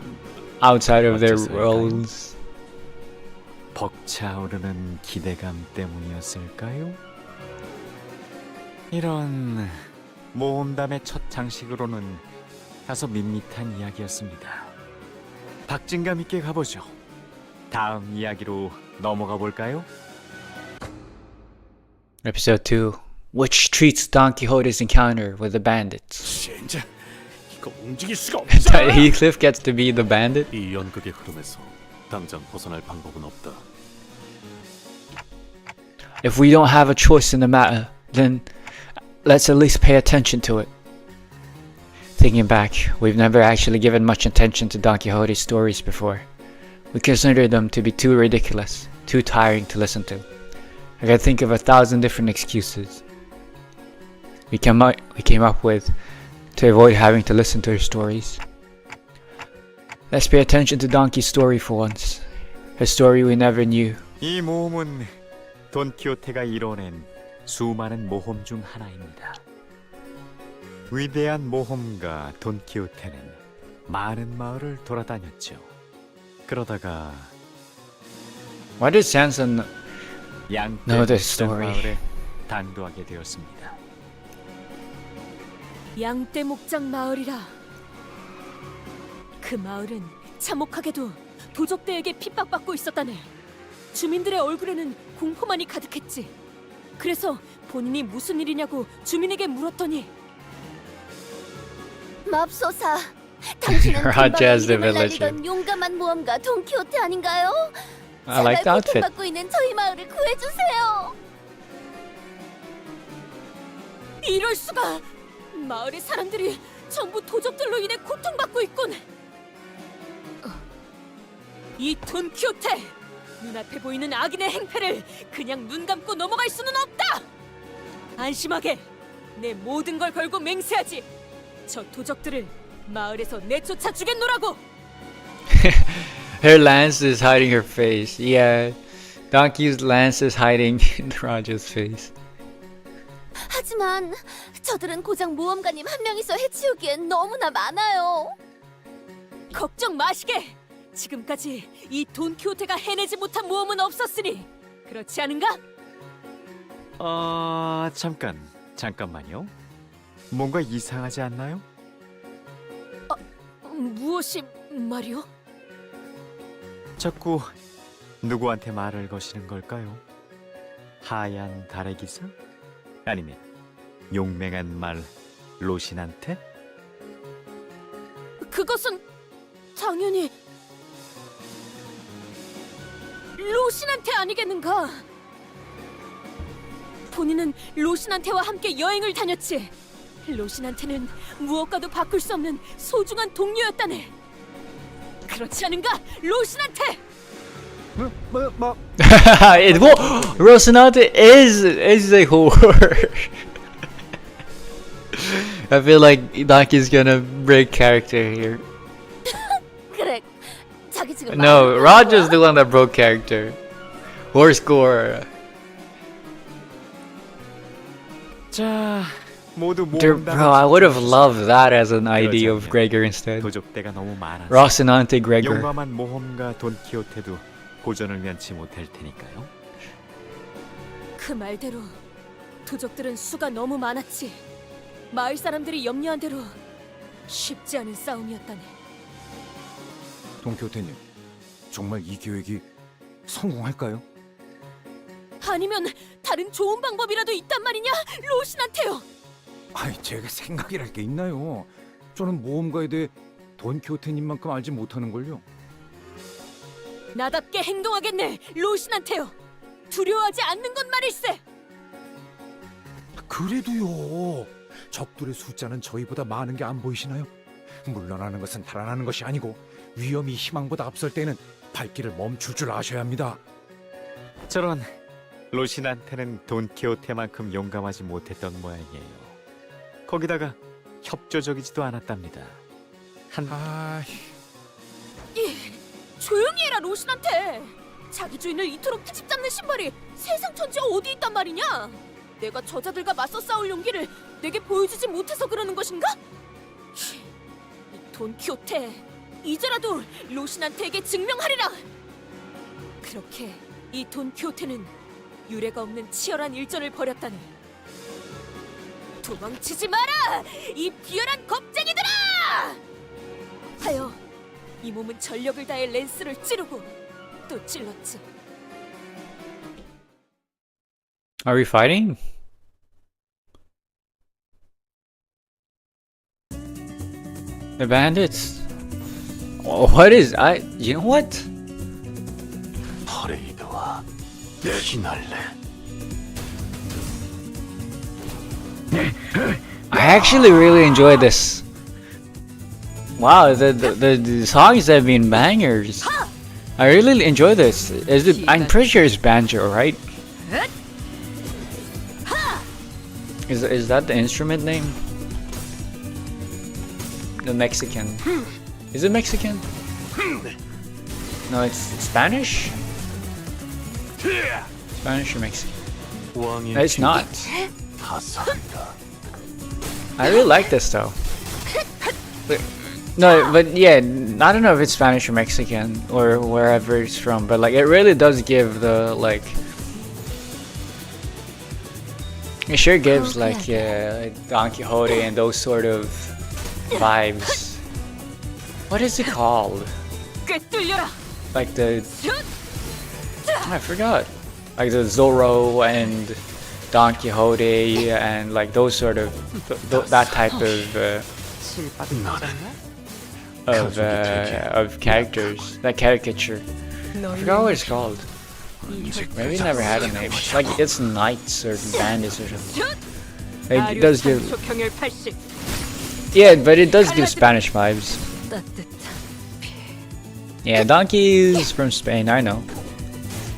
A: outside of their roles.
R: 벅차오르는 기대감 때문이었을까요? 이런 모험담의 첫 장식으로는 다소 밋밋한 이야기였습니다. 박진감 있게 가보죠. 다음 이야기로 넘어가 볼까요?
A: Episode 2, which treats Don Quixote's encounter with the bandits.
D: 이제 이거 움직일 수가 없잖아.
A: Heathcliff gets to be the bandit.
D: 이 연극의 흐름에서 당장 벗어날 방법은 없다.
A: If we don't have a choice in the matter, then let's at least pay attention to it. Thinking back, we've never actually given much attention to Don Quixote's stories before. We consider them to be too ridiculous, too tiring to listen to. I can think of 1,000 different excuses we came up with to avoid having to listen to her stories. Let's pay attention to Donkey's story for once. A story we never knew.
R: 이 모험은 돈키호테가 이뤄낸 수많은 모험 중 하나입니다. 위대한 모험가 돈키호테는 많은 마을을 돌아다녔죠. 그러다가
A: Why does Sansa know this
R: 양떼
A: story?
R: 마을에 단도하게 되었습니다.
C: 양떼 목장 마을이라. 그 마을은 참혹하게도 도적대에게 핍박받고 있었다네. 주민들의 얼굴에는 공포만이 가득했지. 그래서 본인이 무슨 일이냐고 주민에게 물었더니
Q: 맙소사, 당신은
A: Raja's the
Q: 금방 이름을
A: villager.
Q: 날리던 용감한 모험가 돈키호테 아닌가요?
A: I like the
Q: 제발
A: outfit.
Q: 고통받고 있는 저희 마을을 구해주세요.
C: 이럴 수가! 마을의 사람들이 전부 도적들로 인해 고통받고 있군. 이 돈키호테! 눈앞에 보이는 악인의 행패를 그냥 눈 감고 넘어갈 수는 없다! 안심하게 내 모든 걸 걸고 맹세하지. 저 도적들을 마을에서 내쫓아 주겠노라고.
A: Her lance is hiding her face. Yeah, Donkey's lance is hiding Raja's face.
Q: 하지만 저들은 고작 모험가님 한 명이서 해치우기엔 너무나 많아요.
C: 걱정 마시게. 지금까지 이 돈키호테가 해내지 못한 모험은 없었으니 그렇지 않은가?
R: 잠깐만요. 뭔가 이상하지 않나요?
C: 무엇이 말이오?
R: 자꾸 누구한테 말을 거시는 걸까요? 하얀 달의 기사? 아니면 용맹한 말 로신한테?
C: 그것은 당연히 로신한테 아니겠는가? 본인은 로신한테와 함께 여행을 다녔지. 로신한테는 무엇과도 바꿀 수 없는 소중한 동료였다네. 그렇지 않은가, 로신한테?
A: Rocinante is a whore. I feel like Donkey's gonna break character here.
Q: 그래, 자기 지금
A: No, Raja's the one that broke character. Horse score.
R: 자, 모두
A: Bro, I would have loved that as an idea of Gregor instead.
R: 도적대가 너무 많아서
A: Rocinante Gregor.
R: 용감한 모험가 돈키호테도 고전을 면치 못할 테니까요.
C: 그 말대로 도적들은 수가 너무 많았지. 마을 사람들이 염려한 대로 쉽지 않은 싸움이었다네.
J: 돈키호테님, 정말 이 계획이 성공할까요?
C: 아니면 다른 좋은 방법이라도 있단 말이냐? 로신한테요.
J: 아이, 제가 생각이랄 게 있나요? 저는 모험가에 대해 돈키호테님만큼 알지 못하는걸요.
C: 나답게 행동하겠네. 로신한테요. 두려워하지 않는 것 말일세.
J: 그래도요. 적들의 숫자는 저희보다 많은 게 안 보이시나요? 물러나는 것은 달아나는 것이 아니고 위험이 희망보다 앞설 때는 발길을 멈출 줄 아셔야 합니다.
R: 저런, 로신한테는 돈키호테만큼 용감하지 못했던 모양이에요. 거기다가 협조적이지도 않았답니다.
C: 조용히 해라 로신한테. 자기 주인을 이토록 트집 잡는 신발이 세상 천지에 어디 있단 말이냐? 내가 저자들과 맞서 싸울 용기를 내게 보여주지 못해서 그러는 것인가? 이 돈키호테, 이제라도 로신한테에게 증명하리라. 그렇게 이 돈키호테는 유례가 없는 치열한 일전을 벌였다니. 도망치지 마라, 이 비열한 겁쟁이들아! 하여 이 몸은 전력을 다해 랜스를 찌르고 또 찔렀지.
A: Are we fighting? The bandits? What is you know what?
G: 퍼레이드와 피날레.
A: I actually really enjoy this. Wow, the songs have been bangers. I really enjoy this. I'm pretty sure it's banjo, right? Is that the instrument name? The Mexican. Is it Mexican? No, it's Spanish? Spanish or Mexican? No, it's not. I really like this though. No, but yeah, I don't know if it's Spanish or Mexican or wherever it's from, but like it really does give the like. It sure gives like Don Quixote and those sort of vibes. What is it called? Like the I forgot. Like the Zorro and Don Quixote and like those sort of that type of characters. That caricature. I forgot what it's called. Maybe it never had a name. Like it's knights or bandits or something. It does give. Yeah, but it does give Spanish vibes. Yeah, Donkey's from Spain. I know.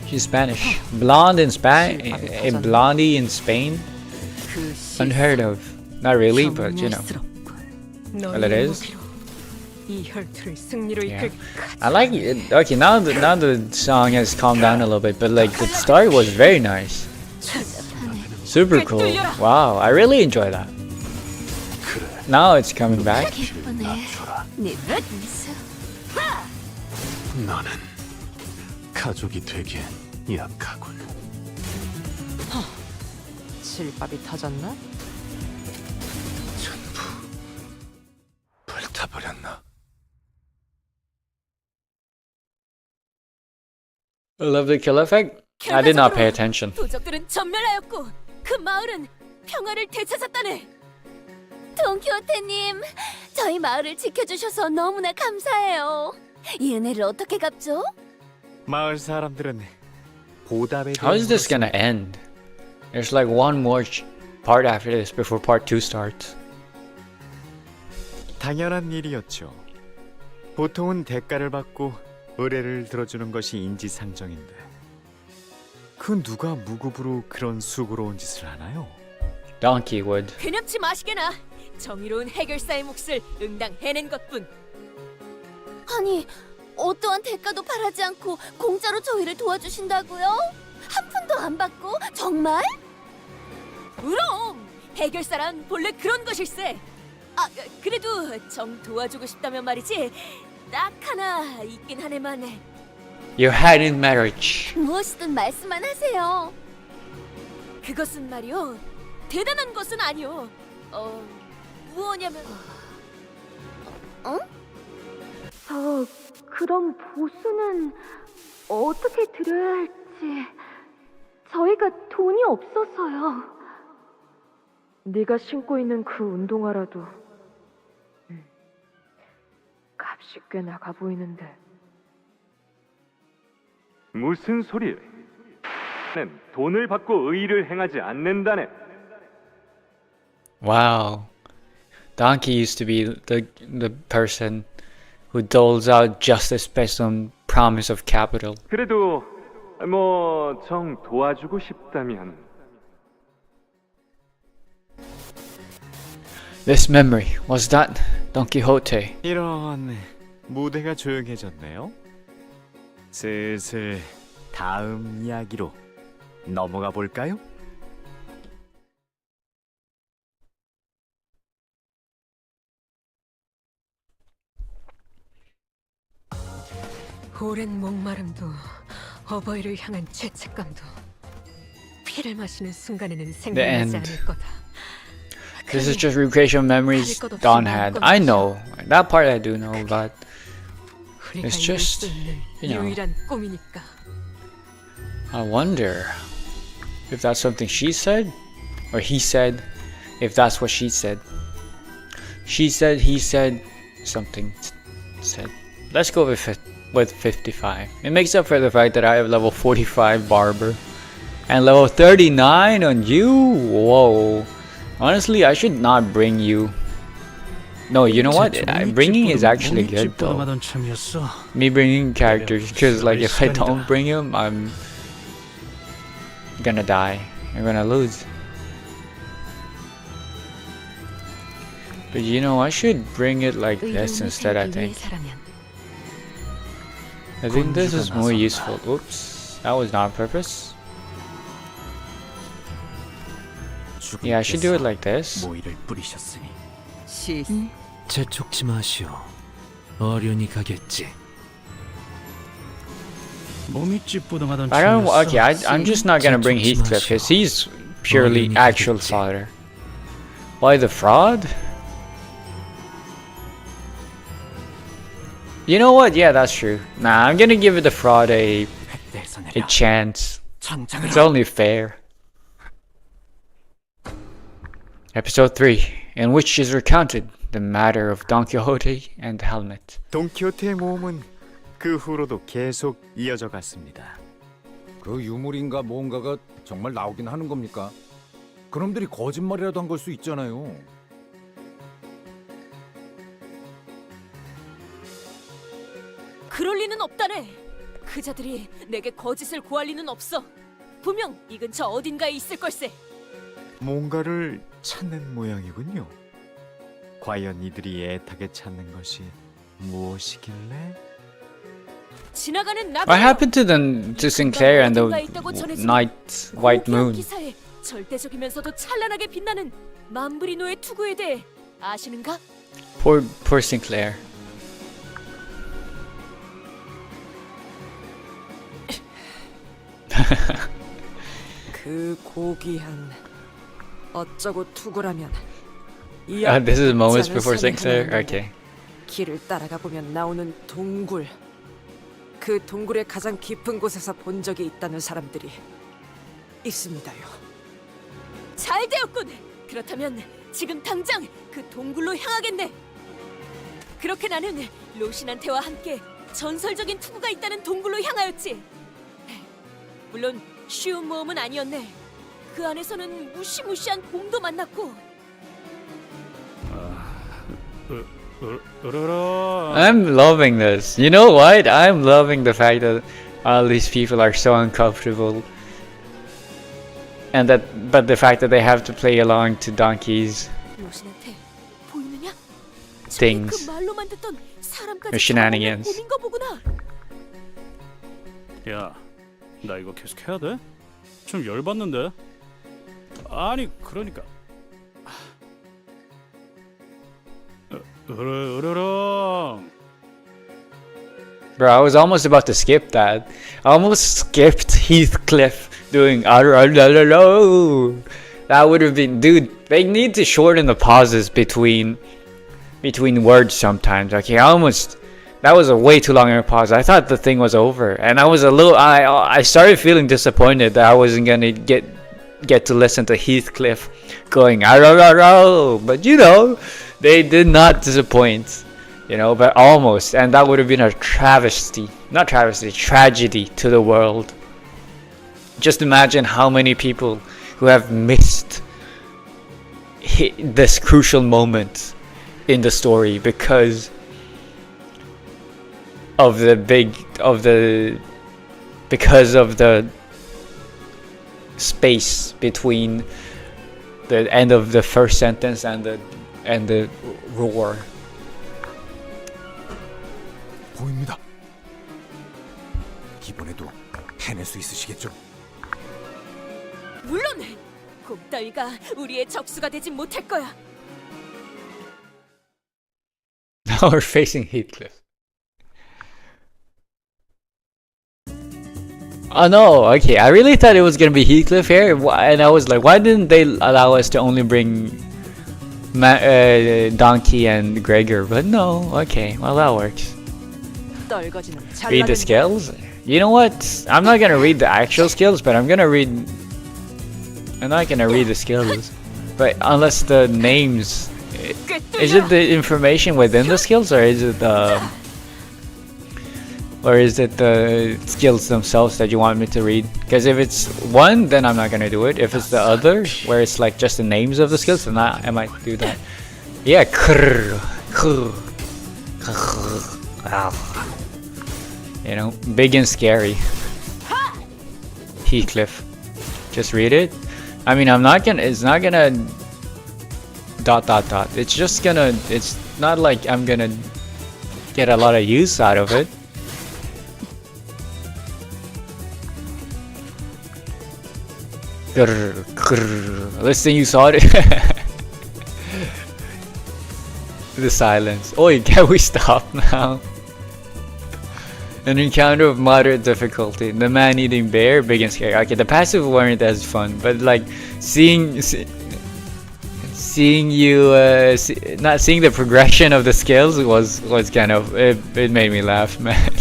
A: She's Spanish. Blonde in Spain. A blondie in Spain. Unheard of. Not really, but you know. Well, it is. Yeah. I like it. Okay, now the song has calmed down a little bit, but like the start was very nice. Super cool. Wow, I really enjoy that. Now it's coming back.
G: 나는 가족이 되기엔 약하군.
S: 실밥이 터졌나?
G: 전부 불타버렸나?
A: Lovely kill effect? I did not pay attention.
C: 도적들은 전멸하였고 그 마을은 평화를 되찾았다네.
Q: 돈키호테님, 저희 마을을 지켜주셔서 너무나 감사해요. 이 은혜를 어떻게 갚죠?
R: 마을 사람들은 보답에
A: How is this gonna end? There's like one more part after this before part 2 starts.
R: 당연한 일이었죠. 보통은 대가를 받고 의뢰를 들어주는 것이 인지상정인데 그 누가 무급으로 그런 수고로운 짓을 하나요?
A: Donkey would.
C: 괴념치 마시게나. 정의로운 해결사의 몫을 응당 해낸 것뿐.
Q: 아니, 어떠한 대가도 바라지 않고 공짜로 저희를 도와주신다고요? 한 푼도 안 받고? 정말?
C: 그럼 해결사란 본래 그런 것일세. 아, 그래도 정 도와주고 싶다면 말이지. 딱 하나 있긴 하네만.
A: You had in marriage.
Q: 무엇이든 말씀만 하세요.
C: 그것은 말이오. 대단한 것은 아니오. 무엇냐면.
Q: 어? 그럼 보수는 어떻게 드려야 할지
I: 저희가 돈이 없어서요. 네가 신고 있는 그 운동화라도 값이 꽤 나가 보이는데.
P: 무슨 소리야? 는 돈을 받고 의를 행하지 않는다네.
A: Wow. Donkey used to be the person who doles out justice based on promise of capital.
P: 그래도 뭐 정 도와주고 싶다면.
A: This memory, was that Don Quixote?
R: 이런, 무대가 조용해졌네요. 슬슬 다음 이야기로 넘어가 볼까요?
H: 오랜 목마름도 어버이를 향한 죄책감도 피를 마시는 순간에는 생각나지
A: end.
H: 않을 거다.
A: This is just recreation memories Don had. I know. That part I do know, but it's just, you know,
H: 유일한 꿈이니까.
A: I wonder if that's something she said or he said, if that's what she said. She said, he said, something said. Let's go with 55. It makes up for the fact that I have level 45 Barber and level 39 on you. Whoa. Honestly, I should not bring you. No, you know what? Bringing is actually good though. Me bringing characters, because like if I don't bring him, I'm gonna die. I'm gonna lose. But you know, I should bring it like this instead, I think. I think this is more useful. Oops, that was not on purpose. Yeah, I should do it like this.
E: 재촉지 마시오. 어련히 가겠지.
A: I don't. Okay, I'm just not gonna bring Heathcliff because he's purely actual fodder. Why the fraud? You know what? Yeah, that's true. Nah, I'm gonna give it the fraud a chance. It's only fair. Episode 3, in which is recounted the matter of Don Quixote and the helmet.
R: 돈키호테의 모험은 그 후로도 계속 이어져 갔습니다.
J: 그 유물인가 뭔가가 정말 나오긴 하는 겁니까? 그놈들이 거짓말이라도 한 걸 수 있잖아요.
C: 그럴 리는 없다네. 그자들이 내게 거짓을 고할 리는 없어. 분명 이 근처 어딘가에 있을 걸세.
R: 뭔가를 찾는 모양이군요. 과연 이들이 애타게 찾는 것이 무엇이길래?
C: 지나가는 나가.
A: What happened to Sinclair and the Night White Moon?
C: 기사에 절대적이면서도 찬란하게 빛나는 만브리노의 투구에 대해 아시는가?
A: Poor Sinclair.
S: 그 고귀한 어쩌고 투구라면
A: This is moments before Sinclair? Okay.
S: 길을 따라가 보면 나오는 동굴. 그 동굴의 가장 깊은 곳에서 본 적이 있다는 사람들이 있습니다요.
C: 잘 되었군. 그렇다면 지금 당장 그 동굴로 향하겠네. 그렇게 나는 로신한테와 함께 전설적인 투구가 있다는 동굴로 향하였지. 물론 쉬운 모험은 아니었네. 그 안에서는 무시무시한 곰도 만났고.
A: I'm loving this. You know what? I'm loving the fact that all these people are so uncomfortable, and but the fact that they have to play along to Donkey's
C: 로신한테 보이느냐?
A: things,
C: 그 말로만 듣던 사람까지
A: or shenanigans.
C: 곰인 거 보구나.
K: 야, 나 이거 계속 해야 돼? 좀 열받는데? 아니, 그러니까.
A: Bro, I was almost about to skip that. I almost skipped Heathcliff doing That would have been, dude. They need to shorten the pauses between words sometimes. Okay, I almost That was a way too long of a pause. I thought the thing was over, and I was a little. I started feeling disappointed that I wasn't gonna get to listen to Heathcliff going "Arr, but you know, they did not disappoint. You know, but almost, and that would have been a travesty. Not travesty, tragedy to the world. Just imagine how many people who have missed this crucial moment in the story because of the space between the end of the first sentence and the roar.
J: 보입니다. 이번에도 해낼 수 있으시겠죠?
C: 물론 곰따위가 우리의 적수가 되진 못할 거야.
A: Now we're facing Heathcliff. Oh no, okay, I really thought it was gonna be Heathcliff here, and I was like, why didn't they allow us to only bring Donkey and Gregor? But no, okay, well that works. Read the skills? You know what? I'm not gonna read the actual skills, but I'm not gonna read the skills. But unless the names, is it the information within the skills, or is it the skills themselves that you want me to read? Because if it's one, then I'm not gonna do it. If it's the other, where it's like just the names of the skills, then I might do that. Yeah, you know, big and scary. Heathcliff. Just read it. I mean, it's not gonna ... It's just gonna, it's not like I'm gonna get a lot of use out of it. Listen, you saw it. The silence. Oh, can we stop now? An encounter of moderate difficulty. The man-eating bear, big and scary. Okay, the passive weren't as fun, but like seeing you not seeing the progression of the skills was kind of it made me laugh, man.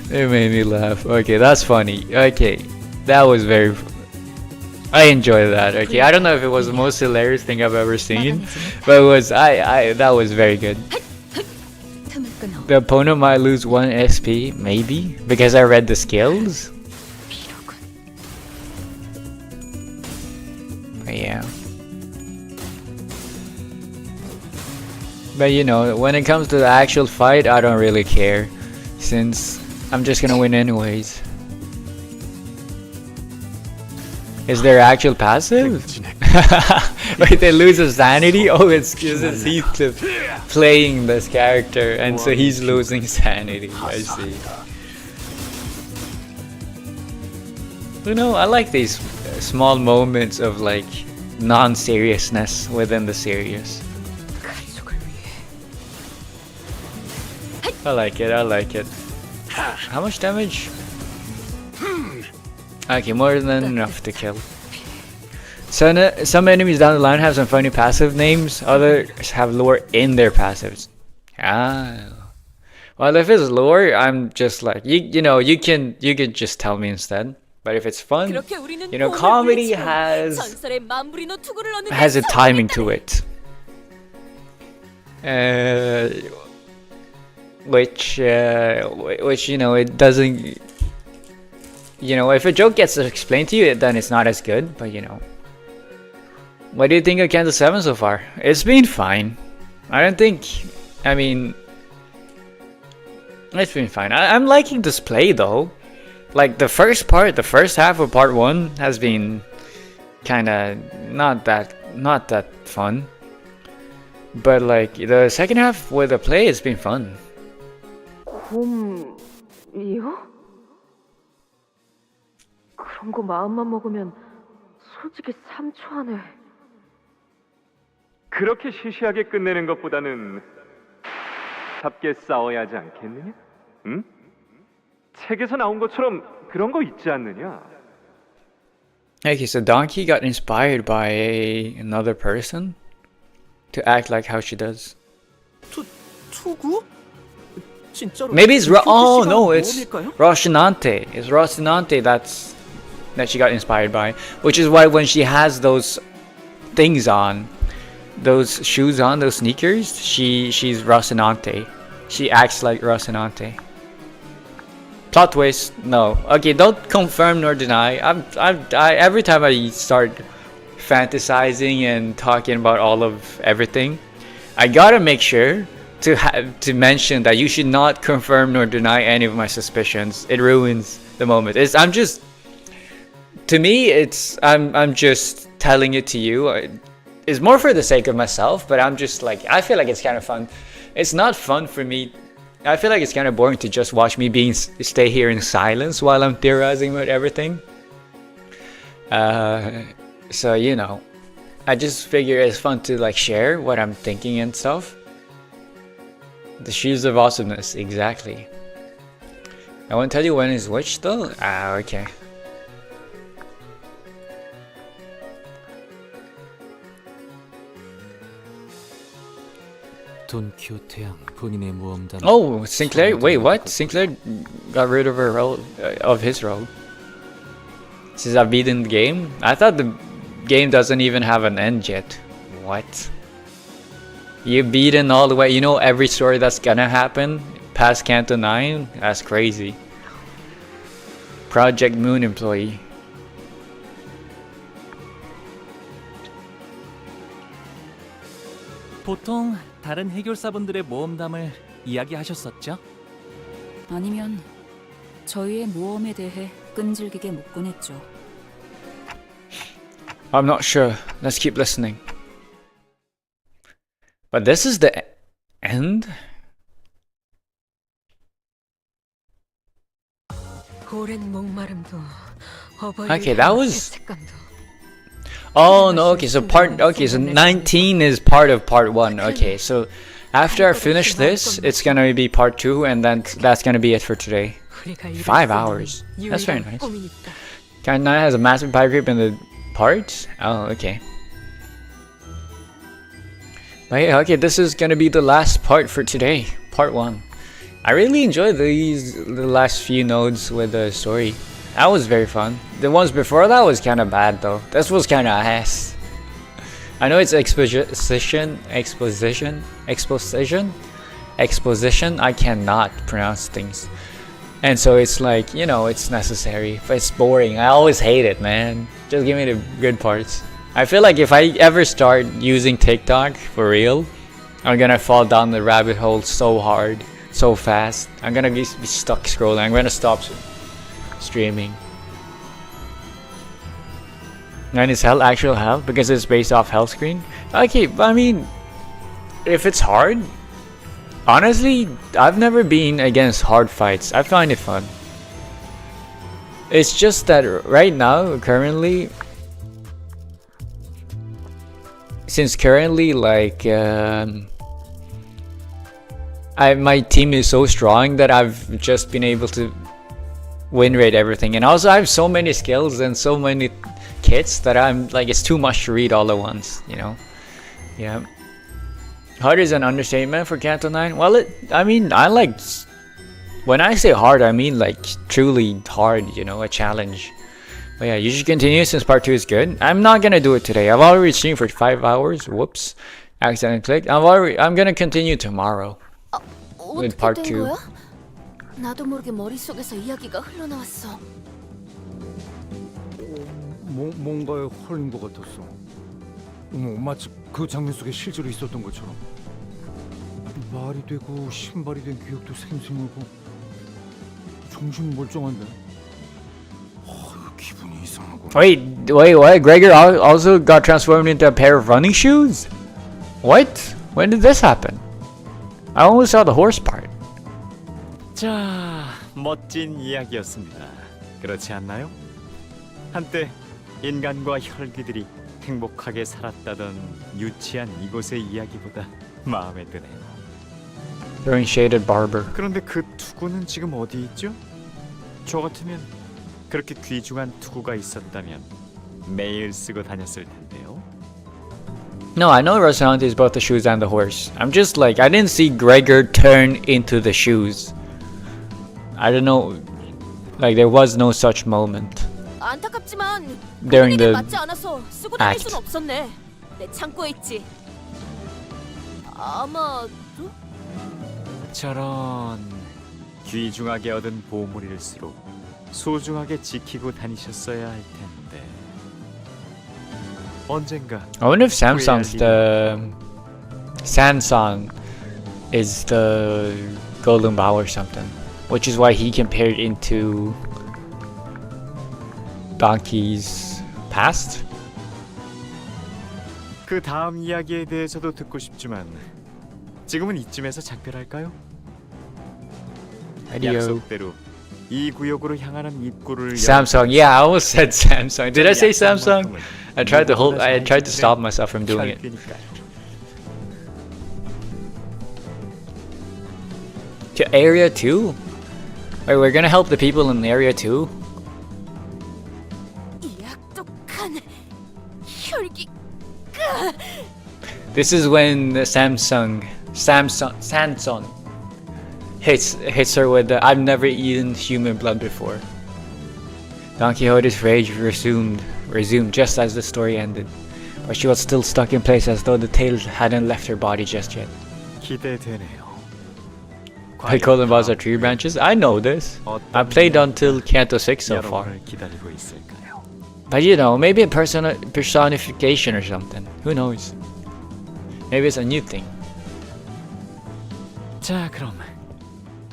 A: It made me laugh. Okay, that's funny. Okay, that was very. I enjoyed that. Okay, I don't know if it was the most hilarious thing I've ever seen, but it was. That was very good. The opponent might lose 1 SP, maybe, because I read the skills. Yeah. But you know, when it comes to the actual fight, I don't really care, since I'm just gonna win anyways. Is there actual passive? Wait, they lose his sanity? Oh, it's Heathcliff playing this character, and so he's losing sanity. I see. You know, I like these small moments of like non-seriousness within the serious. I like it, I like it. How much damage? Okay, more than enough to kill. Some enemies down the line have some funny passive names, others have lore in their passives. Ah. Well, if it's lore, I'm just like, you know, you can just tell me instead. But if it's fun, you know, comedy has a timing to it. Which you know, it doesn't. You know, if a joke gets explained to you, then it's not as good. But you know, what do you think of Canto 7 so far? It's been fine. I don't think. I mean, it's been fine. I'm liking this play though. Like the first half of part 1 has been kind of not that fun. But like the second half with the play, it's been fun.
H: 곰이요? 그런 거 마음만 먹으면 솔직히 3초 안에.
P: 그렇게 시시하게 끝내는 것보다는 잡게 싸워야 하지 않겠느냐? 응? 책에서 나온 것처럼 그런 거 있지 않느냐?
A: Okay, so Donkey got inspired by another person to act like how she does.
E: 투구? 진짜로?
A: Maybe it's oh
E: 큐피씨가
A: no, it's
E: 모험일까요?
A: Rocinante. It's Rocinante that she got inspired by, which is why when she has those things on, those shoes on, those sneakers, she's Rocinante. She acts like Rocinante. Plot twist? No. Okay, don't confirm nor deny. I every time I start fantasizing and talking about all of everything, I gotta make sure to mention that you should not confirm nor deny any of my suspicions. It ruins the moment. I'm just telling it to you. It's more for the sake of myself, but I'm just like, I feel like it's kind of fun. It's not fun for me. I feel like it's kind of boring to just watch me stay here in silence while I'm theorizing about everything. So you know, I just figure it's fun to like share what I'm thinking and stuff. The shoes of awesomeness, exactly. I won't tell you when is which though. Okay.
L: 돈키호테양 본인의 모험단.
A: Oh, Sinclair. Wait, what? Sinclair got rid of her role, of his role. Since I've beaten the game, I thought the game doesn't even have an end yet. What? You've beaten all the way. You know every story that's gonna happen past Canto 9? That's crazy. Project Moon employee.
M: 보통 다른 해결사분들의 모험담을 이야기하셨었죠?
F: 아니면 저희의 모험에 대해 끈질기게 묻곤 했죠.
A: I'm not sure. Let's keep listening. But this is the end? Okay, that was... Oh no, okay, so so 19 is part of part 1. Okay, so after I finish this, it's gonna be part 2, and then that's gonna be it for today. 5 hours. That's very nice. Canto 9 has a massive pie grip in the parts? Oh, okay. But yeah, okay, this is gonna be the last part for today. Part 1. I really enjoyed the last few nodes with the story. That was very fun. The ones before that was kind of bad though. This was kind of ass. I know it's exposition. I cannot pronounce things. And so it's like, you know, it's necessary. But it's boring. I always hate it, man. Just give me the good parts. I feel like if I ever start using TikTok for real, I'm gonna fall down the rabbit hole so hard, so fast. I'm gonna be stuck scrolling. I'm gonna stop streaming. And is hell actual hell because it's based off hell screen? Okay, I mean, if it's hard, honestly, I've never been against hard fights. I find it fun. It's just that right now, currently, like my team is so strong that I've just been able to win rate everything, and also I have so many skills and so many kits that I'm like, it's too much to read all at once, you know. Yeah, hard is an understatement for Canto 9. Well, I mean, I like, when I say hard, I mean like truly hard, you know, a challenge. But yeah, you should continue since part 2 is good. I'm not gonna do it today. I've already streamed for 5 hours. Whoops, accidentally clicked. I'm gonna continue tomorrow with part 2.
Q: 나도 모르게 머릿속에서 이야기가 흘러나왔어.
J: 뭔가에 홀린 것 같았어. 마치 그 장면 속에 실제로 있었던 것처럼. 말이 되고 신발이 된 기억도 생생하고 정신 멀쩡한데. 기분이 이상하고.
A: Wait, what? Gregor also got transformed into a pair of running shoes? What? When did this happen? I only saw the horse part.
R: 자, 멋진 이야기였습니다. 그렇지 않나요? 한때 인간과 혈귀들이 행복하게 살았다던 유치한 이곳의 이야기보다 마음에 드네요.
A: Throwing shaded barber.
R: 그런데 그 투구는 지금 어디 있죠? 저 같으면 그렇게 귀중한 투구가 있었다면 매일 쓰고 다녔을 텐데요.
A: No, I know Rocinante is both the shoes and the horse. I'm just like, I didn't see Gregor turn into the shoes. I don't know, like there was no such moment
C: 안타깝지만
A: during
C: 본인에게
A: the
C: 맞지 않아서 쓰고 다닐
A: act.
C: 순 없었네. 내 창고에 있지. 아마도?
R: 저런 귀중하게 얻은 보물일수록 소중하게 지키고 다니셨어야 할 텐데. 언젠가
A: I wonder if Samsung's the Samsung is the golden bow or something, which is why he compared into Donkey's past.
R: 그 다음 이야기에 대해서도 듣고 싶지만 지금은 이쯤에서 작별할까요?
A: Adieu.
R: 약속대로 이 구역으로 향하는 입구를
A: Samsung, yeah, I almost said Samsung. Did I say Samsung? I tried to stop myself from doing it. To Area 2? Wait, we're gonna help the people in Area 2?
C: 이 악독한 혈기.
A: This is when the Samsung hits her with the I've never eaten human blood before. Don Quixote's rage resumed just as the story ended, but she was still stuck in place as though the tail hadn't left her body just yet.
R: 기대되네요.
A: I call them balls are tree branches? I know this. I played until Canto 6 so far.
R: 여러분을 기다리고 있을까요?
A: But you know, maybe a personification or something. Who knows? Maybe it's a new thing.
R: 자, 그럼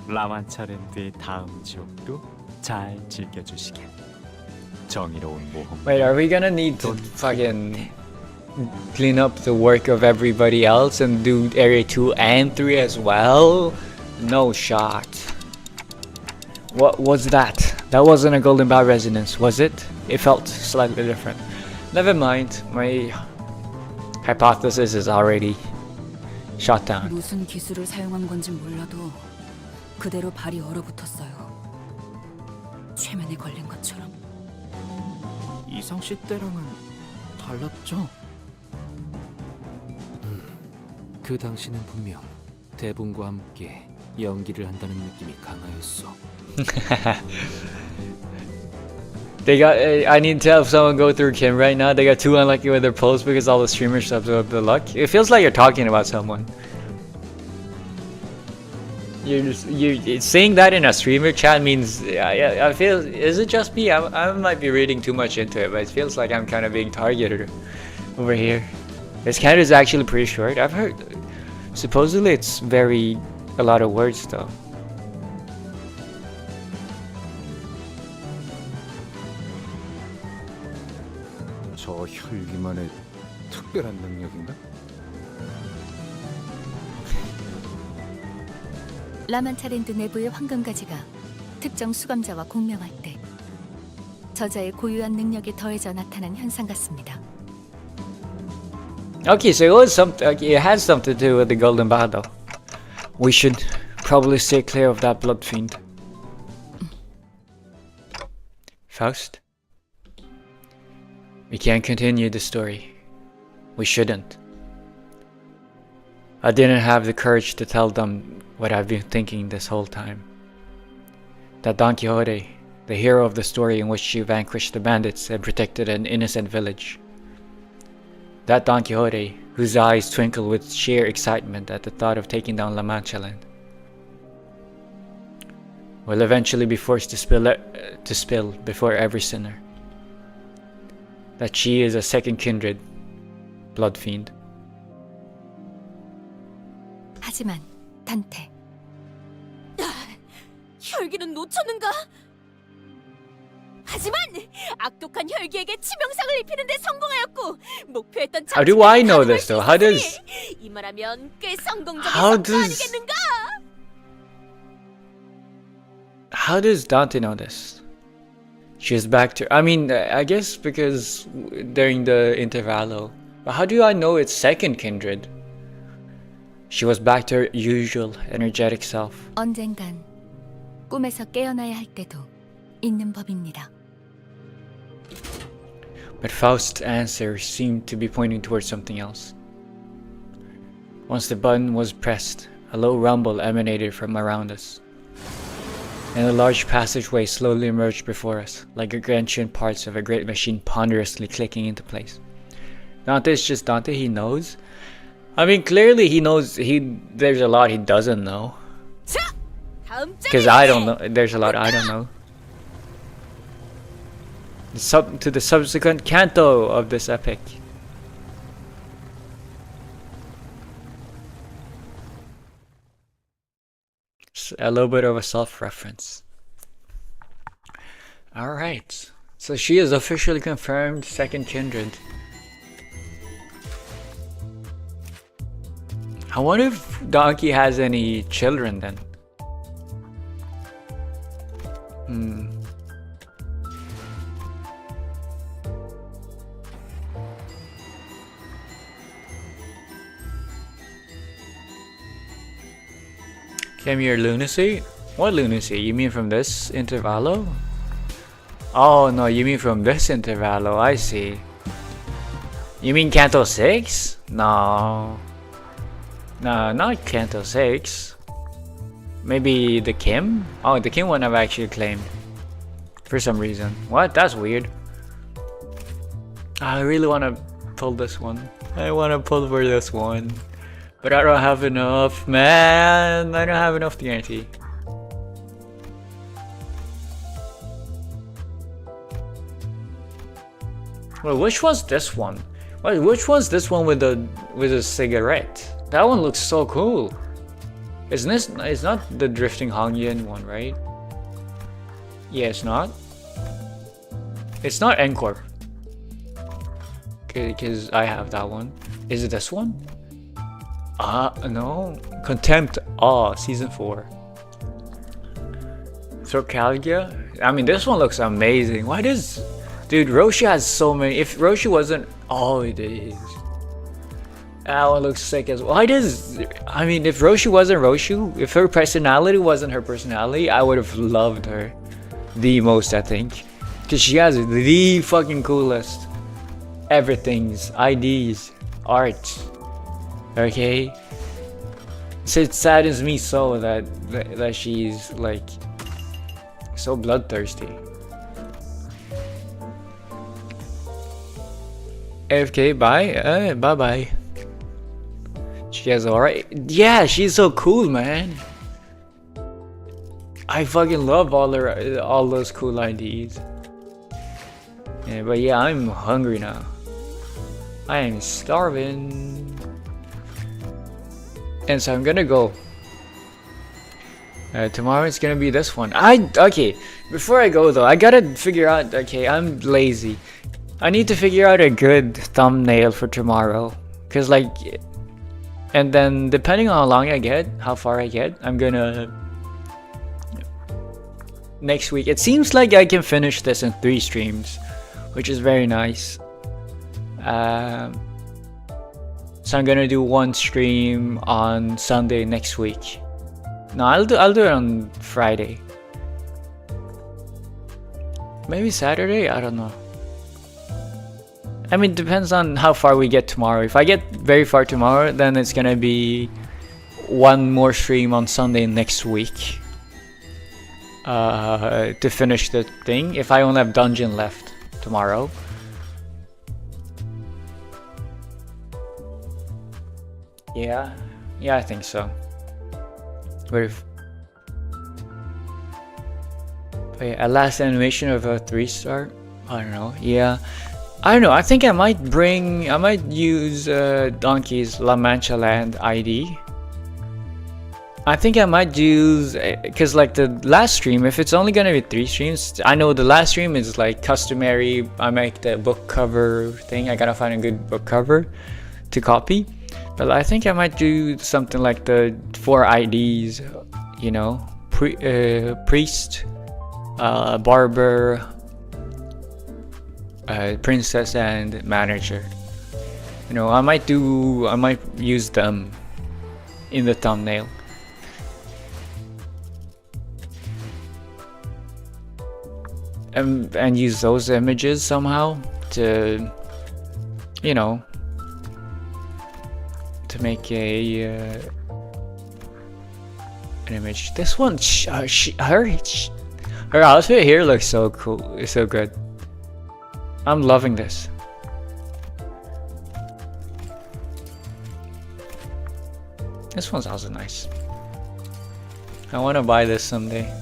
R: 라만차랜드의 다음 지옥도 잘 즐겨주시길. 정의로운 모험.
A: Wait, are we gonna need to fucking clean up the work of everybody else and do Area 2 and 3 as well? No shot. What was that? That wasn't a Golden Bow resonance, was it? It felt slightly different. Never mind, my hypothesis is already shot down.
F: 무슨 기술을 사용한 건지 몰라도 그대로 발이 얼어붙었어요. 최면에 걸린 것처럼.
E: 이상 씨 때랑은 달랐죠?
L: 그 당시는 분명 대분과 함께 연기를 한다는 느낌이 강하였어.
A: They got. I need to have someone go through Kim right now. They got too unlucky with their posts because all the streamers subs up the luck. It feels like you're talking about someone. You're saying that in a streamer chat means I feel. Is it just me? I might be reading too much into it, but it feels like I'm kind of being targeted over here. This Canto is actually pretty short. I've heard. Supposedly it's a lot of words though.
J: 저 혈기만의 특별한 능력인가?
B: 라만차랜드 내부의 황금가지가 특정 수감자와 공명할 때 저자의 고유한 능력이 더해져 나타난 현상 같습니다.
A: Okay, so it was it has something to do with the Golden Bow though. We should probably stay clear of that blood fiend. Faust? We can't continue the story. We shouldn't. I didn't have the courage to tell them what I've been thinking this whole time. That Don Quixote, the hero of the story in which she vanquished the bandits and protected an innocent village. That Don Quixote, whose eyes twinkled with sheer excitement at the thought of taking down La Mancha Land, will eventually be forced to spill before every sinner. That she is a second kindred, blood fiend.
B: 하지만 단테.
C: 혈기는 놓쳤는가? 하지만 악독한 혈기에게 치명상을 입히는데 성공하였고 목표했던
A: How do I know this though? How does
C: 이 말하면 꽤 성공적인 성과 아니겠는가?
A: How does Dante know this? She's back to. I mean, I guess because during the intervallo. But how do I know it's second kindred? She was back to her usual energetic self.
B: 언젠간 꿈에서 깨어나야 할 때도 있는 법입니다.
A: But Faust's answer seemed to be pointing towards something else. Once the button was pressed, a low rumble emanated from around us, and a large passageway slowly emerged before us, like gargantuan parts of a great machine ponderously clicking into place. Dante's just Dante, he knows. I mean, clearly he knows. There's a lot he doesn't know. Because I don't know. There's a lot I don't know. To the subsequent canto of this epic. A little bit of a self-reference. Alright. So she is officially confirmed second kindred. I wonder if Donkey has any children then. Came your lunacy? What lunacy? You mean from this intervallo? Oh no, you mean from this intervallo, I see. You mean Canto 6? No. No, not Canto 6. Maybe the Kim? Oh, the Kim one I've actually claimed. For some reason. What? That's weird. I really want to pull this one. I want to pull for this one. But I don't have enough, man. I don't have enough to guarantee. Well, which was this one? Wait, which one's this one with a cigarette? That one looks so cool. Isn't this? It's not the Drifting Hongyan one, right? Yeah, it's not. It's not Encore. Because I have that one. Is it this one? No. Contempt Season 4. Throcalia? I mean, this one looks amazing. Why does... Dude, Roshi has so many... If Roshi wasn't... Oh, it is. That one looks sick as well. Why does... I mean, if Roshi wasn't Roshi, if her personality wasn't her personality, I would have loved her the most, I think. Because she has the fucking coolest everything's, IDs, art. Okay? So it saddens me so that she's like so bloodthirsty. AFK, bye. Bye bye. She has alright. Yeah, she's so cool, man. I fucking love all those cool IDs. Yeah, but yeah, I'm hungry now. I am starving. And so I'm gonna go. Tomorrow it's gonna be this one. Okay, before I go though, I gotta figure out, okay, I'm lazy. I need to figure out a good thumbnail for tomorrow. Cause like, and then depending on how long I get, how far I get, I'm gonna, next week, it seems like I can finish this in 3 streams, which is very nice. So I'm gonna do 1 stream on Sunday next week. No, I'll do it on Friday. Maybe Saturday? I don't know. I mean, depends on how far we get tomorrow. If I get very far tomorrow, then it's gonna be 1 more stream on Sunday next week. To finish the thing. If I only have dungeon left tomorrow. Yeah, I think so. But wait, a last animation of a 3-star? I don't know. Yeah, I don't know. I think I might use Donkey's La Mancha Land ID. I think I might use, because like the last stream, if it's only gonna be 3 streams, I know the last stream is like customary. I make the book cover thing. I gotta find a good book cover to copy. But I think I might do something like the 4 IDs, you know, priest, barber, princess, and manager. You know, I might use them in the thumbnail. And use those images somehow to, you know, to make a an image. This one, her outfit here looks so cool. It's so good. I'm loving this. This one's also nice. I want to buy this someday,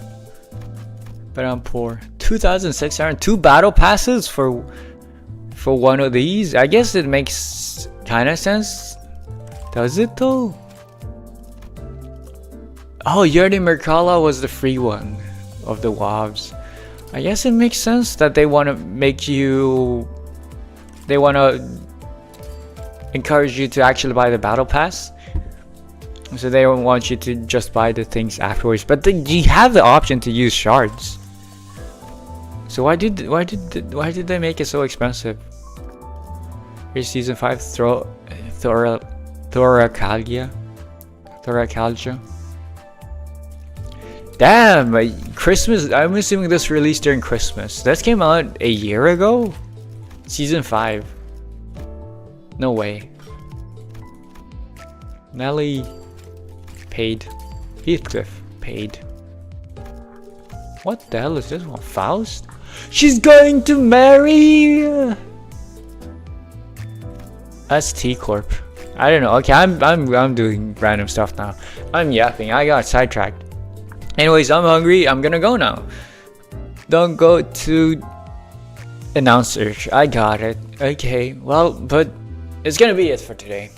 A: but I'm poor. 2,600, 2 battle passes for one of these. I guess it makes kind of sense. Does it though? Oh, Yerdi Merkala was the free one of the WoWs. I guess it makes sense that they want to make you. They want to encourage you to actually buy the battle pass. So they don't want you to just buy the things afterwards. But you have the option to use shards. So why did they make it so expensive? Here's season 5 Thoracalgia. Damn, Christmas. I'm assuming this released during Christmas. That came out a year ago? Season 5. No way. Nelly paid. Heathcliff paid. What the hell is this one? Faust? She's going to marry. That's T Corp. I don't know. Okay, I'm doing random stuff now. I'm yapping. I got sidetracked. Anyways, I'm hungry. I'm gonna go now. Don't go to announce search. I got it. Okay. Well, but it's gonna be it for today.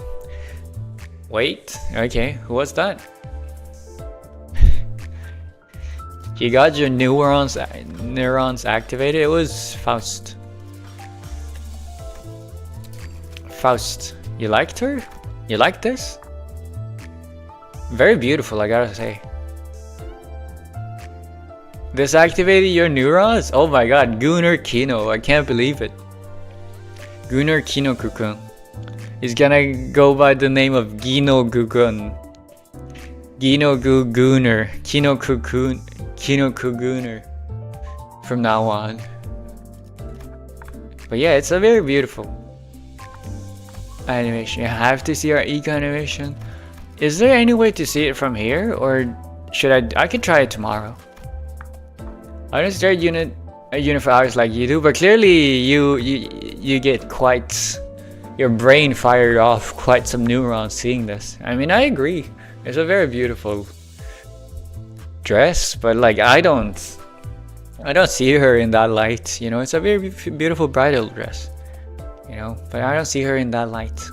A: Wait. Okay. Who was that? You got your neurons activated. It was Faust. Faust. You liked her? You liked this? Very beautiful, I gotta say. This activated your neurons? Oh my god, Gunnar Kino. I can't believe it. Gunnar Kino Kukun. He's gonna go by the name of Gino Gukun. Gino Gugunner. Kino Kukun. Kino Kugunner. From now on. But yeah, it's a very beautiful animation. You have to see our eco animation. Is there any way to see it from here? Or should I could try it tomorrow. I don't stare at unit for hours like you do, but clearly you get quite your brain fired off quite some neurons seeing this. I mean, I agree. It's a very beautiful dress, but like I don't see her in that light. You know, it's a very beautiful bridal dress. You know, but I don't see her in that light.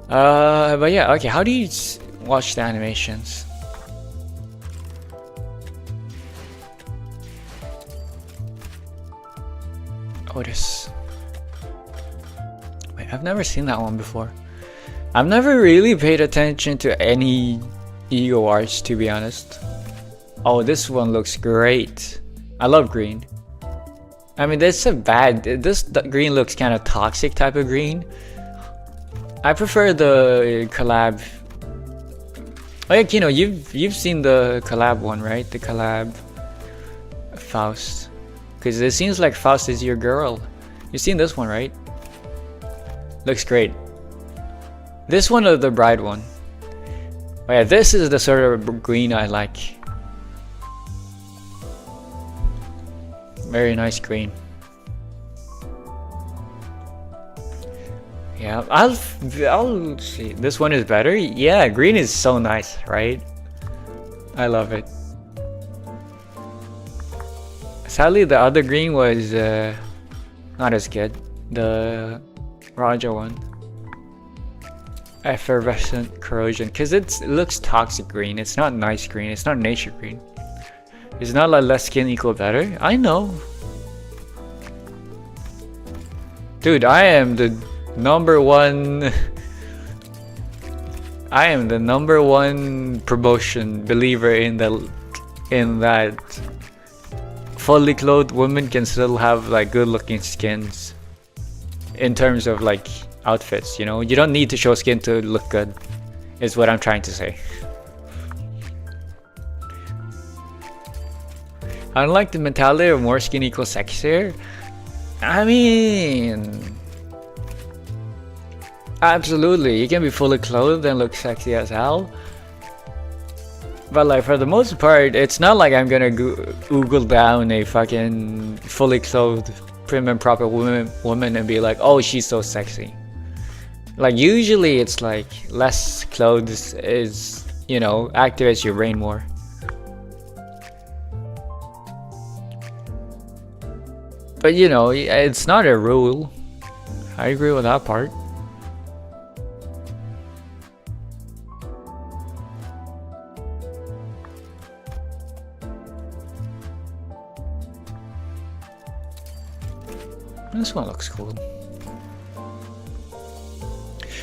A: But yeah, okay. How do you watch the animations? Otis. Wait, I've never seen that one before. I've never really paid attention to any ego arts, to be honest. Oh, this one looks great. I love green. I mean, this green looks kind of toxic type of green. I prefer the collab. Like, you know, you've seen the collab one, right? The collab Faust. Because it seems like Faust is your girl. You've seen this one, right? Looks great. This one or the bride one? Oh yeah, this is the sort of green I like. Very nice green. Yeah, I'll see. This one is better. Yeah, green is so nice, right? I love it. Sadly, the other green was not as good. The Raja one. Effervescent corrosion, because it looks toxic green. It's not nice green. It's not nature green. It's not like less skin equal better. I know. Dude, I am the number one. I am the number one promotion believer in that fully clothed women can still have like good looking skins. In terms of like outfits, you know, you don't need to show skin to look good, is what I'm trying to say. Unlike the mentality of more skin equals sexier, I mean, Absolutely, you can be fully clothed and look sexy as hell. But like for the most part, it's not like I'm gonna Google down a fucking fully clothed, prim and proper woman and be like, oh, she's so sexy. Like usually it's like less clothes is, you know, activates your brain more. But you know, it's not a rule. I agree with that part. This one looks cool.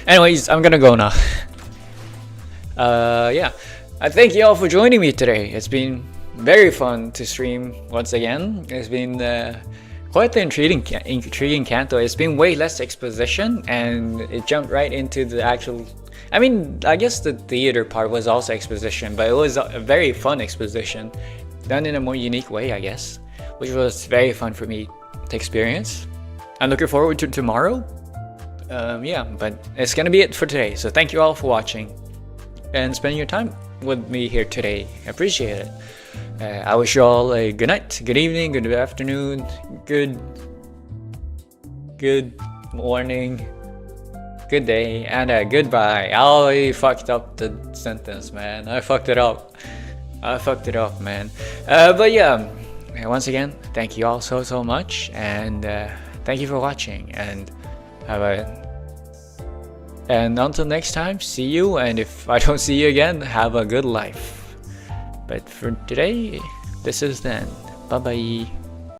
A: Anyways, I'm gonna go now. Yeah, I thank you all for joining me today. It's been very fun to stream once again. It's been quite the intriguing Canto. It's been way less exposition, and it jumped right into the actual. I mean, I guess the theater part was also exposition, but it was a very fun exposition, done in a more unique way, I guess, which was very fun for me to experience. I'm looking forward to tomorrow. Yeah, but it's gonna be it for today. So thank you all for watching and spending your time with me here today. I appreciate it. I wish you all a good night, good evening, good afternoon, good morning, good day, and a goodbye. I fucked up the sentence, man. I fucked it up. Man. But yeah, once again, thank you all so much, and thank you for watching, and and until next time, see you, and if I don't see you again, have a good life. But for today, this is the end. Bye bye.